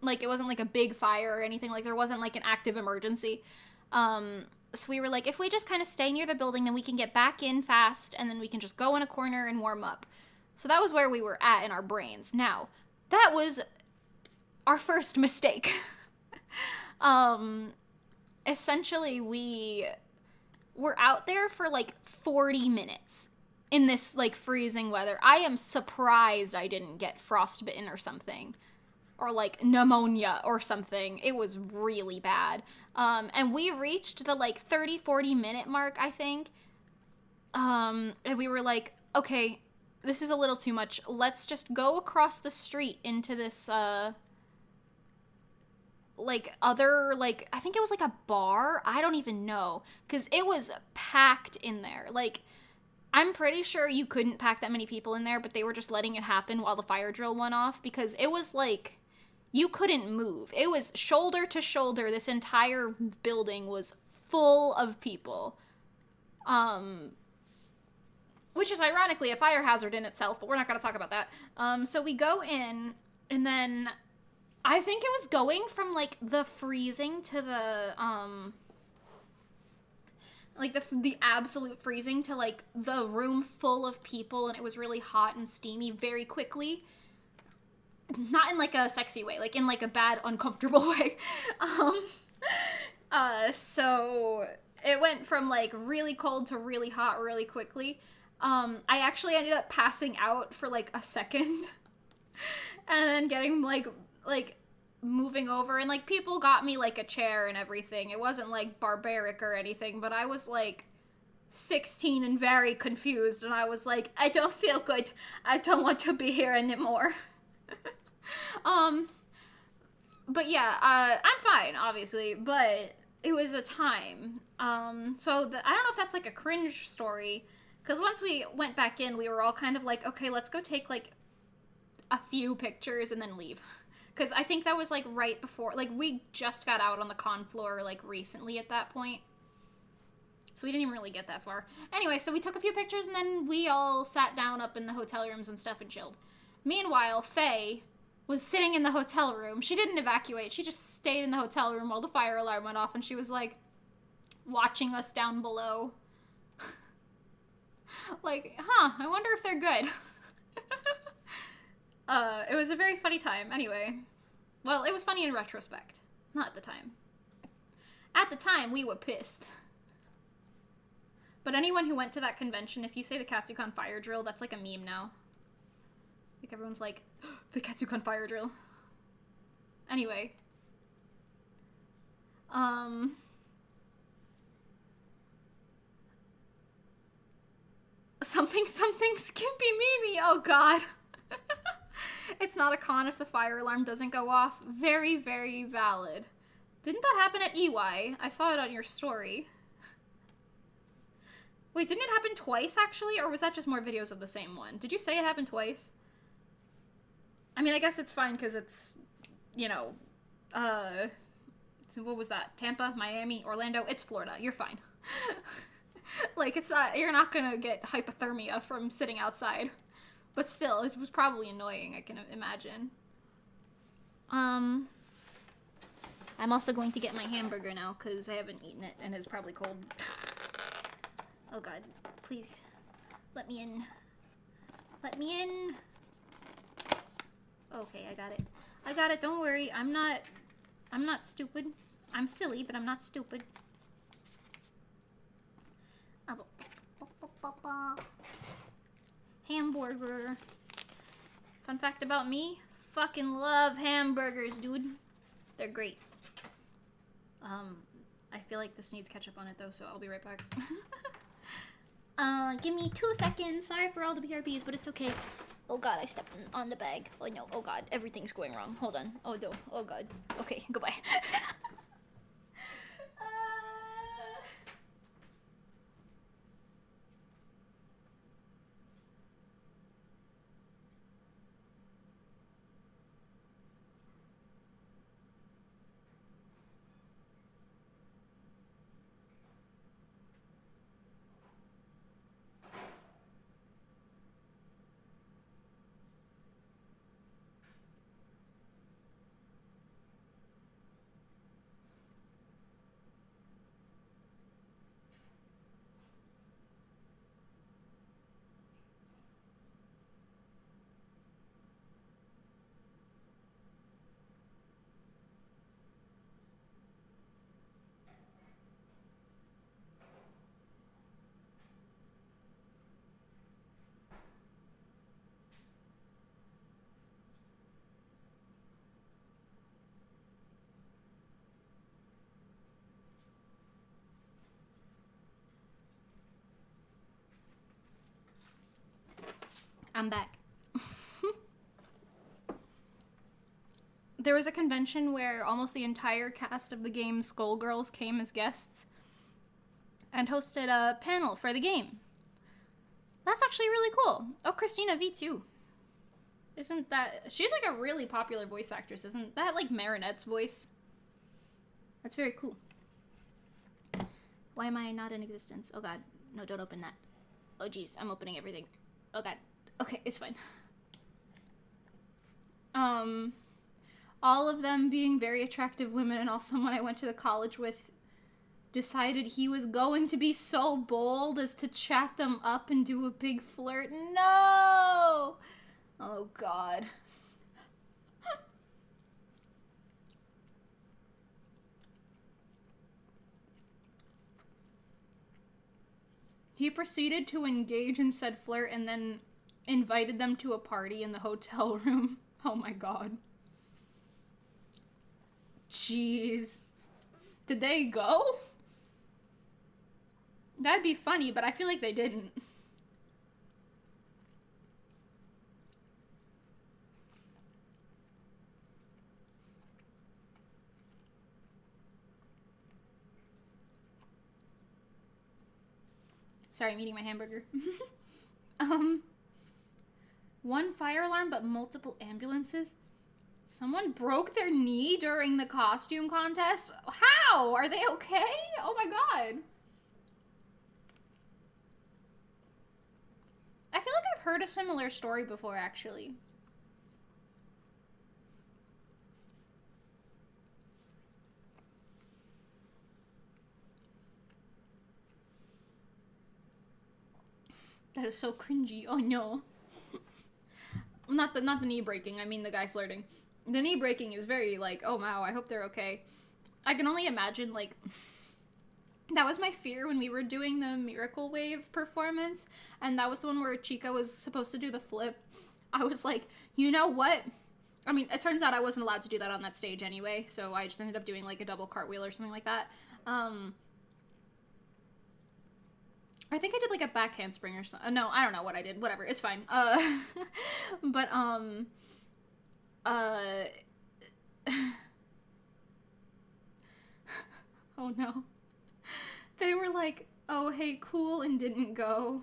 C: Like, it wasn't, like, a big fire or anything. Like, there wasn't, like, an active emergency. So we were like, if we just kind of stay near the building, then we can get back in fast, and then we can just go in a corner and warm up. So that was where we were at in our brains. Now, that was... our first mistake. Essentially we were out there for like 40 minutes in this like freezing weather. I am surprised I didn't get frostbitten or something, or like pneumonia or something. It was really bad. And we reached the like 30-40 minute mark, I think. And we were like, okay, this is a little too much. Let's just go across the street into this like other, like, I think it was like a bar. I don't even know, because it was packed in there. Like, I'm pretty sure you couldn't pack that many people in there, but they were just letting it happen while the fire drill went off, because it was like you couldn't move. It was shoulder to shoulder. This entire building was full of people. Which is ironically a fire hazard in itself, but we're not going to talk about that. So we go in, and then I think it was going from like the freezing to the like the absolute freezing to like the room full of people, and it was really hot and steamy very quickly. Not in like a sexy way, like in like a bad, uncomfortable way. So it went from like really cold to really hot really quickly. I actually ended up passing out for like a second and then getting like moving over, and like people got me like a chair and everything. It wasn't like barbaric or anything, but I was like 16 and very confused, and I was like, I don't feel good. I don't want to be here anymore. But yeah, I'm fine, obviously, but it was a time. I don't know if that's like a cringe story, because once we went back in, we were all kind of like, okay, let's go take like a few pictures and then leave. Because I think that was like right before, like we just got out on the con floor like recently at that point. So we didn't even really get that far. Anyway, so we took a few pictures and then we all sat down up in the hotel rooms and stuff and chilled. Meanwhile, Faye was sitting in the hotel room. She didn't evacuate. She just stayed in the hotel room while the fire alarm went off, and she was like watching us down below. Like, I wonder if they're good. It was a very funny time. Anyway, well, it was funny in retrospect. Not at the time. At the time, we were pissed. But anyone who went to that convention, if you say the Katsucon fire drill, that's like a meme now. Like, everyone's like, the Katsucon fire drill. Anyway. Something Skimpy Mimi, oh god. It's not a con if the fire alarm doesn't go off. Very, very valid. Didn't that happen at EY? I saw it on your story. Wait, didn't it happen twice, actually? Or was that just more videos of the same one? Did you say it happened twice? I mean, I guess it's fine, because it's, you know, what was that? Tampa, Miami, Orlando? It's Florida. You're fine. Like, it's not, you're not gonna get hypothermia from sitting outside. But still, it was probably annoying, I can imagine. I'm also going to get my hamburger now, because I haven't eaten it, and it's probably cold. Oh god, please, let me in. Let me in. Okay, I got it. I got it, don't worry, I'm not stupid. I'm silly, but I'm not stupid. Hamburger. Fun fact about me, fucking love hamburgers, dude. They're great. I feel like this needs ketchup on it though, so I'll be right back. Give me 2 seconds. Sorry for all the BRBs, but it's okay. Oh god, I stepped on the bag. Oh no, oh god, everything's going wrong. Hold on. Oh no, oh god. Okay, goodbye. I'm back. There was a convention where almost the entire cast of the game Skullgirls came as guests and hosted a panel for the game. That's actually really cool. Oh, Christina V too. Isn't that... She's like a really popular voice actress. Isn't that like Marinette's voice? That's very cool. Why am I not in existence? Oh god. No, don't open that. Oh geez, I'm opening everything. Oh god. Okay, it's fine. All of them being very attractive women, and also someone I went to the college with decided he was going to be so bold as to chat them up and do a big flirt. No! Oh god. He proceeded to engage in said flirt and then invited them to a party in the hotel room. Oh my god. Jeez. Did they go? That'd be funny, but I feel like they didn't. Sorry, I'm eating my hamburger. One fire alarm, but multiple ambulances? Someone broke their knee during the costume contest? How? Are they okay? Oh my god. I feel like I've heard a similar story before, actually. That is so cringy. Oh no. Not the knee breaking, I mean the guy flirting. The knee breaking is very like, oh wow, I hope they're okay. I can only imagine, like, that was my fear when we were doing the Miracle Wave performance, and that was the one where Chica was supposed to do the flip. I was like, you know what? I mean, it turns out I wasn't allowed to do that on that stage anyway, so I just ended up doing like a double cartwheel or something like that. I think I did like a back handspring or something. No, I don't know what I did. Whatever, it's fine. But oh no. They were like, oh hey, cool, and didn't go.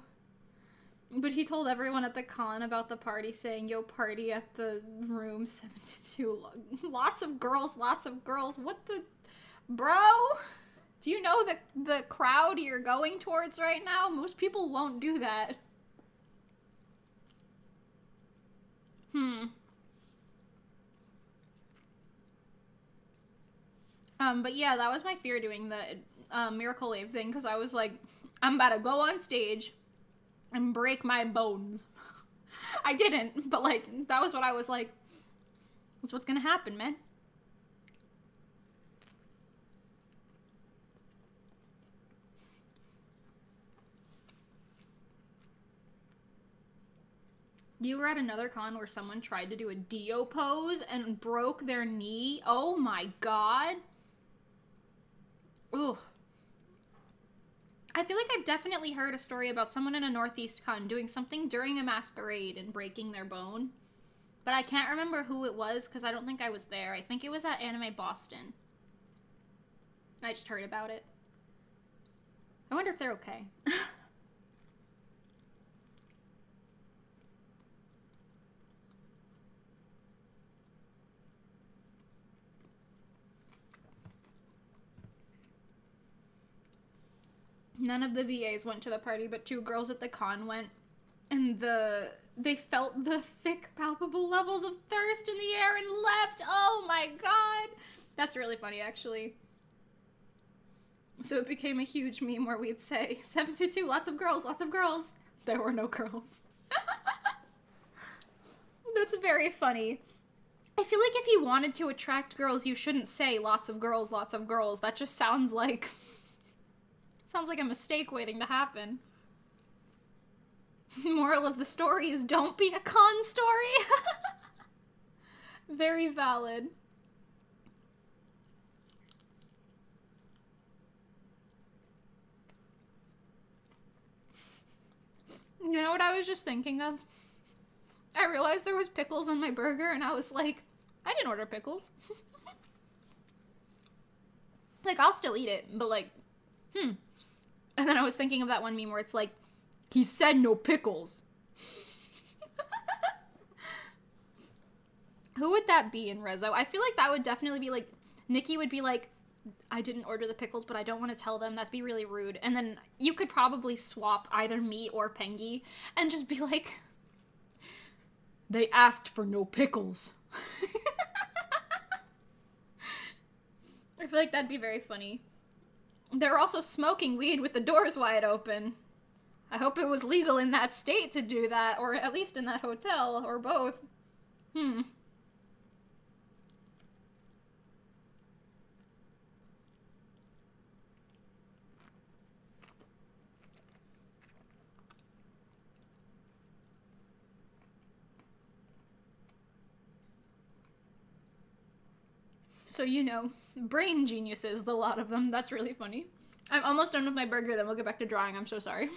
C: But he told everyone at the con about the party, saying, yo, party at the room 72. Lots of girls, lots of girls. What the... Bro? Do you know the crowd you're going towards right now? Most people won't do that. But yeah, that was my fear doing the Miracle Wave thing, because I was like, I'm about to go on stage and break my bones. I didn't, but like, that was what I was like, that's what's gonna happen, man. You were at another con where someone tried to do a Dio pose and broke their knee? Oh my god. Ugh. I feel like I've definitely heard a story about someone in a Northeast con doing something during a masquerade and breaking their bone. But I can't remember who it was because I don't think I was there. I think it was at Anime Boston. I just heard about it. I wonder if they're okay. None of the VAs went to the party, but 2 girls at the con went, and they felt the thick, palpable levels of thirst in the air and left. Oh my god! That's really funny, actually. So it became a huge meme where we'd say, 722, lots of girls, lots of girls. There were no girls. That's very funny. I feel like if you wanted to attract girls, you shouldn't say lots of girls, lots of girls. That just sounds like... sounds like a mistake waiting to happen. Moral of the story is don't be a con story. Very valid. You know what I was just thinking of? I realized there was pickles on my burger, and I was like, I didn't order pickles. Like, I'll still eat it, but like, And then I was thinking of that one meme where it's like, he said no pickles. Who would that be in Reso? I feel like that would definitely be like, Nikki would be like, I didn't order the pickles, but I don't want to tell them. That'd be really rude. And then you could probably swap either me or Pengy and just be like, they asked for no pickles. I feel like that'd be very funny. They're also smoking weed with the doors wide open. I hope it was legal in that state to do that, or at least in that hotel, or both. So, you know, brain geniuses, the lot of them. That's really funny. I'm almost done with my burger, then we'll get back to drawing. I'm so sorry.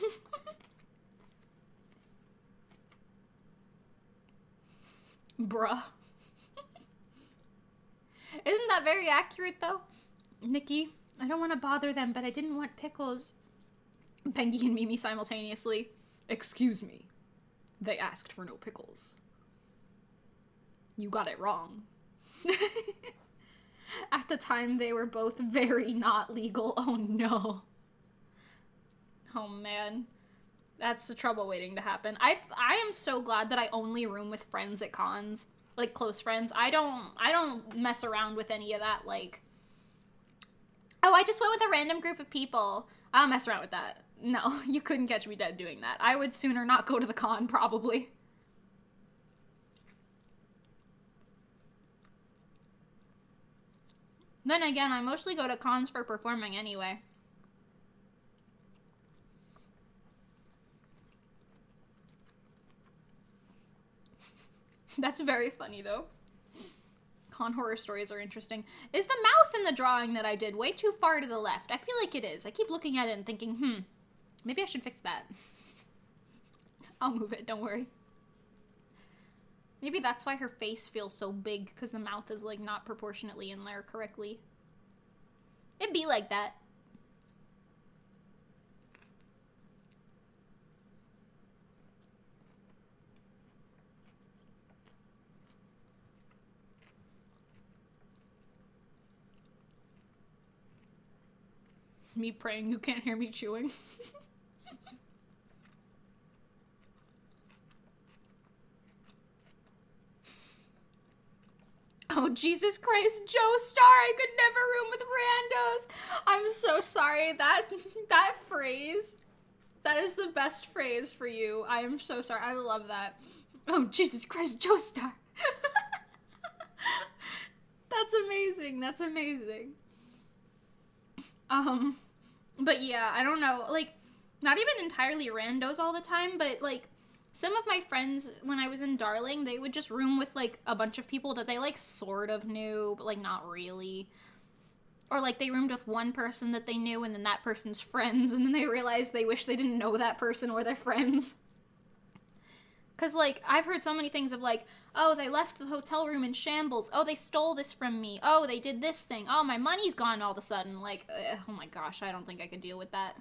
C: Bruh. Isn't that very accurate, though? Nikki, I don't want to bother them, but I didn't want pickles. Pengy and Mimi simultaneously. Excuse me. They asked for no pickles. You got it wrong. At the time, they were both very not legal. Oh, no. Oh, man. That's the trouble waiting to happen. I am so glad that I only room with friends at cons. Like, close friends. I don't mess around with any of that, like, oh, I just went with a random group of people. I don't mess around with that. No, you couldn't catch me dead doing that. I would sooner not go to the con, probably. Then again, I mostly go to cons for performing anyway. That's very funny, though. Con horror stories are interesting. Is the mouth in the drawing that I did way too far to the left? I feel like it is. I keep looking at it and thinking, maybe I should fix that. I'll move it, don't worry. Maybe that's why her face feels so big, because the mouth is, like, not proportionately in there correctly. It'd be like that. Me praying you can't hear me chewing. Oh, Jesus Christ, Joestar, I could never room with randos. I'm so sorry. That phrase, that is the best phrase for you. I am so sorry. I love that. Oh, Jesus Christ, Joestar. That's amazing. That's amazing. But yeah, I don't know. Like, not even entirely randos all the time, but like, some of my friends, when I was in Darling, they would just room with, like, a bunch of people that they, like, sort of knew, but, like, not really. Or, like, they roomed with one person that they knew, and then that person's friends, and then they realized they wish they didn't know that person or their friends. Because, like, I've heard so many things of, like, oh, they left the hotel room in shambles. Oh, they stole this from me. Oh, they did this thing. Oh, my money's gone all of a sudden. Like, oh my gosh, I don't think I could deal with that.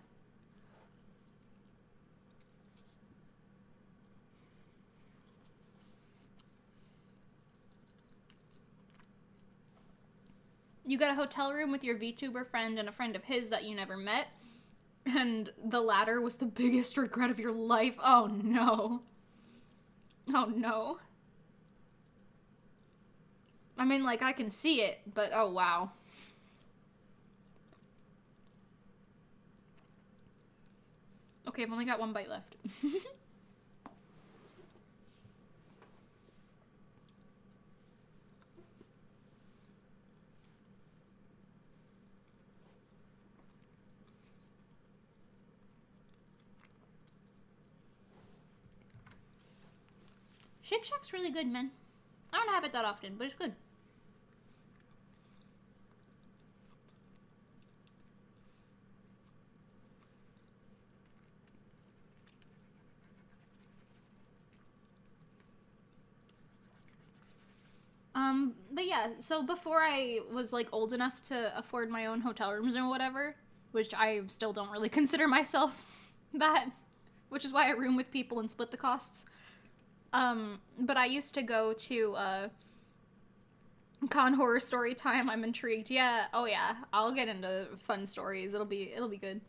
C: You got a hotel room with your VTuber friend and a friend of his that you never met, and the latter was the biggest regret of your life. Oh no. Oh no. I mean, like, I can see it, but oh wow. Okay, I've only got one bite left. Shake Shack's really good, man. I don't have it that often, but it's good. But yeah, so before I was, like, old enough to afford my own hotel rooms and whatever, which I still don't really consider myself that, which is why I room with people and split the costs. But I used to go to, con horror story time. I'm intrigued. Yeah, oh yeah, I'll get into fun stories. It'll be good.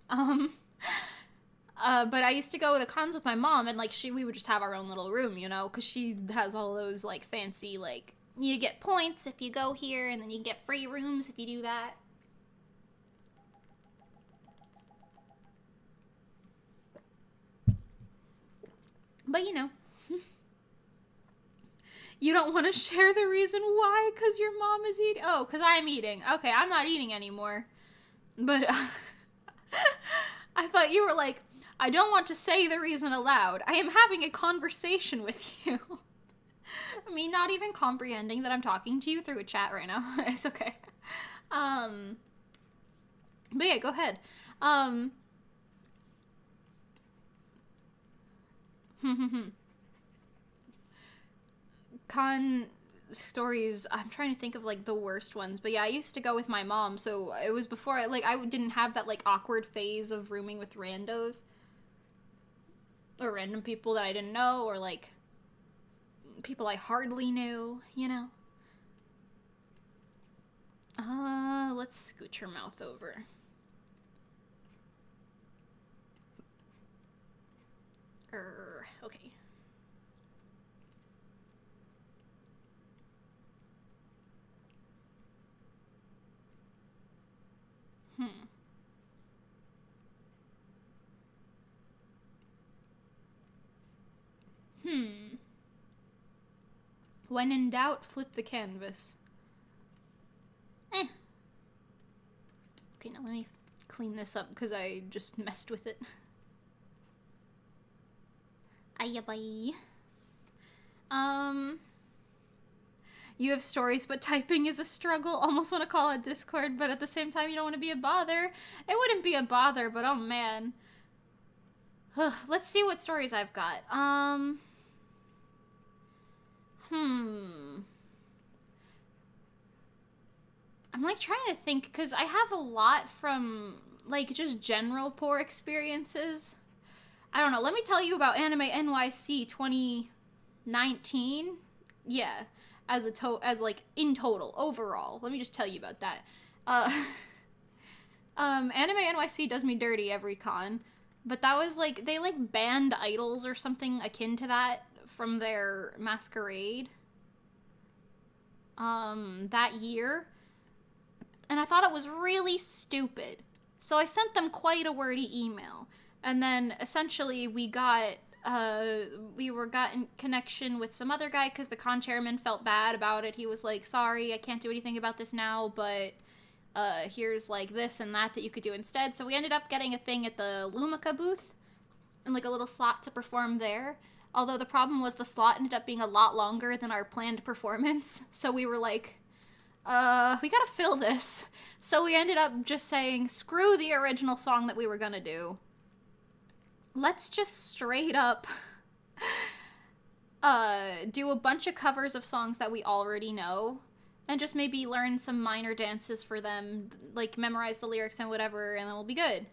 C: But I used to go to cons with my mom, and, like, we would just have our own little room, you know, because she has all those, like, fancy, like, you get points if you go here, and then you get free rooms if you do that. But, you know. You don't want to share the reason why, because your mom is eating? Oh, because I'm eating. Okay, I'm not eating anymore. But, I thought you were like, I don't want to say the reason aloud. I am having a conversation with you. Me not even comprehending that I'm talking to you through a chat right now. It's okay. But yeah, go ahead. Con stories, I'm trying to think of, like, the worst ones, but yeah, I used to go with my mom, so it was before I didn't have that, like, awkward phase of rooming with randos. Or random people that I didn't know, or, like, people I hardly knew, you know? Let's scooch her mouth over. Okay. When in doubt, flip the canvas. Okay, now let me clean this up because I just messed with it. Hiya, bye. You have stories, but typing is a struggle. Almost want to call it Discord, but at the same time, you don't want to be a bother. It wouldn't be a bother, but oh man. Let's see what stories I've got. I'm, like, trying to think, because I have a lot from, like, just general poor experiences. I don't know. Let me tell you about Anime NYC 2019. Yeah, as in total, overall. Let me just tell you about that. Anime NYC does me dirty every con, but that was, like, they, like, banned idols or something akin to that from their masquerade, that year. And I thought it was really stupid. So I sent them quite a wordy email. And then, essentially, we got in connection with some other guy because the con chairman felt bad about it. He was like, sorry, I can't do anything about this now, but here's, like, this and that you could do instead. So we ended up getting a thing at the Lumica booth and, like, a little slot to perform there. Although the problem was the slot ended up being a lot longer than our planned performance. So we were like, we gotta fill this. So we ended up just saying, screw the original song that we were gonna do. Let's just straight up do a bunch of covers of songs that we already know, and just maybe learn some minor dances for them, like memorize the lyrics and whatever, and then we'll be good.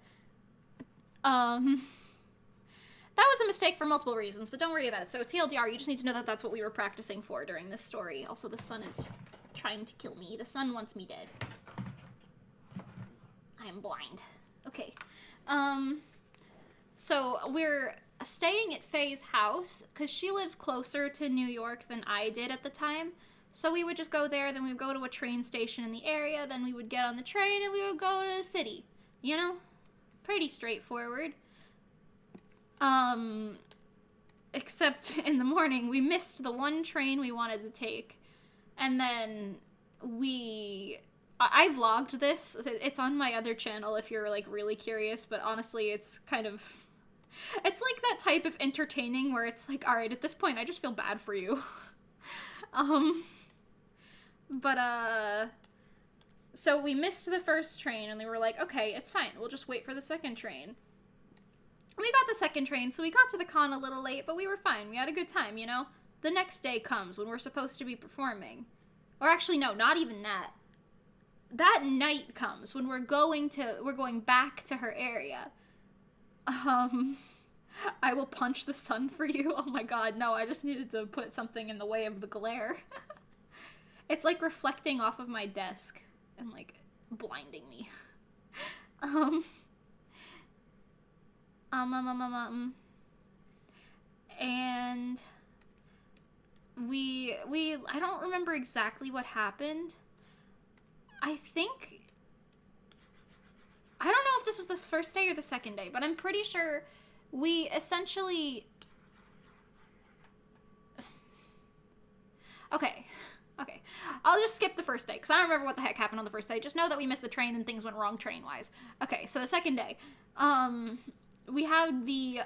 C: That was a mistake for multiple reasons, but don't worry about it. So TLDR, you just need to know that that's what we were practicing for during this story. Also, the sun is trying to kill me. The sun wants me dead. I am blind. Okay. So we're staying at Faye's house because she lives closer to New York than I did at the time. So we would just go there, then we would go to a train station in the area, then we would get on the train and we would go to the city. You know? Pretty straightforward. Except in the morning, we missed the one train we wanted to take. And then I vlogged this. It's on my other channel if you're, like, really curious, but honestly, it's kind of... It's like that type of entertaining where it's like, alright, at this point, I just feel bad for you. So we missed the first train, and they were like, okay, it's fine, we'll just wait for the second train. We got the second train, so we got to the con a little late, but we were fine. We had a good time, you know? the next day comes when we're supposed to be performing. Or actually, no, not even that. That night comes when we're going back to her area. I will punch the sun for you. Oh my god, no, I just needed to put something in the way of the glare. It's like reflecting off of my desk and like blinding me. And we I don't remember exactly what happened. I don't know if this was the first day or the second day, but I'm pretty sure we essentially... Okay. I'll just skip the first day, because I don't remember what the heck happened on the first day. Just know that we missed the train and things went wrong train-wise. Okay, so the second day. We had the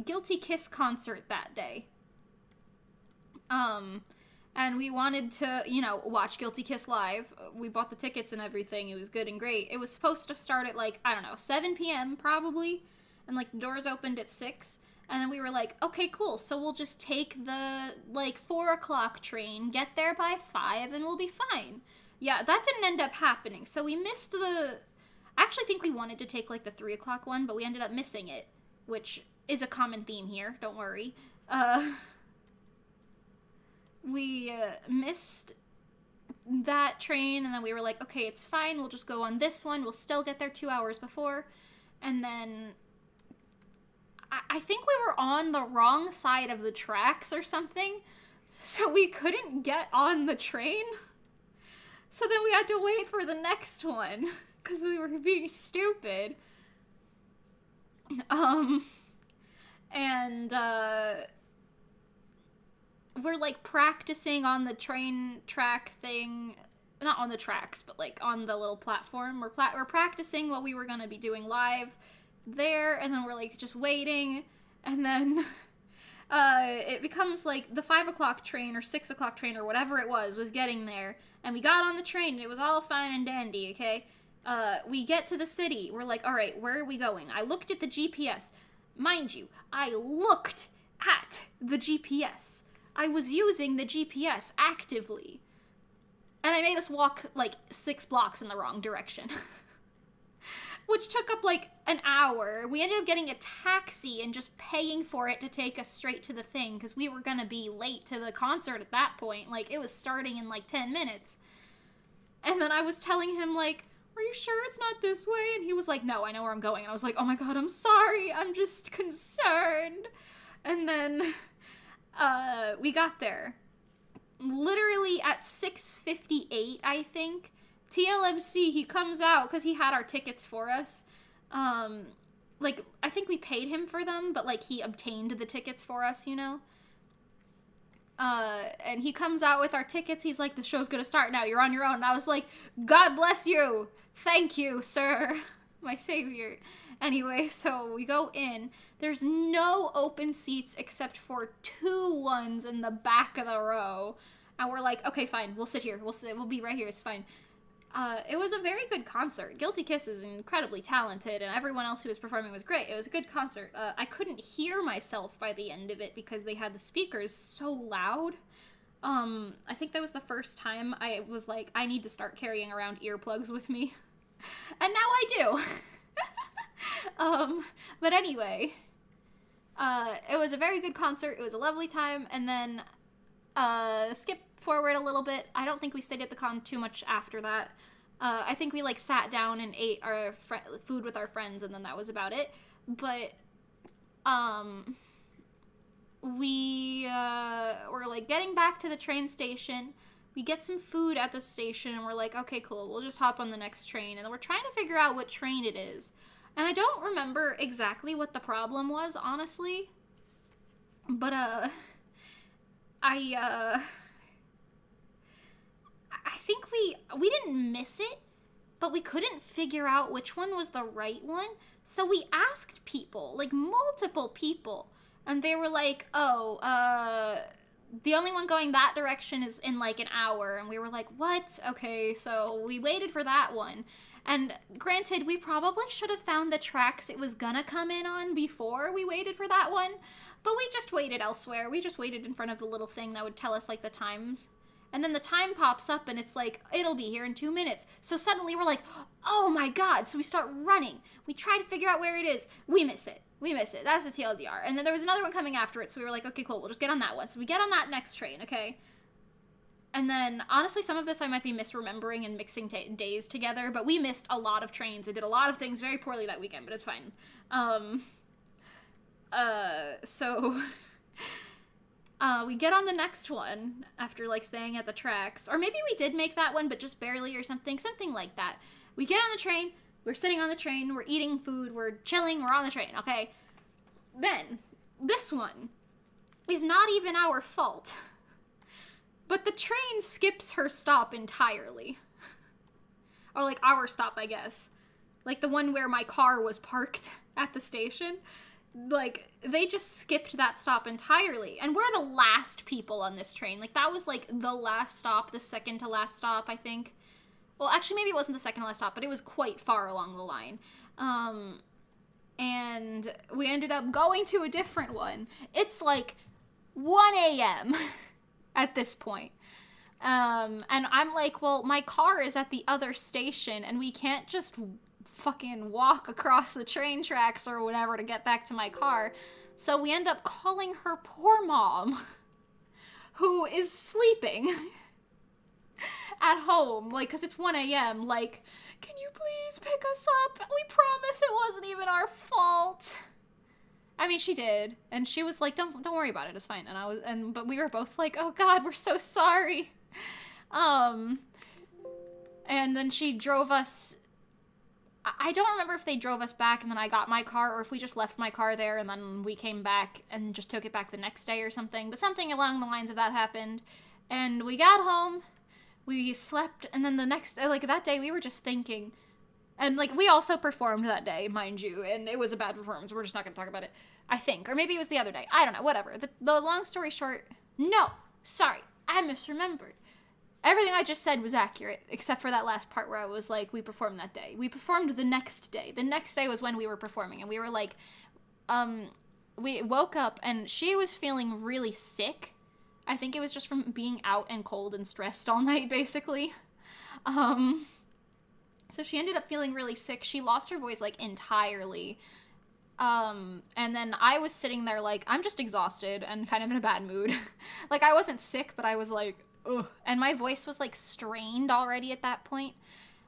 C: Guilty Kiss concert that day. And we wanted to, watch Guilty Kiss live. We bought the tickets and everything. It was good and great. It was supposed to start at, 7 p.m. probably. And, the doors opened at 6. And then we were like, okay, cool. So we'll just take the, 4 o'clock train, get there by 5, and we'll be fine. Yeah, that didn't end up happening. So we missed I actually think we wanted to take, the 3 o'clock one, but we ended up missing it. Which is a common theme here. Don't worry. We missed that train, and then we were like, okay, it's fine, we'll just go on this one, we'll still get there 2 hours before, and then I think we were on the wrong side of the tracks or something, so we couldn't get on the train, so then we had to wait for the next one, because we were being stupid, we're, practicing on the train track thing. Not on the tracks, but, on the little platform. We're practicing what we were gonna be doing live there, and then we're, just waiting, and then, it becomes, the 5 o'clock train, or 6 o'clock train, or whatever it was getting there, and we got on the train, and it was all fine and dandy, okay? We get to the city. We're like, alright, where are we going? I looked at the GPS. Mind you, I looked at the GPS. I was using the GPS actively. And I made us walk, 6 blocks in the wrong direction. Which took up, an hour. We ended up getting a taxi and just paying for it to take us straight to the thing, because we were gonna be late to the concert at that point. It was starting in, 10 minutes. And then I was telling him, are you sure it's not this way? And he was like, no, I know where I'm going. And I was like, oh my god, I'm sorry. I'm just concerned. And then... we got there. Literally at 6:58, I think. TLMC, he comes out, because he had our tickets for us. I think we paid him for them, but, he obtained the tickets for us, And he comes out with our tickets, he's like, the show's gonna start now, you're on your own. And I was like, God bless you! Thank you, sir! My savior. Anyway, so we go in. There's no open seats except for 2 ones in the back of the row. And we're like, okay, fine, we'll sit here. We'll be right here, it's fine. It was a very good concert. Guilty Kiss is incredibly talented, and everyone else who was performing was great. It was a good concert. I couldn't hear myself by the end of it because they had the speakers so loud. I think that was the first time I was like, I need to start carrying around earplugs with me. And now I do. But anyway, it was a very good concert. It was a lovely time. And then, skip forward a little bit. I don't think we stayed at the con too much after that. I think we, sat down and ate our food with our friends, and then that was about it. But, we, were, getting back to the train station. We get some food at the station, and we're like, okay, cool, we'll just hop on the next train. And then we're trying to figure out what train it is. And I don't remember exactly what the problem was, honestly. But, I think we didn't miss it, but we couldn't figure out which one was the right one. So we asked people, multiple people. And they were like, oh, the only one going that direction is in, an hour. And we were like, what? Okay, so we waited for that one. And granted, we probably should have found the tracks it was gonna come in on before we waited for that one, but we just waited elsewhere. We just waited in front of the little thing that would tell us, like, the times. And then the time pops up and it's like, it'll be here in 2 minutes. So suddenly we're like, oh my god. So we start running. We try to figure out where it is. We miss it. That's the TLDR. And then there was another one coming after it. So we were like, okay, cool. We'll just get on that one. So we get on that next train, okay? And then, honestly, some of this I might be misremembering and mixing days together. But we missed a lot of trains. I did a lot of things very poorly that weekend, but it's fine. So... we get on the next one after, like, staying at the tracks. Or maybe we did make that one, but just barely or something. Something like that. We get on the train. We're sitting on the train. We're eating food. We're chilling. We're on the train, okay? Then, this one is not even our fault. But the train skips her stop entirely. Or, like, our stop, I guess. Like, the one where my car was parked at the station. Like, they just skipped that stop entirely. And we're the last people on this train. Like, that was, like, the last stop, the second to last stop, I think. Well, actually, maybe it wasn't the second to last stop, but it was quite far along the line. And we ended up going to a different one. It's, like, 1 a.m. at this point. And I'm like, well, my car is at the other station, and we can't just fucking walk across the train tracks or whatever to get back to my car. So we end up calling her poor mom, who is sleeping at home, like, because it's 1 a.m. Like, can you please pick us up? We promise it wasn't even our fault. I mean, she did, and she was like, don't worry about it, it's fine. But we were both like, oh god, we're so sorry. And then she drove us. I don't remember if they drove us back and then I got my car, or if we just left my car there and then we came back and just took it back the next day or something. But something along the lines of that happened. And we got home, we slept, and then the next, like, that day we were just thinking. And, like, we also performed that day, mind you, and it was a bad performance. We're just not going to talk about it, I think. Or maybe it was the other day. I don't know, whatever. The long story short, no, sorry, I misremembered. Everything I just said was accurate, except for that last part where I was like, we performed that day. We performed the next day. The next day was when we were performing, and we were like, we woke up, and she was feeling really sick. I think it was just from being out and cold and stressed all night, basically. So she ended up feeling really sick. She lost her voice, like, entirely. And then I was sitting there, like, I'm just exhausted and kind of in a bad mood. Like, I wasn't sick, but I was like, ugh. And my voice was, like, strained already at that point.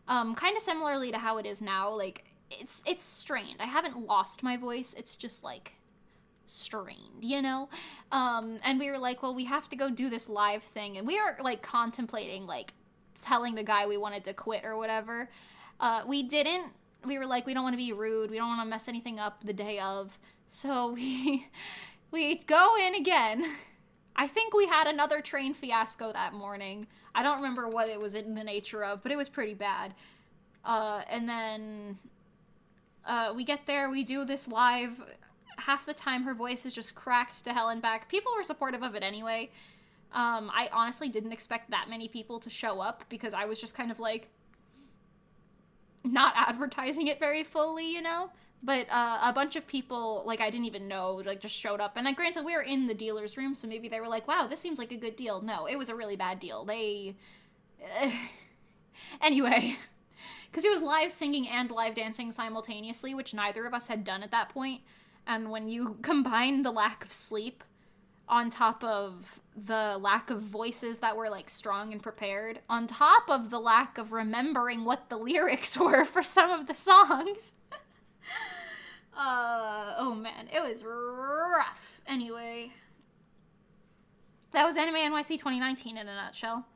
C: Kind of similarly to how it is now. Like, it's strained. I haven't lost my voice. It's just, like, strained, you know? And we were like, well, we have to go do this live thing. And we were, like, contemplating, like, telling the guy we wanted to quit or whatever. We didn't. We were like, we don't want to be rude. We don't want to mess anything up the day of. So we go in again. I think we had another train fiasco that morning. I don't remember what it was in the nature of, but it was pretty bad. And then we get there, we do this live. Half the time her voice is just cracked to hell and back. People were supportive of it anyway. I honestly didn't expect that many people to show up because I was just kind of like not advertising it very fully, you know? But a bunch of people, like, I didn't even know, like, just showed up. And granted, we were in the dealer's room, so maybe they were like, wow, this seems like a good deal. No, it was a really bad deal. Anyway, because it was live singing and live dancing simultaneously, which neither of us had done at that point. And when you combine the lack of sleep on top of the lack of voices that were, like, strong and prepared, on top of the lack of remembering what the lyrics were for some of the songs... oh man, it was rough. Anyway, that was Anime NYC 2019 in a nutshell.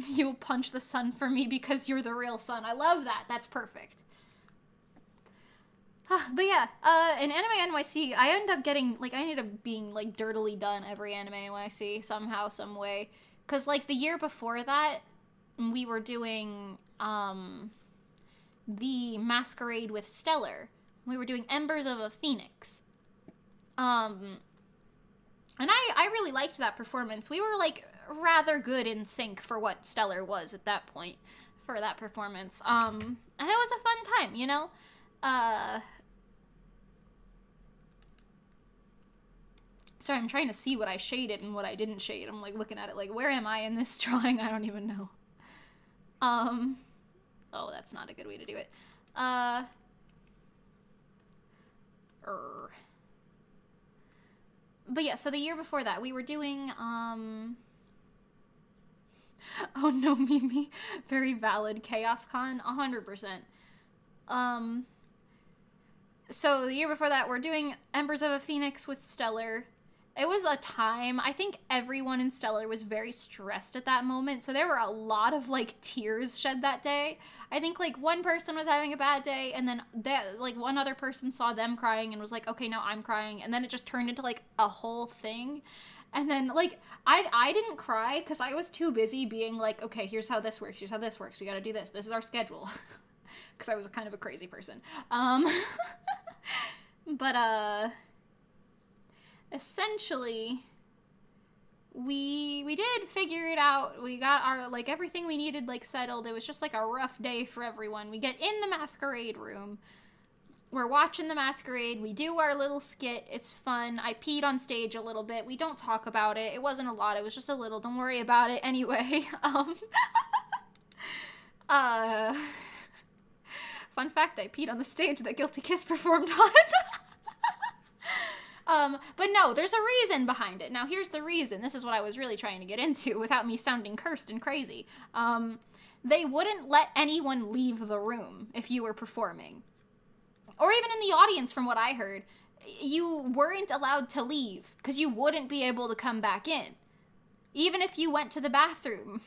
C: You'll punch the sun for me because you're the real sun. I love that. That's perfect. But yeah, in Anime NYC, I ended up being, like, dirtily done every Anime NYC somehow, some way. Because, like, the year before that, we were doing, the Masquerade with Stellar. We were doing Embers of a Phoenix. And And I really liked that performance. We were, like, rather good in sync for what Stellar was at that point for that performance. And it was a fun time, you know? Sorry, I'm trying to see what I shaded and what I didn't shade. I'm, like, looking at it like, where am I in this drawing? I don't even know. Oh, that's not a good way to do it. But yeah, so the year before that, we were doing, oh no, Mimi. Very valid. Chaos Con, 100%. So the year before that, we're doing Embers of a Phoenix with Stellar. It was a time, I think everyone in Stellar was very stressed at that moment, so there were a lot of, like, tears shed that day. I think, like, one person was having a bad day, and then, one other person saw them crying and was like, okay, now I'm crying, and then it just turned into, like, a whole thing. And then, like, I didn't cry, because I was too busy being like, okay, here's how this works, we gotta do this is our schedule. Because I was kind of a crazy person. But, essentially, we did figure it out. We got our, like, everything we needed, like, settled. It was just, like, a rough day for everyone. We get in the masquerade room. We're watching the masquerade. We do our little skit. It's fun. I peed on stage a little bit. We don't talk about it. It wasn't a lot. It was just a little. Don't worry about it. Anyway, fun fact, I peed on the stage that Guilty Kiss performed on. But no, there's a reason behind it. Now, here's the reason. This is what I was really trying to get into without me sounding cursed and crazy. They wouldn't let anyone leave the room if you were performing. Or even in the audience, from what I heard. You weren't allowed to leave, because you wouldn't be able to come back in. Even if you went to the bathroom.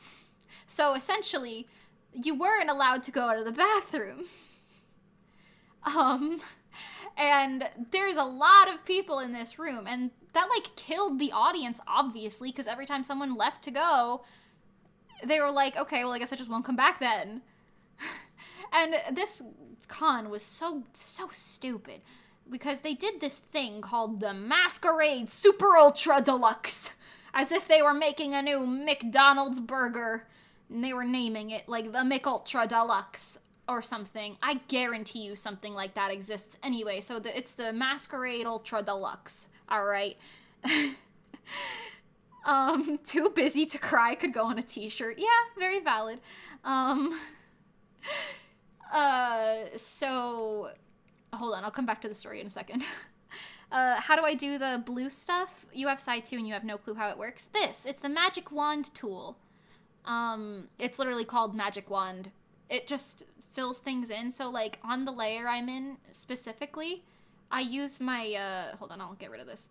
C: So, essentially, you weren't allowed to go to the bathroom. And there's a lot of people in this room, and that, like, killed the audience, obviously, because every time someone left to go, they were like, okay, well, I guess I just won't come back then. And this con was so stupid, because they did this thing called the Masquerade Super Ultra Deluxe, as if they were making a new McDonald's burger, and they were naming it, like, the McUltra Deluxe. Or something. I guarantee you something like that exists anyway. So it's the Masquerade Ultra Deluxe. Alright. Too busy to cry could go on a t-shirt. Yeah, very valid. So hold on, I'll come back to the story in a second. How do I do the blue stuff? You have side 2 and you have no clue how it works. It's the magic wand tool. It's literally called magic wand. It just fills things in. So, like, on the layer I'm in specifically, I use my, hold on, I'll get rid of this.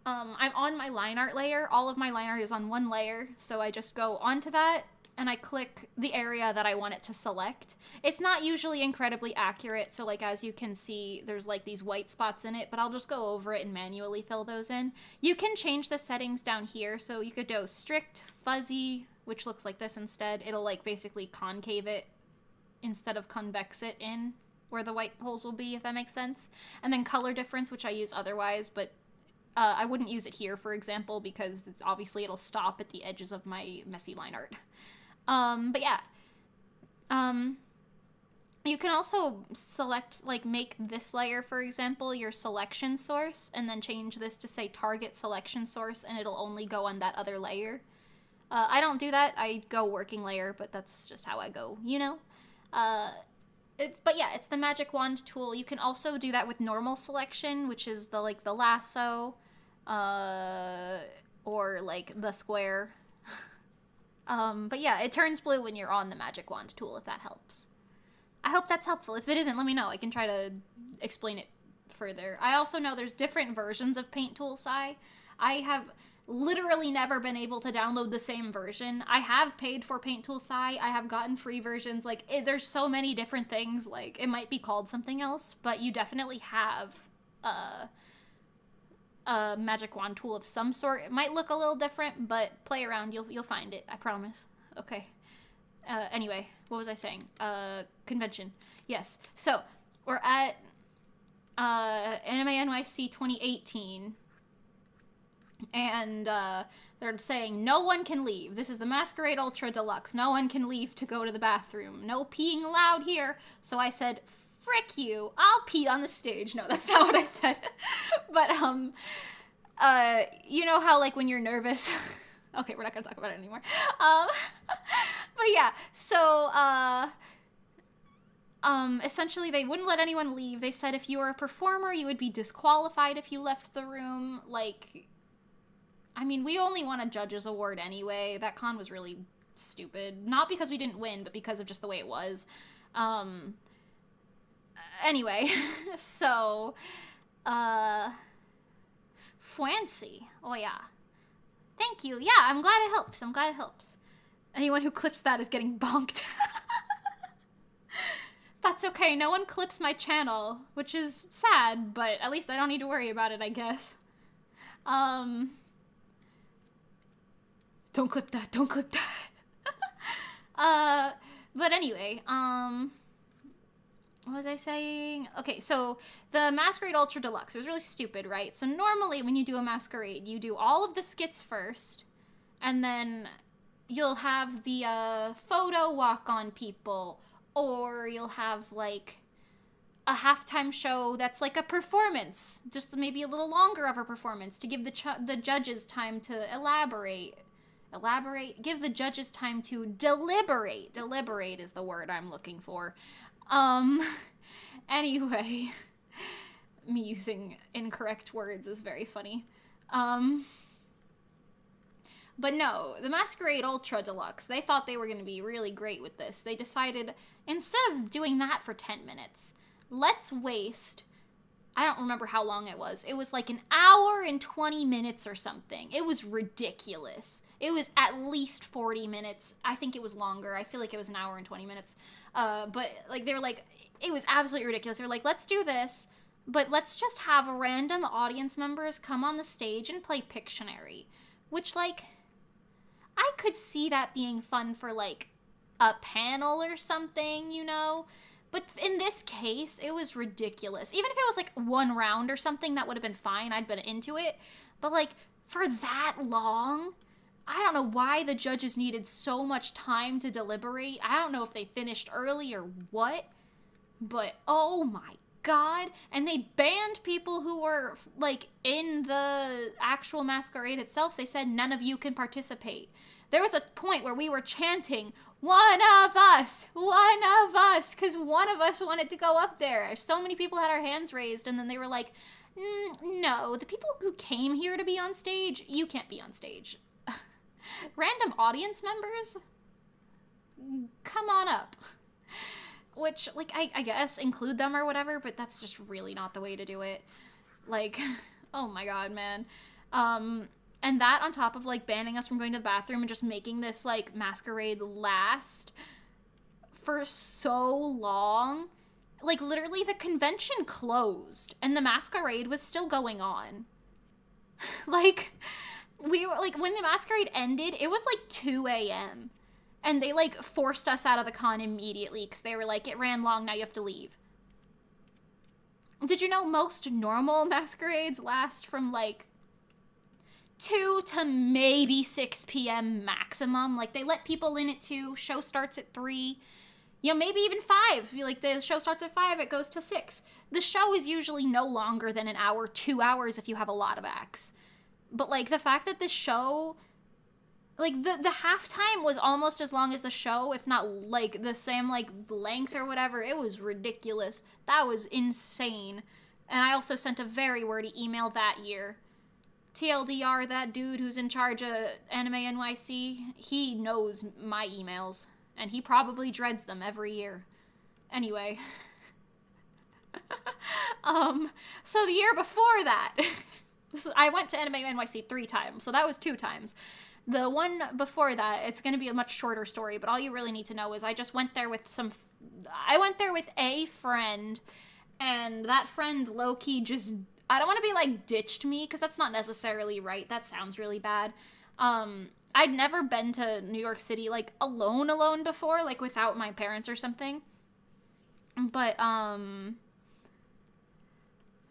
C: I'm on my line art layer. All of my line art is on one layer, so I just go onto that, and I click the area that I want it to select. It's not usually incredibly accurate, so, like, as you can see, there's, like, these white spots in it, but I'll just go over it and manually fill those in. You can change the settings down here, so you could do strict, fuzzy, which looks like this instead. It'll, like, basically concave it instead of convex it in where the white holes will be, if that makes sense. And then color difference, which I use otherwise, but I wouldn't use it here, for example, because obviously it'll stop at the edges of my messy line art. But yeah. You can also select, like, make this layer, for example, your selection source, and then change this to, say, target selection source, and it'll only go on that other layer. I don't do that. I go working layer, but that's just how I go, you know? But yeah, it's the magic wand tool. You can also do that with normal selection, which is the, like, the lasso, or, like, the square. But yeah, it turns blue when you're on the magic wand tool, if that helps. I hope that's helpful. If it isn't, let me know. I can try to explain it further. I also know there's different versions of Paint Tool Sai. I have literally never been able to download the same version. I have paid for Paint Tool Sai. I have gotten free versions. Like, there's so many different things. Like, it might be called something else, but you definitely have a magic wand tool of some sort. It might look a little different, but play around. You'll find it. I promise. Okay. Anyway, what was I saying? Convention. Yes. So, we're at Anime NYC 2018. And they're saying no one can leave. This is the Masquerade Ultra Deluxe. No one can leave to go to the bathroom. No peeing allowed here. So I said, frick you, I'll pee on the stage. No, that's not what I said. But you know how like when you're nervous okay, we're not gonna talk about it anymore. But yeah, so essentially they wouldn't let anyone leave. They said if you were a performer you would be disqualified if you left the room. Like, I mean, we only won a judge's award anyway. That con was really stupid. Not because we didn't win, but because of just the way it was. Anyway, so, Fancy. Oh, yeah. Thank you. Yeah, I'm glad it helps. Anyone who clips that is getting bonked. That's okay. No one clips my channel, which is sad, but at least I don't need to worry about it, I guess. Don't clip that. But anyway, what was I saying? Okay, so the Masquerade Ultra Deluxe, it was really stupid, right? So normally when you do a masquerade, you do all of the skits first, and then you'll have the photo walk on people, or you'll have like a halftime show that's like a performance, just maybe a little longer of a performance to give the judges time to give the judges time to deliberate. Deliberate is the word I'm looking for. Anyway, me using incorrect words is very funny. But no, the Masquerade Ultra Deluxe, they thought they were going to be really great with this. They decided, instead of doing that for 10 minutes, let's waste, I don't remember how long it was. It was like an hour and 20 minutes or something. It was ridiculous. It was at least 40 minutes. I think it was longer. I feel like it was an hour and 20 minutes. But like they were like, it was absolutely ridiculous. They were like, let's do this, but let's just have random audience members come on the stage and play Pictionary. Which, like, I could see that being fun for, like, a panel or something, you know? But in this case, it was ridiculous. Even if it was, like, one round or something, that would have been fine. I'd been into it. But, like, for that long, I don't know why the judges needed so much time to deliberate. I don't know if they finished early or what. But, oh my god. And they banned people who were, like, in the actual masquerade itself. They said, none of you can participate. There was a point where we were chanting, one of us, because one of us wanted to go up there. So many people had our hands raised, and then they were like, no, the people who came here to be on stage, you can't be on stage. Random audience members? Come on up. Which, like, I guess include them or whatever, but that's just really not the way to do it. Like, oh my god, man. And that on top of, like, banning us from going to the bathroom and just making this, like, masquerade last for so long. Like, literally, the convention closed, and the masquerade was still going on. Like, we were, like, when the masquerade ended, it was, like, 2 a.m., and they, like, forced us out of the con immediately, because they were like, it ran long, now you have to leave. Did you know most normal masquerades last from, like, 2 to maybe 6 p.m. maximum? Like, they let people in at 2, show starts at 3, you know, maybe even 5. Like, the show starts at 5, it goes to 6. The show is usually no longer than an hour, 2 hours if you have a lot of acts. But, like, the fact that this show, like, the halftime was almost as long as the show, if not, like, the same, like, length or whatever. It was ridiculous. That was insane. And I also sent a very wordy email that year. TLDR, that dude who's in charge of Anime NYC, he knows my emails, and he probably dreads them every year. Anyway. So the year before that, I went to Anime NYC 3 times, so that was 2 times. The one before that, it's going to be a much shorter story, but all you really need to know is I just went there with a friend, and that friend low-key just, I don't want to be like ditched me, because that's not necessarily right. That sounds really bad. I'd never been to New York City, like, alone before, like, without my parents or something. But,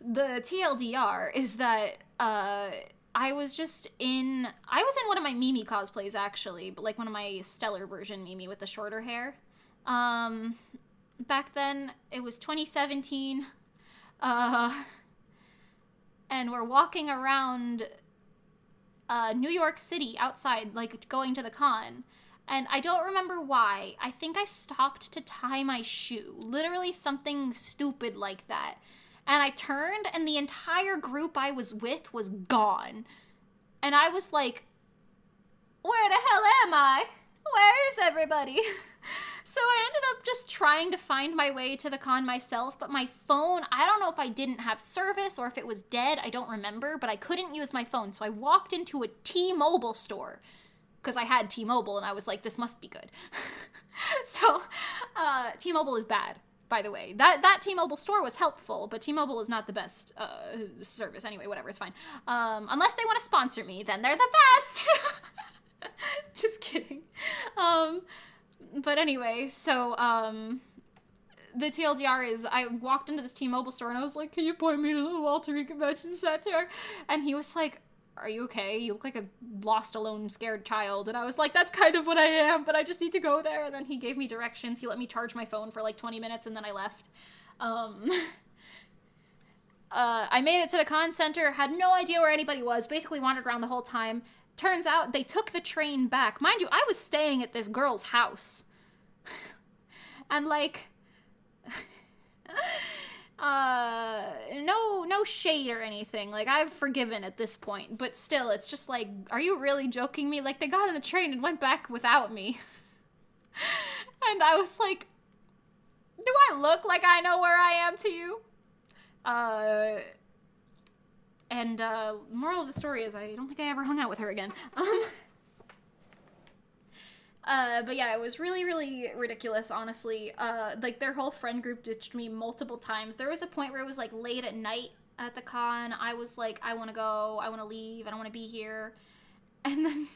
C: the TLDR is that, I was in one of my Mimi cosplays, actually, but like one of my stellar version Mimi with the shorter hair. Back then, it was 2017, and we're walking around New York City outside, like going to the con. And I don't remember why. I think I stopped to tie my shoe. Literally something stupid like that. And I turned, and the entire group I was with was gone. And I was like, where the hell am I? Where is everybody? So I ended up just trying to find my way to the con myself, but my phone, I don't know if I didn't have service or if it was dead, I don't remember, but I couldn't use my phone. So I walked into a T-Mobile store, because I had T-Mobile, and I was like, this must be good. So, T-Mobile is bad, by the way. That T-Mobile store was helpful, but T-Mobile is not the best service. Anyway, whatever, it's fine. Unless they want to sponsor me, then they're the best! Just kidding. But anyway, so, the TLDR is, I walked into this T-Mobile store, and I was like, can you point me to the Walter Reed Convention Center? And he was like, are you okay? You look like a lost, alone, scared child. And I was like, that's kind of what I am, but I just need to go there. And then he gave me directions. He let me charge my phone for like 20 minutes, and then I left. I made it to the con center, had no idea where anybody was, basically wandered around the whole time. Turns out they took the train back. Mind you, I was staying at this girl's house. And like... no shade or anything. Like, I've forgiven at this point, but still, it's just like, are you really joking me? Like, they got on the train and went back without me. And I was like, do I look like I know where I am to you? Moral of the story is I don't think I ever hung out with her again. But yeah, it was really, really ridiculous, honestly. Like, their whole friend group ditched me multiple times. There was a point where it was, like, late at night at the con. I was like, I want to go, I want to leave, I don't want to be here. And then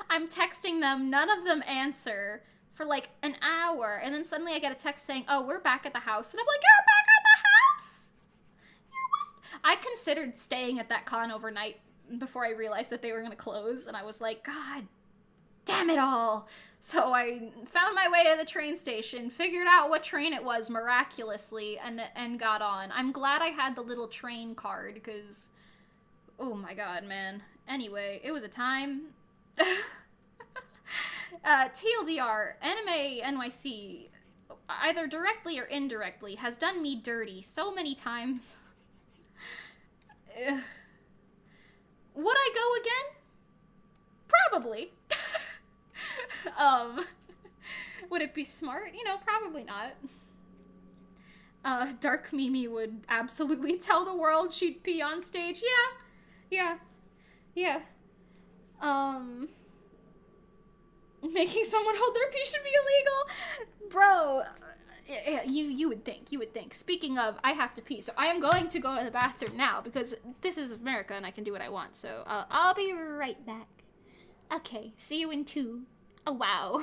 C: I'm texting them, none of them answer for, like, an hour. And then suddenly I get a text saying, oh, we're back at the house. And I'm like, you're back at the house? You're what? I considered staying at that con overnight before I realized that they were going to close. And I was like, God damn it all. So I found my way to the train station, figured out what train it was miraculously, and got on. I'm glad I had the little train card, because, oh my god, man. Anyway, it was a time. TLDR, Anime NYC, either directly or indirectly, has done me dirty so many times. Would I go again? Probably. Would it be smart? You know, probably not. Dark Mimi would absolutely tell the world she'd pee on stage. Yeah. Making someone hold their pee should be illegal. Bro, you would think. Speaking of, I have to pee, so I am going to go to the bathroom now, because this is America and I can do what I want, so I'll be right back. Okay, see you in 2. Oh, wow.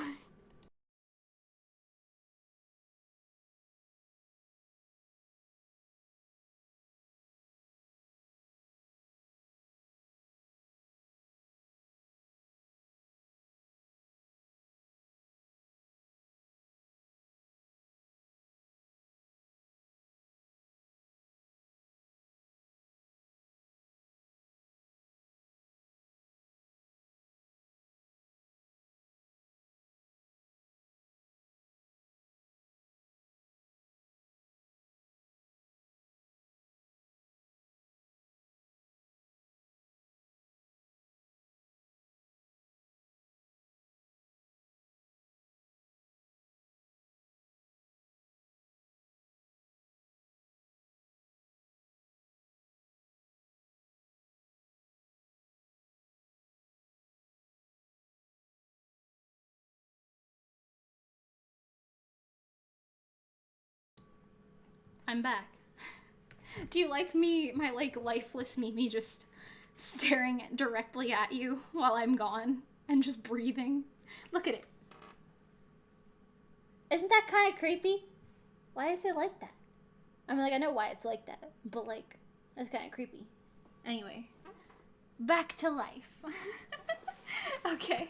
C: I'm back. Do you like my, like, lifeless Mimi just staring directly at you while I'm gone and just breathing? Look at it. Isn't that kind of creepy? Why is it like that? I mean, like, I know why it's like that, but, like, that's kind of creepy. Anyway, back to life. Okay.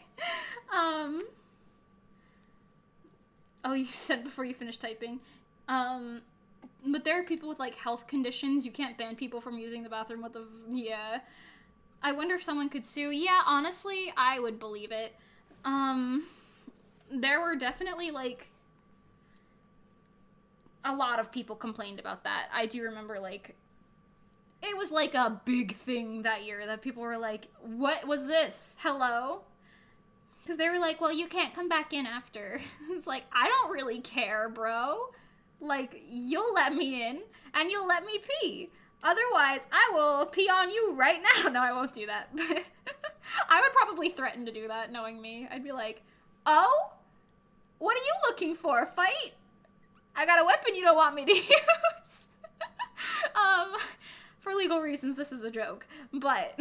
C: Oh, you said before you finished typing. But there are people with, like, health conditions. You can't ban people from using the bathroom. What the... Yeah. I wonder if someone could sue. Yeah, honestly, I would believe it. There were definitely, like... A lot of people complained about that. I do remember, like... It was, like, a big thing that year that people were like, what was this? Hello? Because they were like, well, you can't come back in after. It's like, I don't really care, bro. Like, you'll let me in, and you'll let me pee. Otherwise, I will pee on you right now. No, I won't do that. But I would probably threaten to do that, knowing me. I'd be like, oh? What are you looking for? Fight? I got a weapon you don't want me to use. For legal reasons, this is a joke. But...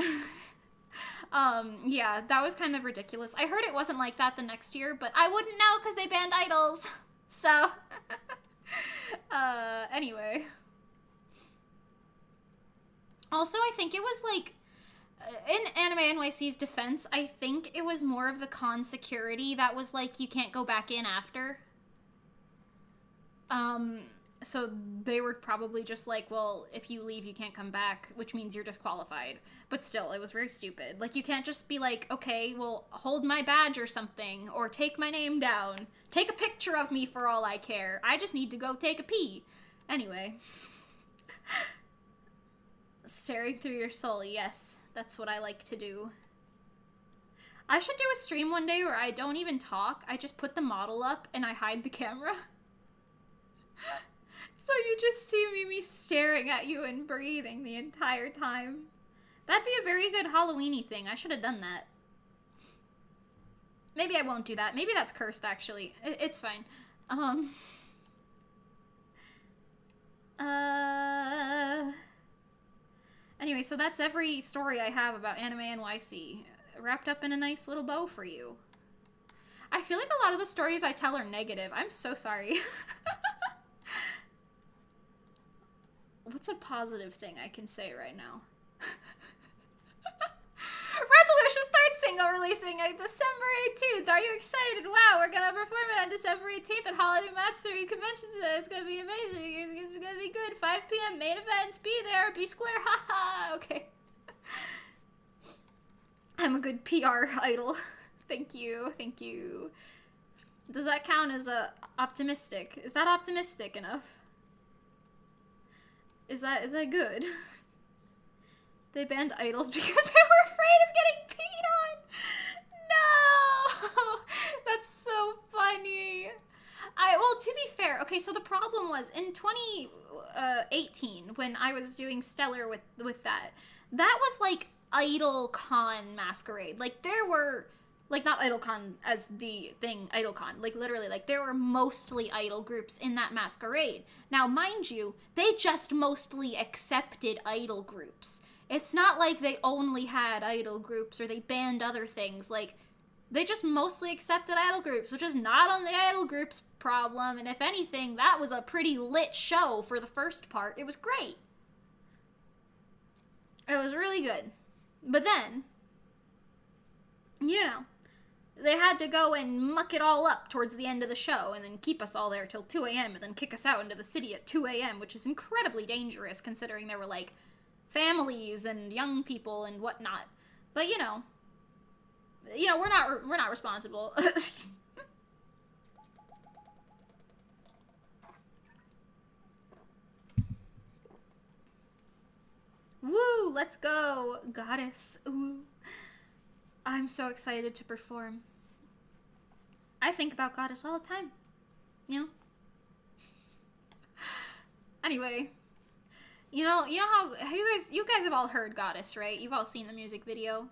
C: yeah, that was kind of ridiculous. I heard it wasn't like that the next year, but I wouldn't know because they banned idols. So, anyway. Also, I think it was like, in Anime NYC's defense, I think it was more of the con security that was like, you can't go back in after. So they were probably just like, well, if you leave, you can't come back, which means you're disqualified. But still, it was very stupid. Like, you can't just be like, okay, well, hold my badge or something, or take my name down. Take a picture of me for all I care. I just need to go take a pee. Anyway. Staring through your soul, yes. That's what I like to do. I should do a stream one day where I don't even talk. I just put the model up and I hide the camera. So you just see me staring at you and breathing the entire time. That'd be a very good Halloween-y thing. I should have done that. Maybe I won't do that. Maybe that's cursed, actually. It's fine. Anyway, so that's every story I have about Anime NYC. Wrapped up in a nice little bow for you. I feel like a lot of the stories I tell are negative. I'm so sorry. What's a positive thing I can say right now? Resolucia's third single releasing on December 18th. Are you excited? Wow, we're gonna perform it on December 18th at Holiday Matsuri Convention Center. It's gonna be amazing. It's gonna be good. 5 p.m. main events. Be there. Be square. Haha. Okay. I'm a good PR idol. Thank you. Thank you. Does that count as optimistic? Is that optimistic enough? Is that good? They banned idols because they were afraid of getting peed on. No! That's so funny. Well, to be fair, okay, so the problem was in 2018 when I was doing Stellar with that was like IdolCon masquerade. Like there were like not IdolCon as the thing IdolCon, like literally like there were mostly idol groups in that masquerade. Now, mind you, they just mostly accepted idol groups. It's not like they only had idol groups or they banned other things. Like, they just mostly accepted idol groups, which is not on the idol groups problem. And if anything, that was a pretty lit show for the first part. It was great. It was really good. But then, you know, they had to go and muck it all up towards the end of the show and then keep us all there till 2 a.m. and then kick us out into the city at 2 a.m., which is incredibly dangerous considering there were, like, families and young people and whatnot. But, you know, we're not responsible. Woo, let's go, goddess. Ooh. I'm so excited to perform. I think about goddess all the time, you know? Anyway, you know how you guys have all heard Goddess, right? You've all seen the music video.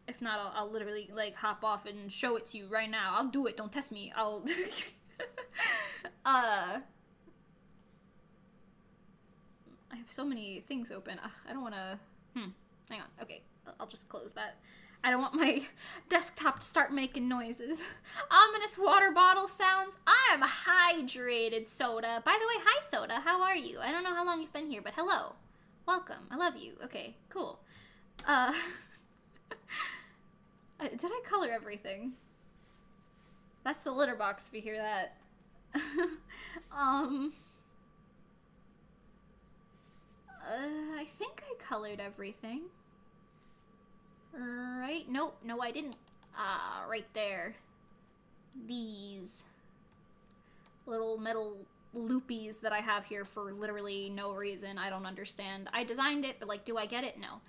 C: If not, I'll literally like hop off and show it to you right now. I'll do it. Don't test me. I have so many things open. I don't want to. Hang on. Okay, I'll just close that. I don't want my desktop to start making noises. Ominous water bottle sounds. I'm hydrated, Soda. By the way, hi, Soda. How are you? I don't know how long you've been here, but hello. Welcome. I love you. Okay, cool.
B: Uh, did I color everything? That's the litter box if you hear that. I think I colored everything. Right? Nope, no I didn't. Ah, right there. These little metal loopies that I have here for literally no reason. I don't understand. I designed it, but like, do I get it? No.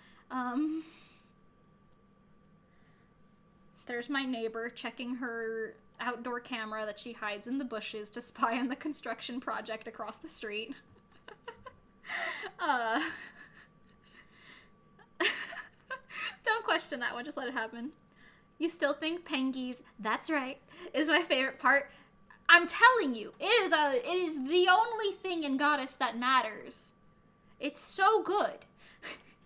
B: There's my neighbor checking her outdoor camera that she hides in the bushes to spy on the construction project across the street. Don't question that one, just let it happen. You still think Pengi's "that's right" is my favorite part? I'm telling you, it is the only thing in Goddess that matters. It's so good.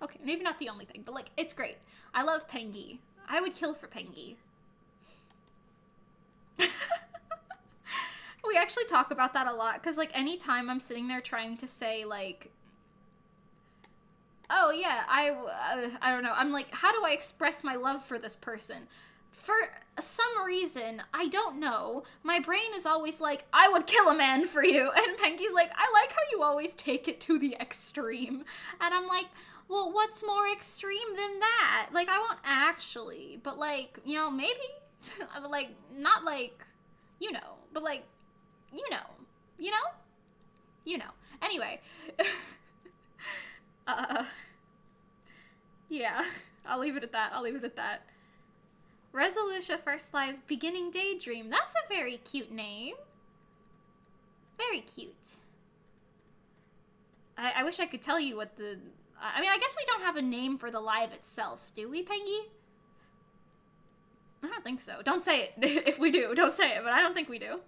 B: Okay, maybe not the only thing, but like, it's great. I love Pengi. I would kill for Pengi. We actually talk about that a lot, because like, anytime I'm sitting there trying to say like, oh yeah, I don't know, I'm like, how do I express my love for this person? For some reason, I don't know, my brain is always like, I would kill a man for you, and Pengi's like, I like how you always take it to the extreme, and I'm like, well, what's more extreme than that? Like, I won't actually, but like, you know, maybe, but like, not like, you know, but like, you know, anyway, yeah, I'll leave it at that, Resolucia First Live Beginning Daydream. That's a very cute name. Very cute. I wish I could tell you what the... I mean, I guess we don't have a name for the live itself, do we, Pengi? I don't think so. Don't say it. If we do, don't say it, but I don't think we do.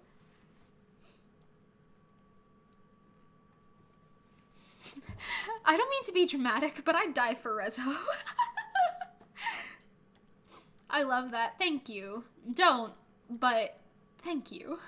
B: I don't mean to be dramatic, but I'd die for Reso. I love that. Thank you. Don't, but thank you.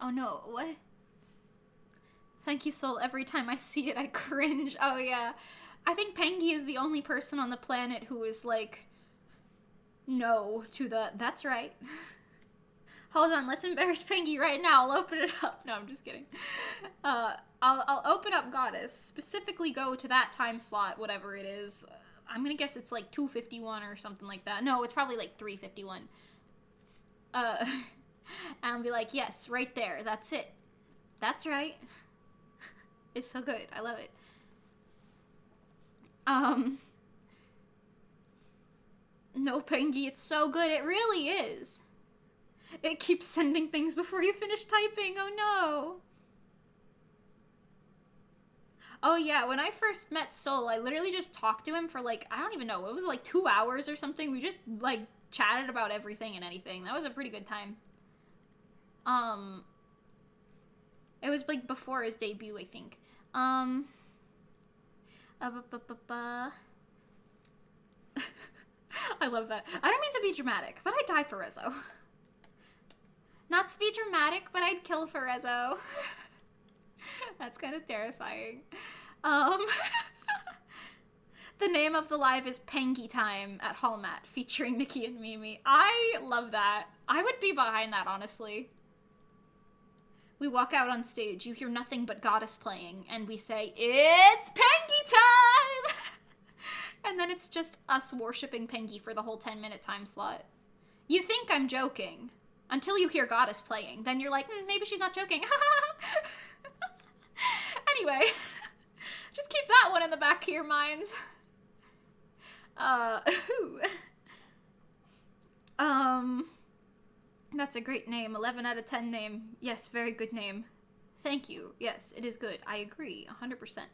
B: Oh no, what? Thank you, Soul. Every time I see it, I cringe. Oh yeah. I think Pengi is the only person on the planet who is like, no to the, that's right. Hold on, let's embarrass Pengi right now. I'll open it up. No, I'm just kidding. I'll open up Goddess, specifically go to that time slot, whatever it is. I'm gonna guess it's like 2:51 or something like that. No, it's probably like 3:51. And I'll be like, yes, right there. That's it. That's right. It's so good. I love it. No, Pengi, it's so good. It really is. It keeps sending things before you finish typing. Oh no. Oh yeah, when I first met Sol, I literally just talked to him for like, I don't even know, it was like 2 hours or something. We just like chatted about everything and anything. That was a pretty good time. It was like before his debut, I think. I love that. I don't mean to be dramatic, but I'd die for Reso. Not to be dramatic, but I'd kill for Reso. That's kind of terrifying. The name of the live is Pengi Time at Hallmat, featuring Nikki and Mimi. I love that. I would be behind that, honestly. We walk out on stage, you hear nothing but Goddess playing, and we say, it's Pengi time! And then it's just us worshipping Pengi for the whole 10-minute time slot. You think I'm joking, until you hear Goddess playing. Then you're like, maybe she's not joking. Anyway, just keep that one in the back of your minds. That's a great name. 11 out of 10 name. Yes, very good name. Thank you. Yes, it is good. I agree. 100%.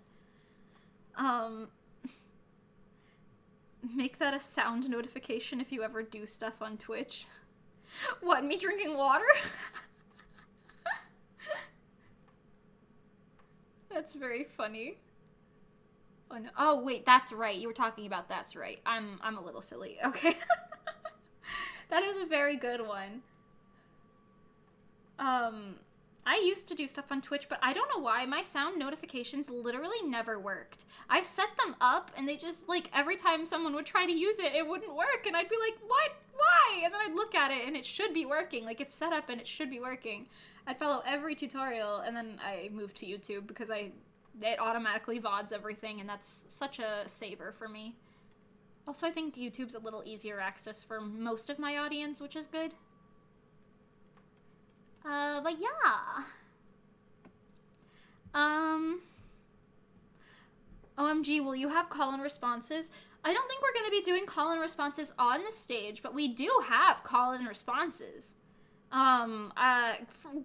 B: Make that a sound notification if you ever do stuff on Twitch. What, me drinking water? That's very funny.
C: Oh no. Oh wait, that's right. You were talking about that's right. I'm a little silly. Okay. That is a very good one. I used to do stuff on Twitch, but I don't know why my sound notifications literally never worked. I set them up and they just, like, every time someone would try to use it, it wouldn't work. And I'd be like, what? Why? And then I'd look at it and it should be working. Like, it's set up and it should be working. I'd follow every tutorial, and then I moved to YouTube because it automatically VODs everything, and that's such a saver for me. Also, I think YouTube's a little easier access for most of my audience, which is good. But yeah. OMG, will you have call-in responses? I don't think we're going to be doing call-in responses on the stage, but we do have call-in responses.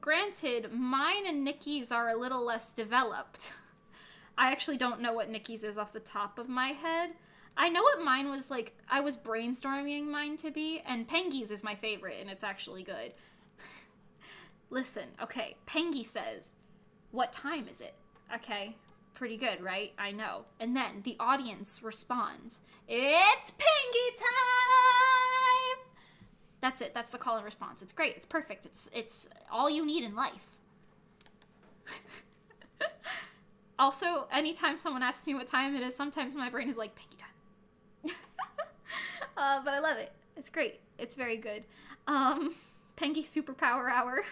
C: Granted, mine and Nikki's are a little less developed. I actually don't know what Nikki's is off the top of my head. I know what mine was like. I was brainstorming mine to be, and Pengy's is my favorite, and it's actually good. Listen, okay, Pengy says, what time is it? Okay, pretty good, right? I know. And then the audience responds, it's Pengy time! That's it. That's the call and response. It's great. It's perfect. It's all you need in life. Also, anytime someone asks me what time it is, sometimes my brain is like, Pengy time. But I love it. It's great. It's very good. Pengy Superpower Hour.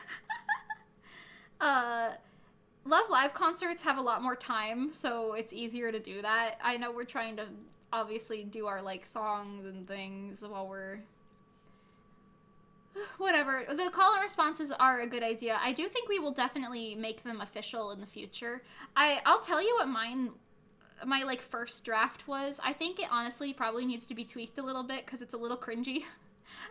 C: Love Live concerts have a lot more time, so it's easier to do that. I know we're trying to obviously do our, like, songs and things while we're... Whatever. The call and responses are a good idea. I do think we will definitely make them official in the future. I'll tell you what my, like, first draft was. I think it honestly probably needs to be tweaked a little bit, because it's a little cringy.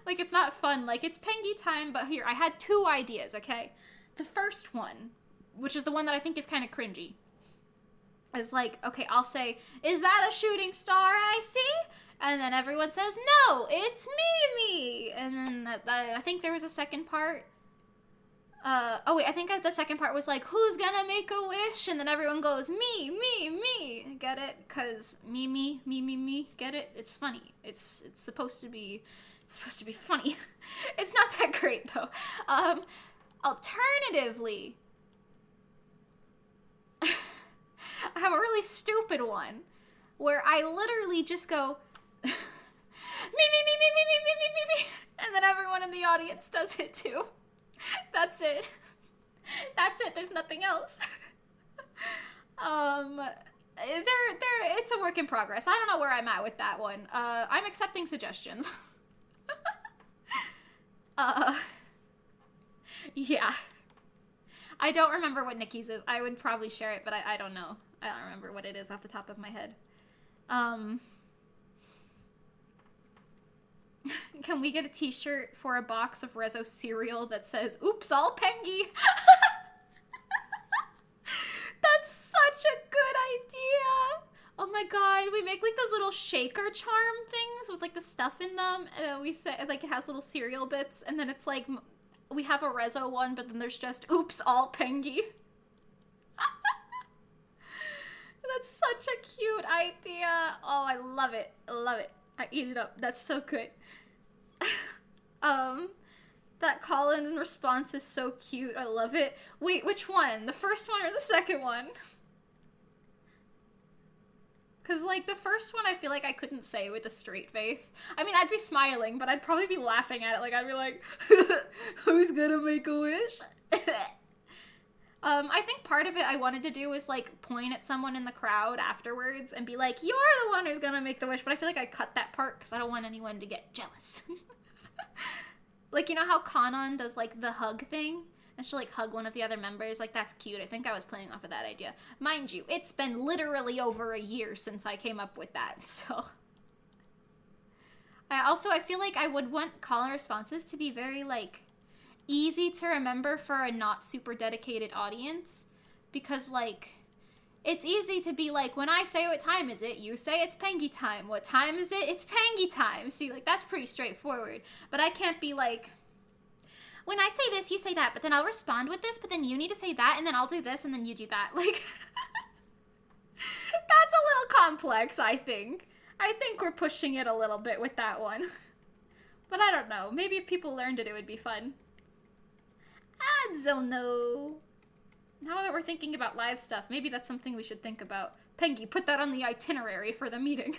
C: Like, it's not fun. Like, it's Pengy time, but here, I had 2 ideas, okay? The first one, which is the one that I think is kind of cringy, is like, okay, I'll say, is that a shooting star I see? And then everyone says, no, it's me. And then I think there was a second part. Oh wait, I think the second part was like, who's gonna make a wish? And then everyone goes, me. Get it? Cause me. Get it? It's funny. It's supposed to be funny. It's not that great though. Alternatively, I have a really stupid one where I literally just go, me, and then everyone in the audience does it too. That's it. There's nothing else. It's a work in progress. I don't know where I'm at with that one. I'm accepting suggestions. Yeah. I don't remember what Nikki's is. I would probably share it, but I don't know. I don't remember what it is off the top of my head. Can we get a t-shirt for a box of Reso cereal that says, oops, all Pengy? That's such a good idea. Oh my god, we make like those little shaker charm things with like the stuff in them, and we say like it has little cereal bits, and then it's like we have a Reso one, but then there's just oops, all Pengy. That's such a cute idea. Oh, I love it. I eat it up. That's so good. That call-in and response is so cute. I love it. Wait, which one? The first one or the second one? Because, like, the first one I feel like I couldn't say with a straight face. I mean, I'd be smiling, but I'd probably be laughing at it. Like, I'd be like, who's gonna make a wish? I think part of it I wanted to do was, like, point at someone in the crowd afterwards and be like, you're the one who's gonna make the wish, but I feel like I cut that part because I don't want anyone to get jealous. Like, you know how Kanon does, like, the hug thing? And she'll, like, hug one of the other members? Like, that's cute. I think I was playing off of that idea. Mind you, it's been literally over a year since I came up with that, so... I feel like I would want call-in responses to be very, like... easy to remember for a not super dedicated audience, because like it's easy to be like, when I say what time is it, you say it's Pengy time. What time is it? It's Pengy time. See, like that's pretty straightforward. But I can't be like, when I say this, you say that, but then I'll respond with this, but then you need to say that, and then I'll do this, and then you do that. Like
B: That's a little complex, I think. I think we're pushing it a little bit with that one. But I don't know. Maybe if people learned it, it would be fun. I don't know. Now that we're thinking about live stuff, maybe that's something we should think about. Pengy, put that on the itinerary for the meeting.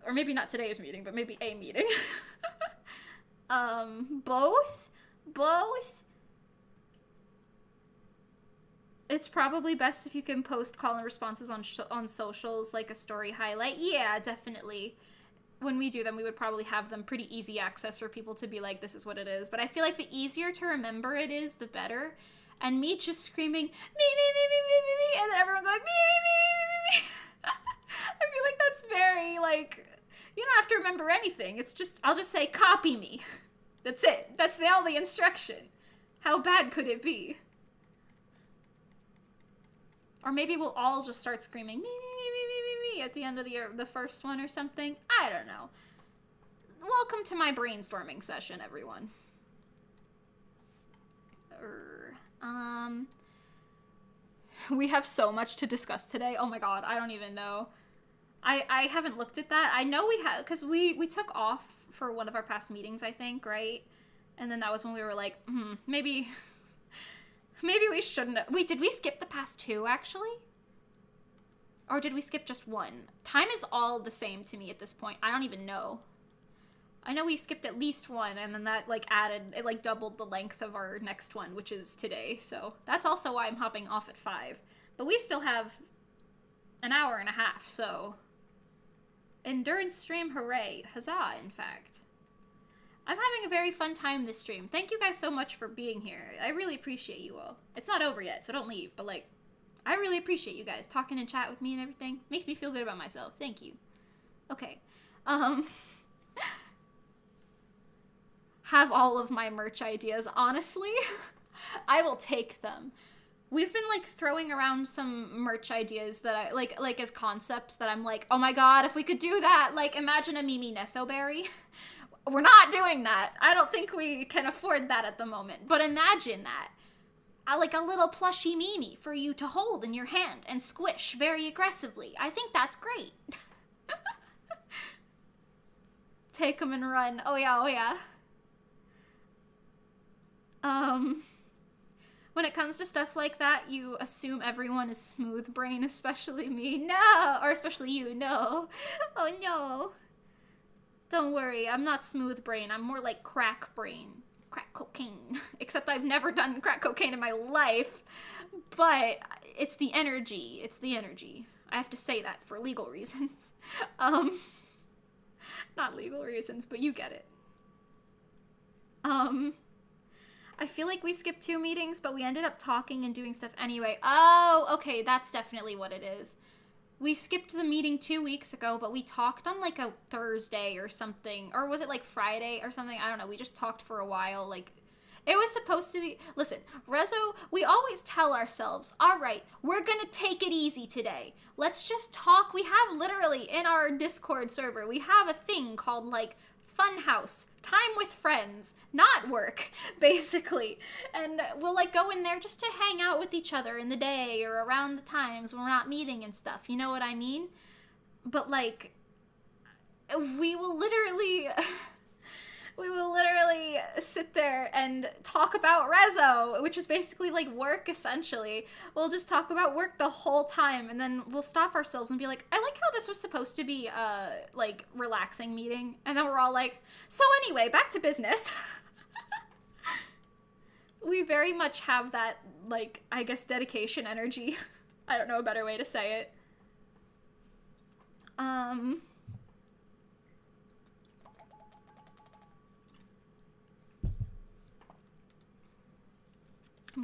B: Or maybe not today's meeting, but maybe a meeting. Both? Both? It's probably best if you can post call and responses on socials, like a story highlight. Yeah, definitely. When we do them, we would probably have them pretty easy access for people to be like, this is what it is. But I feel like the easier to remember it is, the better. And me just screaming, me, and then everyone going, me. I feel like that's very, like, you don't have to remember anything. It's just, I'll just say, copy me. That's it. That's the only instruction. How bad could it be? Or maybe we'll all just start screaming, me, at the end of the first one or something. I don't know. Welcome to my brainstorming session, everyone. We have so much to discuss today. Oh my god, I don't even know. I haven't looked at that. I know we have, because we took off for one of our past meetings, I think, right? And then that was when we were like, maybe we shouldn't have. Wait, did we skip the past two, actually? Or did we skip just one? Time is all the same to me at this point. I don't even know. I know we skipped at least one, and then that, like, it, like, doubled the length of our next one, which is today. So that's also why I'm hopping off at 5. But we still have an hour and a half, so... Endurance stream, hooray. Huzzah, in fact. I'm having a very fun time this stream. Thank you guys so much for being here. I really appreciate you all. It's not over yet, so don't leave, but, like, I really appreciate you guys talking and chat with me and everything. Makes me feel good about myself. Thank you. Okay. Have all of my merch ideas, honestly. I will take them. We've been, like, throwing around some merch ideas that I, like as concepts that I'm like, oh my god, if we could do that, like, imagine a Mimi Nesso berry. We're not doing that. I don't think we can afford that at the moment. But imagine that. Like a little plushy Mimi for you to hold in your hand and squish very aggressively. I think that's great. Take them and run. Oh yeah, oh yeah. When it comes to stuff like that, you assume everyone is smooth brain, especially me. No! Or especially you. No. Oh no. Don't worry, I'm not smooth brain. I'm more like crack brain. Crack cocaine. Except I've never done crack cocaine in my life. But it's the energy. It's the energy. I have to say that for legal reasons. Not legal reasons, but you get it. I feel like we skipped 2 meetings, but we ended up talking and doing stuff anyway. Oh, okay, that's definitely what it is. We skipped the meeting 2 weeks ago, but we talked on, like, a Thursday or something. Or was it, like, Friday or something? I don't know. We just talked for a while. Like, it was supposed to be... Listen, Reso, we always tell ourselves, all right, we're gonna take it easy today. Let's just talk. We have literally, in our Discord server, we have a thing called, like, Funhouse. Time with friends. Not work, basically. And we'll, like, go in there just to hang out with each other in the day or around the times when we're not meeting and stuff. You know what I mean? But, like, we will literally sit there and talk about Reso, which is basically, like, work, essentially. We'll just talk about work the whole time, and then we'll stop ourselves and be like, I like how this was supposed to be a, like, relaxing meeting, and then we're all like, so anyway, back to business. We very much have that, like, I guess, dedication energy. I don't know a better way to say it. I'm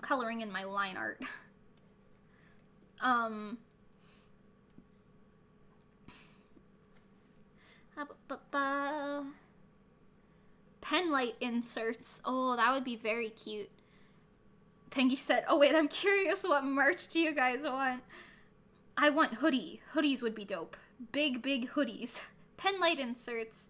B: coloring in my line art. Pen light inserts. Oh, that would be very cute. Pengy said, oh wait, I'm curious, what merch do you guys want? I want hoodie. Hoodies would be dope. Big hoodies. Pen light inserts.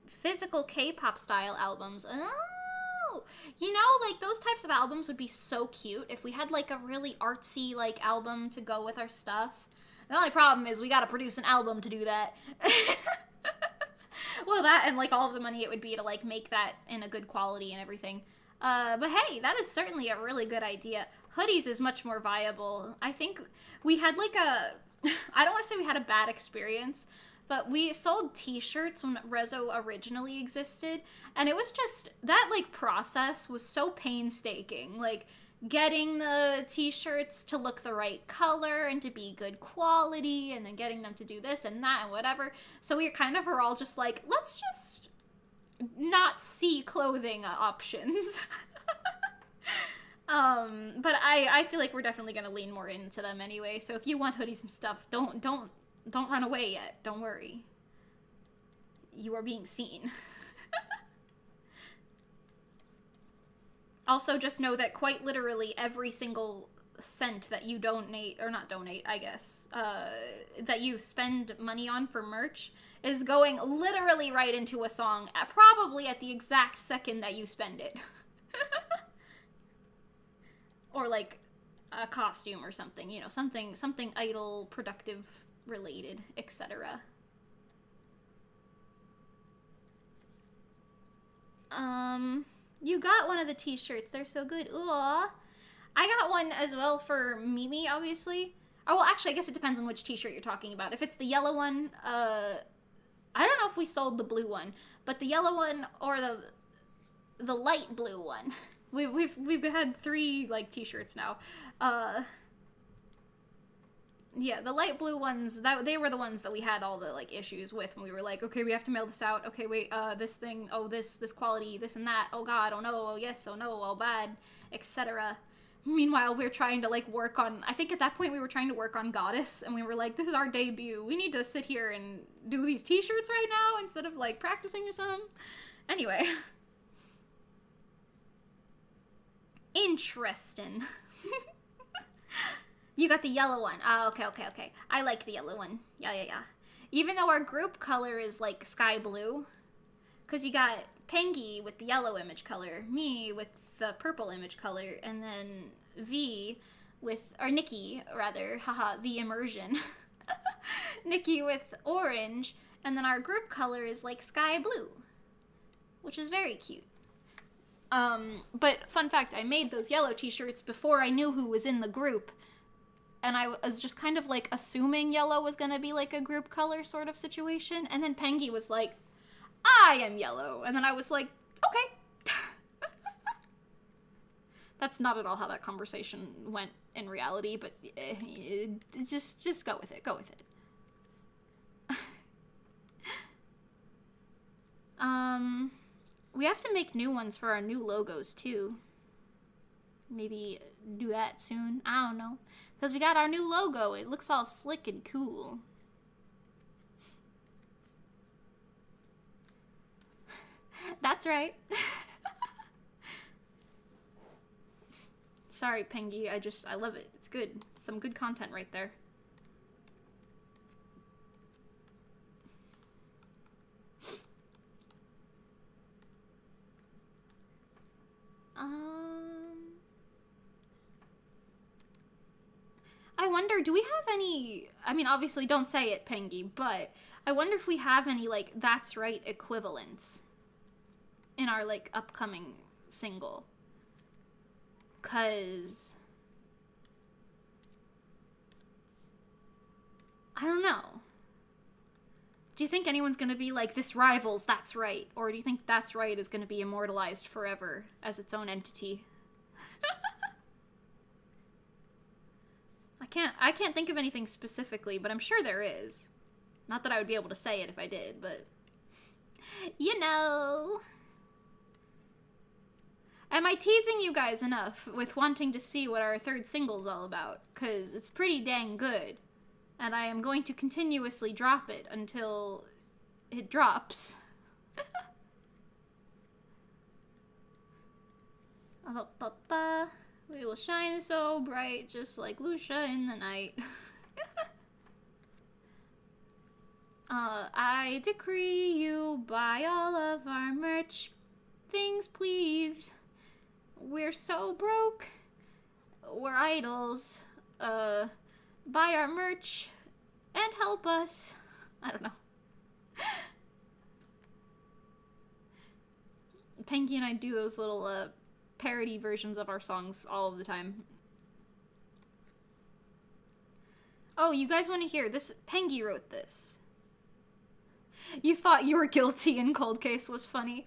B: Physical K-pop style albums. Oh,
C: Oh, like those types of albums would be so cute if we had like a really artsy like album to go with our stuff. The only problem is we gotta produce an album to do that. Well, that and like all of the money it would be to like make that in a good quality and everything. But hey, that is certainly a really good idea. Hoodies is much more viable. I think we had like I don't want to say we had a bad experience, but we sold t-shirts when Reso originally existed, and it was just, that like process was so painstaking. Like, getting the t-shirts to look the right color and to be good quality, and then getting them to do this and that and whatever. So we kind of were all just like, let's just not see clothing options. But I feel like we're definitely gonna lean more into them anyway. So if you want hoodies and stuff, don't run away yet. Don't worry. You are being seen. Also, just know that quite literally every single cent that you donate, or not donate, I guess, that you spend money on for merch is going literally right into a song, probably at the exact second that you spend it. Or like a costume or something, something idle, productive, related, etc. You got one of the t-shirts. They're so good. Ooh. I got one as well for Mimi, obviously. Oh, well, actually, I guess it depends on which t-shirt you're talking about. If it's the yellow one, I don't know if we sold the blue one, but the yellow one or the light blue one. We've had 3 like t-shirts now. Yeah, the light blue ones, they were the ones that we had all the like issues with when we were like, okay, we have to mail this out. Okay, wait, this thing, oh, this quality, this and that. Oh god, oh no, oh yes, oh no, oh bad, etc. Meanwhile, we're trying to like work on, I think at that point we were trying to work on Goddess, and we were like, this is our debut. We need to sit here and do these t-shirts right now instead of like practicing or something. Anyway. Interesting. You got the yellow one. Ah, okay. I like the yellow one. Yeah. Even though our group color is like sky blue, because you got Pengy with the yellow image color, me with the purple image color, and then V with, or Nikki rather, haha, the immersion. Nikki with orange, and then our group color is like sky blue, which is very cute. But fun fact, I made those yellow t-shirts before I knew who was in the group. And I was just kind of like assuming yellow was gonna be like a group color sort of situation. And then Pengy was like, I am yellow. And then I was like, okay. That's not at all how that conversation went in reality, but just go with it. Go with it. We have to make new ones for our new logos too. Maybe do that soon. I don't know. Because we got our new logo. It looks all slick and cool. That's right. Sorry, Pengy. I love it. It's good. Some good content right there. I wonder, do we have any, I mean, obviously don't say it, Pengy, but I wonder if we have any, like, that's right equivalents in our, like, upcoming single. 'Cause I don't know. Do you think anyone's gonna be like, this rivals That's Right? Or do you think That's Right is gonna be immortalized forever as its own entity? I can't think of anything specifically, but I'm sure there is. Not that I would be able to say it if I did, but you know. Am I teasing you guys enough with wanting to see what our third single's all about? 'Cause it's pretty dang good. And I am going to continuously drop it until it drops. We will shine so bright, just like Lucia in the night. I decree you buy all of our merch things, please.
B: We're so broke. We're idols. Buy our merch and help us. I don't know. Pengy and I do those little parody versions of our songs all of the time. Oh, you guys want to hear this? Pengy wrote this. You thought you were guilty in Cold Case was funny.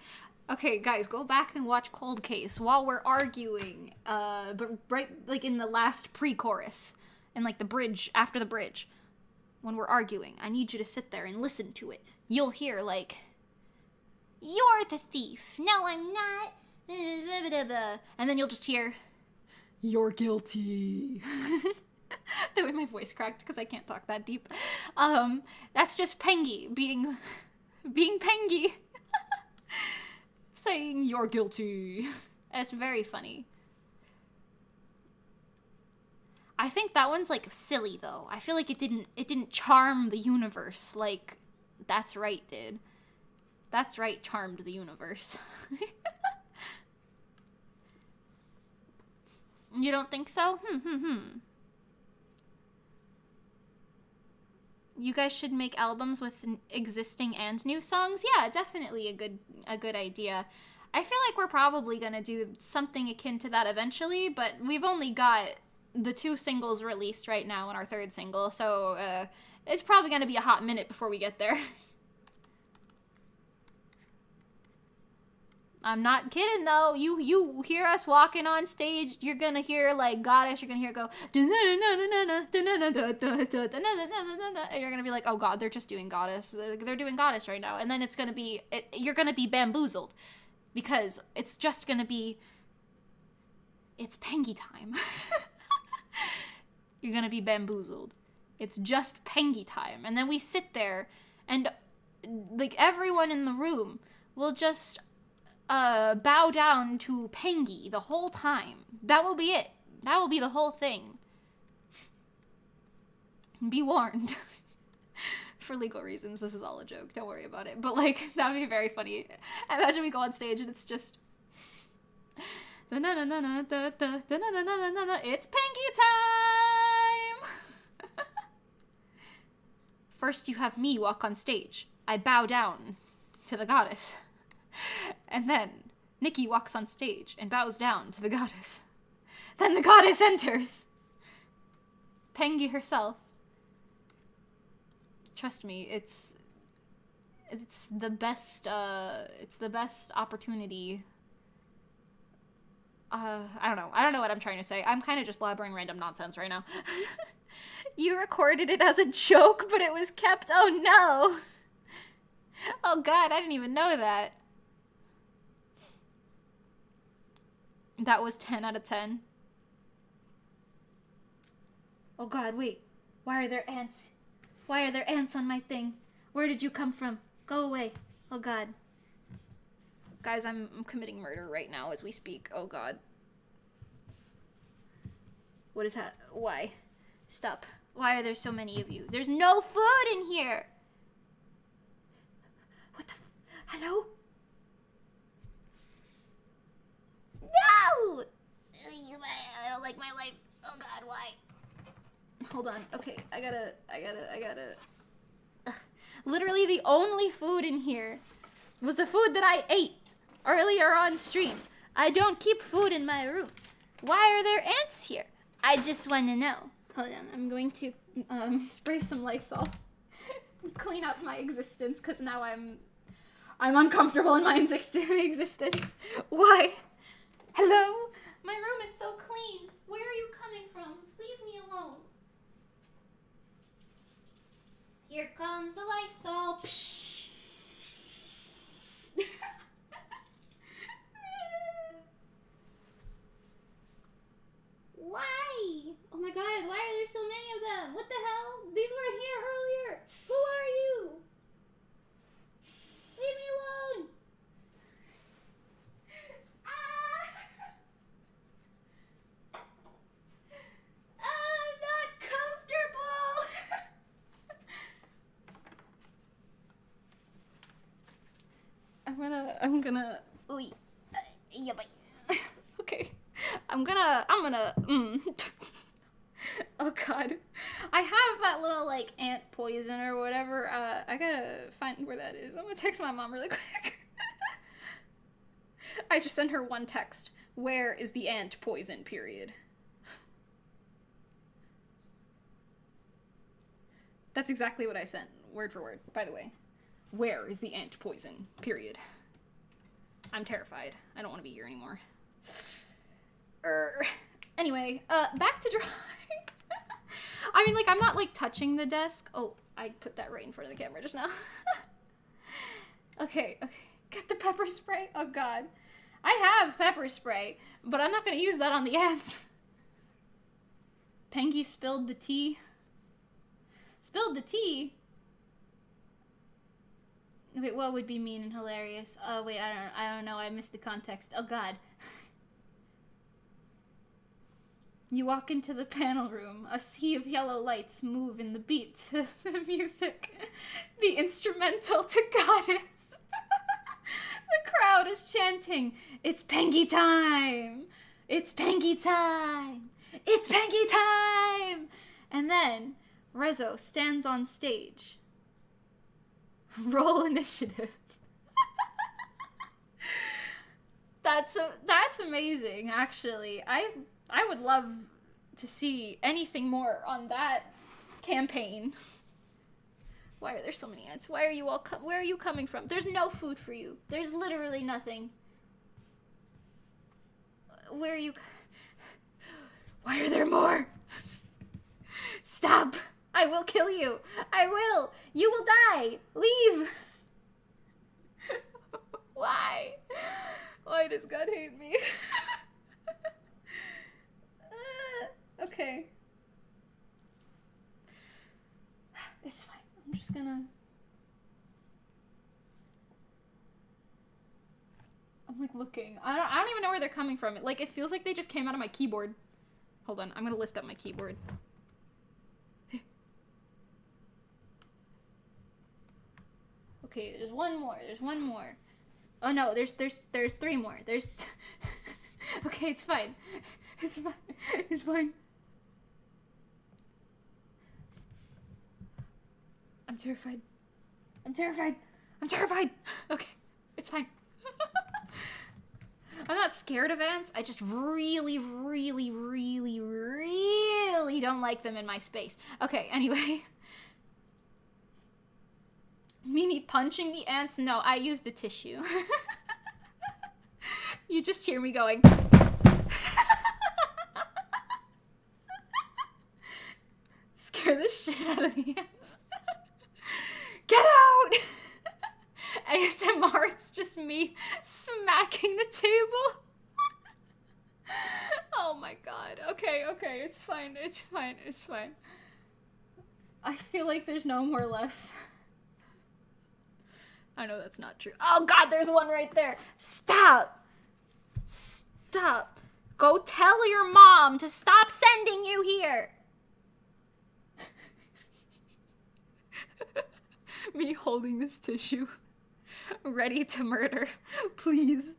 B: Okay, guys, go back and watch Cold Case while we're arguing. But right, like, in the last pre-chorus. And, like, the bridge, after the bridge. When we're arguing, I need you to sit there and listen to it. You'll hear, like, "You're the thief. No, I'm not." And then you'll just hear, "You're guilty." The way my voice cracked because I can't talk that deep. That's just Pengy being Pengy. Saying, "You're guilty." And it's very funny. I think that one's, like, silly, though. I feel like it didn't charm the universe like That's Right did. That's Right charmed the universe. You don't think so? You guys should make albums with existing and new songs? Yeah, definitely a good idea. I feel like we're probably gonna do something akin to that eventually, but we've only got the 2 singles released right now and our 3rd single, so it's probably gonna be a hot minute before we get there. I'm not kidding, though. You hear us walking on stage, you're gonna hear, like, Goddess, you're gonna hear it go, and you're gonna be like, oh god, they're just doing Goddess. They're doing Goddess right now. And then it's gonna be, you're gonna be bamboozled. Because it's just gonna be, it's Pengy time. You're gonna be bamboozled. It's just Pengy time. And then we sit there, and, like, everyone in the room will just bow down to Pengy the whole time. That will be it. That will be the whole thing. Be warned. For legal reasons, this is all a joke. Don't worry about it. But, like, that would be very funny. Imagine we go on stage and it's just... It's Pengy time! First you have me walk on stage. I bow down to the goddess. And then Nikki walks on stage and bows down to the goddess. Then the goddess enters. Pengy herself. Trust me, it's the best opportunity. I don't know what I'm trying to say. I'm kind of just blabbering random nonsense right now. You recorded it as a joke, but it was kept. Oh no. Oh god, I didn't even know that. That was 10 out of 10. Oh god, wait. Why are there ants? Why are there ants on my thing? Where did you come from? Go away. Oh god. Guys, I'm committing murder right now as we speak. Oh god. What is that? Why? Stop. Why are there so many of you? There's no food in here! What the hello? No! I don't like my life. Oh god, why? Hold on. Okay, I gotta... Ugh. Literally the only food in here was the food that I ate earlier on stream. I don't keep food in my room. Why are there ants here? I just want to know. Hold on, I'm going to spray some Lysol. Clean up my existence, because now I'm uncomfortable in my existence. Why? Hello? My room is so clean. Where are you coming from? Leave me alone. Here comes the Lysol. Why? Oh my god, why are there so many of them? What the hell? These weren't here earlier. Who are you? Leave me alone. I'm not comfortable. I'm gonna leave. Yeah, bye. Okay.
C: I'm gonna, Oh god. I have that little, like, ant poison or whatever. I gotta find where that is. I'm gonna text my mom really quick. I just sent her one text. Where is the ant poison, period? That's exactly what I sent, word for word, by the way. Where is the ant poison, period? I'm terrified. I don't want to be here anymore. Anyway, back to drawing. I mean, like, I'm not, like, touching the desk. Oh, I put that right in front of the camera just now. Okay. Get the pepper spray. Oh, God. I have pepper spray, but I'm not going to use that on the ants. Pengy spilled the tea. Spilled the tea? Wait, what would be mean and hilarious? Oh, wait, I don't know. I missed the context. Oh, God. You walk into the panel room. A sea of yellow lights move in the beat to the music. The instrumental to Goddess. The crowd is chanting, "It's Pengy time! It's Pengy time! It's Pengy time!" And then Reso stands on stage. Roll initiative. That's amazing, actually. I would love to see anything more on that campaign. Why are there so many ants? Why are you all where are you coming from? There's no food for you. There's literally nothing. Where are you? Why are there more? Stop! I will kill you! I will! You will die! Leave! Why? Why does God hate me? Okay. It's fine. I'm just gonna... I'm like looking. I don't even know where they're coming from. Like, it feels like they just came out of my keyboard. Hold on. I'm gonna lift up my keyboard. Okay, there's one more. There's one more. Oh no, there's three more. There's okay, it's fine. It's fine. It's fine. I'm terrified. I'm terrified. I'm terrified. Okay, it's fine. I'm not scared of ants. I just really, really, really, really don't like them in my space. Okay, anyway. Mimi punching the ants? No, I used a tissue. You just hear me going. Scare the shit out of the ants. Get out! ASMR, it's just me smacking the table. Oh my god. Okay, it's fine. It's fine. I feel like there's no more left. I know that's not true. Oh god, there's one right there. Stop. Go tell your mom to stop sending you here. Me holding this tissue. Ready to murder. Please.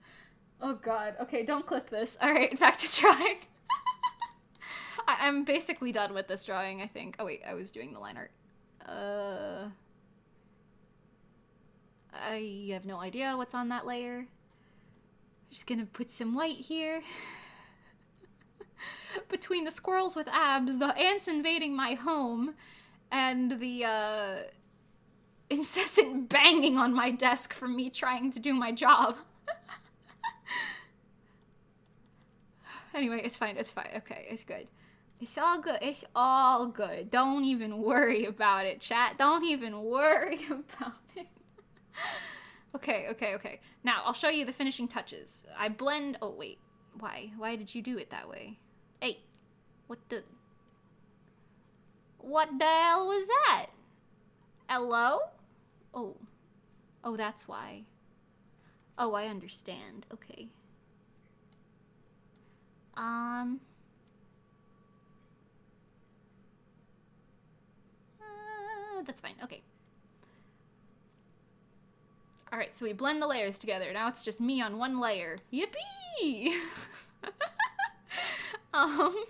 C: Oh god. Okay, don't clip this. Alright, back to drawing. I'm basically done with this drawing, I think. Oh wait, I was doing the line art. I have no idea what's on that layer. Just gonna put some white here. Between the squirrels with abs, the ants invading my home, and the, incessant banging on my desk from me trying to do my job. Anyway, it's fine. Okay, it's good. It's all good. Don't even worry about it, chat. Don't even worry about it. Okay. Now, I'll show you the finishing touches. I blend... Oh, wait. Why? Why did you do it that way? Hey. What the hell was that? Hello? Oh. Oh, that's why. Oh, I understand. Okay. That's fine. Okay. Alright, so we blend the layers together. Now it's just me on one layer. Yippee! Um,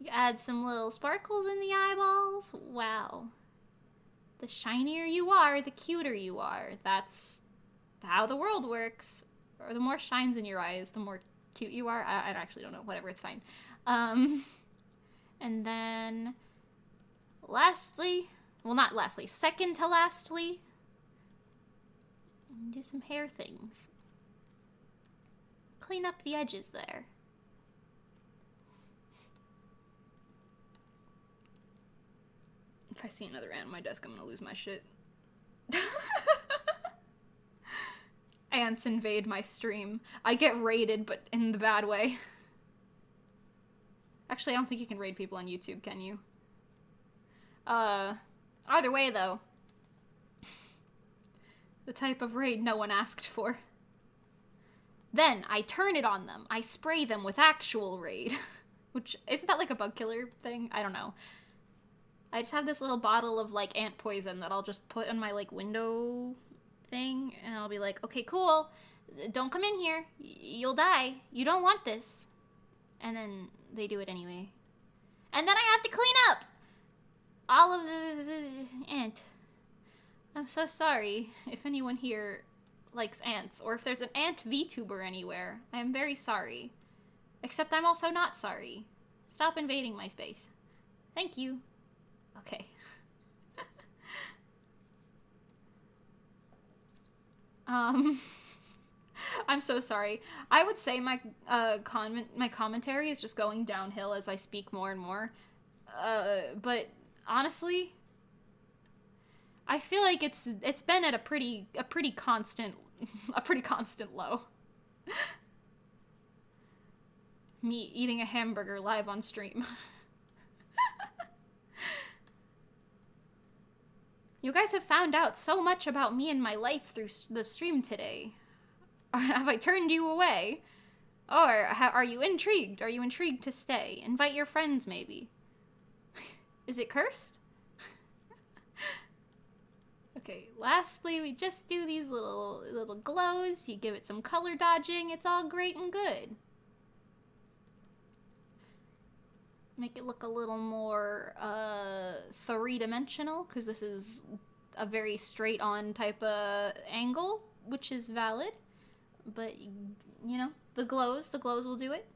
C: you add some little sparkles in the eyeballs. Wow. The shinier you are, the cuter you are. That's how the world works. Or the more shines in your eyes, the more cute you are. I actually don't know. Whatever, it's fine. And then lastly, well, not lastly, second to lastly, do some hair things. Clean up the edges there. If I see another ant on my desk, I'm gonna lose my shit. Ants invade my stream. I get raided, but in the bad way. Actually, I don't think you can raid people on YouTube, can you? Either way, though. The type of raid no one asked for. Then, I turn it on them. I spray them with actual raid. Which, isn't that like a bug killer thing? I don't know. I just have this little bottle of, like, ant poison that I'll just put on my, like, window thing. And I'll be like, okay, cool. Don't come in here. You'll die. You don't want this. And then they do it anyway. And then I have to clean up all of the ant. I'm so sorry if anyone here likes ants, or if there's an ant VTuber anywhere. I am very sorry. Except I'm also not sorry. Stop invading my space. Thank you. Okay. I'm so sorry. I would say my commentary is just going downhill as I speak more and more. But honestly, I feel like it's been at a pretty constant low. Me eating a hamburger live on stream. You guys have found out so much about me and my life through the stream today. Have I turned you away? Or are you intrigued? Are you intrigued to stay? Invite your friends, maybe. Is it cursed? Okay, lastly, we just do these little glows. You give it some color dodging. It's all great and good. Make it look a little more three-dimensional, because this is a very straight-on type of angle, which is valid. But, you know, the glows will do it.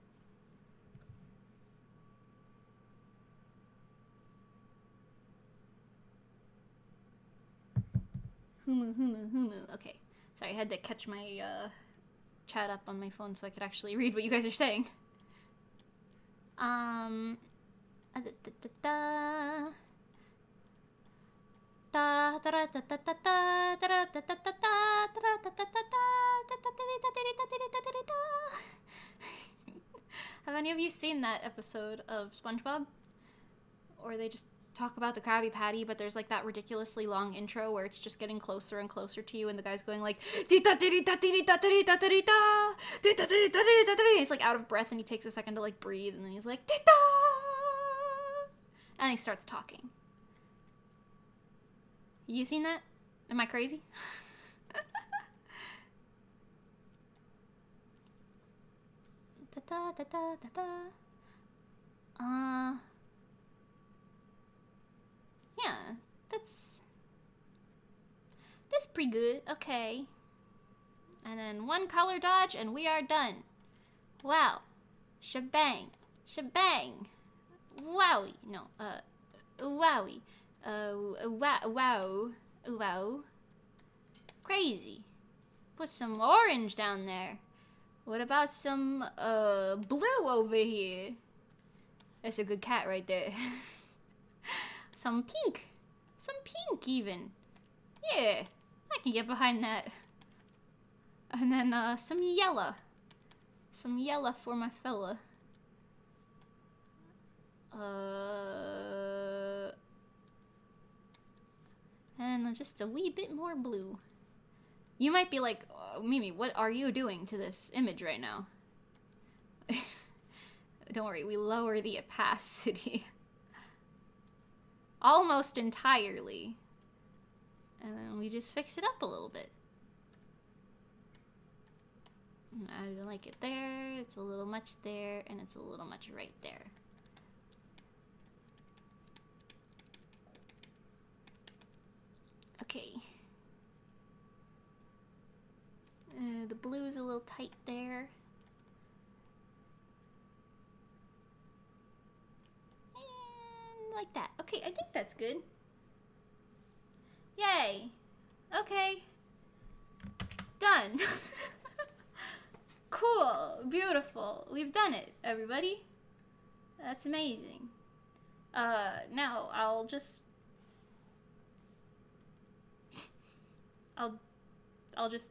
C: Humu. Okay. Sorry, I had to catch my chat up on my phone so I could actually read what you guys are saying. Have any of you seen that episode of SpongeBob? Or they just talk about the Krabby Patty, but there's like that ridiculously long intro where it's just getting closer and closer to you, and the guy's going like, he's like out of breath, and he takes a second to like breathe, and then he's like, and he starts talking. You seen that? Am I crazy? Yeah, that's pretty good. Okay. And then one color dodge and we are done. Wow. Shebang. Wowie. No, wowie. Wow. Crazy. Put some orange down there. What about some, blue over here? That's a good cat right there. Some pink even. Yeah, I can get behind that. And then, some yellow for my fella. And just a wee bit more blue. You might be like, Mimi, what are you doing to this image right now? Don't worry, we lower the opacity. Almost entirely. And then we just fix it up a little bit.
B: I don't like it there, it's a little much there, and it's a little much right there. Okay. The blue is a little tight there. And like that. Okay, I think that's good. Yay. Okay. Done. Cool. Beautiful. We've done it, everybody. That's amazing. Now I'll just... I'll just...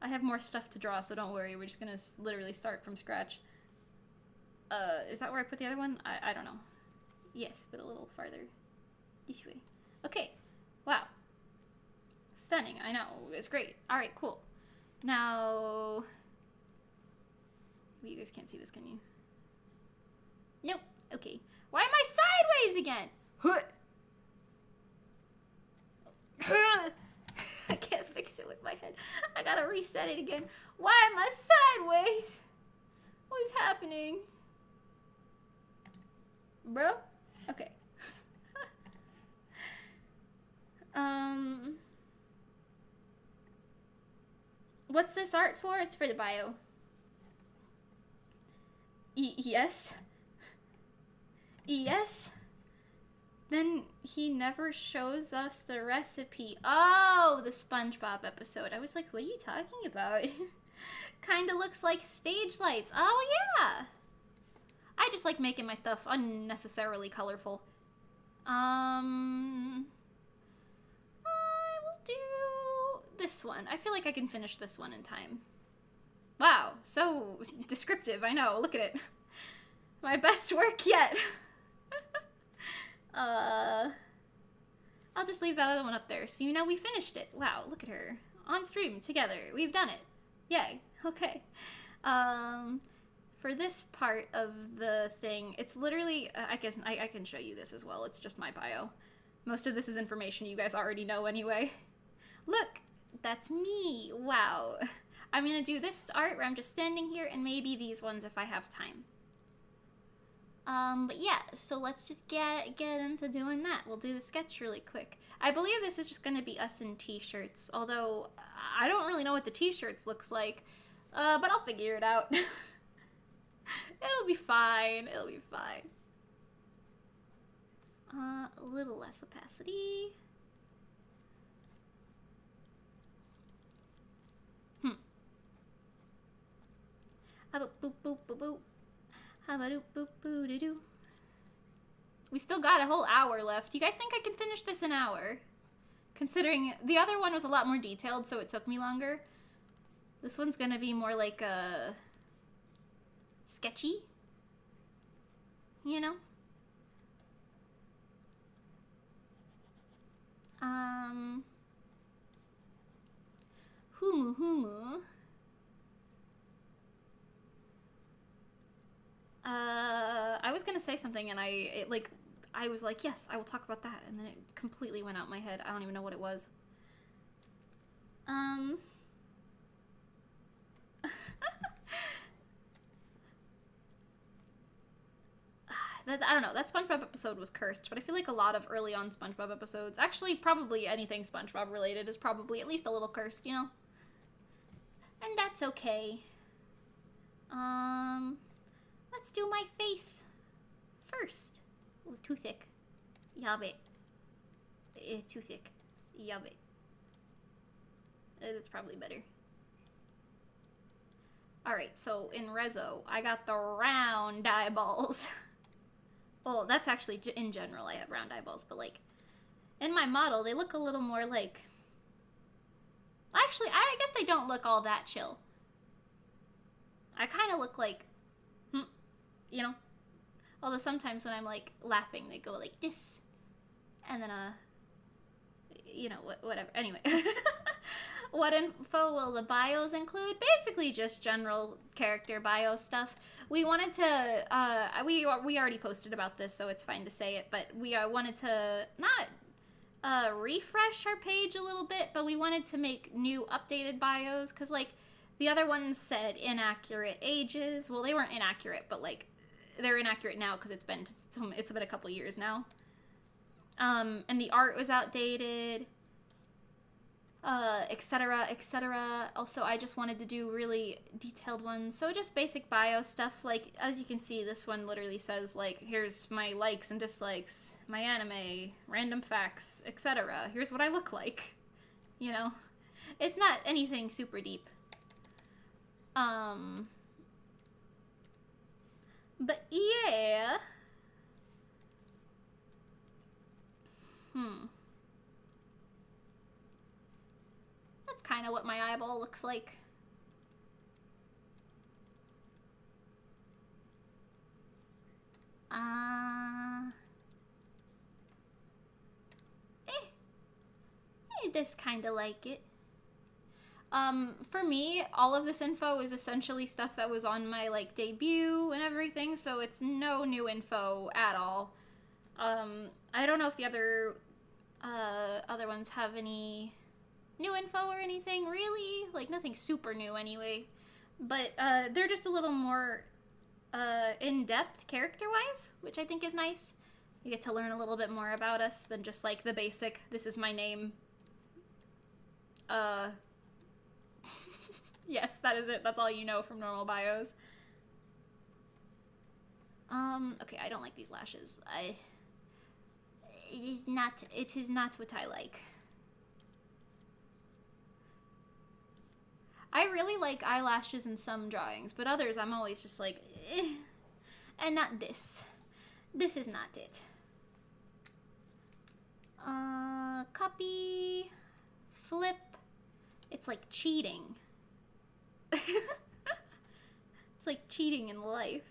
B: I have more stuff to draw, so don't worry. We're just gonna literally start from scratch. Is that where I put the other one? I don't know. Yes, but a little farther. This way. Okay. Wow. Stunning. I know. It's great. Alright, cool. Now... You guys can't see this, can you? Nope. Okay. Why am I sideways again? I can't fix it with my head. I gotta reset it again. Why am I sideways? What is happening? Bro? Okay. What's this art for? It's for the bio. Yes? Yes? Then he never shows us the recipe. Oh, the SpongeBob episode. I was like, what are you talking about? Kinda looks like stage lights. Oh, yeah! I just like making my stuff unnecessarily colorful. I will do this one. I feel like I can finish this one in time. Wow, so descriptive, I know. Look at it. My best work yet. I'll just leave that other one up there so you know we finished it. Wow, look at her. On stream, together. We've done it. Yay. Okay. For this part of the thing, it's literally, I guess I can show you this as well. It's just my bio. Most of this is information you guys already know anyway. Look, that's me. Wow. I'm gonna do this art where I'm just standing here and maybe these ones if I have time. But yeah, so let's just get into doing that. We'll do the sketch really quick. I believe this is just gonna be us in t-shirts, although I don't really know what the t-shirts looks like, but I'll figure it out. It'll be fine, it'll be fine. A little less opacity. We still got a whole hour left. You guys think I can finish this in an hour? Considering the other one was a lot more detailed, so it took me longer. This one's gonna be more like sketchy. You know? Humu. I was gonna say something and I was like, yes, I will talk about that, and then it completely went out my head. I don't even know what it was. I don't know, that SpongeBob episode was cursed, but I feel like a lot of early on SpongeBob episodes, actually probably anything SpongeBob related, is probably at least a little cursed, you know? And that's okay. Let's do my face first. Ooh, too thick. Yabe. Too thick. Yabe. That's probably better. Alright, so in Reso, I got the round eyeballs. Well, that's actually, in general, I have round eyeballs, but, like, in my model, they look a little more like... Actually, I guess they don't look all that chill. I kind of look like... you know? Although sometimes when I'm, like, laughing, they go like this. And then, you know, whatever. Anyway. What info will the bios include? Basically just general character bio stuff. We wanted to, we already posted about this, so it's fine to say it, but we wanted to not refresh our page a little bit, but we wanted to make new updated bios, because, like, the other ones said inaccurate ages. Well, they weren't inaccurate, but, like, they're inaccurate now because it's been a couple years now. And the art was outdated, etc., etc. Also, I just wanted to do really detailed ones, so just basic bio stuff. Like, as you can see, this one literally says, like, here's my likes and dislikes, my anime, random facts, etc. Here's what I look like, you know? It's not anything super deep. But yeah. That's kind of what my eyeball looks like. This kind of like it. For me, all of this info is essentially stuff that was on my, like, debut and everything, so it's no new info at all. I don't know if the other ones have any new info or anything, really. Like, nothing super new anyway. But, they're just a little more, in-depth character-wise, which I think is nice. You get to learn a little bit more about us than just, like, the basic, this is my name. Yes, that is it. That's all you know from normal bios. Okay, I don't like these lashes. It is not what I like. I really like eyelashes in some drawings, but others I'm always just like, eh. And not this. This is not it. Copy, flip. It's like cheating. It's like cheating in life.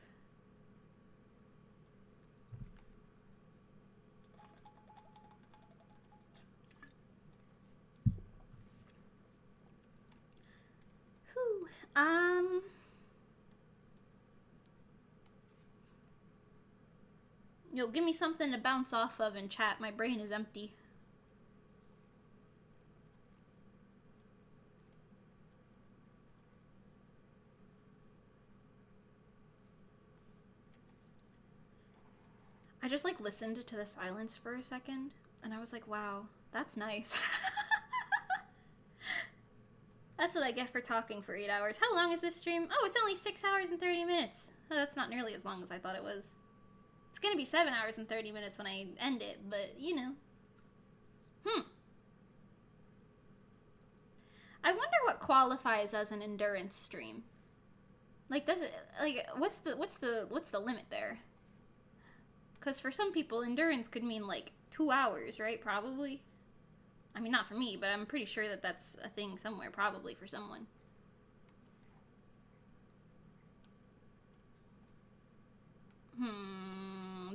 B: Whew. Yo, give me something to bounce off of in chat. My brain is empty. I just, like, listened to the silence for a second, and I was like, wow, that's nice. That's what I get for talking for 8 hours. How long is this stream? Oh, it's only 6 hours and 30 minutes. Oh, that's not nearly as long as I thought it was. It's gonna be 7 hours and 30 minutes when I end it, but, you know. I wonder what qualifies as an endurance stream. Like, does it, like, what's the limit there? Because for some people, endurance could mean, like, 2 hours, right? Probably. I mean, not for me, but I'm pretty sure that that's a thing somewhere, probably for someone.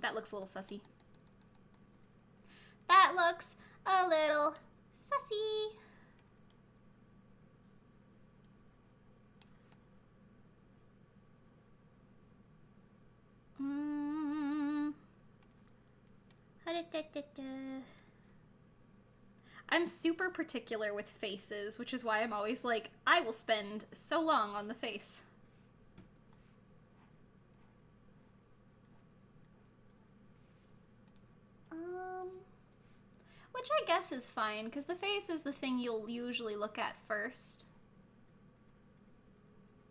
B: That looks a little sussy. That looks a little sussy. I'm super particular with faces, which is why I'm always like, I will spend so long on the face. Which I guess is fine, because the face is the thing you'll usually look at first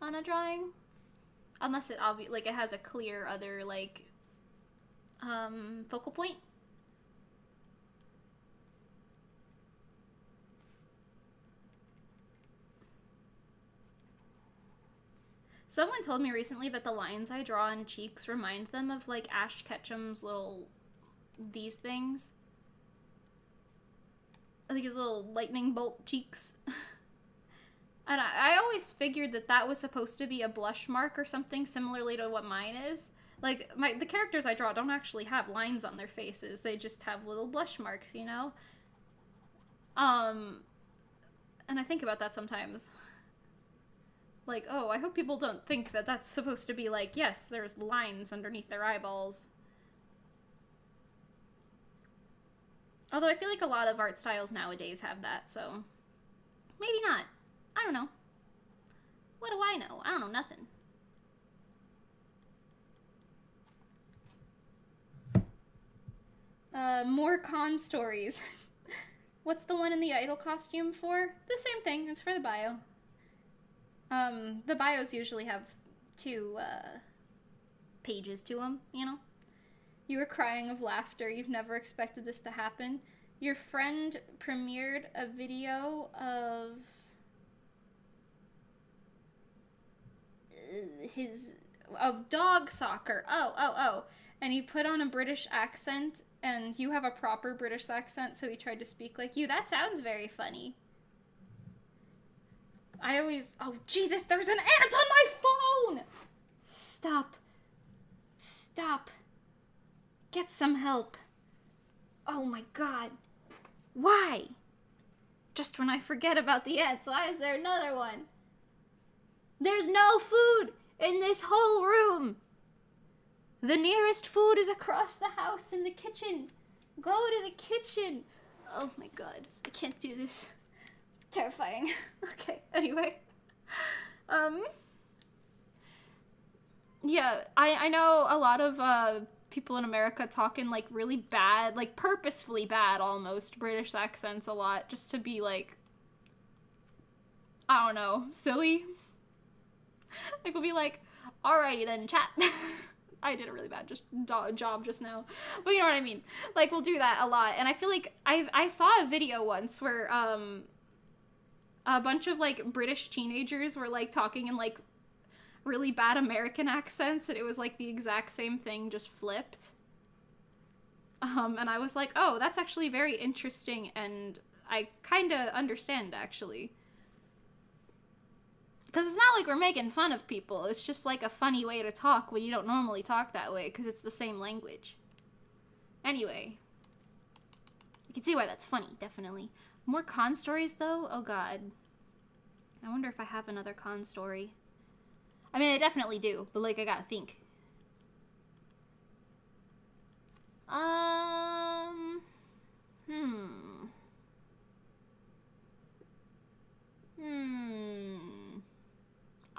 B: on a drawing. Unless it like it has a clear other, like, focal point. Someone told me recently that the lines I draw on cheeks remind them of, like, Ash Ketchum's little, these things. I think his little lightning bolt cheeks. And I always figured that that was supposed to be a blush mark or something similarly to what mine is. Like, the characters I draw don't actually have lines on their faces. They just have little blush marks, you know? And I think about that sometimes. Like, oh, I hope people don't think that that's supposed to be like, yes, there's lines underneath their eyeballs. Although I feel like a lot of art styles nowadays have that, so maybe not. I don't know. What do I know? I don't know nothing. More con stories. What's the one in the idol costume for? The same thing. It's for the bio. The bios usually have 2 pages to them, you know? You were crying of laughter. You've never expected this to happen. Your friend premiered a video of dog soccer. Oh. And he put on a British accent, and you have a proper British accent, so he tried to speak like you. That sounds very funny. Oh, Jesus, there's an ant on my phone! Stop. Get some help. Oh my God. Why? Just when I forget about the ants, why is there another one? There's no food in this whole room. The nearest food is across the house in the kitchen. Go to the kitchen. Oh my God. I can't do this. Terrifying. Okay, anyway. Yeah, I know a lot of people in America talk in like really bad, like purposefully bad almost British accents a lot, just to be like, I don't know, silly. Like we'll be like, alrighty then, chat. I did a really bad job just now, but you know what I mean. Like we'll do that a lot, and I feel like I saw a video once where a bunch of like British teenagers were like talking in like really bad American accents, and it was like the exact same thing just flipped. And I was like, oh, that's actually very interesting, and I kind of understand actually. Because it's not like we're making fun of people, it's just like a funny way to talk when you don't normally talk that way, because it's the same language. Anyway. You can see why that's funny, definitely. More con stories, though? Oh god. I wonder if I have another con story. I mean, I definitely do, but like, I gotta think.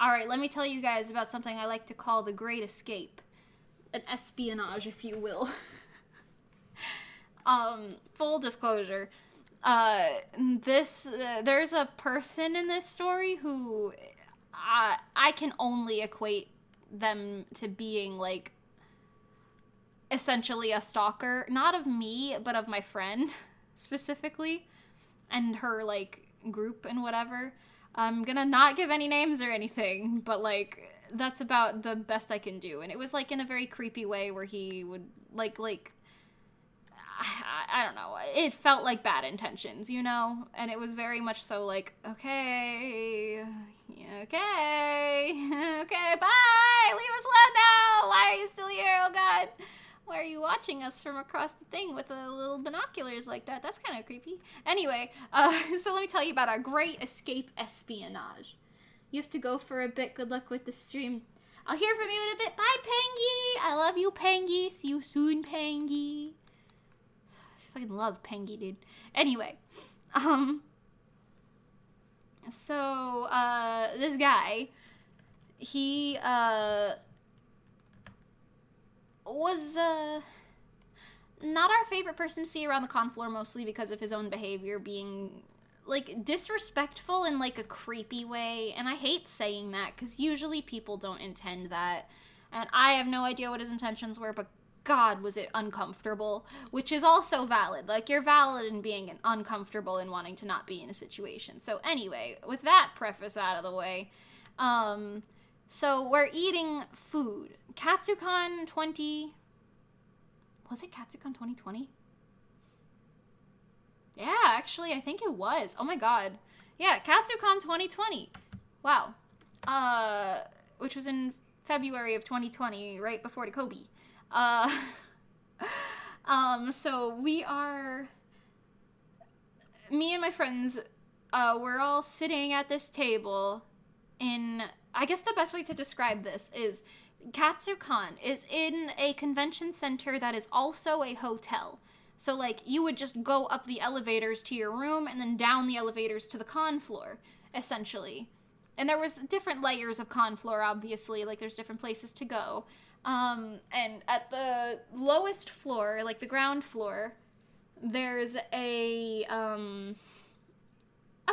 B: Alright, let me tell you guys about something I like to call the Great Escape. An espionage, if you will. Full disclosure. There's a person in this story who I can only equate them to being, like, essentially a stalker. Not of me, but of my friend, specifically. And her, like, group and whatever. I'm gonna not give any names or anything, but, like, that's about the best I can do. And it was, like, in a very creepy way where he would, like, I don't know. It felt like bad intentions, you know? And it was very much so like, okay, bye! Leave us alone now! Why are you still here? Oh god! Why are you watching us from across the thing with the little binoculars like that? That's kind of creepy. Anyway, so let me tell you about our Great Escape espionage. You have to go for a bit. Good luck with the stream. I'll hear from you in a bit. Bye, Pangy! I love you, Pangy. See you soon, Pangy. I fucking love Pangy, dude. Anyway, so, this guy, he, was, not our favorite person to see around the con floor, mostly because of his own behavior being, like, disrespectful in, like, a creepy way, and I hate saying that, because usually people don't intend that, and I have no idea what his intentions were, but god, was it uncomfortable, which is also valid. Like, you're valid in being uncomfortable and wanting to not be in a situation. So anyway, with that preface out of the way, so we're eating food. Katsucon 20... Was it Katsucon 2020? Yeah, actually, I think it was. Oh my god. Yeah, Katsucon 2020. Wow. Which was in February of 2020, right before the Kobe. So we are, me and my friends, we're all sitting at this table in, I guess the best way to describe this is, Katsucon is in a convention center that is also a hotel.
C: So, like, you would just go up the elevators to your room and then down the elevators to the con floor, essentially. And there was different layers of con floor, obviously. Like, there's different places to go. And at the lowest floor, like the ground floor, there's a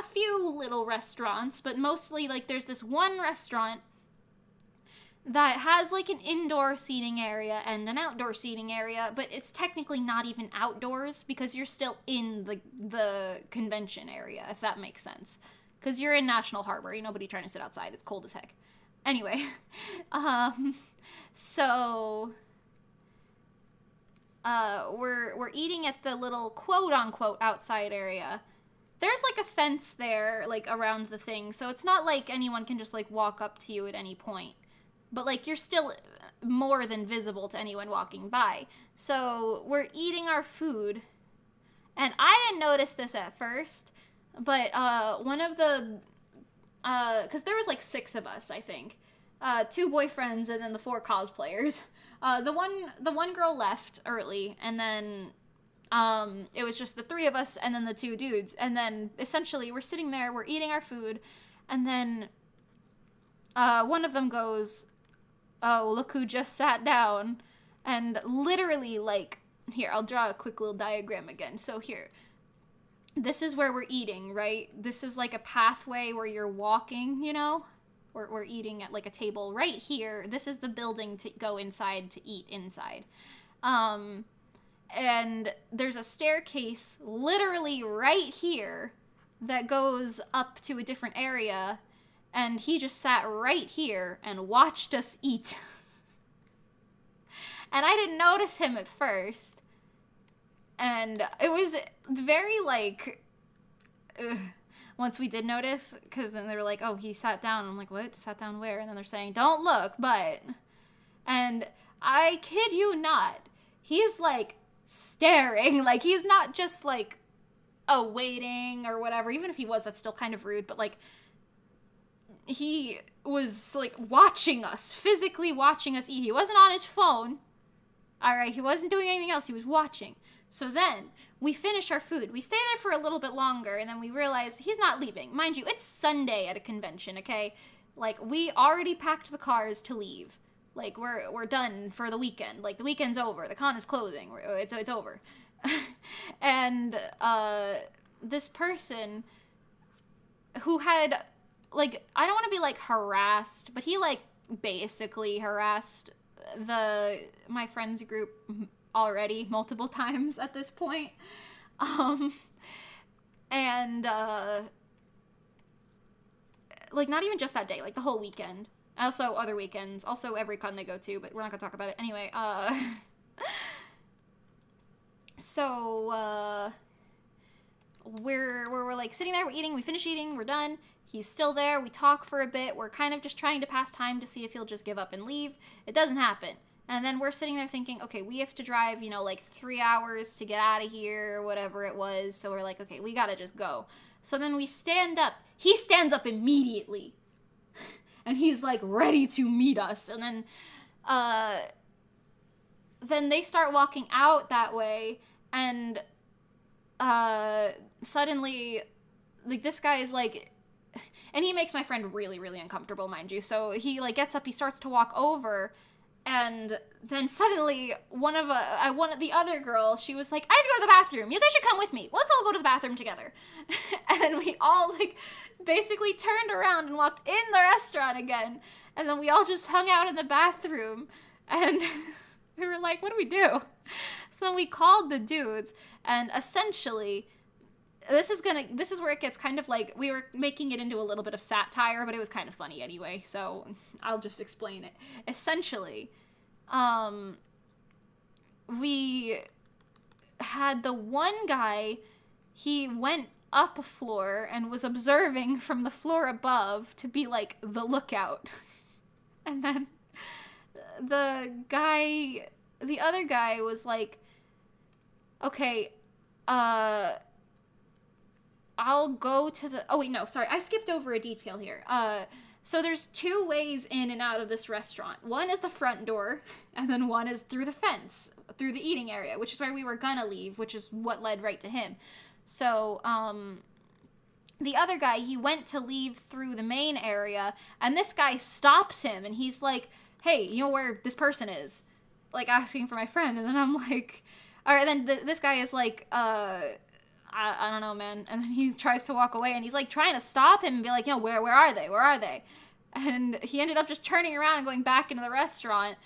C: few little restaurants, but mostly, like, there's this one restaurant that has, like, an indoor seating area and an outdoor seating area, but it's technically not even outdoors because you're still in the convention area, if that makes sense. Because you're in National Harbor, ain't nobody trying to sit outside, it's cold as heck. Anyway, so we're eating at the little quote-unquote outside area. There's, like, a fence there, like, around the thing, so it's not like anyone can just, like, walk up to you at any point. But, like, you're still more than visible to anyone walking by. So we're eating our food, and I didn't notice this at first, but one of the, because there was, like, 6 of us, I think. 2 boyfriends and then the 4 cosplayers. The one girl left early, and then it was just the 3 of us and then the 2 dudes. And then essentially we're sitting there, we're eating our food, and then one of them goes, "Oh, look who just sat down." And literally, like, here, I'll draw a quick little diagram again. So here, this is where we're eating, right? This is like a pathway where you're walking, you know? We're eating at, like, a table right here. This is the building to go inside to eat inside. And there's a staircase literally right here that goes up to a different area, and he just sat right here and watched us eat. And I didn't notice him at first. And it was very, like, once we did notice, because then they were like, "Oh, he sat down." I'm like, "What? Sat down where?" And then they're saying, "Don't look, but..." And I kid you not, he's, like, staring. Like, he's not just, like, waiting or whatever. Even if he was, that's still kind of rude, but, like, he was, like, watching us, physically watching us eat. He wasn't on his phone. Alright, he wasn't doing anything else, he was watching. So then, we finish our food. We stay there for a little bit longer, and then we realize he's not leaving. Mind you, it's Sunday at a convention, okay? Like, we already packed the cars to leave. Like, we're done for the weekend. Like, the weekend's over. The con is closing. It's over. And, this person who had, like, I don't want to be, like, harassed, but he, like, basically harassed my friends group already multiple times at this point. And, like, not even just that day, like, the whole weekend. Also, other weekends. Also, every con they go to, but we're not gonna talk about it. Anyway, so, we're like, sitting there, we're eating, we finish eating, we're done. He's still there, we talk for a bit, we're kind of just trying to pass time to see if he'll just give up and leave. It doesn't happen. And then we're sitting there thinking, okay, we have to drive, you know, like 3 hours to get out of here, or whatever it was. So we're like, okay, we gotta just go. So then we stand up. He stands up immediately. And he's, like, ready to meet us. And then they start walking out that way. And suddenly, like, this guy is, like... And he makes my friend really, really uncomfortable, mind you. So he, like, gets up, he starts to walk over... And then suddenly, one of the other girl, she was like, "I have to go to the bathroom. You guys should come with me. Let's all go to the bathroom together." And then we all, like, basically turned around and walked in the restaurant again. And then we all just hung out in the bathroom. And we were like, what do we do? So then we called the dudes. And essentially, this is where it gets kind of like, we were making it into a little bit of satire, but it was kind of funny anyway, so I'll just explain it. Essentially, we had the one guy, he went up a floor and was observing from the floor above to be, like, the lookout. And then the other guy was like, "Okay, I'll go to the..." Oh, wait, no, sorry. I skipped over a detail here. So there's 2 ways in and out of this restaurant. One is the front door, and then one is through the fence, through the eating area, which is where we were gonna leave, which is what led right to him. So, the other guy, he went to leave through the main area, and this guy stops him, and he's like, hey, you know where this person is? Like, asking for my friend, and then I'm like, alright, then this guy is like, I don't know, man, and then he tries to walk away, and he's like trying to stop him and be like, you know, where are they? And he ended up just turning around and going back into the restaurant,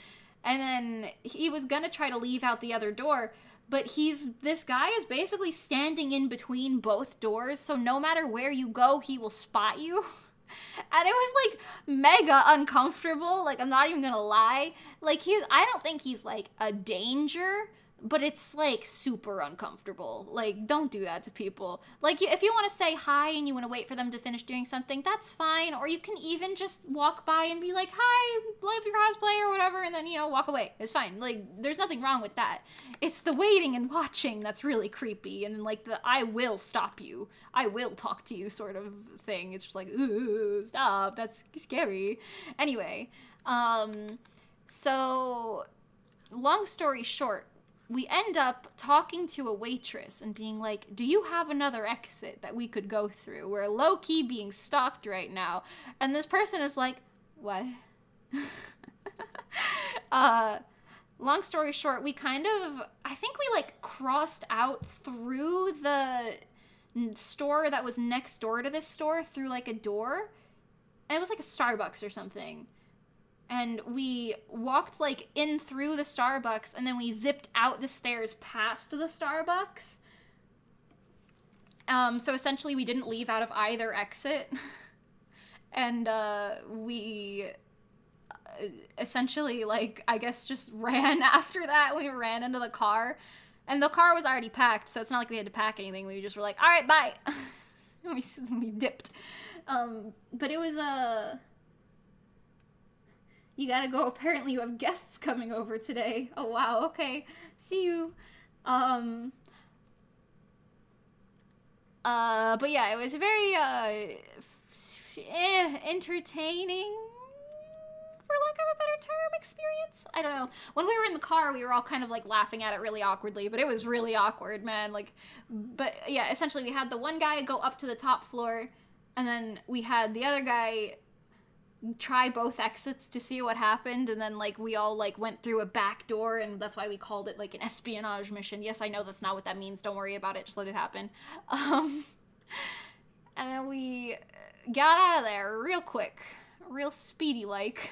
C: and then he was gonna try to leave out the other door, but this guy is basically standing in between both doors, so no matter where you go, he will spot you. And it was, like, mega uncomfortable, like, I'm not even gonna lie. Like, I don't think he's, like, a danger, but it's, like, super uncomfortable. Like, don't do that to people. Like, if you want to say hi and you want to wait for them to finish doing something, that's fine. Or you can even just walk by and be like, hi, love your cosplay or whatever, and then, you know, walk away. It's fine. Like, there's nothing wrong with that. It's the waiting and watching that's really creepy. And then, like, the I will stop you, I will talk to you sort of thing. It's just like, ooh, stop. That's scary. Anyway, so, long story short, we end up talking to a waitress and being like, do you have another exit that we could go through? We're low-key being stalked right now. And this person is like, what? Long story short, we I think we, like, crossed out through the store that was next door to this store through, like, a door. And it was, like, a Starbucks or something. And we walked, like, in through the Starbucks, and then we zipped out the stairs past the Starbucks. So essentially we didn't leave out of either exit. And, we essentially, like, I guess just ran after that. We ran into the car. And the car was already packed, so it's not like we had to pack anything. We just were like, alright, bye! And we dipped. But it was, you gotta go. Apparently you have guests coming over today. Oh, wow. Okay. See you. But yeah, it was very, entertaining, for lack of a better term, experience. I don't know. When we were in the car, we were all kind of, like, laughing at it really awkwardly, but it was really awkward, man. Like, but yeah, essentially we had the one guy go up to the top floor, and then we had the other guy try both exits to see what happened, and then, like, we all, like, went through a back door, and that's why we called it, like, an espionage mission. Yes, I know that's not what that means. Don't worry about it. Just let it happen. And then we got out of there real quick. Real speedy-like.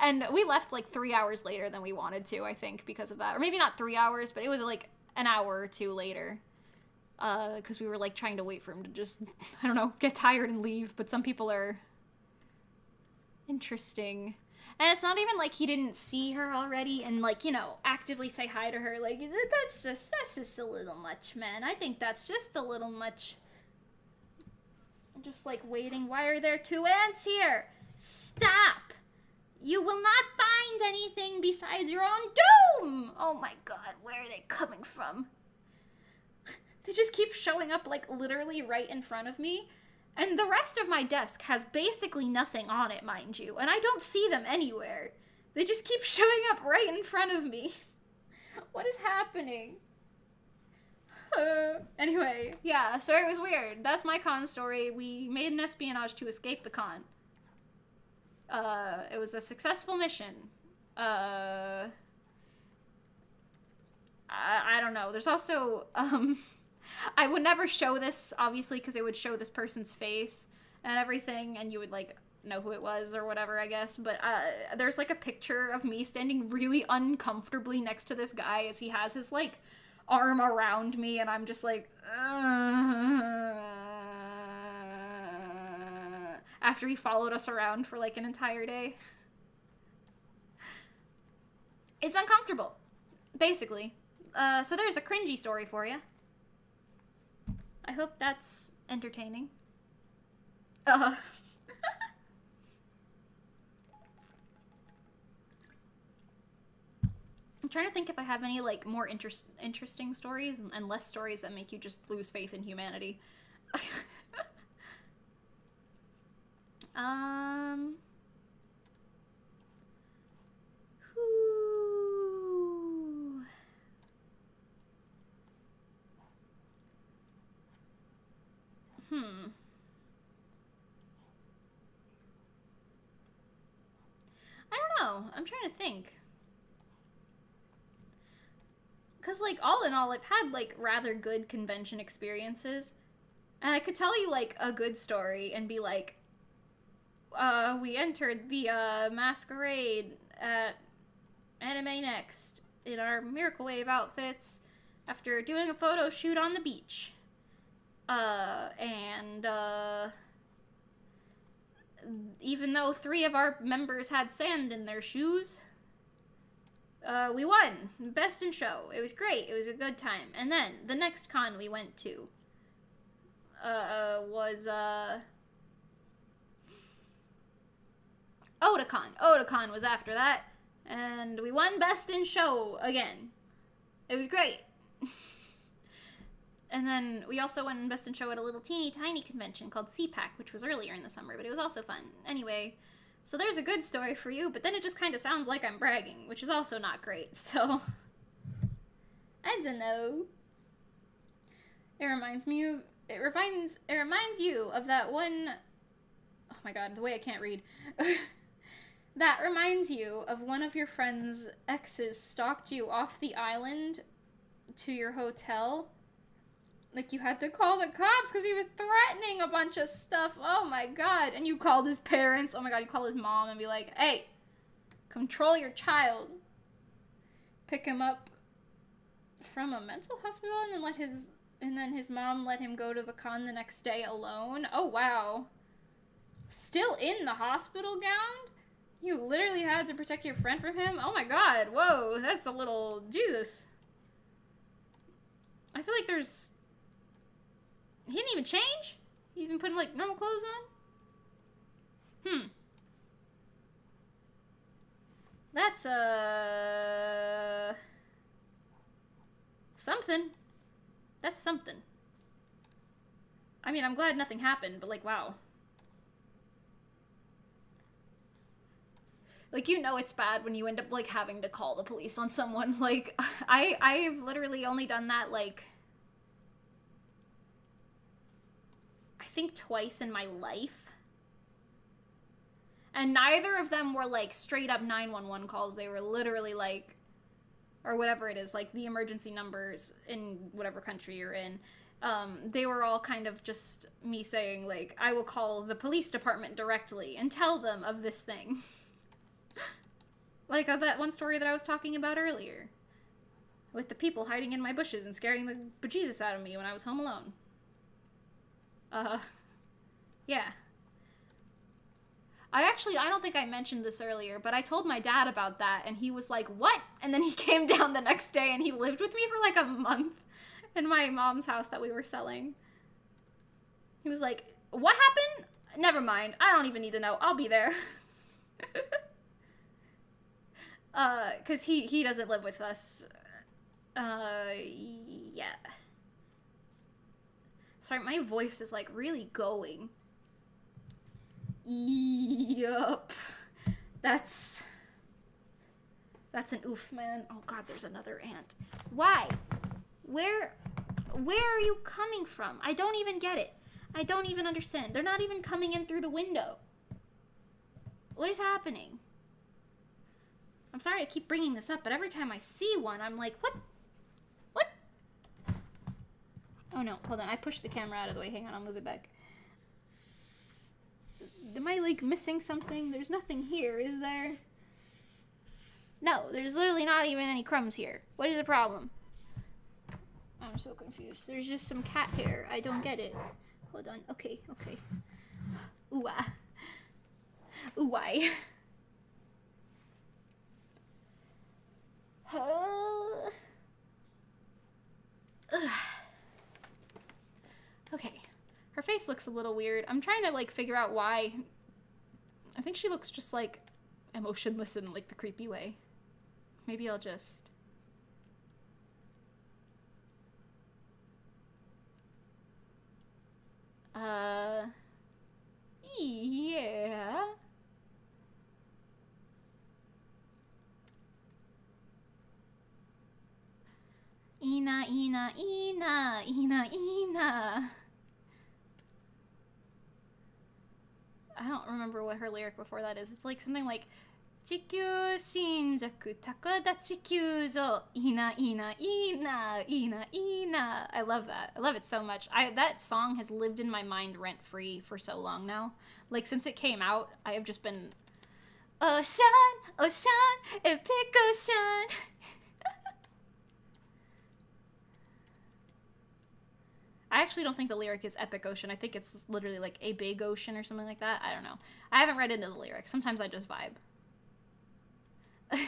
C: And we left, like, 3 hours later than we wanted to, I think, because of that. Or maybe not 3 hours, but it was, like, an hour or two later. Because we were, like, trying to wait for him to just, I don't know, get tired and leave. But some people are interesting. And it's not even like he didn't see her already and, like, you know, actively say hi to her. Like, that's just a little much, man. I think that's just a little much. I'm just, like, waiting. Why are there 2 ants here? Stop! You will not find anything besides your own doom! Oh my god, where are they coming from? They just keep showing up, like, literally right in front of me. And the rest of my desk has basically nothing on it, mind you. And I don't see them anywhere. They just keep showing up right in front of me. What is happening? Anyway, yeah, so it was weird. That's my con story. We made an espionage to escape the con. It was a successful mission. I don't know. There's also, I would never show this, obviously, because it would show this person's face and everything, and you would, like, know who it was or whatever, I guess. But there's, like, a picture of me standing really uncomfortably next to this guy as he has his, like, arm around me, and I'm just like, after he followed us around for, like, an entire day. It's uncomfortable, basically. So there's a cringy story for you. I hope that's entertaining. I'm trying to think if I have any, like, more interesting stories and less stories that make you just lose faith in humanity.
B: know. I'm trying to think. Because, like, all in all, I've had, like, rather good convention experiences. And I could tell you, like, a good story and be like, we entered the, masquerade at Anime Next in our Miracle Wave outfits after doing a photo shoot on the beach. Even though 3 of our members had sand in their shoes, we won. Best in show. It was great. It was a good time. And then, the next con we went to, was, Otakon. Otakon was after that. And we won Best in Show again. It was great. And then we also won Best in Show at a little teeny tiny convention called CPAC, which was earlier in the summer, but it was also fun. Anyway, so there's a good story for you, but then it just kind of sounds like I'm bragging, which is also not great, so... I don't know. It reminds you of that one... Oh my god, the way I can't read. That reminds you of one of your friend's exes stalked you off the island to your hotel. Like, you had to call the cops because he was threatening a bunch of stuff. Oh my god. And you called his parents. Oh my god, you call his mom and be like, hey, control your child. Pick him up from a mental hospital and then his mom let him go to the con the next day alone. Oh wow. Still in the hospital gown? You literally had to protect your friend from him? Oh my god, whoa, that's a little... Jesus. I feel like there's... He didn't even change? He even put, like, normal clothes on? That's, something. That's something. I mean, I'm glad nothing happened, but, like, wow. Like, you know it's bad when you end up, like, having to call the police on someone. Like, I've literally only done that, like... I think twice in my life. And neither of them were, like, straight up 911 calls. They were literally, like, or whatever it is, like, the emergency numbers in whatever country you're in. They were all kind of just me saying, like, I will call the police department directly and tell them of this thing. Like that one story that I was talking about earlier. With the people hiding in my bushes and scaring the bejesus out of me when I was home alone. Yeah. I don't think I mentioned this earlier, but I told my dad about that, and he was like, what? And then he came down the next day, and he lived with me for, like, a month in my mom's house that we were selling. He was like, what happened? Never mind. I don't even need to know. I'll be there. Because he doesn't live with us. Yeah. Sorry, my voice is, like, really going. Yup. That's an oof, man. Oh god, there's another ant. Why? Where are you coming from? I don't even get it. I don't even understand. They're not even coming in through the window. What is happening? I'm sorry I keep bringing this up, but every time I see one, I'm like, what? What? Oh no, hold on. I pushed the camera out of the way. Hang on, I'll move it back. Am I, like, missing something? There's nothing here, is there? No, there's literally not even any crumbs here. What is the problem? I'm so confused. There's just some cat hair. I don't get it. Hold on. Okay. Ooh-ah. Ooh-why. Okay. Her face looks a little weird. I'm trying to, like, figure out why. I think she looks just, like, emotionless in, like, the creepy way. Maybe I'll just... Yeah. Ina, ina, ina, ina, ina. I don't remember what her lyric before that is. It's like something like, 地球新作高田地球ぞいないいないいないいないいな. I love that. I love it so much. That song has lived in my mind rent free for so long now. Like since it came out, I have just been Ocean, ocean, epic ocean. I actually don't think the lyric is epic ocean. I think it's literally like a big ocean or something like that. I don't know. I haven't read into the lyrics. Sometimes I just vibe. Does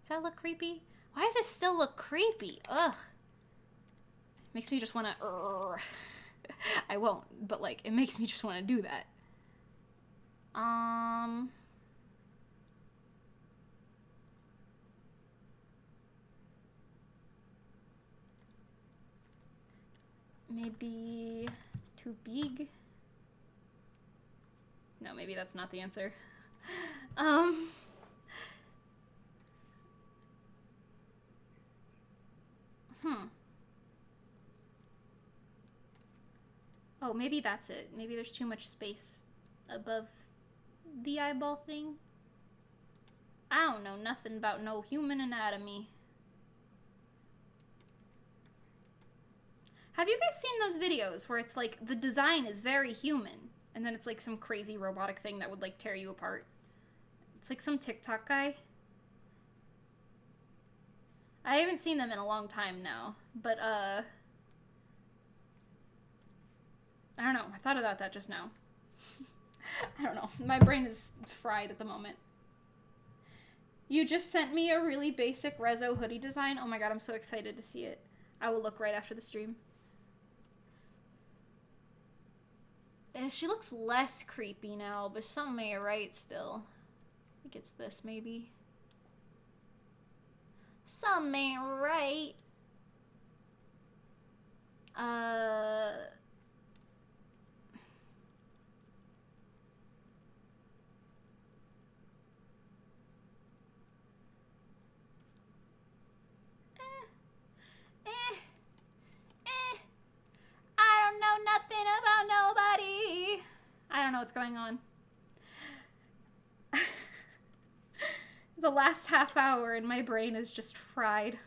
B: that look creepy? Why does it still look creepy? Ugh. Makes me just want to... I won't, but like, it makes me just want to do that. Maybe too big? No, maybe that's not the answer. Oh, maybe that's it. Maybe there's too much space above the eyeball thing. I don't know nothing about no human anatomy. Have you guys seen those videos where it's like the design is very human and then it's like some crazy robotic thing that would like tear you apart? It's like some TikTok guy. I haven't seen them in a long time now, but I don't know. I thought about that just now. I don't know. My brain is fried at the moment. You just sent me a really basic Reso hoodie design. Oh my god, I'm so excited to see it. I will look right after the stream. She looks less creepy now, but something ain't right still. I think it's this, maybe. Something ain't right. I don't know nothing about nobody. I don't know what's going on. The last half hour and my brain is just fried.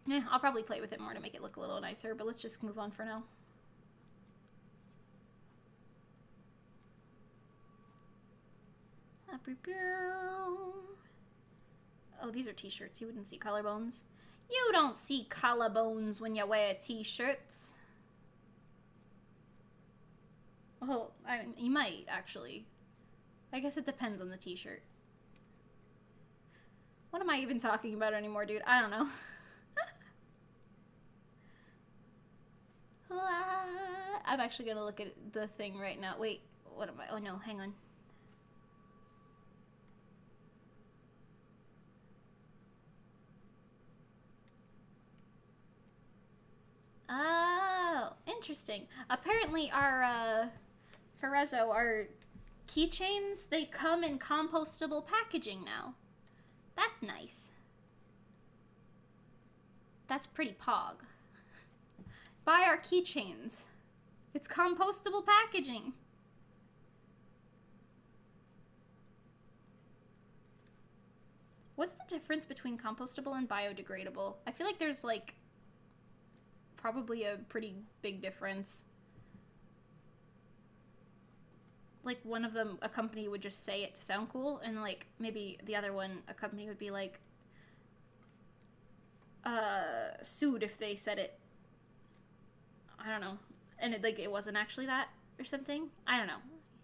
B: Yeah, I'll probably play with it more to make it look a little nicer, but let's just move on for now. Oh, these are t-shirts. You wouldn't see collarbones. You don't see collarbones when you wear t-shirts. Well, you might, actually. I guess it depends on the t-shirt. What am I even talking about anymore, dude? I don't know. I'm actually gonna look at the thing right now. Wait, what am I? Oh no, hang on. Oh, interesting. Apparently our, for Reso, our keychains, they come in compostable packaging now. That's nice. That's pretty pog. Buy our keychains. It's compostable packaging. What's the difference between compostable and biodegradable? I feel like there's like probably a pretty big difference. Like one of them, a company would just say it to sound cool, and like maybe the other one, a company would be like sued if they said it. I don't know. And it, like, it wasn't actually that or something. I don't know.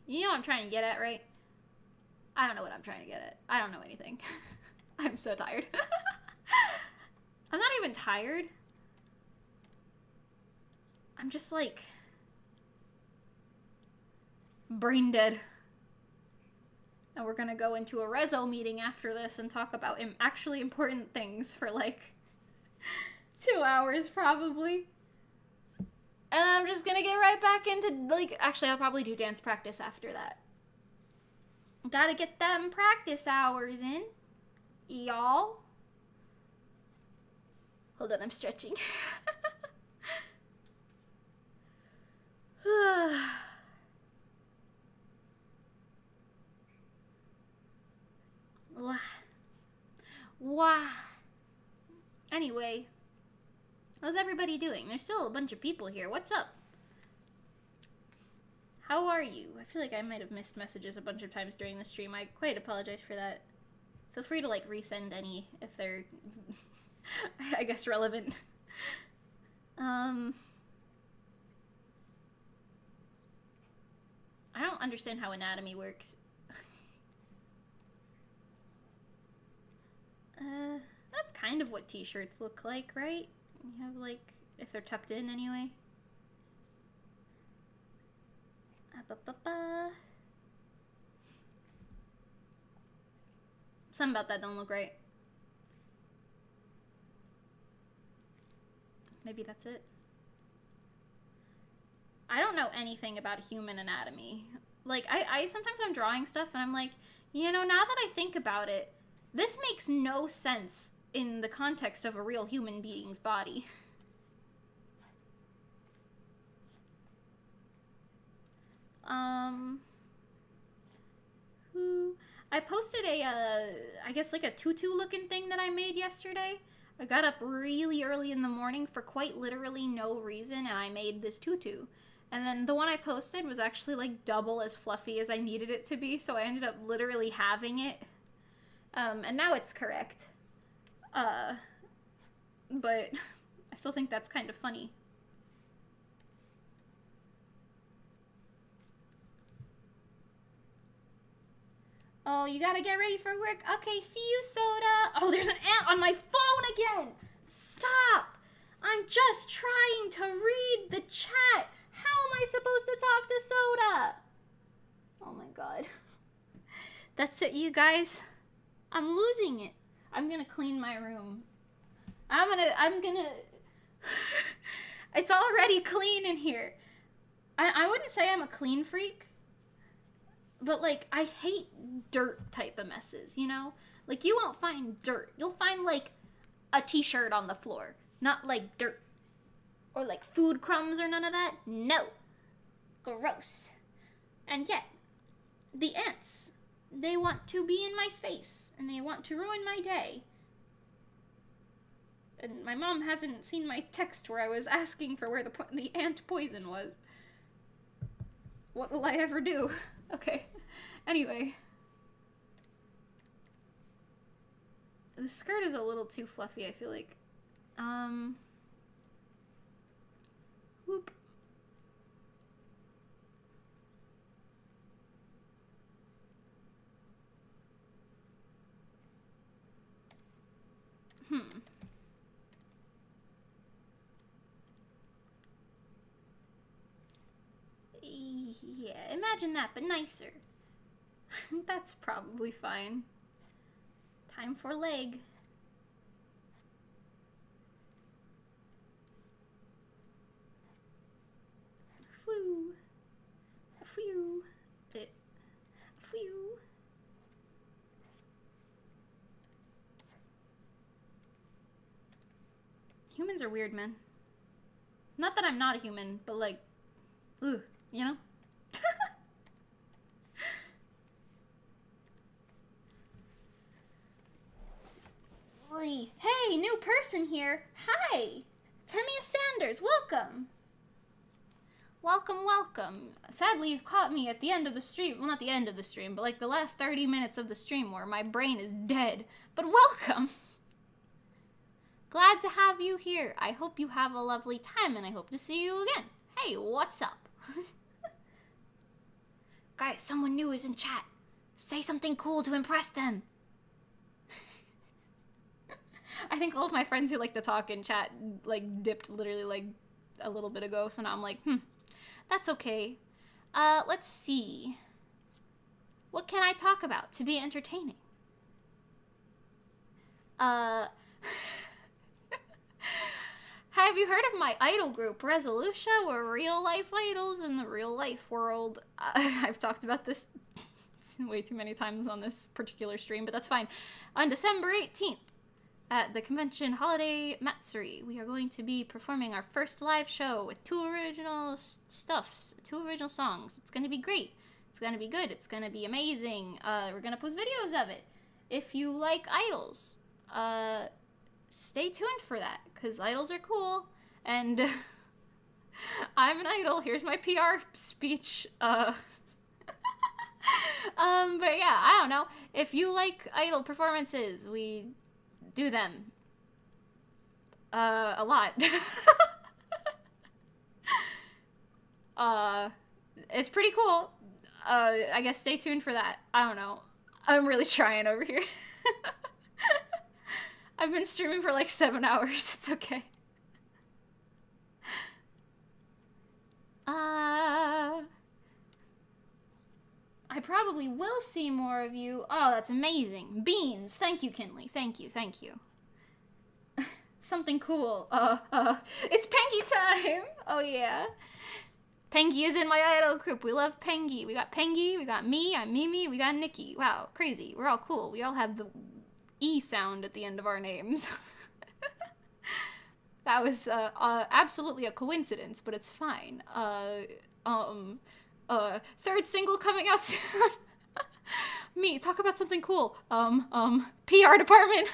B: You know what I'm trying to get at, right? I don't know what I'm trying to get at. I don't know anything. I'm so tired. I'm not even tired. I'm just like brain dead. And we're gonna go into a Reso meeting after this and talk about actually important things for like 2 hours probably. And I'm just gonna get right back into, like, actually I'll probably do dance practice after that. Gotta get them practice hours in, y'all. Hold on, I'm stretching. Wow. Anyway, how's everybody doing? There's still a bunch of people here. What's up? How are you? I feel like I might have missed messages a bunch of times during the stream. I quite apologize for that. Feel free to, like, resend any if they're, I guess, relevant. I don't understand how anatomy works. That's kind of what t-shirts look like, right? You have, like, if they're tucked in anyway. Something about that don't look right. Maybe that's it. I don't know anything about human anatomy. Like, I sometimes I'm drawing stuff and I'm like, you know, now that I think about it, this makes no sense in the context of a real human being's body. I posted I guess like a tutu looking thing that I made yesterday. I got up really early in the morning for quite literally no reason, and I made this tutu. And then the one I posted was actually like double as fluffy as I needed it to be, so I ended up literally having it. And now it's correct. But I still think that's kind of funny. Oh, you gotta get ready for work. Okay, see you, Soda. Oh, there's an ant on my phone again. Stop. I'm just trying to read the chat. How am I supposed to talk to Soda? Oh my god. That's it, you guys. I'm losing it. I'm gonna clean my room. I'm gonna... It's already clean in here. I wouldn't say I'm a clean freak. But, like, I hate dirt type of messes, you know? Like, you won't find dirt. You'll find, like, a t-shirt on the floor. Not, like, dirt. Or, like, food crumbs or none of that. No. Gross. And yet, the ants, they want to be in my space. And they want to ruin my day. And my mom hasn't seen my text where I was asking for where the ant poison was. What will I ever do? Okay. Anyway. The skirt is a little too fluffy, I feel like. Whoop. Yeah, imagine that, but nicer. That's probably fine. Time for leg. Phew. Phew. Phew. Humans are weird, man. Not that I'm not a human, but like, ugh, you know? Hey, new person here. Hi. Temia Sanders, welcome. Welcome. Sadly, you've caught me at the end of the stream. Well, not the end of the stream, but like the last 30 minutes of the stream where my brain is dead. But welcome. Glad to have you here. I hope you have a lovely time, and I hope to see you again. Hey, what's up? Guys, someone new is in chat. Say something cool to impress them. I think all of my friends who like to talk in chat, like, dipped literally, like, a little bit ago, so now I'm like, that's okay. Let's see. What can I talk about to be entertaining? Have you heard of my idol group, Resolucia? We're real-life idols in the real-life world. I've talked about this way too many times on this particular stream, but that's fine. On December 18th,
C: at the convention holiday Matsuri. We are going to be performing our first live show with 2 original stuffs, 2 original songs. It's going to be great. It's going to be good. It's going to be amazing. We're going to post videos of it. If you like idols, stay tuned for that, because idols are cool, and I'm an idol. Here's my PR speech. But yeah, I don't know. If you like idol performances, we do them. A lot. It's pretty cool. I guess stay tuned for that. I don't know. I'm really trying over here. I've been streaming for like 7 hours. It's okay. I probably will see more of you. Oh, that's amazing. Beans. Thank you, Kinley. Thank you. Thank you. Something cool. It's Pengy time. Oh, yeah. Pengy is in my idol group. We love Pengy. We got Pengy. We got me. I'm Mimi. We got Nikki. Wow, crazy. We're all cool. We all have the E sound at the end of our names. That was absolutely a coincidence, but it's fine. Third single coming out soon. Me, talk about something cool. PR department.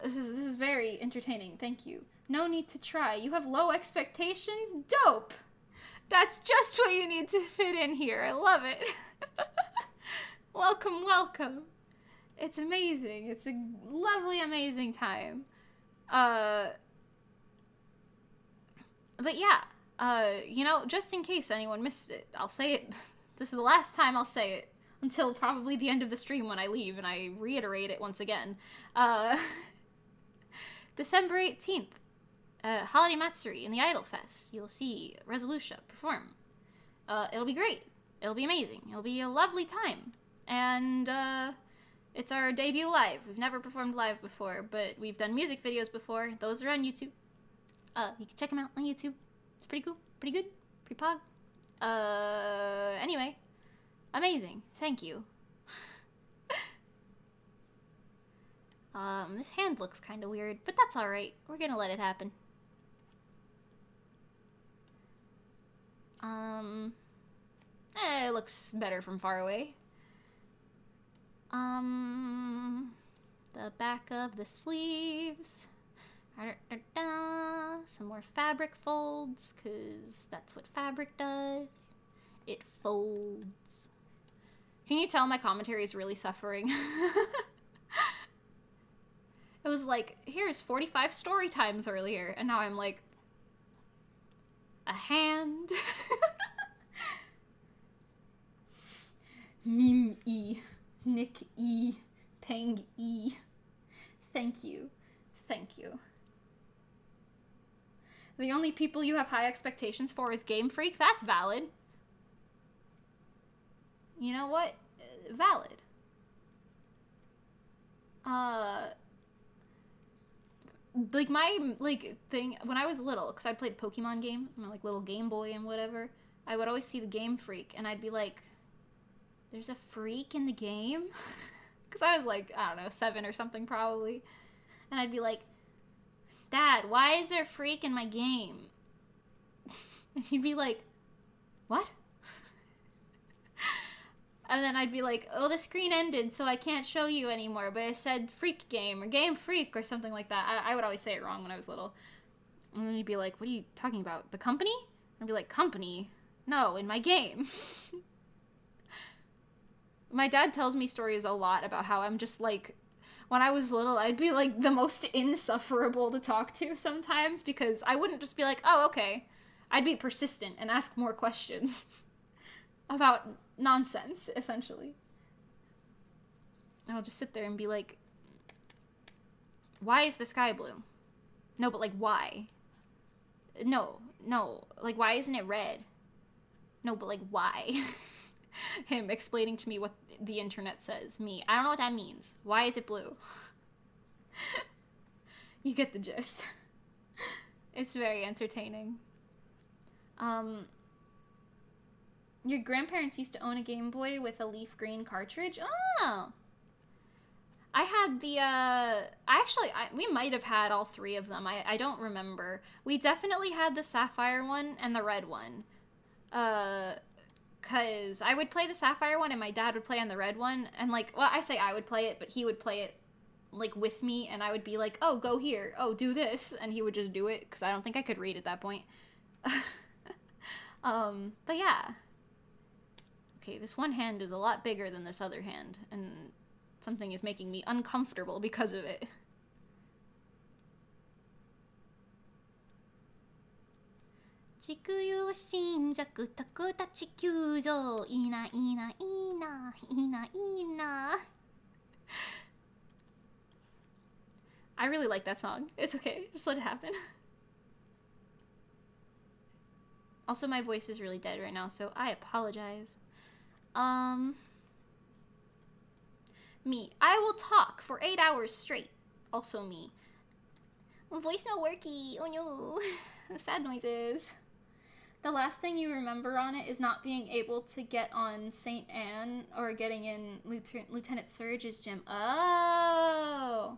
C: This is very entertaining. Thank you. No need to try. You have low expectations? Dope! That's just what you need to fit in here. I love it. Welcome, welcome. It's amazing. It's a lovely, amazing time. But yeah, you know, just in case anyone missed it, I'll say it. This is the last time I'll say it, until probably the end of the stream when I leave, and I reiterate it once again. December 18th, Holiday Matsuri in the Idol Fest. You'll see Resoluscia perform. It'll be great. It'll be amazing. It'll be a lovely time. And, it's our debut live. We've never performed live before, but we've done music videos before. Those are on YouTube. You can check them out on YouTube. It's pretty cool. Pretty good. Pretty pog. Anyway. Amazing. Thank you. This hand looks kind of weird, but that's alright. We're gonna let it happen. It looks better from far away. The back of the sleeves. Some more fabric folds, because that's what fabric does. It folds. Can you tell my commentary is really suffering? It was like, here's 45 story times earlier, and now I'm like, a hand. Mim E. Nick E. Peng E. Thank you. Thank you. The only people you have high expectations for is Game Freak? That's valid. You know what? Valid. Like, my, like, thing, when I was little, because I played Pokemon games, my, like, little Game Boy and whatever, I would always see the Game Freak, and I'd be like, there's a freak in the game? Because I was, like, I don't know, 7 or something, probably. And I'd be like, Dad, why is there a freak in my game? And he'd be like, what? And then I'd be like, oh, the screen ended, so I can't show you anymore, but it said freak game, or game freak, or something like that. I would always say it wrong when I was little. And then he'd be like, what are you talking about? The company? I'd be like, company? No, in my game. My dad tells me stories a lot about how I'm just, like, when I was little, I'd be, like, the most insufferable to talk to sometimes, because I wouldn't just be like, oh, okay. I'd be persistent and ask more questions about nonsense, essentially. And I'll just sit there and be like, why is the sky blue? No, but, like, why? No, like, why isn't it red? No, but, like, why? Him explaining to me what the internet says. Me, I don't know what that means. Why is it blue? You get the gist. It's very entertaining.
B: Your grandparents used to own a Game Boy with a leaf green cartridge? Oh! I had the, we might have had all three of them. I don't remember. We definitely had the sapphire one and the red one. Cause I would play the sapphire one and my dad would play on the red one. And like, well, I say I would play it, but he would play it like with me and I would be like, oh, go here. Oh, do this. And he would just do it because I don't think I could read at that point. But yeah. Okay, this one hand is a lot bigger than this other hand, and something is making me uncomfortable because of it. I really like that song. It's okay, just let it happen. Also, my voice is really dead right now, so I apologize. Me. I will talk for 8 hours straight. Also me. Voice no worky. Oh no. Sad noises. The last thing you remember on it is not being able to get on St. Anne or getting in Lieutenant Surge's gym. Oh.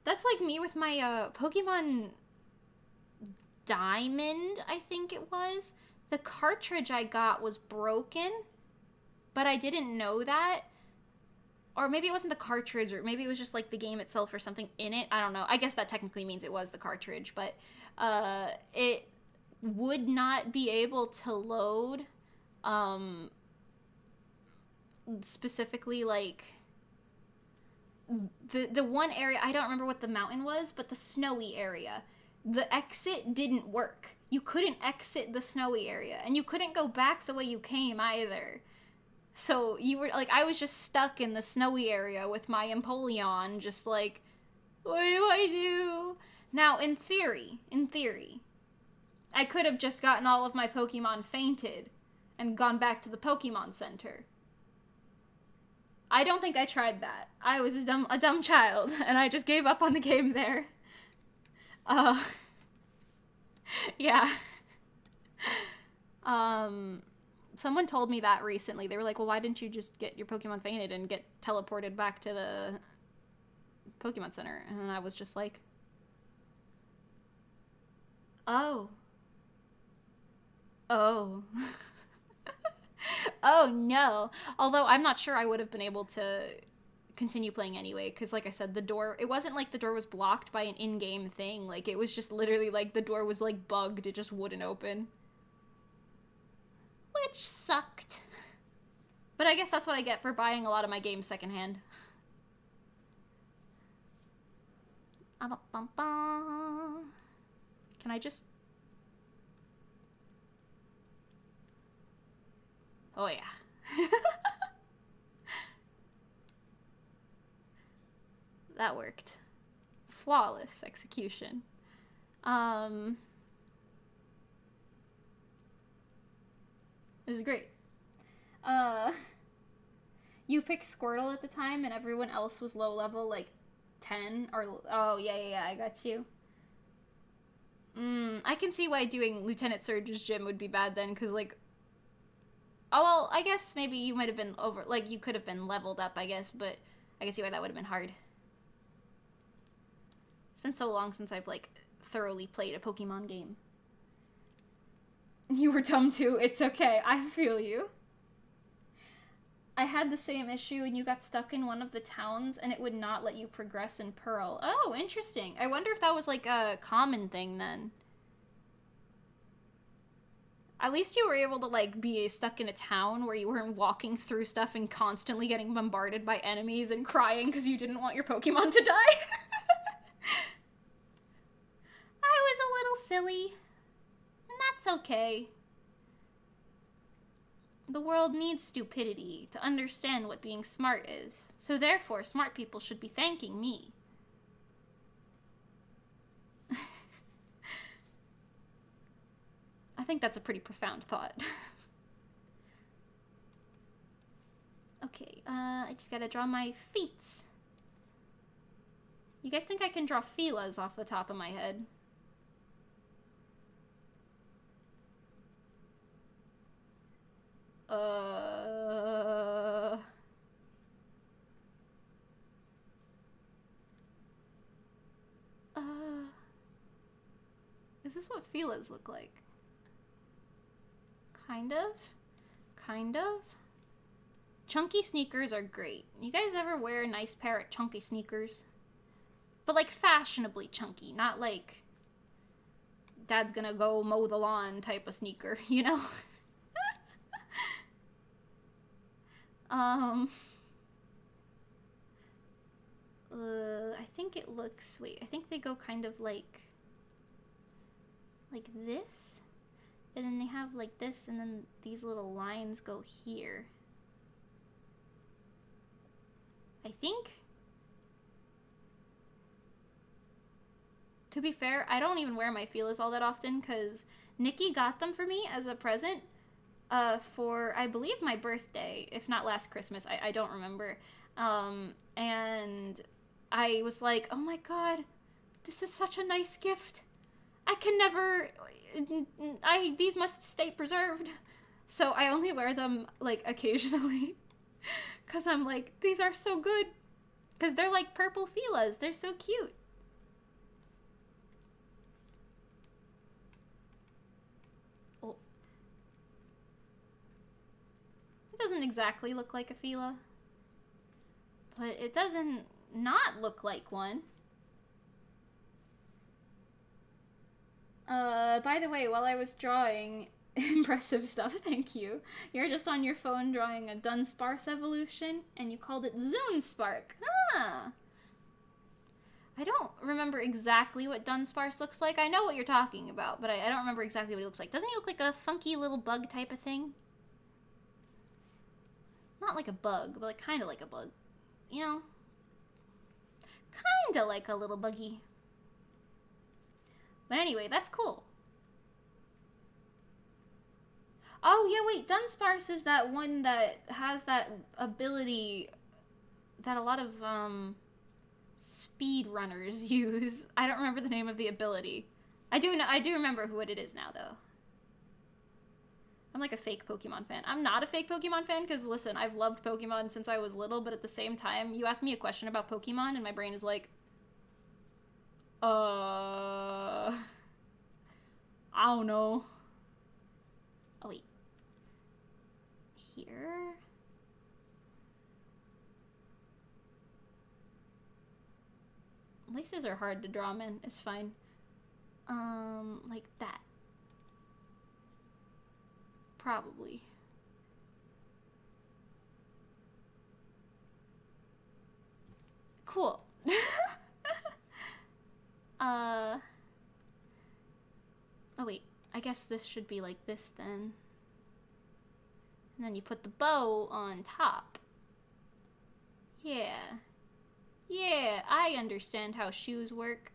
B: That's like me with my Pokemon Diamond, I think it was. The cartridge I got was broken, but I didn't know that. Or maybe it wasn't the cartridge, or maybe it was just like the game itself or something in it. I don't know. I guess that technically means it was the cartridge, but it would not be able to load specifically like the one area. I don't remember what the mountain was, but the snowy area. The exit didn't work. You couldn't exit the snowy area, and you couldn't go back the way you came either. So you were like, I was just stuck in the snowy area with my Empoleon, just like, what do I do? Now, in theory, I could have just gotten all of my Pokemon fainted and gone back to the Pokemon Center. I don't think I tried that. I was a dumb child, and I just gave up on the game there. Yeah. Someone told me that recently. They were like, well, why didn't you just get your Pokemon fainted and get teleported back to the Pokemon Center? And I was just like, oh. Oh no. Although I'm not sure I would have been able to continue playing anyway, because like I said, the door, it wasn't like the door was blocked by an in-game thing. Like, it was just literally like the door was like bugged. It just wouldn't open. Which sucked. But I guess that's what I get for buying a lot of my games secondhand. Can I just... Oh yeah. That worked. Flawless execution. It was great. You picked Squirtle at the time and everyone else was low level, like 10 or... Oh, yeah, I got you. I can see why doing Lieutenant Surge's gym would be bad then, because, like... Oh, well, I guess maybe you might have been over... Like, you could have been leveled up, I guess, but I can see why that would have been hard. It's been so long since I've, like, thoroughly played a Pokemon game. You were dumb too. It's okay. I feel you. I had the same issue and you got stuck in one of the towns and it would not let you progress in Pearl. Oh, interesting. I wonder if that was like a common thing then. At least you were able to like be stuck in a town where you weren't walking through stuff and constantly getting bombarded by enemies and crying because you didn't want your Pokemon to die. I was a little silly. And that's okay. The world needs stupidity to understand what being smart is. So therefore, smart people should be thanking me. I think that's a pretty profound thought. Okay, I just gotta draw my feet. You guys think I can draw Fila's off the top of my head?
C: Is this what feelers look like? Kind of. Kind of. Chunky sneakers are great. You guys ever wear a nice pair of chunky sneakers? But like fashionably chunky, not like dad's gonna go mow the lawn type of sneaker, you know? I think it looks, wait, I think they go kind of like this, and then they have like this, and then these little lines go here. I think. To be fair, I don't even wear my feelers all that often, because Nikki got them for me as a present for, I believe, my birthday, if not last Christmas. I don't remember. And I was like, oh my god, this is such a nice gift. I can never, these must stay preserved. So I only wear them, like, occasionally. Because I'm like, these are so good. Because they're like purple Fila's. They're so cute. Oh. It doesn't exactly look like a Fila. But it doesn't not look like one. By the way, while I was drawing impressive stuff, thank you. You're just on your phone drawing a Dunsparce evolution, and you called it Zoonspark. Ah! I don't remember exactly what Dunsparce looks like. I know what you're talking about, but I don't remember exactly what he looks like. Doesn't he look like a funky little bug type of thing? Not like a bug, but like kind of like a bug. You know? Kind of like a little buggy. But anyway, that's cool. Oh, yeah, wait, Dunsparce is that one that has that ability that a lot of, speed runners use. I don't remember the name of the ability. I do remember what it is now, though. I'm like a fake Pokemon fan. I'm not a fake Pokemon fan, because, listen, I've loved Pokemon since I was little, but at the same time, you ask me a question about Pokemon, and my brain is like, I don't know. Oh, wait. Here? Laces are hard to draw, man. It's fine. Like that. Probably. Cool. Oh wait, I guess this should be like this then. And then you put the bow on top. Yeah. Yeah, I understand how shoes work.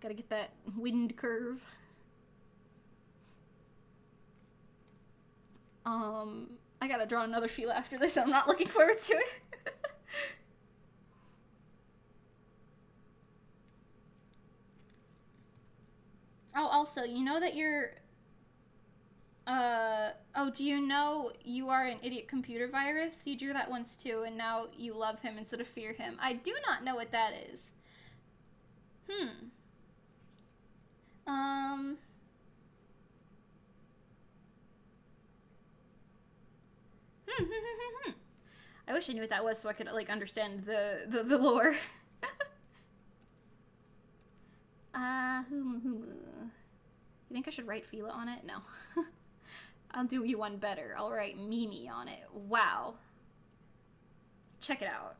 C: Gotta get that wind curve. I gotta draw another Fila after this. I'm not looking forward to it. Oh, also, you know that you're... oh, do you know you are an idiot computer virus? You drew that once too, and now you love him instead of fear him. I do not know what that is. I wish I knew what that was so I could, like, understand the lore. You think I should write Fila on it? No. I'll do you one better. I'll write Mimi on it. Wow. Check it out.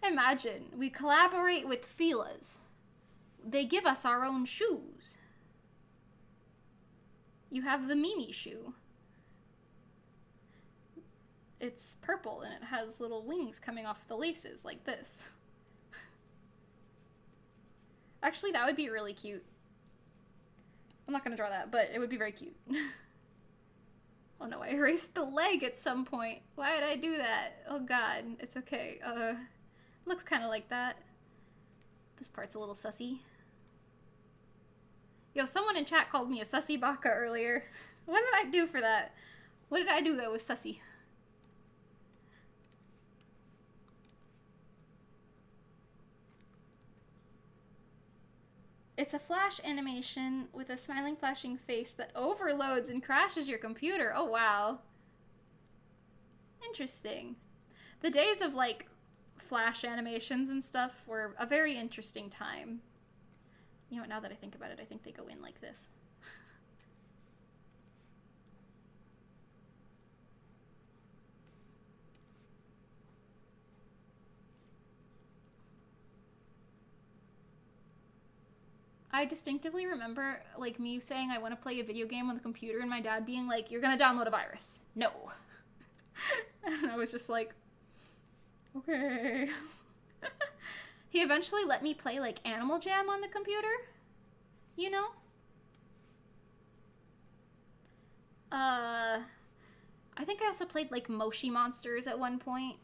C: Imagine, we collaborate with Fila's. They give us our own shoes. You have the Mimi shoe. It's purple and it has little wings coming off the laces like this. Actually, that would be really cute. I'm not gonna draw that, but it would be very cute. Oh no, I erased the leg at some point. Why did I do that? Oh god, it's okay. Looks kind of like that. This part's a little sussy. Yo, someone in chat called me a sussy baka earlier. What did I do for that? What did I do that was sussy?
B: It's a flash animation with a smiling flashing face that overloads and crashes your computer. Oh, wow. Interesting. The days of, like, flash animations and stuff were a very interesting time. You know what, now that I think about it, I think they go in like this. I distinctively remember, like, me saying I want to play a video game on the computer and my dad being like, you're gonna download a virus. No. And I was just like, okay. He eventually let me play, like, Animal Jam on the computer. You know? I think I also played, like, Moshi Monsters at one point.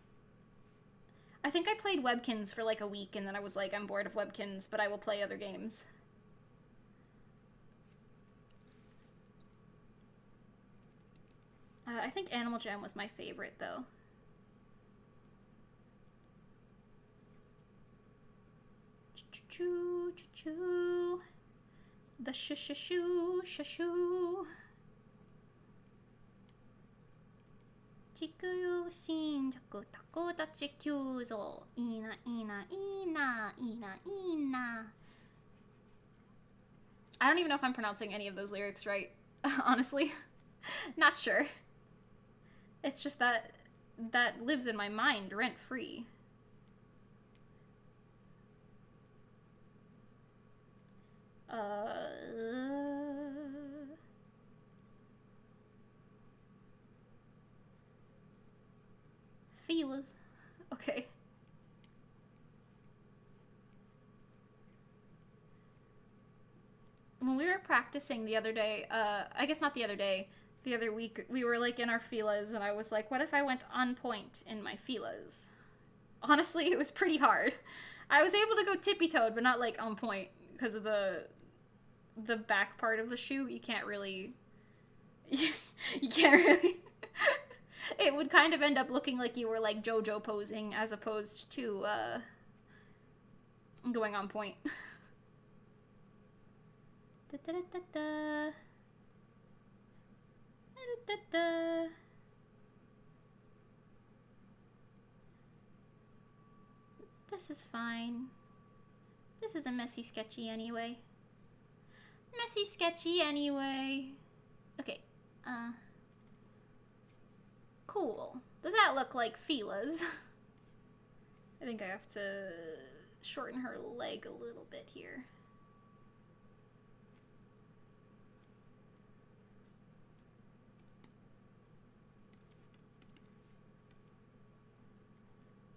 B: I think I played Webkins for, like, a week, and then I was like, I'm bored of Webkins, but I will play other games. I think Animal Jam was my favorite, though. Choo choo choo. The shoo shoo. 地球侵略タコたち急増いいないいないいないいないいな I don't even know if I'm pronouncing any of those lyrics right. Honestly. Not sure. It's just that lives in my mind rent free. Feelers. Okay. When we were practicing the other day, I guess not the other day, the other week, we were like in our filas, and I was like, what if I went on point in my filas? Honestly, it was pretty hard. I was able to go tippy-toed, but not like on point, because of the back part of the shoe. You can't really... you can't really... It would kind of end up looking like you were like JoJo posing, as opposed to, going on point. Da-da-da-da-da. Da-da-da-da. This is fine. This is a messy sketchy anyway. Messy sketchy anyway. Okay, cool. Does that look like Fila's? I think I have to shorten her leg a little bit here.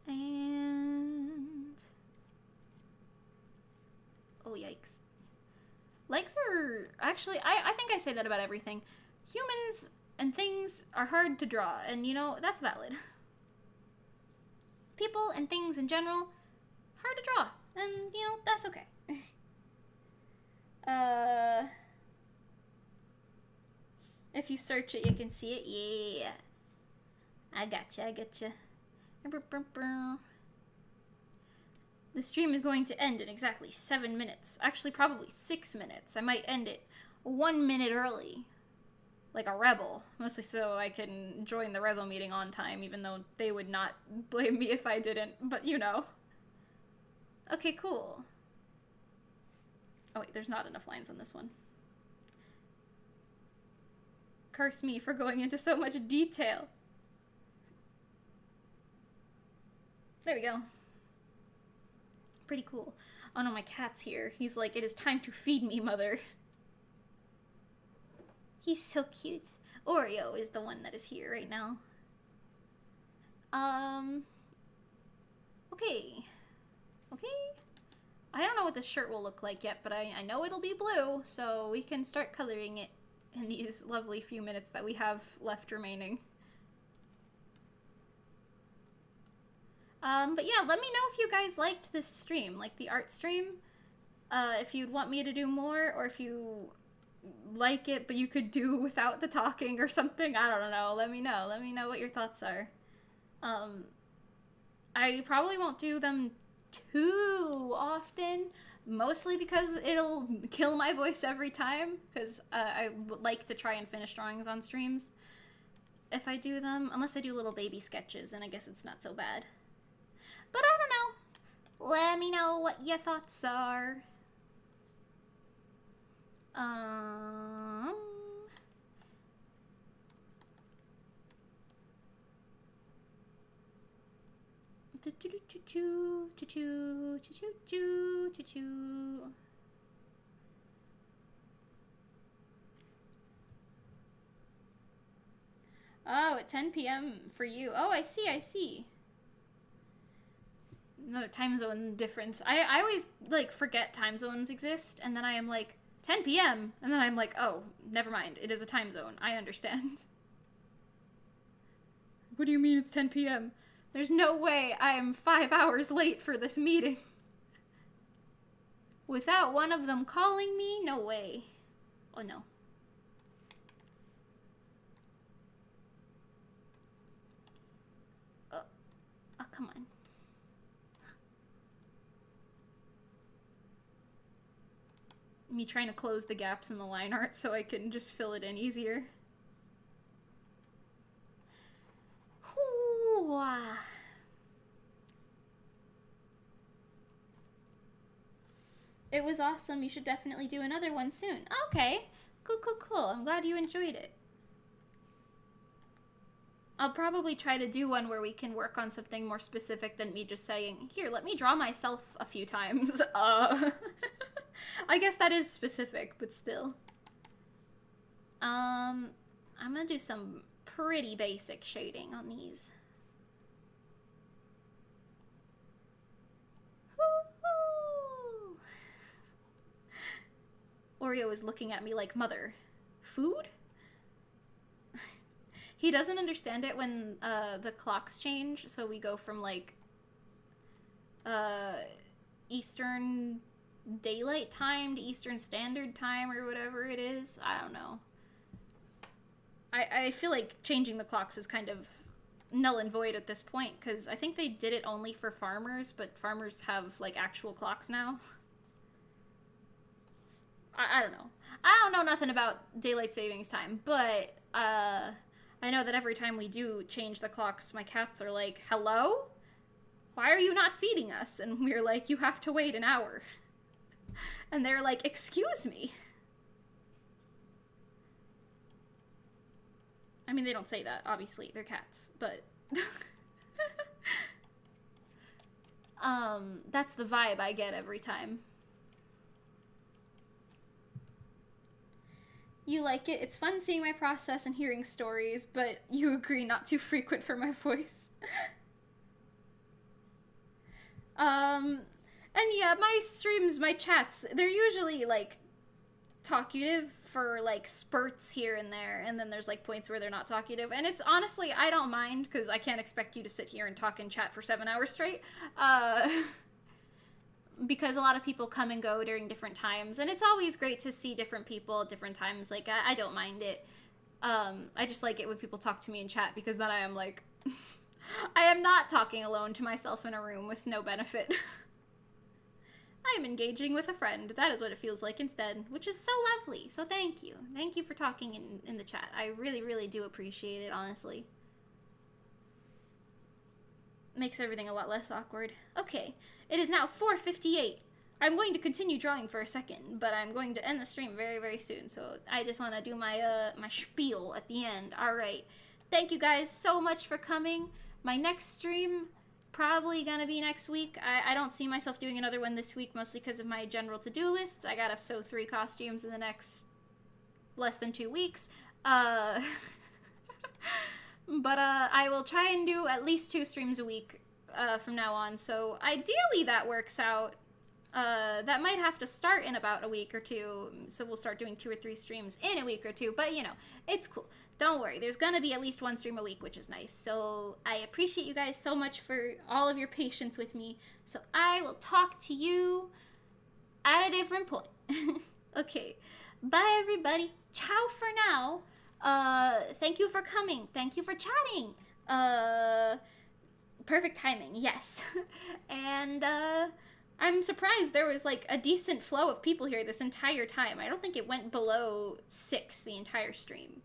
B: And... oh, yikes. Legs are... actually, I think I say that about everything. Humans and things are hard to draw, and, you know, that's valid. People and things in general, hard to draw, and, you know, that's okay. If you search it, you can see it. Yeah. I gotcha. The stream is going to end in exactly 7 minutes. Actually, probably 6 minutes. I might end it 1 minute early. Like a rebel. Mostly so I can join the Reso meeting on time, even though they would not blame me if I didn't. But you know. Okay, cool. Oh wait, there's not enough lines on this one. Curse me for going into so much detail. There we go. Pretty cool. Oh no, my cat's here. He's like, it is time to feed me, mother. He's so cute. Oreo is the one that is here right now. Okay. I don't know what this shirt will look like yet, but I know it'll be blue, so we can start coloring it in these lovely few minutes that we have left remaining. But yeah, let me know if you guys liked this stream, like the art stream. If you'd want me to do more, or if you like it but you could do without the talking or something. I don't know. Let me know what your thoughts are. I probably won't do them too often, Mostly because it'll kill my voice every time, because I would like to try and finish drawings on streams if I do them, unless I do little baby sketches, and I guess it's not so bad. But I don't know. Let me know what your thoughts are. Oh, at 10 p.m. for you. Oh, I see. Another time zone difference. I always, like, forget time zones exist, and then I am like, 10 p.m., and then I'm like, oh, never mind. It is a time zone. I understand. What do you mean it's 10 p.m.? There's no way I am 5 hours late for this meeting. Without one of them calling me? No way. Oh, no. Oh, come on. Me trying to close the gaps in the line art so I can just fill it in easier. It was awesome. You should definitely do another one soon. Okay. Cool. I'm glad you enjoyed it. I'll probably try to do one where we can work on something more specific than me just saying, here, let me draw myself a few times. I guess that is specific, but still. I'm gonna do some pretty basic shading on these. Oreo is looking at me like, mother, food? He doesn't understand it when the clocks change, so we go from like Eastern Daylight Time to Eastern Standard Time or whatever it is. I don't know. I feel like changing the clocks is kind of null and void at this point, because I think they did it only for farmers, but farmers have like actual clocks now. I don't know. I don't know nothing about daylight savings time, but I know that every time we do change the clocks, my cats are like, hello? Why are you not feeding us? And we're like, you have to wait an hour. And they're like, excuse me. I mean, they don't say that, obviously. They're cats, but... that's the vibe I get every time. You like it? It's fun seeing my process and hearing stories, but you agree not too frequent for my voice. And yeah, my streams, my chats, they're usually, like, talkative for, like, spurts here and there, and then there's, like, points where they're not talkative, and it's, honestly, I don't mind, because I can't expect you to sit here and talk and chat for 7 hours straight, because a lot of people come and go during different times, and it's always great to see different people at different times. Like, I don't mind it. I just like it when people talk to me in chat, because then I am like, I am not talking alone to myself in a room with no benefit. I am engaging with a friend. That is what it feels like instead, which is so lovely. So thank you. Thank you for talking in the chat. I really, really do appreciate it, honestly. Makes everything a lot less awkward. Okay, it is now 4:58. I'm going to continue drawing for a second, but I'm going to end the stream very, very soon, so I just want to do my my spiel at the end. Alright, thank you guys so much for coming. My next stream, probably gonna be next week. I don't see myself doing another one this week, mostly because of my general to-do lists. I gotta sew 3 costumes in the next less than 2 weeks. But I will try and do at least 2 streams a week from now on, so ideally that works out. That might have to start in about a week or 2, so we'll start doing 2 or 3 streams in a week or 2, but you know, it's cool. Don't worry, there's gonna be at least 1 stream a week, which is nice. So I appreciate you guys so much for all of your patience with me, so I will talk to you at a different point. Okay, bye everybody. Ciao for now. Thank you for coming. Thank you for chatting. Perfect timing, yes. And, I'm surprised there was like a decent flow of people here this entire time. I don't think it went below 6 the entire stream,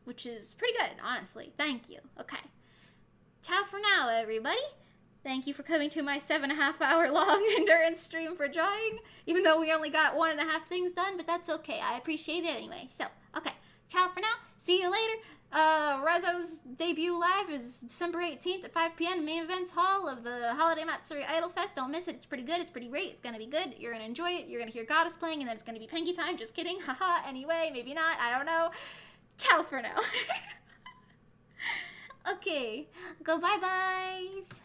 B: which is pretty good, honestly. Thank you. Okay. Ciao for now, everybody. Thank you for coming to my 7.5 hour long endurance stream for drawing, even though we only got 1.5 things done, but that's okay. I appreciate it anyway. So, okay. Ciao for now. See you later. Reso's debut live is December 18th at 5 p.m. Main Events Hall of the Holiday Matsuri Idol Fest. Don't miss it. It's pretty good. It's pretty great. It's gonna be good. You're gonna enjoy it. You're gonna hear Goddess playing, and then it's gonna be Pengy time. Just kidding. Haha. Anyway, maybe not. I don't know. Ciao for now. Okay. Go bye-byes.